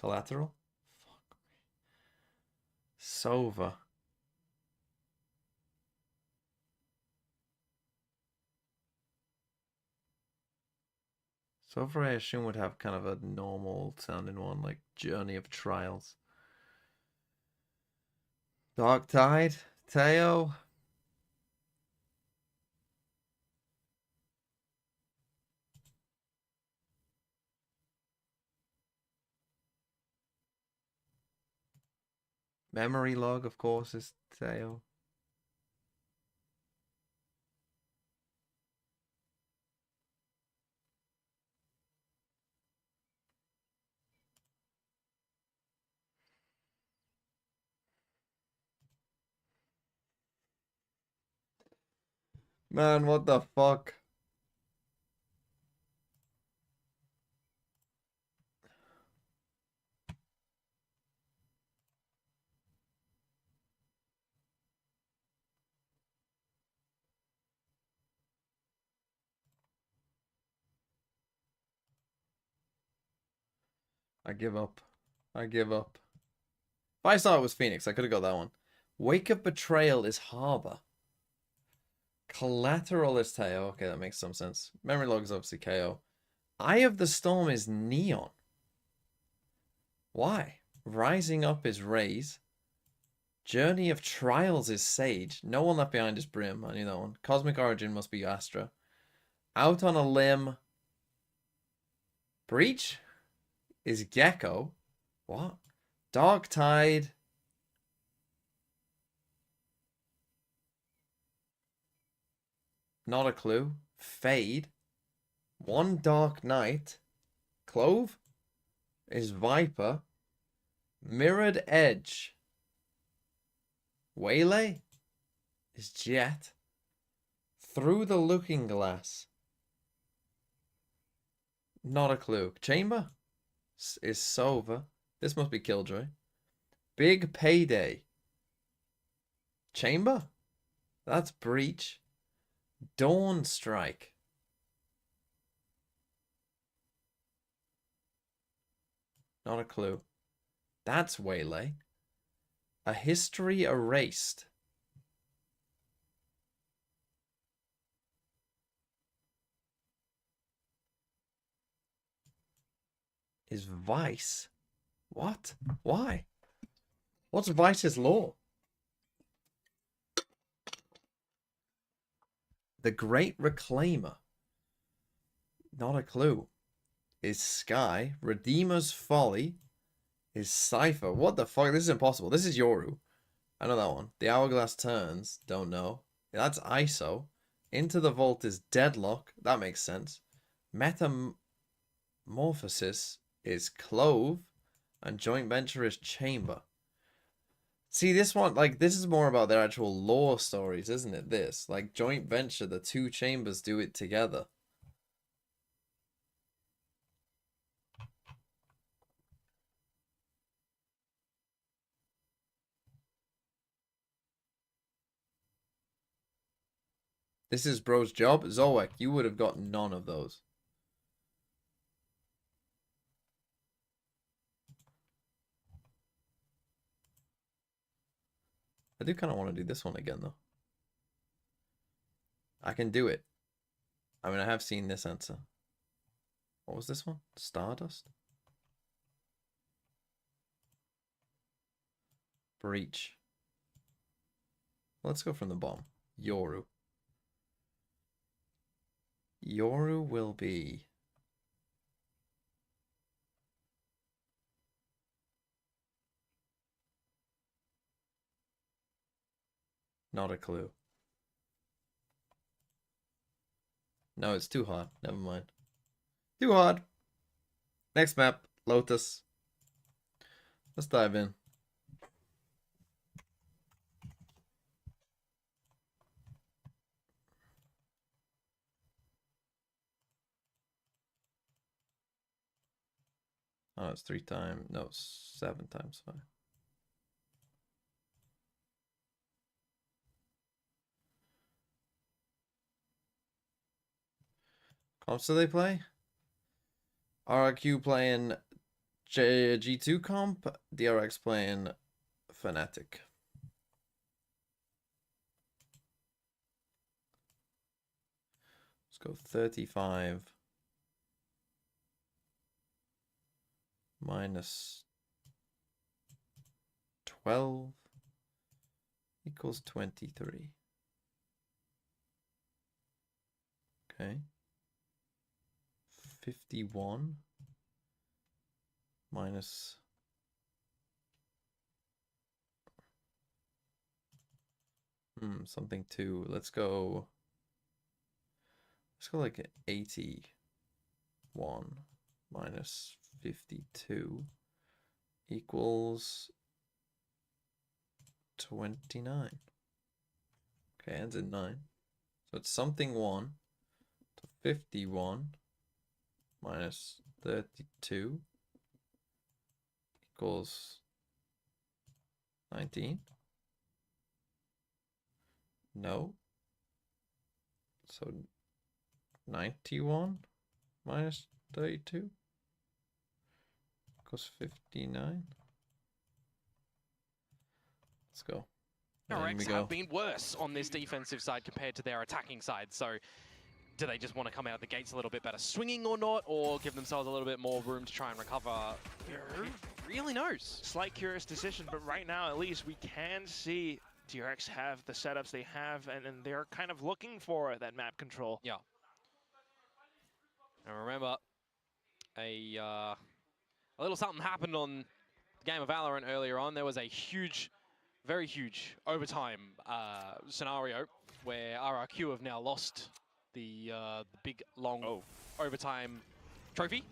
Collateral? Fuck me. Sova. Sova, I assume, would have kind of a normal sounding one, like Journey of Trials. Dark Tide? Teo? Memory Log, of course, is Teo. Man, what the fuck? I give up. I give up. If I saw it was Phoenix, I could have got that one. Wake of Betrayal is Harbor. Collateral is Teo. Okay, that makes some sense. Memory Log is obviously KO. Eye of the Storm is Neon. Why? Rising Up is Raze. Journey of Trials is Sage. No One Left Behind is Brim. I knew that one. Cosmic Origin must be Astra. Out on a Limb. Breach is Gecko. What? Dark Tide. Not a clue. Fade. One Dark Night. Clove is Viper. Mirrored Edge. Waylay is Jet. Through the Looking Glass. Not a clue. Chamber is Sova. This must be Killjoy. Big Payday. Chamber? That's Breach. Dawn Strike. Not a clue. That's Waylay. A History Erased. Is Vice? What? Why? What's Vice's law? The Great Reclaimer. Not a clue. Is Sky. Redeemer's Folly. Is Cypher. What the fuck? This is impossible. This is Yoru. I know that one. The Hourglass Turns. Don't know. That's ISO. Into the Vault is Deadlock. That makes sense. Metamorphosis is Clove. And Joint Venture is Chamber. See, this one, like, this is more about their actual lore stories, isn't it? This. Like, Joint Venture, the two chambers do it together. This is bro's job. Zoek, you would have got none of those. I do kind of want to do this one again, though. I can do it. I mean, I have seen this answer. What was this one? Stardust? Breach. Let's go from the bottom. Yoru. Yoru will be... Not a clue. No, it's too hard. Never mind. Too hard. Next map. Lotus. Let's dive in. Oh, it's 3 times. No, 7 times 5. Comps do they play? RRQ playing G2 comp, DRX playing Fnatic. Let's go 35 minus 12 equals 23. Okay. 51 minus something 2. Let's go like 81 minus 52 equals 29. Okay, ends in 9. So it's something 1 to 51 minus 32 equals 19. No. So 91 minus 32 equals 59. Let's go. DRX have been worse on this defensive side compared to their attacking side, so do they just want to come out of the gates a little bit better swinging or not, or give themselves a little bit more room to try and recover? Who really knows? Slight curious decision, but right now at least we can see DRX have the setups they have, and they're kind of looking for that map control. Yeah. And remember, a little something happened on the game of Valorant earlier on. There was a huge, very huge overtime scenario where RRQ have now lost the big, long overtime trophy.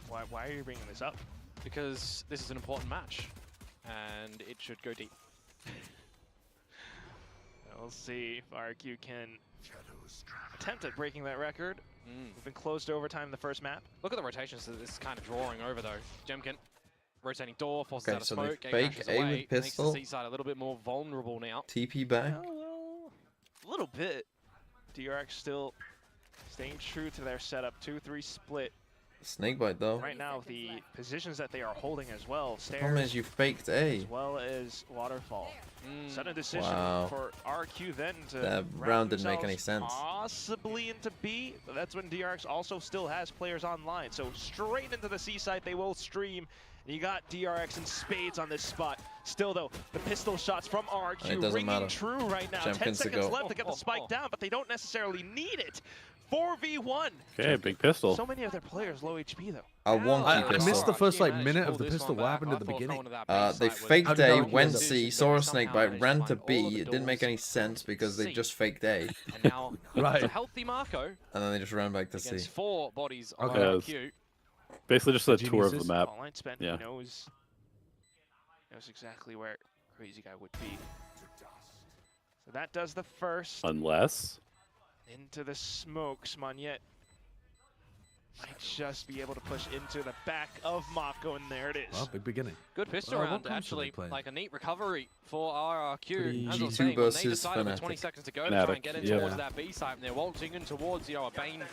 Why are you bringing this up? Because this is an important match, and it should go deep. We'll see if RRQ can attempt at breaking that record. We've been closed to overtime the first map. Look at the rotations. So this is kind of drawing over though. Jemkin rotating door, forces Okay, out of so smoke. they Geng fake dashes A away, with pistol. makes the C side a little bit more vulnerable now. TP back. Well, a little bit. DRX still staying true to their setup. 2-3 split. Snakebite though. Right now, the positions that they are holding as well. The problem is Stairs you faked A. as well as waterfall. Sudden decision Wow. for RQ then to That round didn't make any sense. Possibly into B, but that's when DRX also still has players online. So straight into the C side, they will stream. And you got DRX and spades on this spot. Still though, the pistol shots from RQ ringing true right now. 10 seconds left to get the spike down, but they don't necessarily need it. 4v1. Okay, big pistol. So many of their players low HP though. A wonky I pistol. missed the first minute of the pistol. What happened at the beginning? They faked A, went C, saw a snakebite, ran to B. It didn't make any sense because they just faked A. And now right. a healthy Marco. And then they just ran back to C. Against 4 bodies on Okay. RRQ. Basically just a tour of the map. Online spend, Yeah. he knows exactly where Crazy Guy would be. So that does the first. Unless Into the smoke, Smonyet might just be able to push into the back of Mako, and there it is. Well, big beginning. Good pistol What round, comps are they actually. playing? Like a neat recovery for RRQ. Pretty As I was G2 saying, when they versus decided with 20 Fnatic. seconds to go to try and Fnatic, get in yeah. towards that B site, and they're waltzing in towards, a Bane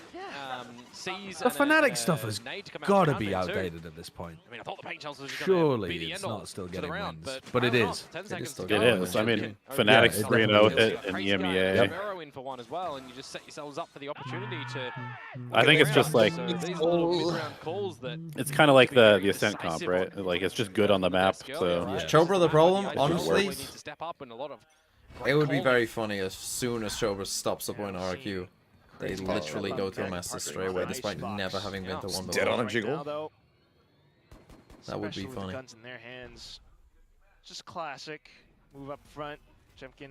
sees The Fnatic stuff has got to be around it too. outdated at this point. I mean, I thought the paint shells was just Surely be the it's end not all still to getting the round, wins, but but it why not? is. 10 It is seconds still to it go. is. I mean, Yeah, Fnatic's it 3-0 definitely hit in Crazy the Guy EMEA. has Vero in for one as well, and you just set yourselves up for the opportunity to. I think it's just like So these little mid-round calls that it's kind of like the Ascent comp, right? Like it's just good on the map. So Is Chobra the problem? I Honestly, really need to step up and a lot of it would be great very funny as soon as Chobra stops supporting RRQ. They Crazy literally Guy go to a back master partnering straight with away an despite icebox. never having been to one Dead on before. a jiggle. Now, though, That would be especially with the funny. guns in their hands, just classic. Move up front. Jemkin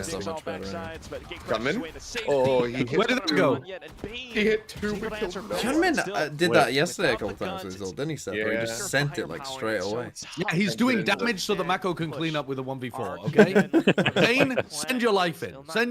is so much better. Gunman? Oh, he hit Where did it go? He hit 2 but killed no one. Gunman did that yesterday a couple times with his ult, didn't he, Seth? Where he just sent it like straight away. Yeah, he's doing damage so that Mako can clean up with a 1v4, okay? Dane, send your life in. Send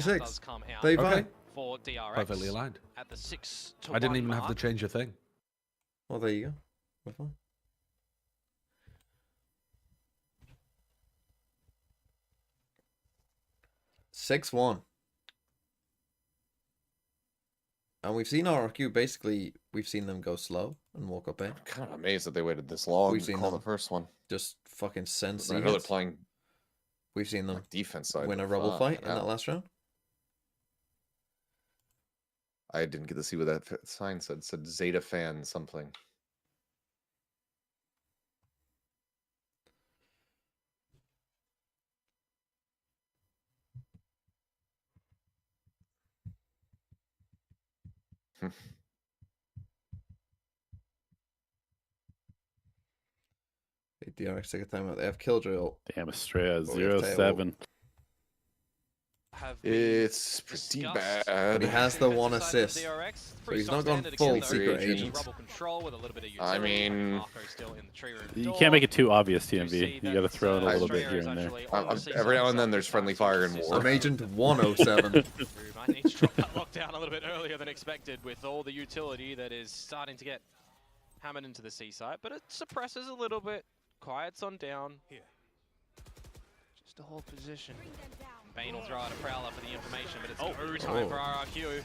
36. does come out. 35. Okay, for DRX. Perfectly aligned. At the 6 to I didn't 1 even have mark. to change a thing. Well, there you go. We're fine. 6-1. And we've seen RRQ, basically, we've seen them go slow and walk up A. I'm kind of amazed that they waited this long We've to seen call them the first one. just fucking sense. I know they're playing. We've seen them defense side. win a rubble fight in that last round. I didn't get to see what that sign said. It said Zeta fan something. DRX take a timeout. They have Killjoy. Damn, Estrella But we have 0-7. It's pretty bad. But he has the 1 assist. So he's not gone full secret agent. I mean, You can't make it too obvious, TMV. You got to throw in a little bit here and there. every now and then there's friendly fire in war. I'm Agent 107. Might need to drop that lockdown a little bit earlier than expected with all the utility that is starting to get hammered into the C-side, but it suppresses a little bit, quiets on down. Just to hold position. Bane will throw out a Prowler for the information, but it's no time for RRQ.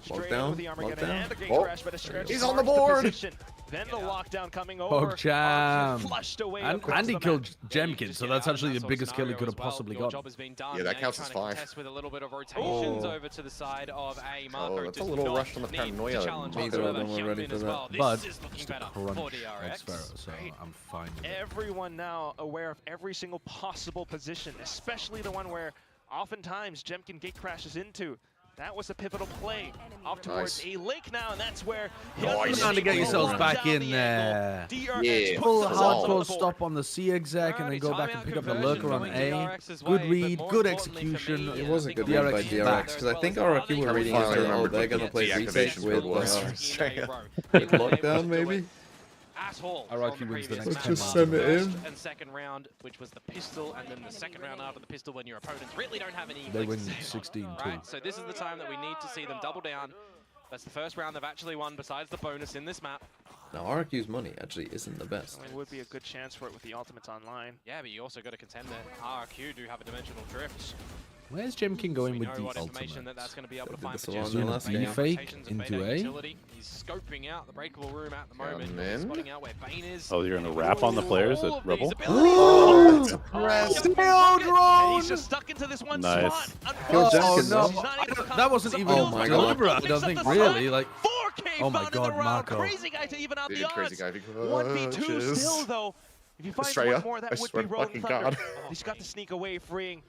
Lockdown, With the Armageddon lockdown. and the gate Oh. crash, but Estrella He's just on the marks board. position. Then the lockdown coming over. Pogchamp. Flushed away And across he the killed map. Jemkin, so that's actually the biggest kill he could have possibly Your got. job has been done. Yeah, that Now counts you're as trying to 5. contest with a little bit of rotations Oh. over to the side of A. Marco that's a does little not rushed on the need paranoia. to challenge Neither of whatsoever. them were Jump ready in for as that. well. This But is looking just a better crunch for DRX. X-Pharaoh, so I'm fine with it. Everyone now aware of every single possible position, especially the one where oftentimes Jemkin gate crashes into. That was a pivotal play off towards a lake now, and that's where Nice. Time to get yourselves Locked back down in the there. angle. DRX Yeah. puts Full us on the hardcore board. stop on the C exec and then go back and pick up the lurker on A. Good read, good execution. It was a good DRX read by is DRX back. because I think RRQ were reading finally into, oh, remembered they're what gonna the play retake deactivation with code was. lockdown maybe. At all RRQ on wins the previous next match. 10 Just send it in. First and second round, which was the pistol, and then the second round after the pistol when your opponents really don't have any. They legs win to stand on, 16-2. right? So this is the time that we need to see them double down. That's the first round they've actually won besides the bonus in this map. Now RRQ's money actually isn't the best. It would be a good chance for it with the ultimates online. Yeah, but you also got to contend that RRQ do have a dimensional drift. Where's Jemkin going We with know the what information ultimate? that's going to be able to Did find this for along Jester. the The last Bane game. Fake rotations of into Bane A. utility. He's scoping out the breakable room at the moment. in. Spotting out where Bane is. Oh, you're going to rap on the players All at of Rebel? these abilities. He's just stuck into this one Nice. spot. Kill Unfortunately, Jemkin, though. he's not able to come That wasn't some even Oh my deliberate, God. I don't think, really. Like, 4K Oh my found in God, the round. Marco. Crazy guy to even out the Dude, odds. crazy guy. 1v2 still, though. If you find Estrella, one more, that I would swear be to Rolling fucking Thunder. God. He's got to sneak away, freeing.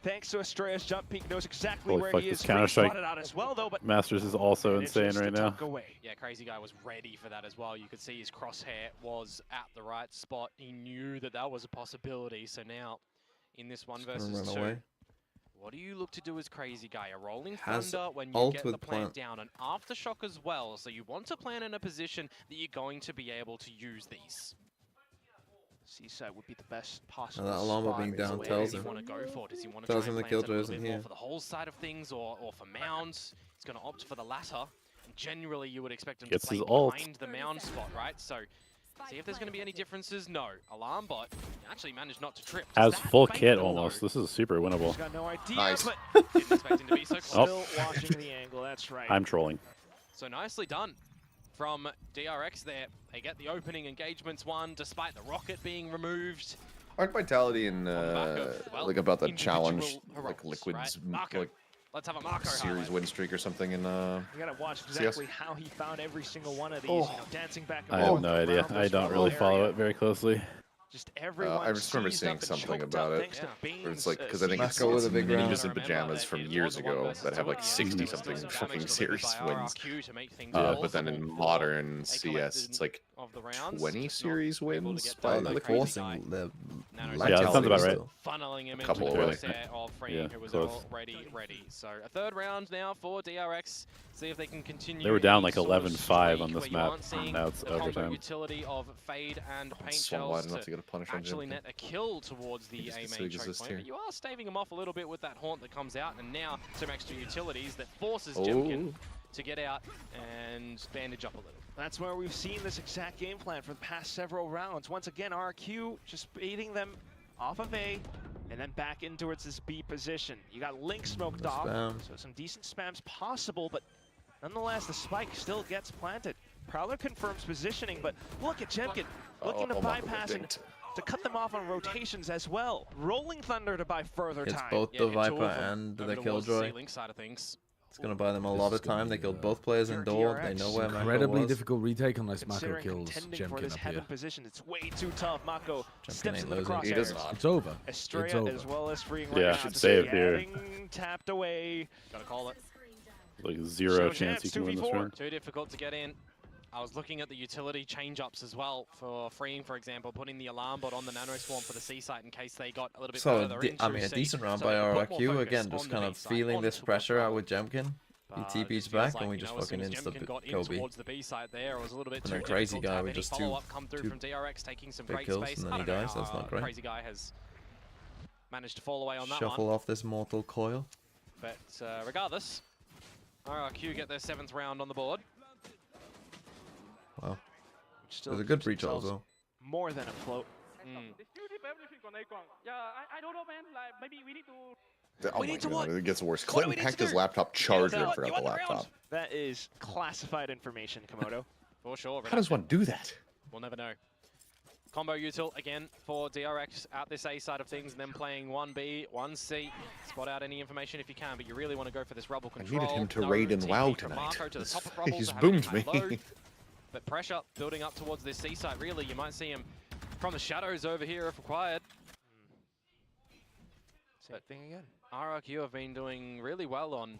Thanks to Estrella's jump peak, knows exactly Holy where fuck, he this is. Counter-Strike Spotted out as well, though, but Masters is also manages insane to right now. tuck away. Yeah, Crazy Guy was ready for that as well. You could see his crosshair was at the right spot. He knew that that was a possibility. So now, in this 1 versus run 2, away. what do you look to do as Crazy Guy? A Rolling Has Thunder when you ult get the with plant plant. down, an Aftershock as well. So you want to plan in a position that you're going to be able to use these. Seaside would be the best possible. Now that Alama spot. being down Where tells does he him. want to go for? Does he want to Tells try him and the plant it a Killjoy little isn't bit more here. for the whole side of things, or for mounds? He's going to opt for the latter. And generally, you would expect him Gets to play his ult. behind the mound spot, right? So, see if there's going to be any differences. No. Alarm bot actually managed not to trip. Does Has that full fake kit the almost. low? This is super winnable. He's got no idea, Nice. but Didn't expect him to be so close. Oh. still watching the angle. That's right. I'm trolling. So nicely done from DRX there. They get the opening engagements won, despite the rocket being removed. Arc Vitality and Marco, well, like about the individual challenge, heroics, like Liquid's right? Marco, like let's have a Marco series highlight. win streak or something in You gotta watch exactly how he found every single one of these. Oh. You know, dancing back and I forth have no idea. around I this don't really area. follow it very closely. Just everyone. I just remember seized seeing up and something choked about up it. thanks to Where Bane's, it's like, because I think it's, Marco with it's a big ninjas round. in pajamas from years ago that have like 60 something fucking series wins. But then in modern CS, it's like of the rounds. 20 just series not able to wins get by down they're the crazy forcing guy. the Nano Yeah, that sounds about right. funneling him into Couple the away. crosshair of Free, Yeah, who was close. already ready. So a third round now for DRX. See if they can continue. They were down any like sort of 11-5 on streak this where you map, aren't seeing now it's the combo overtime. utility of Fade and Paint Swung wide Shells enough to get a punish on actually Jimkin. net a kill towards the Just A as main big as choke this point. tier. But you are staving him off a little bit with that haunt that comes out, and now some extra utilities that forces Jimkin to get out and bandage up a little. That's where we've seen this exact game plan for the past several rounds. Once again, RRQ just baiting them off of A and then back in towards this B position. You got Link smoked off, so some decent spams possible, but nonetheless, the spike still gets planted. Prowler confirms positioning, but look at Jemkin looking to bypass and to cut them off on rotations as well. Rolling Thunder to buy further It's time. both the Viper and the Killjoy. Link side of things. It's gonna buy them a lot of time. They killed both players indoor. They know where Mako Incredibly was. difficult retake unless Mako Considering kills contending for this Jemkin up heaven here. position, it's way too tough. Mako steps ain't into the losing. He does crosshairs. not. It's over. Estrella It's over. as well as freeing Yeah, right should now. save here. Getting tapped away. Gotta call it. Like zero So chance you can win this 2v4. round. Too difficult to get in. I was looking at the utility change-ups as well for Freeing, for example, putting the alarm bot on the Nano Swarm for the C site in case they got a little bit So, further into I mean, a C. decent round So by they can put more RRQ. focus Again, just on kind the of B side, feeling this onto pressure Bravo. out with Jemkin. He But TP's it feels back like, and we you just know, as soon fucking as insta Jemkin got in Kobe. towards the B side there, it was a little bit And too then Crazy difficult to Guy have with any just follow-up come through two from DRX, taking some big great kills, space. and then I he don't know dies. That's how, not great. Crazy Guy has managed to fall away on that Shuffle one. off this mortal coil. But regardless, RRQ get their 7th round on the board. Wow. Still There's a good keeps breach as themselves well. more than afloat. Yeah, I don't know, man. Like, maybe we need to. Oh We my need to god, what? it gets worse. What do we Clinton need to packed his do? laptop charger You and forgot want the the round? laptop. That is classified information, Komodo. For sure. How does one do that? We'll never know. Combo util again for DRX out this A side of things, and then playing 1B, 1C. Spot out any information if you can, but you really want to go for this rubble I control. needed him to No raid in TP WoW from tonight. Marco to the top of rubble He's to have it boomed high me. low. But pressure building up towards this C side, really. You might see him from the shadows over here if required. Same thing again. RRQ have been doing really well on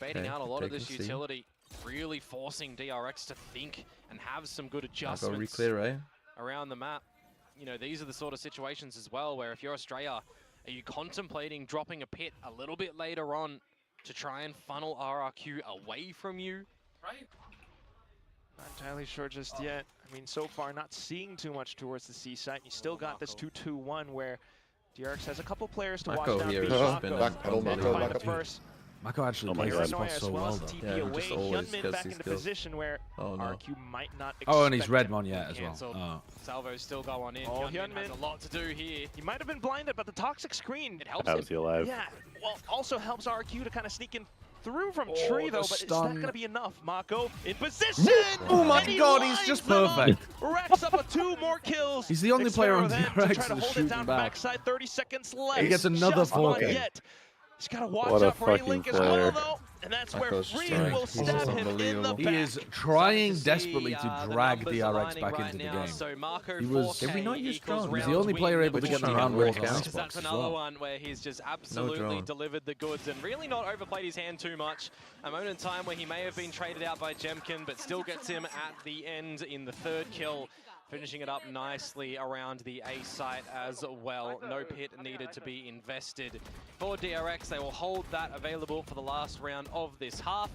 baiting Okay, out a lot of take this the C. utility, really forcing DRX to think and have some good I'll go adjustments re-clear, eh? around the map. You know, these are the sort of situations as well where if you're Australia, are you contemplating dropping a pit a little bit later on to try and funnel RRQ away from you? Right. Not entirely sure just yet. I mean, so far not seeing too much towards the C site. You still got this 2-2-1 where DRX has a couple players to watch Mako down. here B. has just Mako been Backpedal, trying Mako, to find back the up. first. Mako actually Oh my plays God. this spot Paranoia as so well well as though. TP Yeah, away. just always Hyunmin gets back these into kills. position where Oh no. RQ might not Oh, and he's expect red him. one yet as well. Cancelled. Oh. Salvo's still going in. Oh, Hyunmin has Hyunmin. a lot to do here. He might have been blinded, but the toxic screen. It helps How him. is he alive? Yeah, well, also helps RQ to kind of sneak in through from tree, though, the but it's not stun. going to be enough. Mako in position! Oh my and he god, he's lines just them up, perfect. Racks up with 2 more kills. He's the only player on Xero then DRX to try to that's hold it shooting down back. backside, 30 seconds left. He gets another Just not 4K. yet. He's got to watch What a out for a fucking link as player. well, though. And that's where Mako's Free strike. will He's stab him in the unbelievable. back. He is trying Starting to desperately see, to the drag numbers DRX aligning back right into the now. game. So Marco He was- 4K Did we not use equals drone? He was the rounds only win player able to number get two. the round wins wins on on Xbox Because that's Xbox as another well. one where he's just absolutely drone. delivered the goods and really not overplayed his hand too much. A moment in time where he may have been traded out by Jemkin, but still gets him at the end in the 3rd kill, finishing it up nicely around the A site as well. No pit needed to be invested for DRX. They will hold that available for the last round of this half.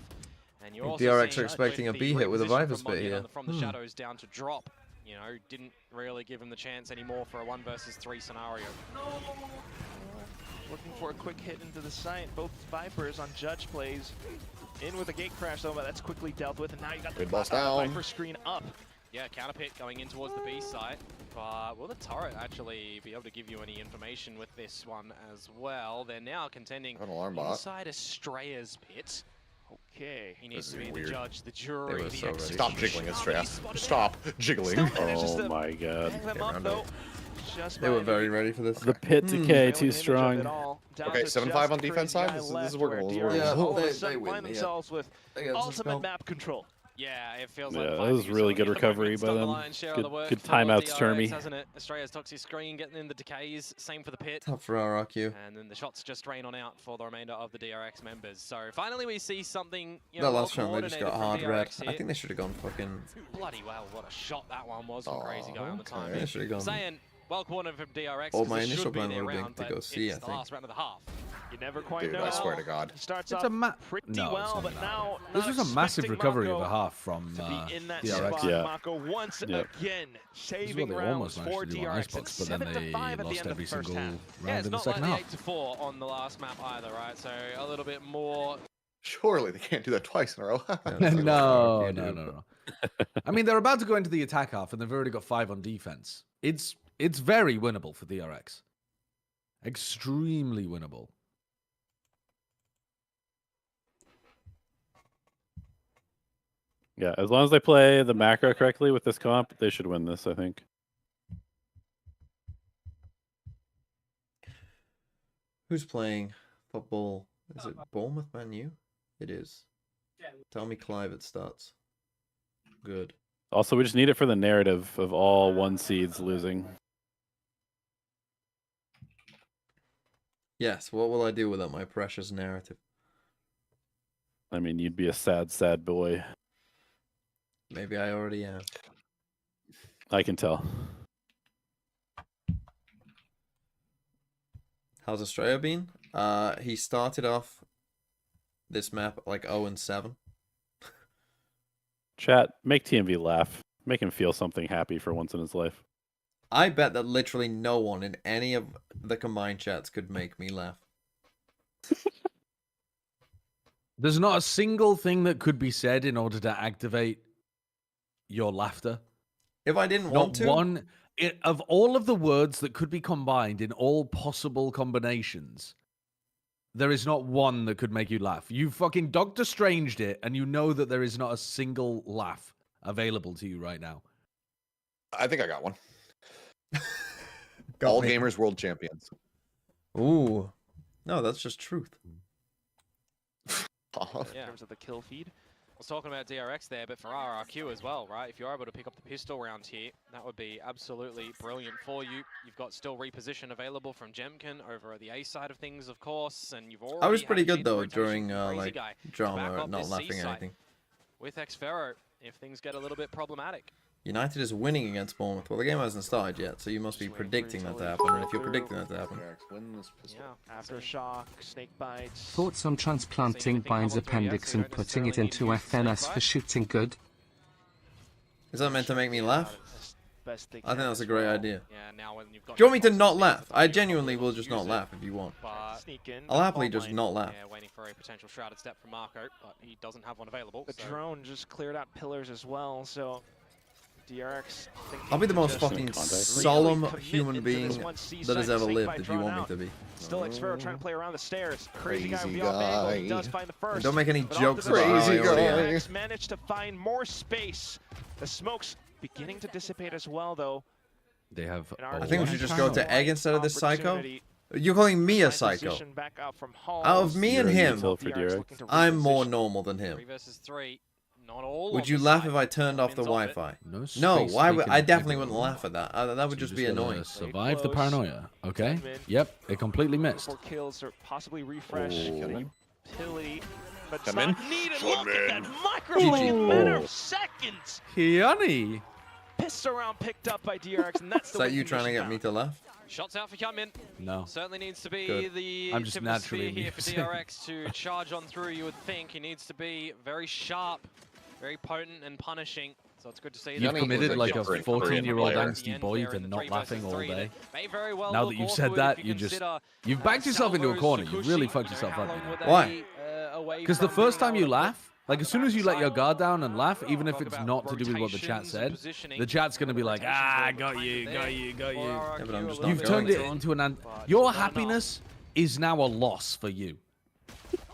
And you're I think also DRX seeing are expecting a the B hit with a reposition Viper from spit Mundian here. from the shadows down to drop. You know, didn't really give him the chance anymore for a 1 versus 3 scenario. Looking for a quick hit into the site. Both Vipers on Judge plays. In with a gate crash, though, but that's quickly dealt with. And now you got the Good boss down. Viper screen up. Yeah, counter pit going in towards the B site. But will the turret actually be able to give you any information with this one as well? They're now contending An alarm bot. inside Estrella's pit. Okay. He needs This to is be weird. the judge, the jury, were the so ready. Stop jiggling, Estrella. Stop jiggling. Still manages Oh to my god. hang them Okay, up, round though. out. Just They by were very ready for this. The pit decay too strong. Okay, 7-5 on defense side. This is workable. This is workable. Yeah, All of they a sudden win, find yeah. themselves with They got some ultimate spell. map control. Yeah, it feels Yeah, like that was really good recovery by them. Good timeouts, Termy. Hasn't it? Australia's toxic screen getting in the decays. Same for the pit. Tough for RRQ. And then the shots just drain on out for the remainder of the DRX members. So finally we see something, you That know, last round they just got hard red. I think they should have gone fucking... Bloody well, what a shot that one was from Crazy Guy on the time. They should have gone... Saying, well coordinated from DRX. Oh, my initial plan would have been to go C, I think. The last round of the half. You never quite Dude, know. I swear to God. Starts It's off a pretty no, well, but now this was a massive expecting recovery of Mako a half from to be in that DRX. spot. Yeah. Mako once again saving they rounds almost managed for to do on DRX. Icebox, but then 7 to they 5 at the lost end of every the first single half. Yeah, round it's in the not like second the half. 8-4 on the last map either, right? So a little bit more. Surely they can't do that twice in a row. No. I mean, they're about to go into the attack half, and they've already got 5 on defense. It's very winnable for DRX. Extremely winnable. Yeah, as long as they play the macro correctly with this comp, they should win this, I think. Who's playing football? Is it Bournemouth, Man U? It is. Tell me Clive it starts. Good. Also, we just need it for the narrative of all 1 seeds losing. Yes, what will I do without my precious narrative? I mean, you'd be a sad, sad boy. Maybe I already am. I can tell. How's Australia been? He started off this map like 0-7. Chat, make TMV laugh. Make him feel something happy for once in his life. I bet that literally no one in any of the combined chats could make me laugh. There's not a single thing that could be said in order to activate your laughter. If I didn't want to? One, of all of the words that could be combined in all possible combinations, there is not one that could make you laugh. You fucking Doctor Stranged it, and you know that there is not a single laugh available to you right now. I think I got one. Got All me. gamers world champions. Ooh. No, that's just truth. In terms of the kill feed. I was talking about DRX there, but for RRQ as well, right? If you're able to pick up the pistol round here, that would be absolutely brilliant for you. You've got still reposition available from Jemkin over at the A side of things, of course, and you've already. I was pretty had good though rotation during from Crazy like Guy to drama, back up not this C laughing at site anything. with Xfero, if things get a little bit problematic. United is winning against Bournemouth. Well, the game hasn't started yet, so you must be predicting that to happen. And if you're predicting that to happen, Aftershock, snake bites. Thoughts on transplanting Bine's appendix and putting it into FNS for shooting good? is that meant to make me laugh? Best I think that's a great idea. Yeah, now when you've got Do you want me to not laugh? I genuinely will just not laugh if you want. Sneak in. I'll happily just not laugh. Yeah, waiting for a potential shrouded step from Marco, but he doesn't have one available. The so. drone just cleared out pillars as well, so DRX. I'll be the most just fucking really solemn commit human into being this 1C that has site. ever Snake lived bite if you drawn want me out. to be. Still Xfero trying to play around the stairs. Crazy guy with Crazy the off angle. He guy. does find the first. Don't make any but jokes onto the about how Crazy I already guy. am. DRX managed to find more space. The smoke's beginning to dissipate as well, though. They have. I think we should just go to Egg instead of this psycho. Opportunity. You're calling me a Find psycho. position back out from Hall. Out of me and You're him, util for DRX. I'm more normal than him. 3 versus 3, not all. Would on you the laugh side. if I turned off the Wins it. Wi-Fi? No, No, space why would taken I in definitely everyone. wouldn't laugh at that. That would So just be gotta annoying. Survive the Close. paranoia. Okay. Yep. It completely missed. 4 kills or possibly refresh. Oh. Utility, but Come not in. needed. Look at that microphone in a matter of seconds. Kiani. Pistol round picked up by DRX, and that's Is the that way you the trying to mission get me found. to laugh? Shots out for Cutman. No. Certainly needs to be Good. the I'm just tip of the naturally spear here for amused. DRX to charge on through. You would think he needs to be very sharp, very potent and punishing. So it's good to see. You've that. committed like a different 14-year-old player. angsty boy to not laughing all day. May very well Now look that you've also said if that, you you've consider, backed yourself into a Salvo's corner. You've really Tsukushi. fucked yourself How up. long You know. would they Why? be, away Because the from first being time you able to laugh, like as soon as you let your guard down and laugh, even if Talk it's about not to do with what the chat rotations and said, positioning. the chat's going to be like, Rotations ah, all got the you, time got there. you, got you. RRQ Yeah, but I'm just a not little You've bit turned on it its own. into an... But Your not enough. happiness is now a loss for you.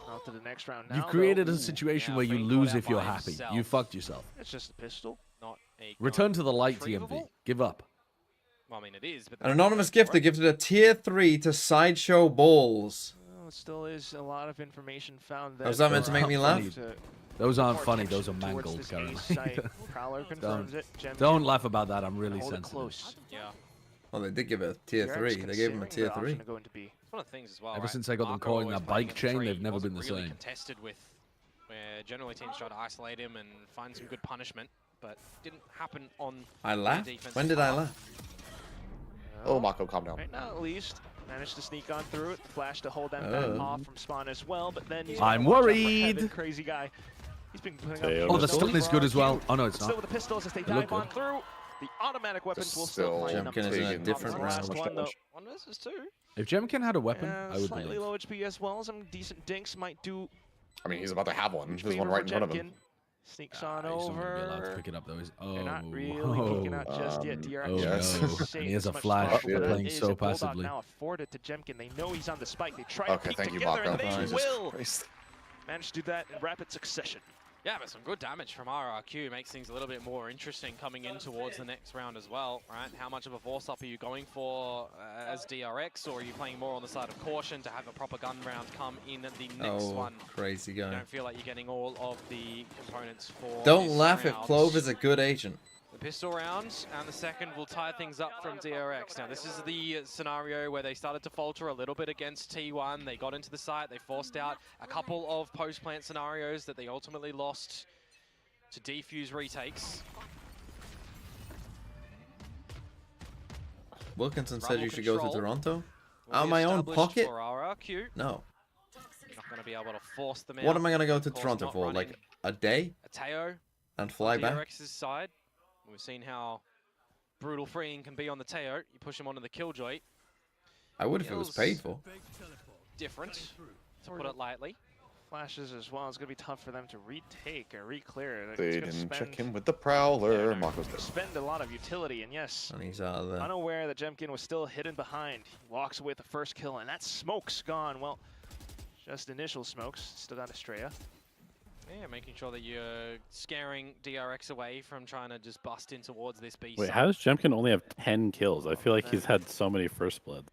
On to the next round now, You've created though. a situation Yeah, where you Fane lose got out if you're by happy. himself. You fucked yourself. It's just a pistol. Not a Return to the light, retrievable? TMV. Give up. Well, I mean, it is, but An anonymous gifter gifted a tier 3 to Sideshow Balls. Well, it still is a lot of information found. How's that meant to make me laugh? Those aren't More funny. attention Those are towards mangled this A currently. site. Prowler confirms it. Jemkin Don't laugh about that. I'm really hold it sensitive. close. Yeah. Well, they did give it a tier DRX 3. They gave him a considering tier the option 3. to go into B. It's one of the things as well, Ever right? since I got them Marco caught in always that playing bike in chain, three they've never been wasn't the really same. contested with, where generally teams try to isolate him and find some good punishment, but didn't happen on I the laughed? defensive When did I half. laugh? Oh, Mako, calm down. Right now, at least, managed to sneak on through it. Flash to hold them back off from spawn as well, but then he's I'm gonna watch out for worried. Heaven, crazy guy. He's been putting Teo up Oh, the is stun is good as well. Oh no, it's Still not. with the pistols as they They look dive on good. through. The automatic weapons will Still still find them. Jemkin is in a taking different so round. much One, though. damage. 1 versus 2. If Jemkin had a weapon, Yeah, I would slightly believe. low HP as well. Some decent dinks might do. I mean, he's about to have one. There's favor one right in for front of him. Jemkin. Sneaks on He's not gonna be allowed to over. pick it up though. Oh, They're not really peeking out just yet. DRX oh yes. no. safe And he has a as much flash as for possible, but playing that is so a Bulldog passively. now afforded to Jemkin. They know he's on the spike. They try to Okay, peek thank you, together, Mako. and they Jesus will Christ. manage to do that in rapid succession. Yeah, but some good damage from RRQ makes things a little bit more interesting coming in towards the next round as well, right? How much of a force up are you going for as DRX, or are you playing more on the side of caution to have a proper gun round come in at the next one? Crazy You guy. don't feel like you're getting all of the components for Don't this laugh if round. Clove is a good agent. The pistol round and the second will tie things up from DRX. Now, this is the scenario where they started to falter a little bit against T1. They got into the site. They forced out a couple of post-plant scenarios that they ultimately lost to defuse retakes. Wilkinson said Rebel you should go to control Toronto? will Out be my own established pocket? For RRQ. No. Not going to be able to force them out. What am I going to go to Of course, Toronto not for? running Like a day? a Teo And fly on back? DRX's side. We've seen how brutal freeing can be on the Teo. You push him onto the Killjoy. I would if it was paid for. Different, to put it lightly. Flashes as well. It's going to be tough for them to retake or reclear. They It's gonna didn't check spend- him with the Prowler. Yeah, Mako's dead. spend a lot of utility, and yes, And he's out of there. unaware that Jemkin was still hidden behind. He walks away with the first kill, and that smoke's gone. Well, just initial smokes. Still got Estrella. Yeah, making sure that you're scaring DRX away from trying to just bust in towards this beast. Wait, how does Jemkin only have 10 kills? I feel like he's had so many first bloods.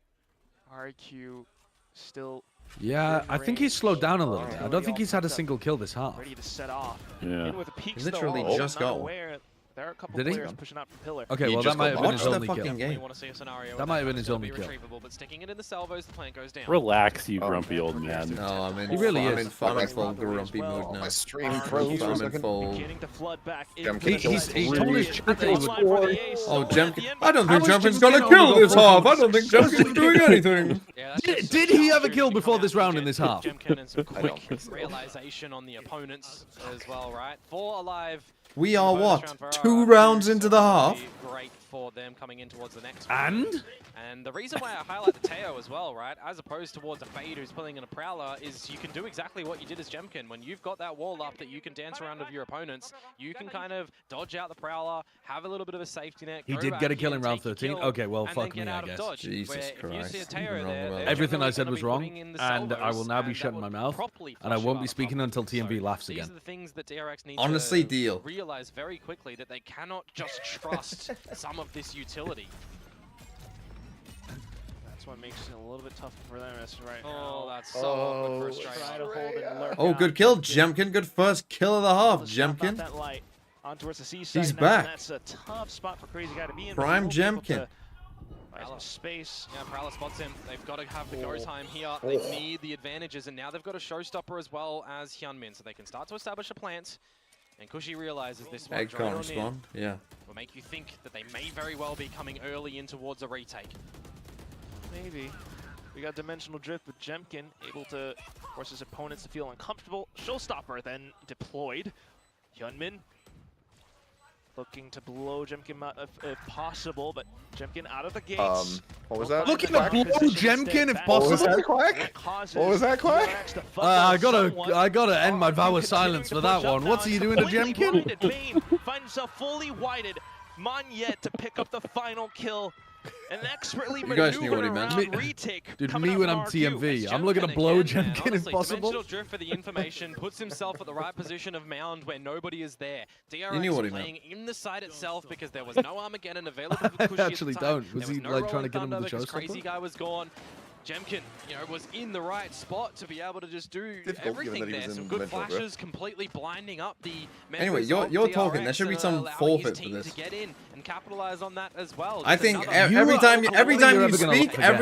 RRQ still Yeah, I think he's slowed down a little bit. I Oh, don't think he's had a single kill this half. ready to set off. Yeah. In with the peaks, Literally though, just not got one. aware. There are a couple Did he? players pushing out from pillar. Okay, He well just that might have got been watched his the only fucking kill. game. We want to see a scenario That where might have been gun's his gonna only be kill. retrievable, but sticking it in the salvos, the plant goes down. Relax, you grumpy old man. No, I'm in. He really I'm is. in full grumpy mood now. My stream RRQ froze for a I'm in second. full. Beginning to flood back Jemkin into the kills side. he three. told his At chat the that he line for the would. ace, Oh, at the Jemkin. end, I don't think How is Jemkin's Jemkin gonna over kill the this half. I phones? don't think Jemkin's doing anything. Yeah, that's Did- just did some he have a opportunity kill to before come this out round and in this get half? Jemkin and some I don't quick think so. realization on the opponents as well, right? 4 alive. We in are the bonus what? round for 2 RRQ, rounds so into the that'll half? be Great for them coming in towards the next round. And the reason why I highlight the Teo as well, right, as opposed towards a Fade who's pulling in a Prowler, is you can do exactly what you did as Jemkin. When you've got that wall up that you can dance around with your opponents, you can kind of dodge out the Prowler, have a little bit of a safety net. He go did back get a kill in take round your 13. kill, Okay, well, and then fuck get me, I out of guess. dodge, Jesus where if you see a Christ, Teo you've been wrong there, about they're that. Everything I generally said gonna was be wrong, putting in the and I will salvos, now be and that shutting would my mouth, properly and I flush you won't out be of speaking cover. until TMV So laughs these again. are the things that DRX need Honestly, to deal. realize very quickly, that they cannot just trust some of this utility. That's what makes it a little bit tougher for them as right Oh, now. that's so awkward for a strike. Try to hold and lurk Oh, out. good kill, Jemkin. Good first kill of the half, Able to snap out Jemkin. that light on towards the seaside He's now, back. and that's a tough spot for Crazy Guy to be in. but he Prime will be able Jemkin. to buy some space. Yeah, Prowler spots him. They've got to have the go time here. They need the advantages, and now they've got a showstopper as well as Hyunmin, so they can start to establish a plant. And Kushi realizes this one Egg can't respond. Yeah. will make you think that they may very well be coming early in towards a retake. Maybe. We got Dimensional Drift with Jemkin, able to force his opponents to feel uncomfortable. Showstopper then deployed. Hyunmin looking to blow Jemkin out if possible, but Jemkin out of the gates. What was that? Looking to blow Jemkin if possible. What was that, Quack? What was that, Quack? I gotta end my vow of silence for that one. What's he doing to Jemkin? Bane finds himself fully whited. Monyet to pick up the final kill. And expertly You guys knew what he maneuvering meant. around retake. Dude, coming me up when from I'm RRQ. TMV, I'm looking to blow again, man. Jemkin if Honestly, possible. Dimensional Drift for the information, puts himself at the right position of Mound where nobody is there. DRX knew what he playing in the site itself because there was no Armageddon available for Kushi I actually at the time. don't. Was there he no like trying to Rolling get him Thunder the because Crazy showstopper? Guy was gone. Jemkin, you know, was in the right spot to be able to just do Difficult, everything given that he there. was Some in good mental, bro. flashes, completely blinding up the Anyway, members you're of talking. There DRX should be and some allowing his forfeit for team this. to get in and capitalize on that as well. I Just think another- every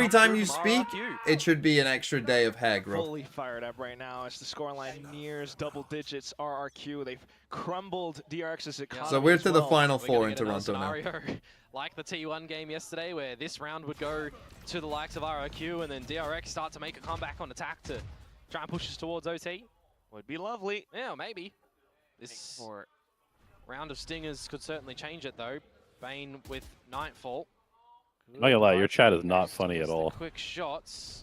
time you speak, forget. it should be an extra day of hag, bro. Fully fired up right now as the scoreline nears double digits. RRQ, they've crumbled DRX's economy. So we're as to the well. final We're four gonna in get another Toronto now. scenario like the T1 game yesterday, where this round would go to the likes of RRQ, and then DRX start to make a comeback on attack to try and push us towards OT. Would be lovely. Yeah, maybe. This round of stingers could certainly change it, though. Bane with Nightfall. I'm not gonna lie, your chat is not funny at all. Quick shots.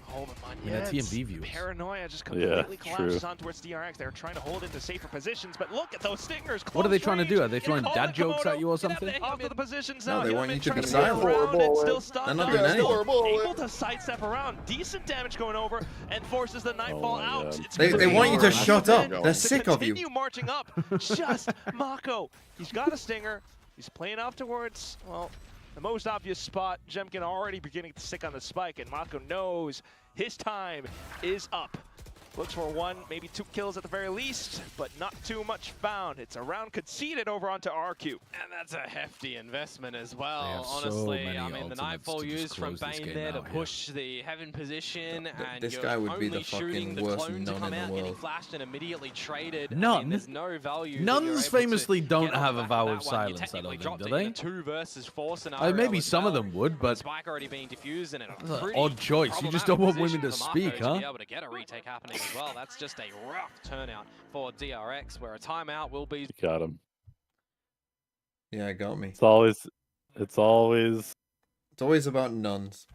Hold them on Yeah, TMV views. Paranoia just completely true. collapses on towards DRX. They're trying to hold into safer positions, but look at those stingers. What are they close trying to do? range. Are they throwing Get dad called jokes at Komodo. you or Get up something? Off of the positions No, now. they Get want him you to trying be get silent. around it, still stunned They're not up, doing still anything. able to sidestep around. Decent damage going over and forces the Nightfall my out. God. It's They gonna be want you to hard shut for up. them They're to sick of you. continue marching up. Just Mako. He's got a stinger. He's playing off towards, well, the most obvious spot. Jemkin already beginning to stick on the spike, and Mako knows his time is up. Looks for one, maybe 2 kills at the very least, but not too much found. It's a round conceded over onto RQ. And that's a hefty investment as They well, have so honestly. many I mean, the ultimates Nightfall to just used from close this Bane game there to out here. push the heaven position, and this you're guy would be the only shooting fucking the worst clone to nun come in the out, getting world. flashed and immediately traded. I None. mean, there's no value. that Nuns you're able to famously don't get off have the a back vow of of that one. You silence, I technically don't think, dropped do it in they? a 2 versus 4 scenario. Maybe as some of well, them would, but Spike already being diffused and in a That's an pretty odd choice. You just don't want problematic women to position for Mako speak, to huh? be able to get a retake happening as well. That's just a rough turnout for DRX, where a timeout will be. Got him. Yeah, it got me. It's always It's always about nuns.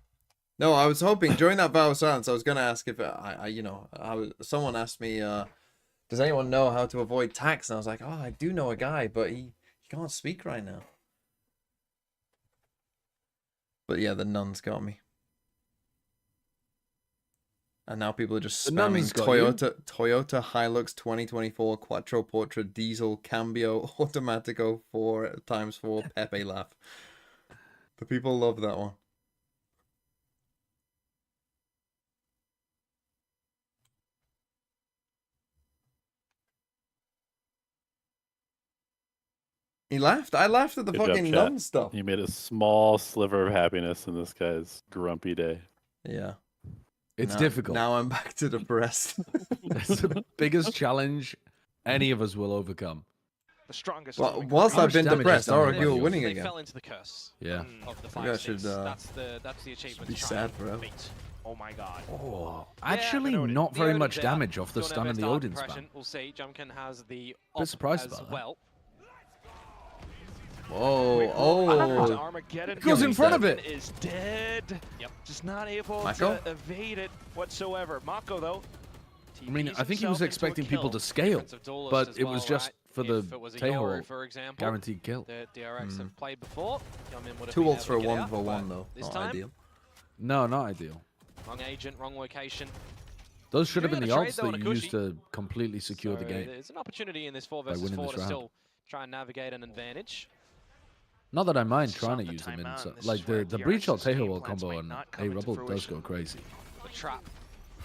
No, I was hoping during that vow of silence, I was gonna ask if someone asked me, does anyone know how to avoid tax? And I was like, oh, I do know a guy, but he can't speak right now. But yeah, the nuns got me. And now people are just The spamming nuns got you? Toyota Hilux 2024 Quattro Portra Diesel Cambio Automatico 4x4 Pepe laugh. The people love that one. He laughed. I laughed at the Good job, fucking chat. nun stuff. You made a small sliver of happiness in this guy's grumpy day. Yeah. it's Now- difficult. Now I'm back to depressed. It's the biggest challenge any of us will overcome. The strongest. Well, Storming whilst How I've much been damage depressed, is done RRQ here? are winning They again. fell into the curse Yeah. of the Maybe I 5-6. should, That's the achievement. be to try sad and forever. beat. Oh my god. Oh, Yeah, actually, but Odin. not The very Odin's much out. damage off the Doing stun their and the best art Odin impression. spam. We'll see. Jumpkin has the Bit surprised as about that. well. Whoa, oh. Armageddon Goes in front of it. is dead. Yep. Just not able Mako? to evade it whatsoever. Mako though. I mean, I think he was TPs himself into a expecting people kill. to scale, Difference of duelist but as it was well, just right? for the If it was a Yoru, Tail for example, guaranteed kill. The DRX have played before. Yomin would have 2 been ults able for a to get 1 out, for 1 but though. This Not time, ideal. No, not ideal. wrong agent, wrong location. Those should have You're been the gonna trade, ults though, that on you a used to completely secure the So game. There's an opportunity in this 4 by versus winning 4 this to round. still try and navigate an advantage. Not that I mind This is trying off to the use them in, timeout, so, and this like is where the DRX's breach ult game Tail ult plans combo might on not come A into Rebel does fruition. go crazy. The trap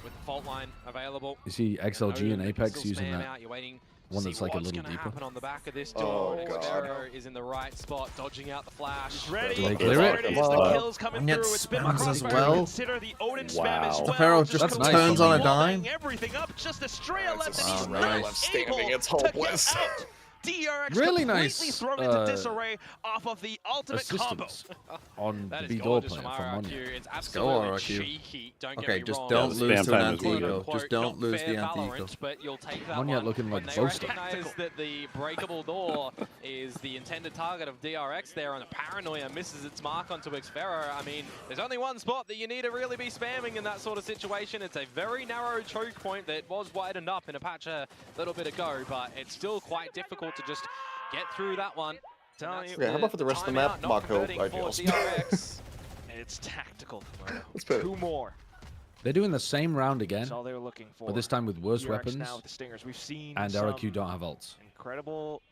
with the fault line available. You see XLG and Odin Apex still using spam that out. You're waiting to one see that's like a what's little gonna deeper. happen on the back of this Oh, duel. God. Arrow is in the right spot, dodging out the flash. He's ready. Do they clear There it? it is. The kills coming And yet through. It's been spams across as the well. Consider the Odin spam as Wow. well. Pharaoh just That's nice turns from on a him. dime. Everything up. Just a straight left, and Wow, he's nice. not Standing, able it's to get hopeless. out. DRX Really completely nice, thrown into disarray off of the ultimate combo. Assistance on That the is B door gorgeous player from from RRQ. Monya. It's go, absolutely RRQ. cheeky. Don't get Okay, me just wrong. don't the lose spam to an time is really anti-eco. good. Just don't Not lose fair the anti-eco. Valorant, but you'll take that Monya one. looking When like they Boaster. recognize that the breakable door is the intended target of DRX there, and the paranoia misses its mark onto Xferro. I mean, there's only one spot that you need to really be spamming in that sort of situation. It's a very narrow choke point that was widened up in a patch a little bit ago, but it's still quite difficult to just get through that one. Telling you, Yeah, how about for the rest of the map, Timeout not Mako converting for ideals? DRX. it's tactical. Let's put it. 2 more. They're doing the same round again, That's all they were looking for. but this time with worse DRX weapons, now with the stingers. We've seen and some RRQ don't have ults. incredible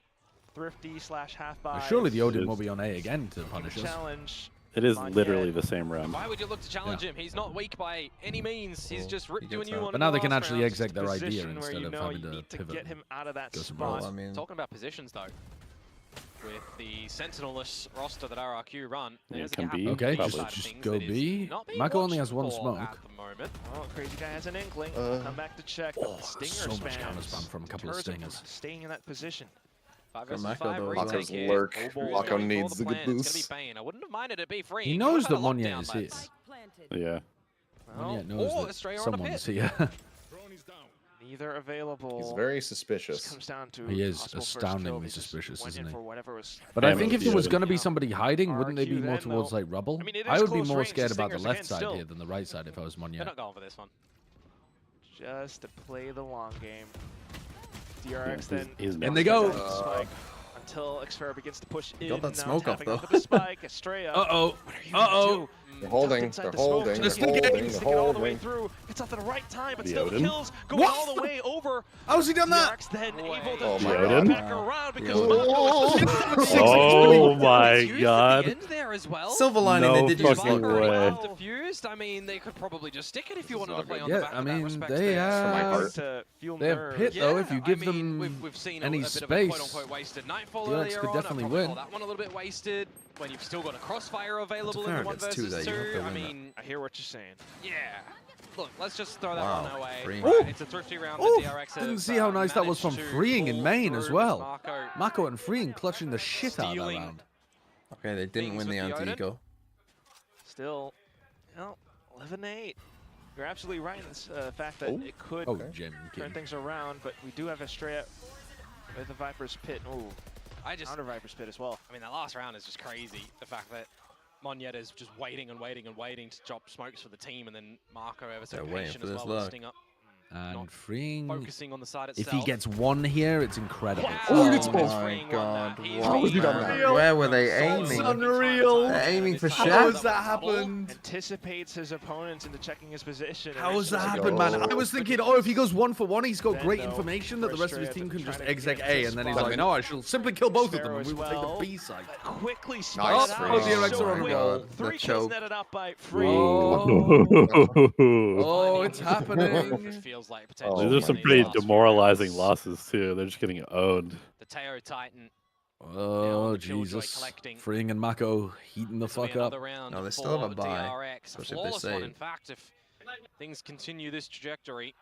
thrifty / half buy. Surely the Odin will be on A again to punish us. Challenge It is literally the same round. Why would you look to challenge him? He's not weak by any means. He's just ripped you a new one. But now they can last actually round. exec their idea Position where instead you of know having you to need to pivot. get him out of that go spot. somewhere else. I mean, Talking about positions though, with the Sentinel-less roster that RRQ run, there's a can gap be, on Okay, the probably. side of just things go that is B. not being Mako only watched has one for smoke. at the moment. Oh, Crazy Guy has an inkling. Come back to check. Stinger so much spams. counter spam from a couple of Deters him stingers. from staying in that position. 5 Got versus Mako 5 though. retake Mako's here. lurk. Who's Mako going for needs the the good plan? It's boost. gonna be Bane. I wouldn't have minded it be free. He knows that Monye lockdown, is here. lads. Yeah. Monye Well, knows or that Estrella on a someone's pit. here. Neither available. He's very Just suspicious. comes down to He is possible first astoundingly kill. He just suspicious, went isn't in he? for whatever was But I Damn think it, if there was yeah. going to be somebody hiding, wouldn't they be RRQ more then, towards though. like Rubble? I mean, it I is would be close more range. scared The about the Stingers, left again, side still. here than the right side if I was They're Monye. not going for this one. just to play the long game. DRX then he's And they go. spike until Xferra begins to push in. Got that now smoke off, tapping though. onto the spike. Estrella. Uh-oh. What are you gonna Uh-oh. do? They're holding. Inside They're the smoke, holding. They're just holding. getting They're sticking all the way holding. through. It's not the right time, but The still the Odin? kills going What? all the way over. How's he done that? DRX then able to Oh my turn God. back around because Yeah. Mako is Oh my Diffused at the god. end there as well. Silver lining, No they did use fucking luck. way. Diffused. I mean, they could probably just stick it if you wanted to not play good. on the Yeah, back I of that mean, respect they there. For my have. part. to feel They have nerves. pit though. If you give I them mean, we've seen any a bit of a space, quote-unquote wasted Nightfall DRX earlier could on. definitely I'd probably win. call that one a little bit wasted when you've still got a crossfire available in fair the 1 if it's two versus there, you have 2. to I win that. mean, I hear what you're saying. yeah. Look, let's just throw that Wow, one away. free. Right, it's a thrifty round Ooh, that DRX didn't have, see how nice that was from managed to Freeing in pull main through as with well. Marco Mako and Freeing clutching the shit out of that stealing round. Okay, they didn't Things win the with the Odin? anti-eco. Still, 11-8. You're absolutely right in the fact that Oh. it could Oh, Jen, turn things around, but we do have Estrella with the Viper's Pit. Ooh, I just, counter Viper's Pit as well. I mean, that last round is just crazy. The fact that Moneta is just waiting and waiting and waiting to drop smokes for the team, and then Marco ever so They're waiting patient for as this well with luck. Sting up. And Not Freeing, focusing on the side if itself. he gets one here, it's incredible. Wow. Oh He's my freeing one god, that. He's what being was he done very that? Where were they so aiming? unreal. They're aiming for How Shaq. How has that happened? Anticipates his opponents into checking his position. and How has it's that just happened, man? I was thinking, oh, if he goes 1 for 1, he's got Then, great though, information that the rest of his Estrella team can just trying to exec get A, into and then he's spot. like, no, I shall simply kill both of them, Sparrow and as we will take well. the B side. Quickly Nice spotted out. free. DRX So are on quick. God, the 3 kills choke. netted up by Free. Oh, it's happening. It feels like Oh potentially. These are some my pretty last few demoralizing rounds. losses too. They're just getting owned. The Teo Titan. Oh, the Killjoy Jesus. collecting. Freeing and Mako heating the This will be fuck up. another round No, they still have a for bye, DRX. especially if they Flawless one, save. in fact, if things continue this trajectory.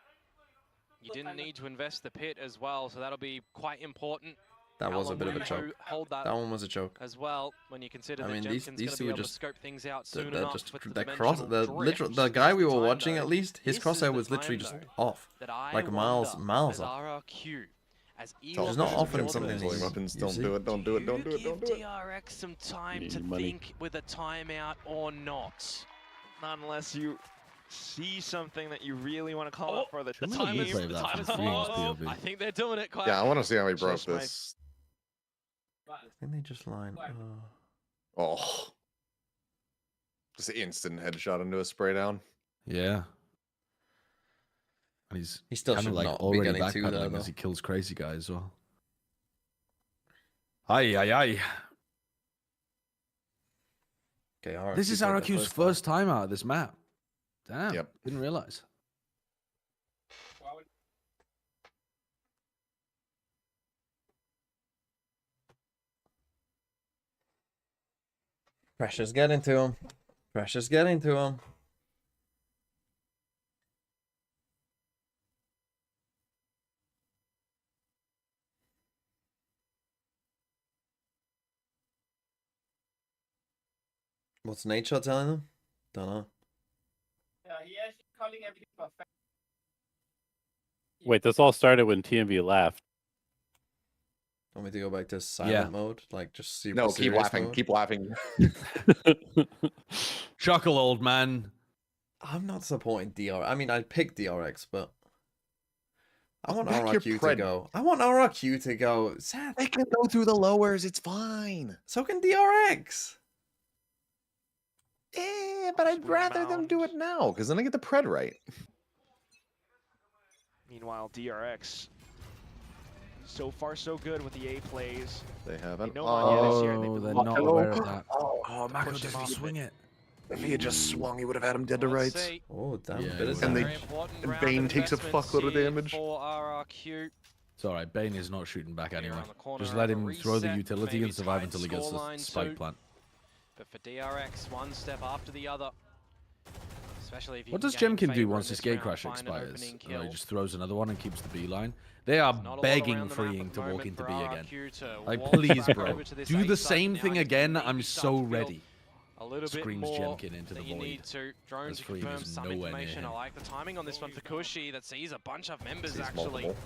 You didn't need to invest the pit as well, so that'll be quite important. That How was a long bit of will a you choke. Hold that That one was a choke. as well when you consider I that mean, Jenkin's these going to two be are able just to scope things out They're soon enough just with the they're cross. The dimensional literal drift. the guy we This is were the watching time, at least his This is crosshair the was literally time, just though, off, that I like miles wonder, miles as off. RRQ, as It's all He's not because of offering the something pulling he's weapons. Don't using. do it. Don't do it. Don't do it. give Don't do it. DRX some time Need to money. think with a timeout or not. Not unless you see something that you really want to call out for the Shouldn't team. we replay of that time from is Freeing's up. POV? I think they're doing it quite. Yeah, I want to see how he broke Just my- this. I think they just line. Oh, just instant headshot into a spray down. Yeah. And he's He still kind should of like not be already getting two there, backpedaling though. as he kills crazy guy as well. Aye, aye, aye. Okay, RRQ This is played their RRQ's time. first time out of this map. Damn. Yep. Didn't realize. Pressure's getting to him. Pressure's getting to him. What's nature telling them? Don't know. Wait, this all started when TMV laughed. Want me to go back to silent Yeah. mode? Like just super No, keep serious laughing. mode? Keep laughing. Chuckle, old man. I'm not supporting DR. I mean, I'd pick DRX, but I want Back your RRQ to pred. go. I want RRQ to go. Sad. They can go through the lowers. It's fine. So can DRX. But I'd rather them do it now because then I get the pred right. Meanwhile, DRX So far, so good with the A plays. They haven't. They know Manya this year, and Oh, they've they're been not looking aware of that. Oh, Mako push him doesn't off. swing it. If he had just swung, he would have had him dead to rights. Oh, damn. Yeah, bit of and damage. and Bane takes a fuckload of damage. For RRQ. It's alright, Bane is not shooting back anyway. around the corner, Just let have a him throw the reset, utility maybe and survive tight until he gets the scoreline spike too. plant. But for DRX, one step after the other. Especially if you What can does gain Jemkin do favor once in his this gate round, crash find an expires? opening He kill. just throws another one and keeps the beeline. They are Not a lot begging around the map freeing at to the walk moment into for B again. RRQ to Like, walk please, back bro. over to this Do A the site. same Now thing you again. maybe I'm start so to feel ready. A little Screams bit more Jemkin into the that you void. need to drone As to Freeing confirm is some nowhere near information. I him. like the timing on this one for Kushi that sees a bunch of members Sees actually. multiple.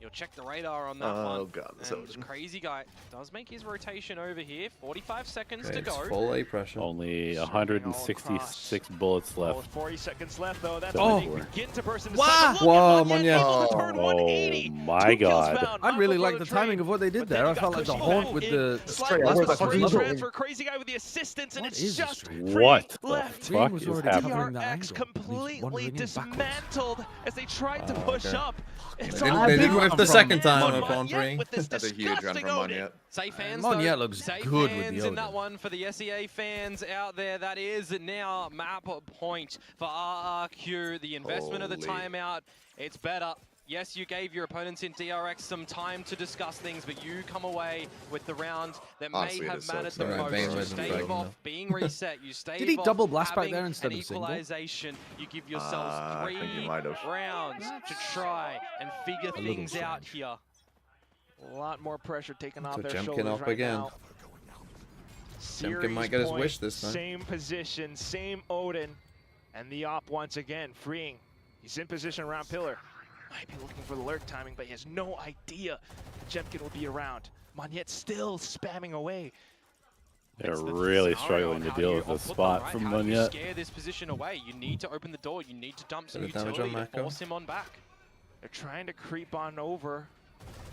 You'll check the radar on that one. Oh god, this And Odin. Crazy Guy does make his rotation over here. 45 seconds Okay, to it's go. full A pressure. Only Circling all 166 bullets Oh, left. 40 seconds left, though. That's Oh. when they begin to burst into Wow. cycle. Look Wow, at Manya Manya. able to turn 180. Oh my 2 kills god. found. I really Mako like for the trade. timing of what they did But then there. you I got felt like the Kushi haunt back with in. the Slide I past was the fucking free love it. transfer. Crazy Guy with the assistance, and What it's is this just stream? free What the left. fuck was is already happening? covering that DRX angle, and he's completely wandering in backwards. dismantled as they tried to Oh, push okay. up. It's They all didn't about whip the from second time Manya upon three. with this That's a huge run disgusting from Odin. Manya. Safe hands, Manya though. looks Safe good with hands the in that Odin. one for the SEA fans out there. That is now map point for RRQ. The investment of the Holy. timeout, it's better. Yes, you gave your opponents in DRX some time to discuss things, but you come away with the round that Honestly, may it have is so mattered the exciting. most. Bane You wasn't stave fighting off enough. being reset. You stave Did he off double blast back having there instead an of single? equalization. You give yourselves I think he 3 might have. rounds to try and figure little things out strange. here. A lot more pressure taken off So their Jemkin shoulders up right again. now. Jemkin might get his Series wish point, this time. Same position, same Odin, and the op once again freeing. He's in position around pillar. Might be looking for the lurk timing, but he has no idea that Jemkin will be around. Monyet still spamming away. They're That's the really scenario struggling of to how deal you with this output them, spot right? from How do you Munyet. scare this position away? You need to open the door. You need to dump some Bit of damage utility on to Mako. force him on back. They're trying to creep on over.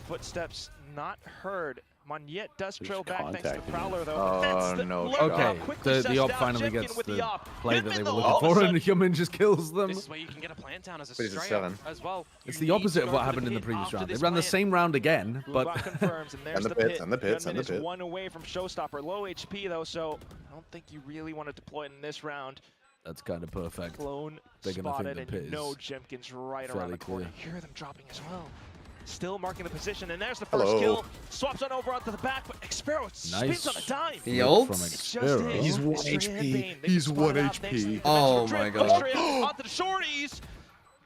Footsteps not heard. Monyet does There's trail back thanks to contact in Prowler, though. Oh, That's the no lurk shot. Okay, quickly the shuts op down finally Jemkin gets with the op. play Hit that him they in were the looking wall. for, and Yumin just kills them. This is where you can get a plant down as a But he's a stray up 7. as well. It's You the need opposite to of go what for happened the in the pit previous after round. They this ran the plant. same round again, but Blubot confirms, and there's the the pits, pit. and the pits, and Gunman the is pit. 1 away from Showstopper. Low HP, though, so I don't think you really want to deploy it in this round. that's kind of perfect. Clone They're gonna think spotted, the and pit you know is Jemkin's right fairly around the corner. clear. You hear them dropping as well. Still marking the position, and there's the first Hello. kill. Swaps on over onto the back, but Xpero spins on a dime. He From ults? It's just in. He's 1 Stray and HP. Bane, they He's can 1 spot out thanks to HP. the Oh dimensional my drift. god. Stray onto the shorties.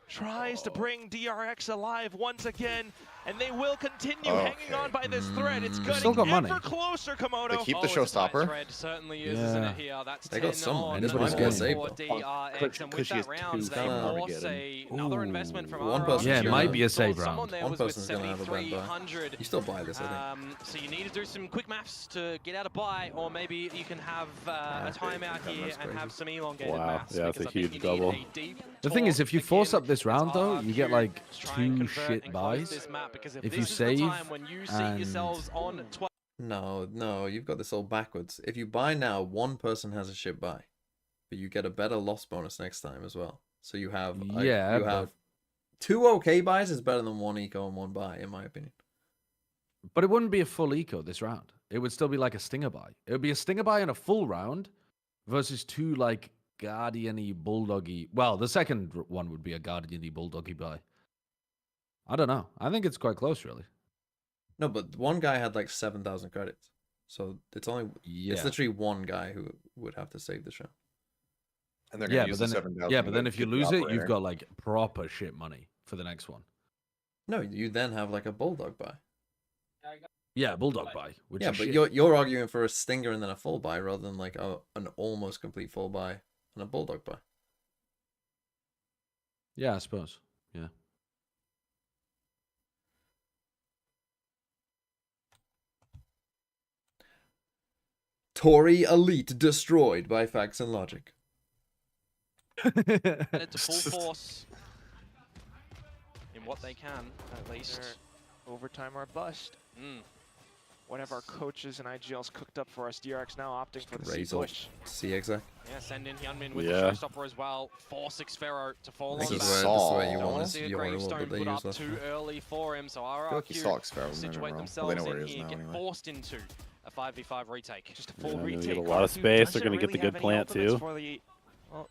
Tries to bring DRX alive once again, and they will continue hanging on by this thread. It's getting still got money. ever closer, Komodo. They keep the it's a tight showstopper. thread, certainly is, isn't Yeah. it here? That's They got 10 some. on This the might board be a for save, DRX, and with Cushy that is round, 2 they down. force another investment from One RRQ. person's Yeah, it gonna- might be a save Someone round. there One was with person's gonna have a bad buy. 7,300. You still buy this, I think. So you need to do some quick maths to get out a buy, or maybe you can have a timeout here that's and have crazy. some elongated Wow, maths. yeah, that's because a I think huge you need double. a deep The thing is, talk if you force again up this round, with though, you get RRQ like to try and 2 convert shit and close buys. this map, because If this you is the save time when you see and- yourselves on 12. No, you've got this all backwards. If you buy now, one person has a shit buy, but you get a better loss bonus next time as well. So you have Yeah, you but- have 2 okay buys is better than 1 eco and 1 buy, in my opinion. But it wouldn't be a full eco this round. It would still be like a stinger buy. It would be a stinger buy in a full round versus 2 like guardian-y, bulldoggy. Well, the second one would be a guardian-y, bulldoggy buy. I don't know. I think it's quite close, really. No, but one guy had like 7,000 credits, so it's only Yeah. it's literally one guy who would have to save the show. And they're gonna Yeah, use but the then 7,000 yeah, but then to if you get the lose it, operator. you've got like proper shit money for the next one. No, you then have like a bulldog buy. Yeah, bulldog buy. Which Yeah, is but shit. you're arguing for a stinger and then a full buy rather than like an almost complete full buy and a bulldog buy. Yeah, I suppose. Yeah. Tory Elite destroyed by Facts and Logic. Headed to full force in what they can, at least. Overtime or bust. whatever our coaches and IGLs cooked up for us. DRX now opting for the C Razor push. C exact. Yeah, send in Hyunmin with the showstopper as well. Forcing Pharaoh to fall on This the is back. where you want See to a you want to gravestone what they put use up that too for. early for him, so feel like he saw Xpero, RRQ maybe situate wrong. themselves Well, they know where in he is here, now get anyway. forced into a 5v5 retake. Just a full They're retake. gonna get a lot of space. They're gonna get the good plant too.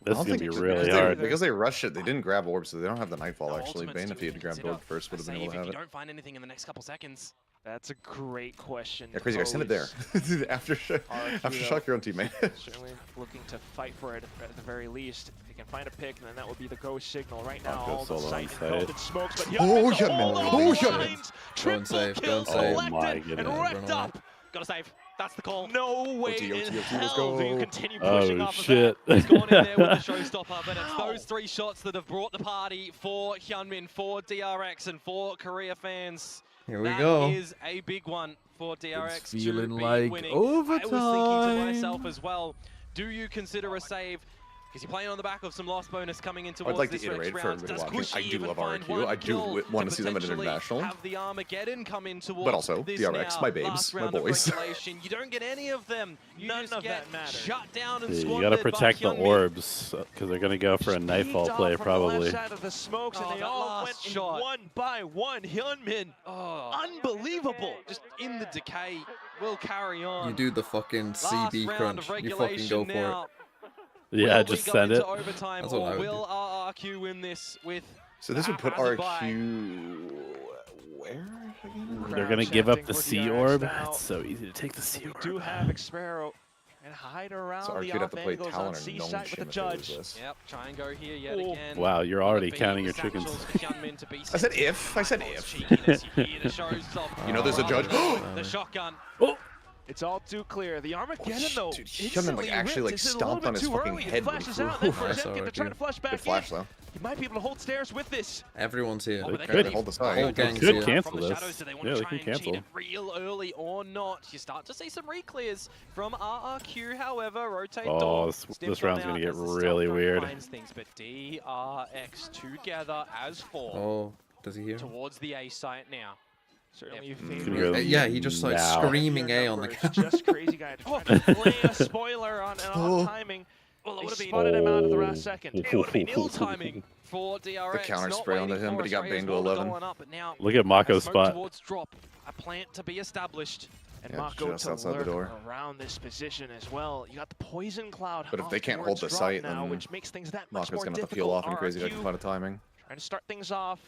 This is gonna be really hard. Because they rushed it, they didn't grab orbs, so they don't have the Nightfall actually. Bane, if he had grabbed orb first, would have been able to have If it. you don't find anything in the next couple seconds. That's a great question. Yeah, crazy guy, send it there. After shock your own teammate. Certainly looking to fight for it at the very least. If he can find a pick, then that would be the go signal. Right now, all the sight engulfed smokes, but Don't save, don't save. Oh my goodness. and wrecked up. Gotta save. That's the call. No way OT, in let's hell go. do you continue pushing Oh off shit. of He's gone in there with the showstopper, but it's those 3 shots that have brought the party for Hyunmin, for DRX, and for Korea fans. Here we go. That is a big one for DRX It's feeling to be like winning. overtime. I was thinking to myself as well, do you consider a save? Because you're playing on the back of some loss bonus coming in towards I'd like this to iterate next for round. everybody Does watching. I Kushi do even love find RRQ. one I do kill want to see them at potentially international. have the Armageddon come in towards But also, this DRX, now my babes, last my round of boys. regulation. You don't get any of them. You None just of get that matters. shut down and Yeah, you squandered gotta protect by the Hyunmin. orbs because they're gonna go for a Nightfall play probably. Side of the smokes, and Oh, they that all last went shot. one by one. Hyunmin, unbelievable. Just in the decay, will carry on. You do the fucking Last CB round of crunch. You fucking go regulation for now. it. Yeah, Will just we go send into it. overtime, That's what I or would will RRQ win this with? So this would put as a bye? RRQ where again? They're gonna give up the for C DRX orb. now. It's so easy to take the C We orb. do have Xpero and hide around So the RRQ would have off to play angles on Talon or C no side with the shim if they lose judge. this. Yep, try and go here yet Ooh. again. Wow, you're already The counting your satchels chickens. for Hyunmin to be I said if. I said if. cheekiness, you hear the showstopper. You know there's a judge. The shotgun. It's all too clear. The Armageddon, though, Dude, Hyunmin instantly like actually like ripped. It's a little stomped on bit his too fucking early. It head. flashes when out, he then flew. for Zen to try to flush back Good flash in. though. He might be able to hold stairs with this. Everyone's here. Oh, but they They could hold the leave. side. Whole They gang's could here. cancel From the this. shadows, do they want Yeah, to they try can and cheat cancel. it real early or not? You start to see some re-clears from RRQ, however. Rotate Oh, door. this Stim's round's gone gonna out get as the stealth really drone weird. finds Things, but DRX together as 4 Oh, does he hear? towards the A site now. Certainly, Yep. you Gonna go Yeah, he just started now. screaming A on the numbers, camera. just crazy guy to try to play a spoiler on timing. Well, it They would have been spotted him out at the last second. It would have been ill timing for DRX. The counter not spray onto waiting him, for but he got Australia's banged to wall 11. going up, but now Look at Mako's smoke spot. towards drop. A plant to be established. And Yeah, Mako just to outside the lurk door. around this position as well. You got the poison cloud. But if off they can't hold towards the drop site, now, then which makes things that much Mako's more gonna have to difficult. peel off and crazy guy RRQ can find a timing. trying to start things off.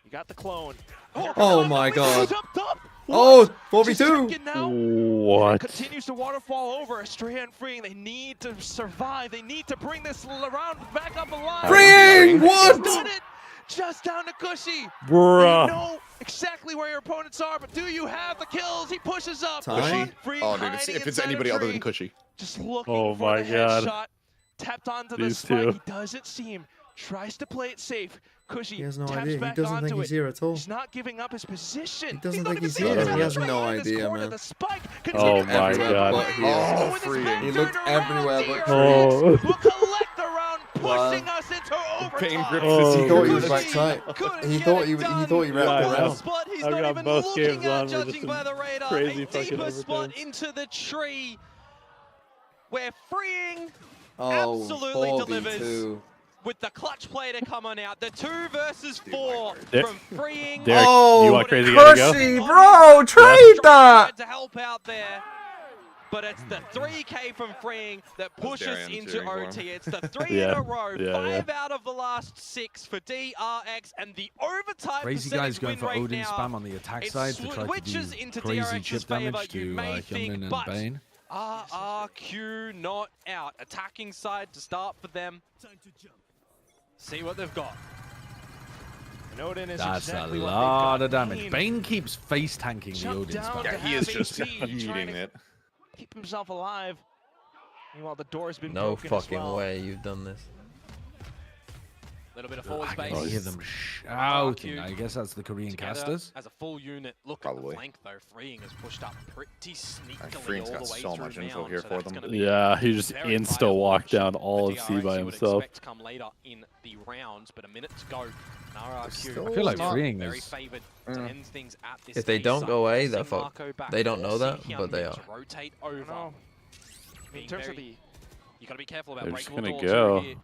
You got the clone. Oh my god. Up top. Oh, Just 4v2. second now. What? Continues to waterfall over. Astrea and Freeing, they need to survive. They need to bring this round back up alive. Freeing, what? He's done it. Just down to Cushy. Bruh. You know exactly where your opponents are, but do you have the kills? He pushes up. Time. Freeing Oh, dude, hiding if it's inside a anybody other tree, than Cushy. just looking Oh for my the God. headshot. Tapped onto the These spike. two. He doesn't see him. Tries to play it safe. Cushy He has no taps idea. He back doesn't onto think he's it. here at all. He's not giving up his position. He doesn't not think even he's seeing here. his He has right no in this idea, corner. man. The spike Oh continues my Everywhere god. but here. Oh, with his Freeing. back He looked turned around, everywhere but DRX Oh. will collect the round, pushing Wow. us into overtime. Pain grips Oh. his He thought he ears. was backside. Couldn't He get thought it he done. thought he wrapped Yeah, I around. know. Spot he's I've not got even both looking games at, on. We're judging just by in the radar. crazy A fucking deeper spot overtime. into the tree. Where Freeing Oh, absolutely 4v2. delivers with the clutch play to come on out. The 2 versus 4 There- from Freeing. Derek, Oh, you want crazy guy to go? Cushy, bro, trade that. Tried to help out there. But it's the 3K from Freeing that pushes Darian into cheering for him. OT. It's the 3 in Yeah, a row. yeah, 5 out of the last 6 for DRX, and the overtime Crazy percentage guys going win for rate Odin now, spam on the attack it side to try to switches do into crazy DRX's chip favor, damage you to may Hyunmin think, and but Bane. RRQ not out. Attacking side to start for them. See what they've got. And Odin is That's exactly a what lot they've of got. damage. Bane keeps face tanking the Jump Odin down spam. to Yeah, he is have just AP, trying eating to it. keep himself alive. Meanwhile, the door's been No broken as fucking well. way you've done this. little bit of forward I space. can hear them shouting. I guess that's the Korean casters. As a full unit, look at the flank though. Freeing has pushed up pretty sneakily Freeing's all got the way so through much info now, here so for that's them. gonna be Yeah, he just very insta viable walked option down all for of C DRX by you would himself. expect to come later in the rounds, but a minute to go. And RRQ I feel like Freeing very is. favored to end things at this If they A don't site. go away, Forcing they're fucked. Marco back, They don't know that, forcing but they Hyunmin are. to rotate over. In terms of the You gotta be careful about They're just breakable gonna doors go. over here.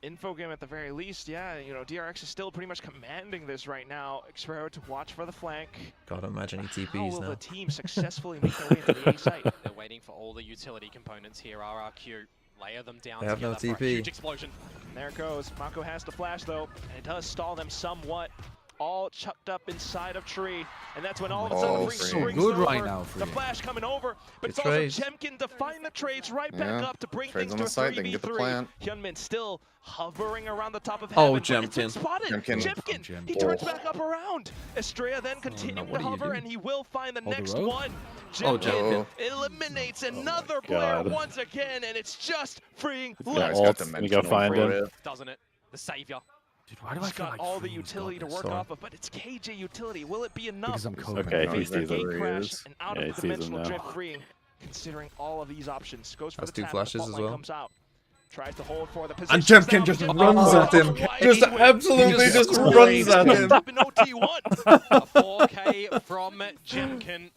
info game at the very least, yeah, you know, DRX is still pretty much commanding this right now. Xpero to watch for the flank. God, imagine he How TPs will now. the team successfully make their way into the A site? They're waiting for all the utility components here. RRQ layer them down They have no together for a TP. huge explosion. There it goes. Mako has to flash though, and it does stall them somewhat. All chucked up inside of tree, and that's when all of a sudden Free so springs good over. right now, The Free. flash coming over, but Good it's also trades. Chemkin to find the trades right back Yeah. up to bring Trades things on to the a site, they can get the 3v3. plant. Hyunmin still hovering around the top of Oh, heaven. but it's been Jemkin. spotted. Jemkin. He turns back up around. Estrella then continuing what to are you hover, doing? and he will find the Hold the next rope? one. Oh, Jemkin Jemkin. eliminates another player God. once again, and it's just freeing Yeah, left. ult, and you go find him. Doesn't it? The savior. Dude, why do I He's feel got like all the Freeing's utility to got this? work Sorry. off of, but it's KJ utility. Will it be enough? Because I'm coping. Okay, with he it. sees Gate him. crash and out Yeah, he of sees him dimensional now. drift freeing, considering all of these options. Goes for That's the two tap, flashes the fault as line well. comes out. Tries to hold for the position. And Jemkin just runs at him. Just absolutely just runs at him. Up in OT1. A 4K from Jemkin.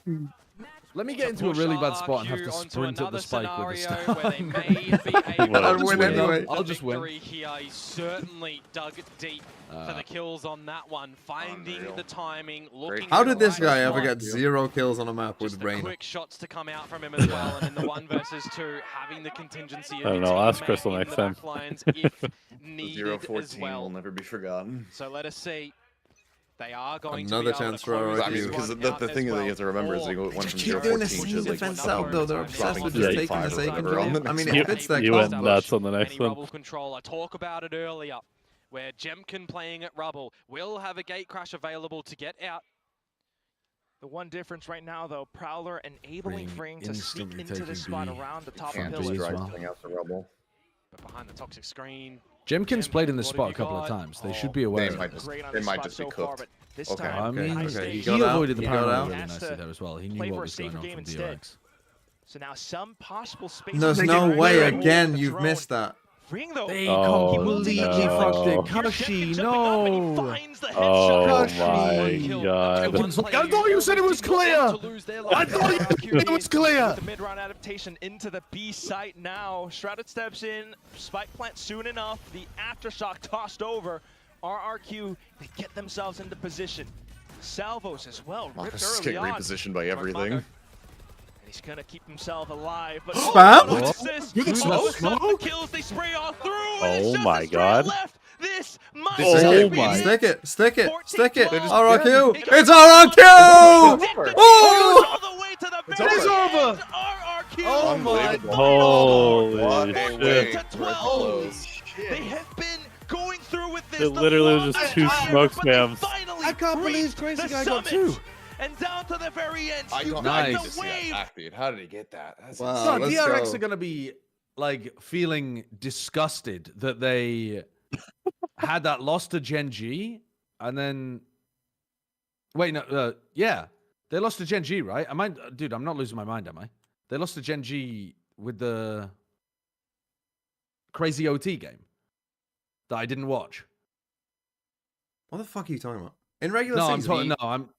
Let me get into a really bad spot and have to sprint at the spike with the Where they stun. may be able I'll to win win anyway. I'll just win. victory here. He certainly dug deep for the kills on that one, finding Unreal. the timing, looking. How at did the this right guy ever spot. get 0 kills on a map Just with the Rain? quick shots to come out from him as well, and in the 1 versus 2, having the contingency of I don't your know, ask teammate Crystal in next the time. back lines if needed as 0-14 well. will never be forgotten. So let us see. They are going Another to be able chance to for close RRQ. I mean, this because one the out thing as that you well. have to remember is they go went from Keep doing the 0-14, which same is like defense another out though. They're overtime obsessed now. with Yeah, just he taking the finds sake whatever on the control. I mean, next it one. fits that You went concept. nuts on the next Any one. rubble control. I talk about it earlier, where Jemkin playing at rubble will have a gate crash available to get out. The one difference right now, though, Prowler enabling Freeing to sneak instantly into the taking spot B. around the top Can't of just as pillars. drive well. something out the rubble. But behind the toxic screen, Jemkin's played in this What spot a have you couple of got? times. They should be aware They of might this. just, Great on they this might spot just be so far, cooked. but this Okay. time, I mean, high okay, stakes. he he got out, avoided the he got parallel out. really Has nicely to there as well. He play knew for what a was going safer on game from instead. DRX. So now some possible space. There's no way again you've missed that. Freeing though. They Oh, completely no. fucked it. Here's Kashi, Jemkin jumping up, and he no. finds the Oh headshot. my god. I thought you said it was clear. I thought you said it was clear. With the mid-round adaptation into the B site now. Shrouded steps in, spike plant soon enough. The aftershock tossed over. RRQ, they get themselves into position. Salvos as well, ripped Marcus is early getting on. repositioned by everything. And he's gonna keep himself alive. But Spam? what is this? You can All of a smoke? sudden, the kills, they spray all through. and it's Oh just my a straight god. Left. This might Oh be my- it. Stick it, stick it, stick it. 14-12. RRQ. It It's goes RRQ! all Oh! the way to the It's very over. end. RRQ. Oh my Unbelievable. Holy What a shit. way to to 12. close. They have been going through with this. It the literally was just longest two time, smoke but they spams. finally I can't believe reached Crazy the Guy got summit. 2. And down to the very end, I you don't got Nice. need to the see that wave. back, dude. How did he get that? That's Wow. So let's DRX go. are gonna be like feeling disgusted that they had that loss to Gen G, and then wait, no, yeah, they lost to Gen G, right? Am I, dude? I'm not losing my mind, am I? They lost to Gen G with the crazy OT game that I didn't watch. What the fuck are you talking about? In regular No, I'm season, talking. No, I'm.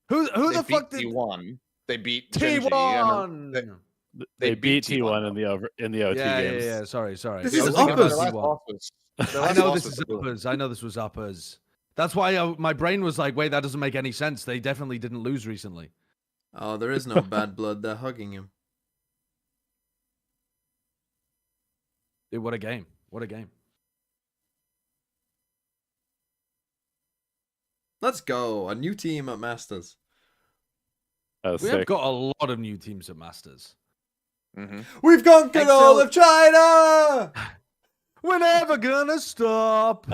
Who They the fuck beat did T1. They beat Gen G. I remember- T1? They beat T1 T1 in the OT Yeah, games. yeah. Sorry. This I is was thinking about uppers. Their last T1. loss was- their I last know loss this was is the- uppers. I know this was uppers. That's why my brain was like, wait, that doesn't make any sense. They definitely didn't lose recently. Oh, there is no bad blood. They're hugging him. Dude, what a game. What a game. Let's go. A new team at Masters. That was We have sick. got a lot of new teams at Masters. We've conquered Excel- all of China! We're never gonna stop.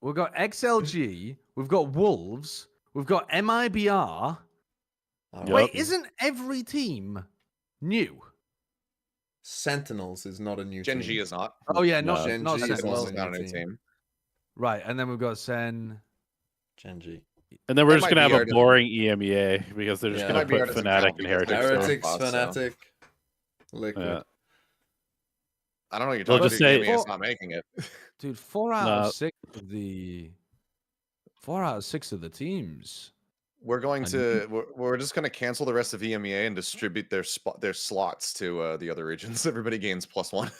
We've got XLG. We've got Wolves. We've got MIBR. Yep. Wait, isn't every team new? Sentinels is not a new Genji team. is not. Oh yeah, No. not Genji is Sentinels. also not a new new team. team. Right, and then we've got Sen. Genji. And then we're That just might gonna be have a Artisan. boring EMEA because they're just Yeah. gonna Might be put Artisan Fnatic count and because Heretics. they're there. Heretics, boss, so- Fnatic, Liquid. Yeah. I don't know what you're We'll talking just about. say- EMEA is not making it. Dude, 4 out No. of 6 of the 4 out of 6 of the teams. We're going I to. We're just going to cancel the rest of EMEA and distribute their slots to the other regions. Everybody gains +1.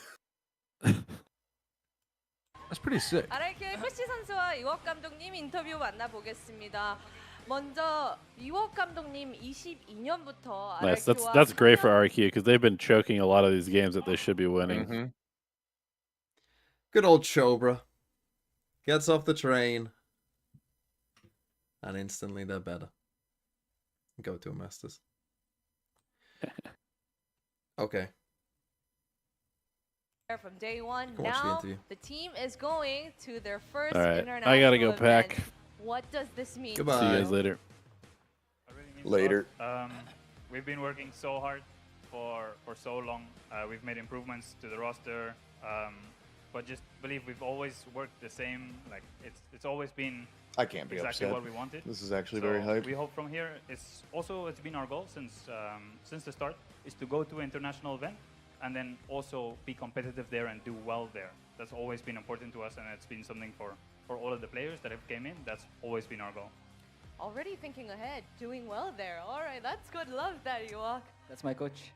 That's pretty sick. RRQ의 쿠시 선수와 이웍 감독님 인터뷰 만나보겠습니다. 먼저 이웍 감독님 22년부터 Nice. RRQ와 That's great for RRQ because they've been choking a lot of these games that they should be winning. Mm-hmm. Good old Chobra. Gets off the train. And instantly they're better. Go to a Masters. Okay. from day one. Go watch the Now interview. the team is going to their first All right, international I gotta go event. pack. What does this mean? Goodbye. See you guys later. Later. We've been working so hard for so long. We've made improvements to the roster, but just believe we've always worked the same. Like it's always been I can't be exactly upset. what we wanted. This is actually So very hype. We hope from here. It's been our goal since the start is to go to an international event and then also be competitive there and do well there. That's always been important to us, and it's been something for all of the players that have came in. That's always been our goal. Already thinking ahead, doing well there. All right, that's good. Love that, Iwak. That's my coach.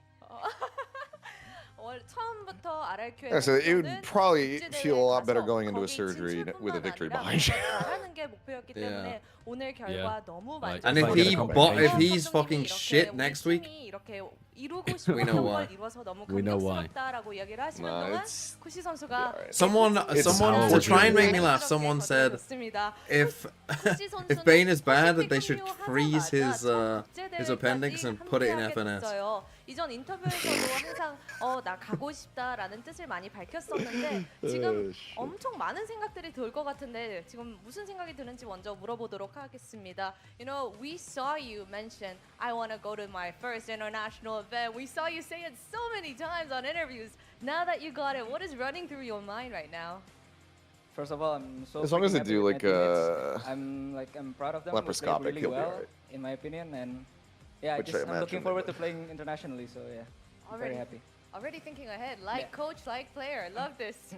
처음부터 RRQ의 Yeah, so it would probably feel a lot better going into a surgery with a victory behind you. 잘하는 게 목표였기 때문에 오늘 결과 너무 Like, And if he if he's fucking shit next week, 이렇게 이루고 싶은 We know 걸 why. 이뤄서 너무 We know why. 감격스럽다라고 이야기를 하시는 Nah, 동안 it's- 쿠시 선수가 someone It's someone to try and make me laugh, someone said 좋습니다. if 쿠시 if 선수는 Bane is bad, that they 퍼시픽 should freeze his 합류하자마자 appendix and put it in 함께하게 FNS. 됐어요. 이전 인터뷰에서도 항상 나 가고 싶다라는 뜻을 많이 밝혔었는데 지금 엄청 많은 생각들이 들 것 같은데 지금 무슨 생각이 드는지 먼저 물어보도록 하겠습니다. You know, we saw you mention I want to go to my first international event. We saw you say it so many times on interviews. Now that you got it, what is running through your mind right now? First of all, I'm so As long as freaking they happy do with like my teammates. I'm proud of them. We played laparoscopic, really he'll be well, alright. in my opinion, and yeah, Which I'm I looking imagine forward they to playing internationally. So yeah, I'm very happy. Already thinking ahead, like Yeah. coach, like player. Love this.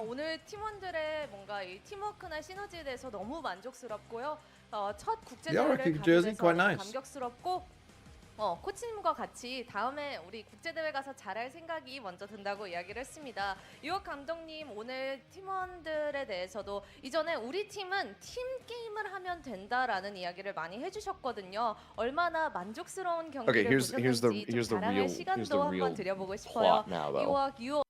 오늘 팀원들의 뭔가 이 팀워크나 시너지에 대해서 너무 만족스럽고요. 첫 국제 The 대회를 RRQ 가게 jersey, 돼서 quite 너무 nice. 감격스럽고 코치님과 같이 다음에 우리 국제 대회 가서 잘할 생각이 먼저 든다고 이야기를 했습니다. 이혁 감독님 오늘 팀원들에 대해서도 이전에 우리 팀은 팀 게임을 하면 된다라는 이야기를 많이 해주셨거든요. 얼마나 만족스러운 Okay, 경기를 here's the 보셨는지 좀 자랑할 시간도 한번 real 드려보고 싶어요. plot now though. 이혁, you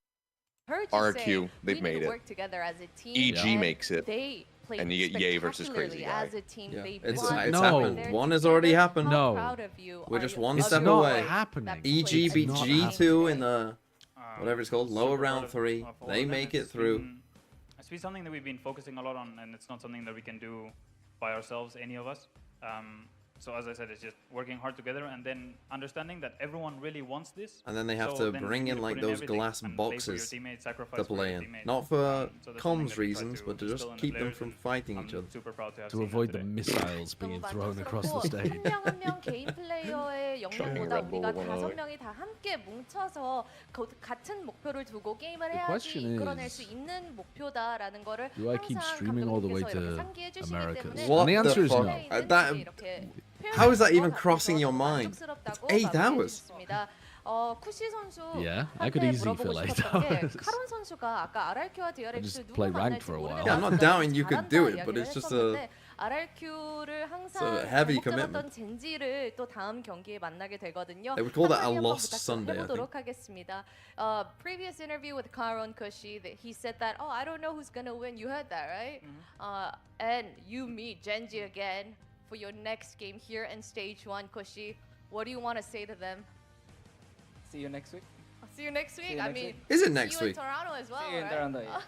heard you say RRQ, they've we need made to it. work together as a team. EG and makes it, They played and you get Ye versus Crazy spectacularly Guy. as a team. Yeah. They It's won. No. happened. They're One has already together. happened. How No. proud of you We're are just you one of step your away. boys happening. that EG played beat not G2 in the Um, whatever it's called, lower super proud round of- 3. of all They of them. make it It's through. It's been something that we've been focusing a lot on, and it's not something that we can do by ourselves, any of us. So as I said, it's just working hard together and then understanding that everyone really wants this. And then they have So to then bring you in need like put those everything glass and play for your boxes teammates, sacrifice to for play your in. teammates. Not for So that's something comms that we try reasons, but to just instill in the keep them players, from and fighting I'm each other. super proud to have To seen that avoid the today. missiles 너무 being thrown across the 만족스럽고 stage. 한 명 개인 플레이어의 영역보다 Red Bull 우리가 went 다섯 out. 명이 다 함께 뭉쳐서 같은 목표를 두고 게임을 The 해야지 question 이끌어낼 is, 수 있는 목표다라는 거를 do I keep 항상 streaming all the way 감독님께서 이렇게 to 상기해 주시기 Americas? 때문에 What And the answer is the no. fuck? That- 이렇게 How is that 표현하는 even 것 crossing your 같아서 mind? 만족스럽다고 It's 8 마무리해 hours. 주셨습니다. 쿠시 선수 Yeah, I could easily 물어보고 fill 8 싶었던 게 hours. 카론 선수가 아까 RRQ와 DRX just 누구 play 만날지 ranked for a while. Yeah, I'm not doubting you could do it, but 잘한다 it's just 이야기를 했었는데 RRQ를 항상 a heavy 반복적이었던 젠지를 또 다음 경기에 만나게 되거든요. They would call that a 한마디 한번 lost 부탁 좀 Sunday, I 해보도록 하겠습니다. Previous interview with Karon Kushi, that he said that, I don't know who's gonna win. You heard that, right? And you meet Genji again for your next game here in Stage 1, Kushi. What do you want to say to them? See you next week. See you next week. I mean, Is it see next you in week? Toronto as well, See you in right? Toronto, yeah.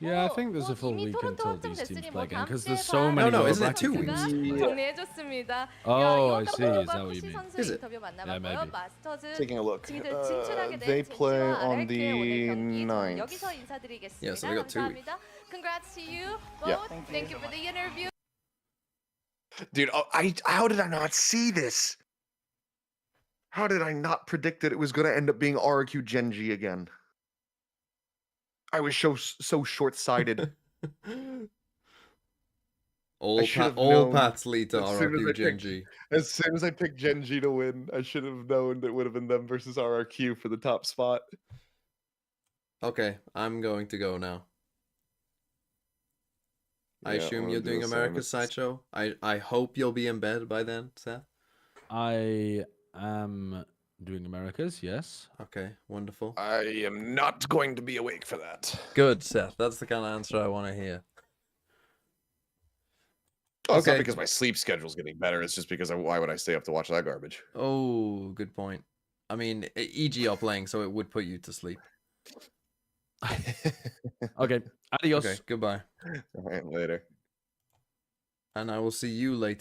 Yeah, I think there's a full 이미 week 토론토 until these teams 확정됐으니 play 뭐 again 다음 because 주에 there's so many No, lower isn't it bracket 2 games. weeks? 정리해줬습니다. Oh, 야, I see. Is that what you 푸시 mean? 선수의 Is it? 인터뷰 Yeah, 만나봤고요. maybe. 마스터즈 Taking a look. 진출하게 된 They play 젠지와 on RRQ의 오늘 the 경기 저는 9th. 여기서 인사드리겠습니다. Yeah, so they got 2 weeks. 감사합니다. Congrats to you both. Yeah. Thank you for the interview. Dude, how did I not see this? How did I not predict that it was going to end up being RRQ Genji again? I was so short-sighted. All should've all known paths lead to as soon as I RRQ picked- Genji. As soon as I picked Genji to win, I should have known it would have been them versus RRQ for the top spot. Okay, I'm going to go now. I Yeah, assume I'm you're gonna do doing the same. America's Sideshow. I hope you'll be in bed by then, Seth. I am doing Americas, yes. Okay, wonderful. I am not going to be awake for that. Good, Seth. That's the kind of answer I want to hear. Oh, it's not Okay. because my sleep schedule's getting better. It's just because why would I stay up to watch that garbage? Oh, good point. I mean, EG are playing, so it would put you to sleep. Okay, adios. Okay, goodbye. All right, later. And I will see you later.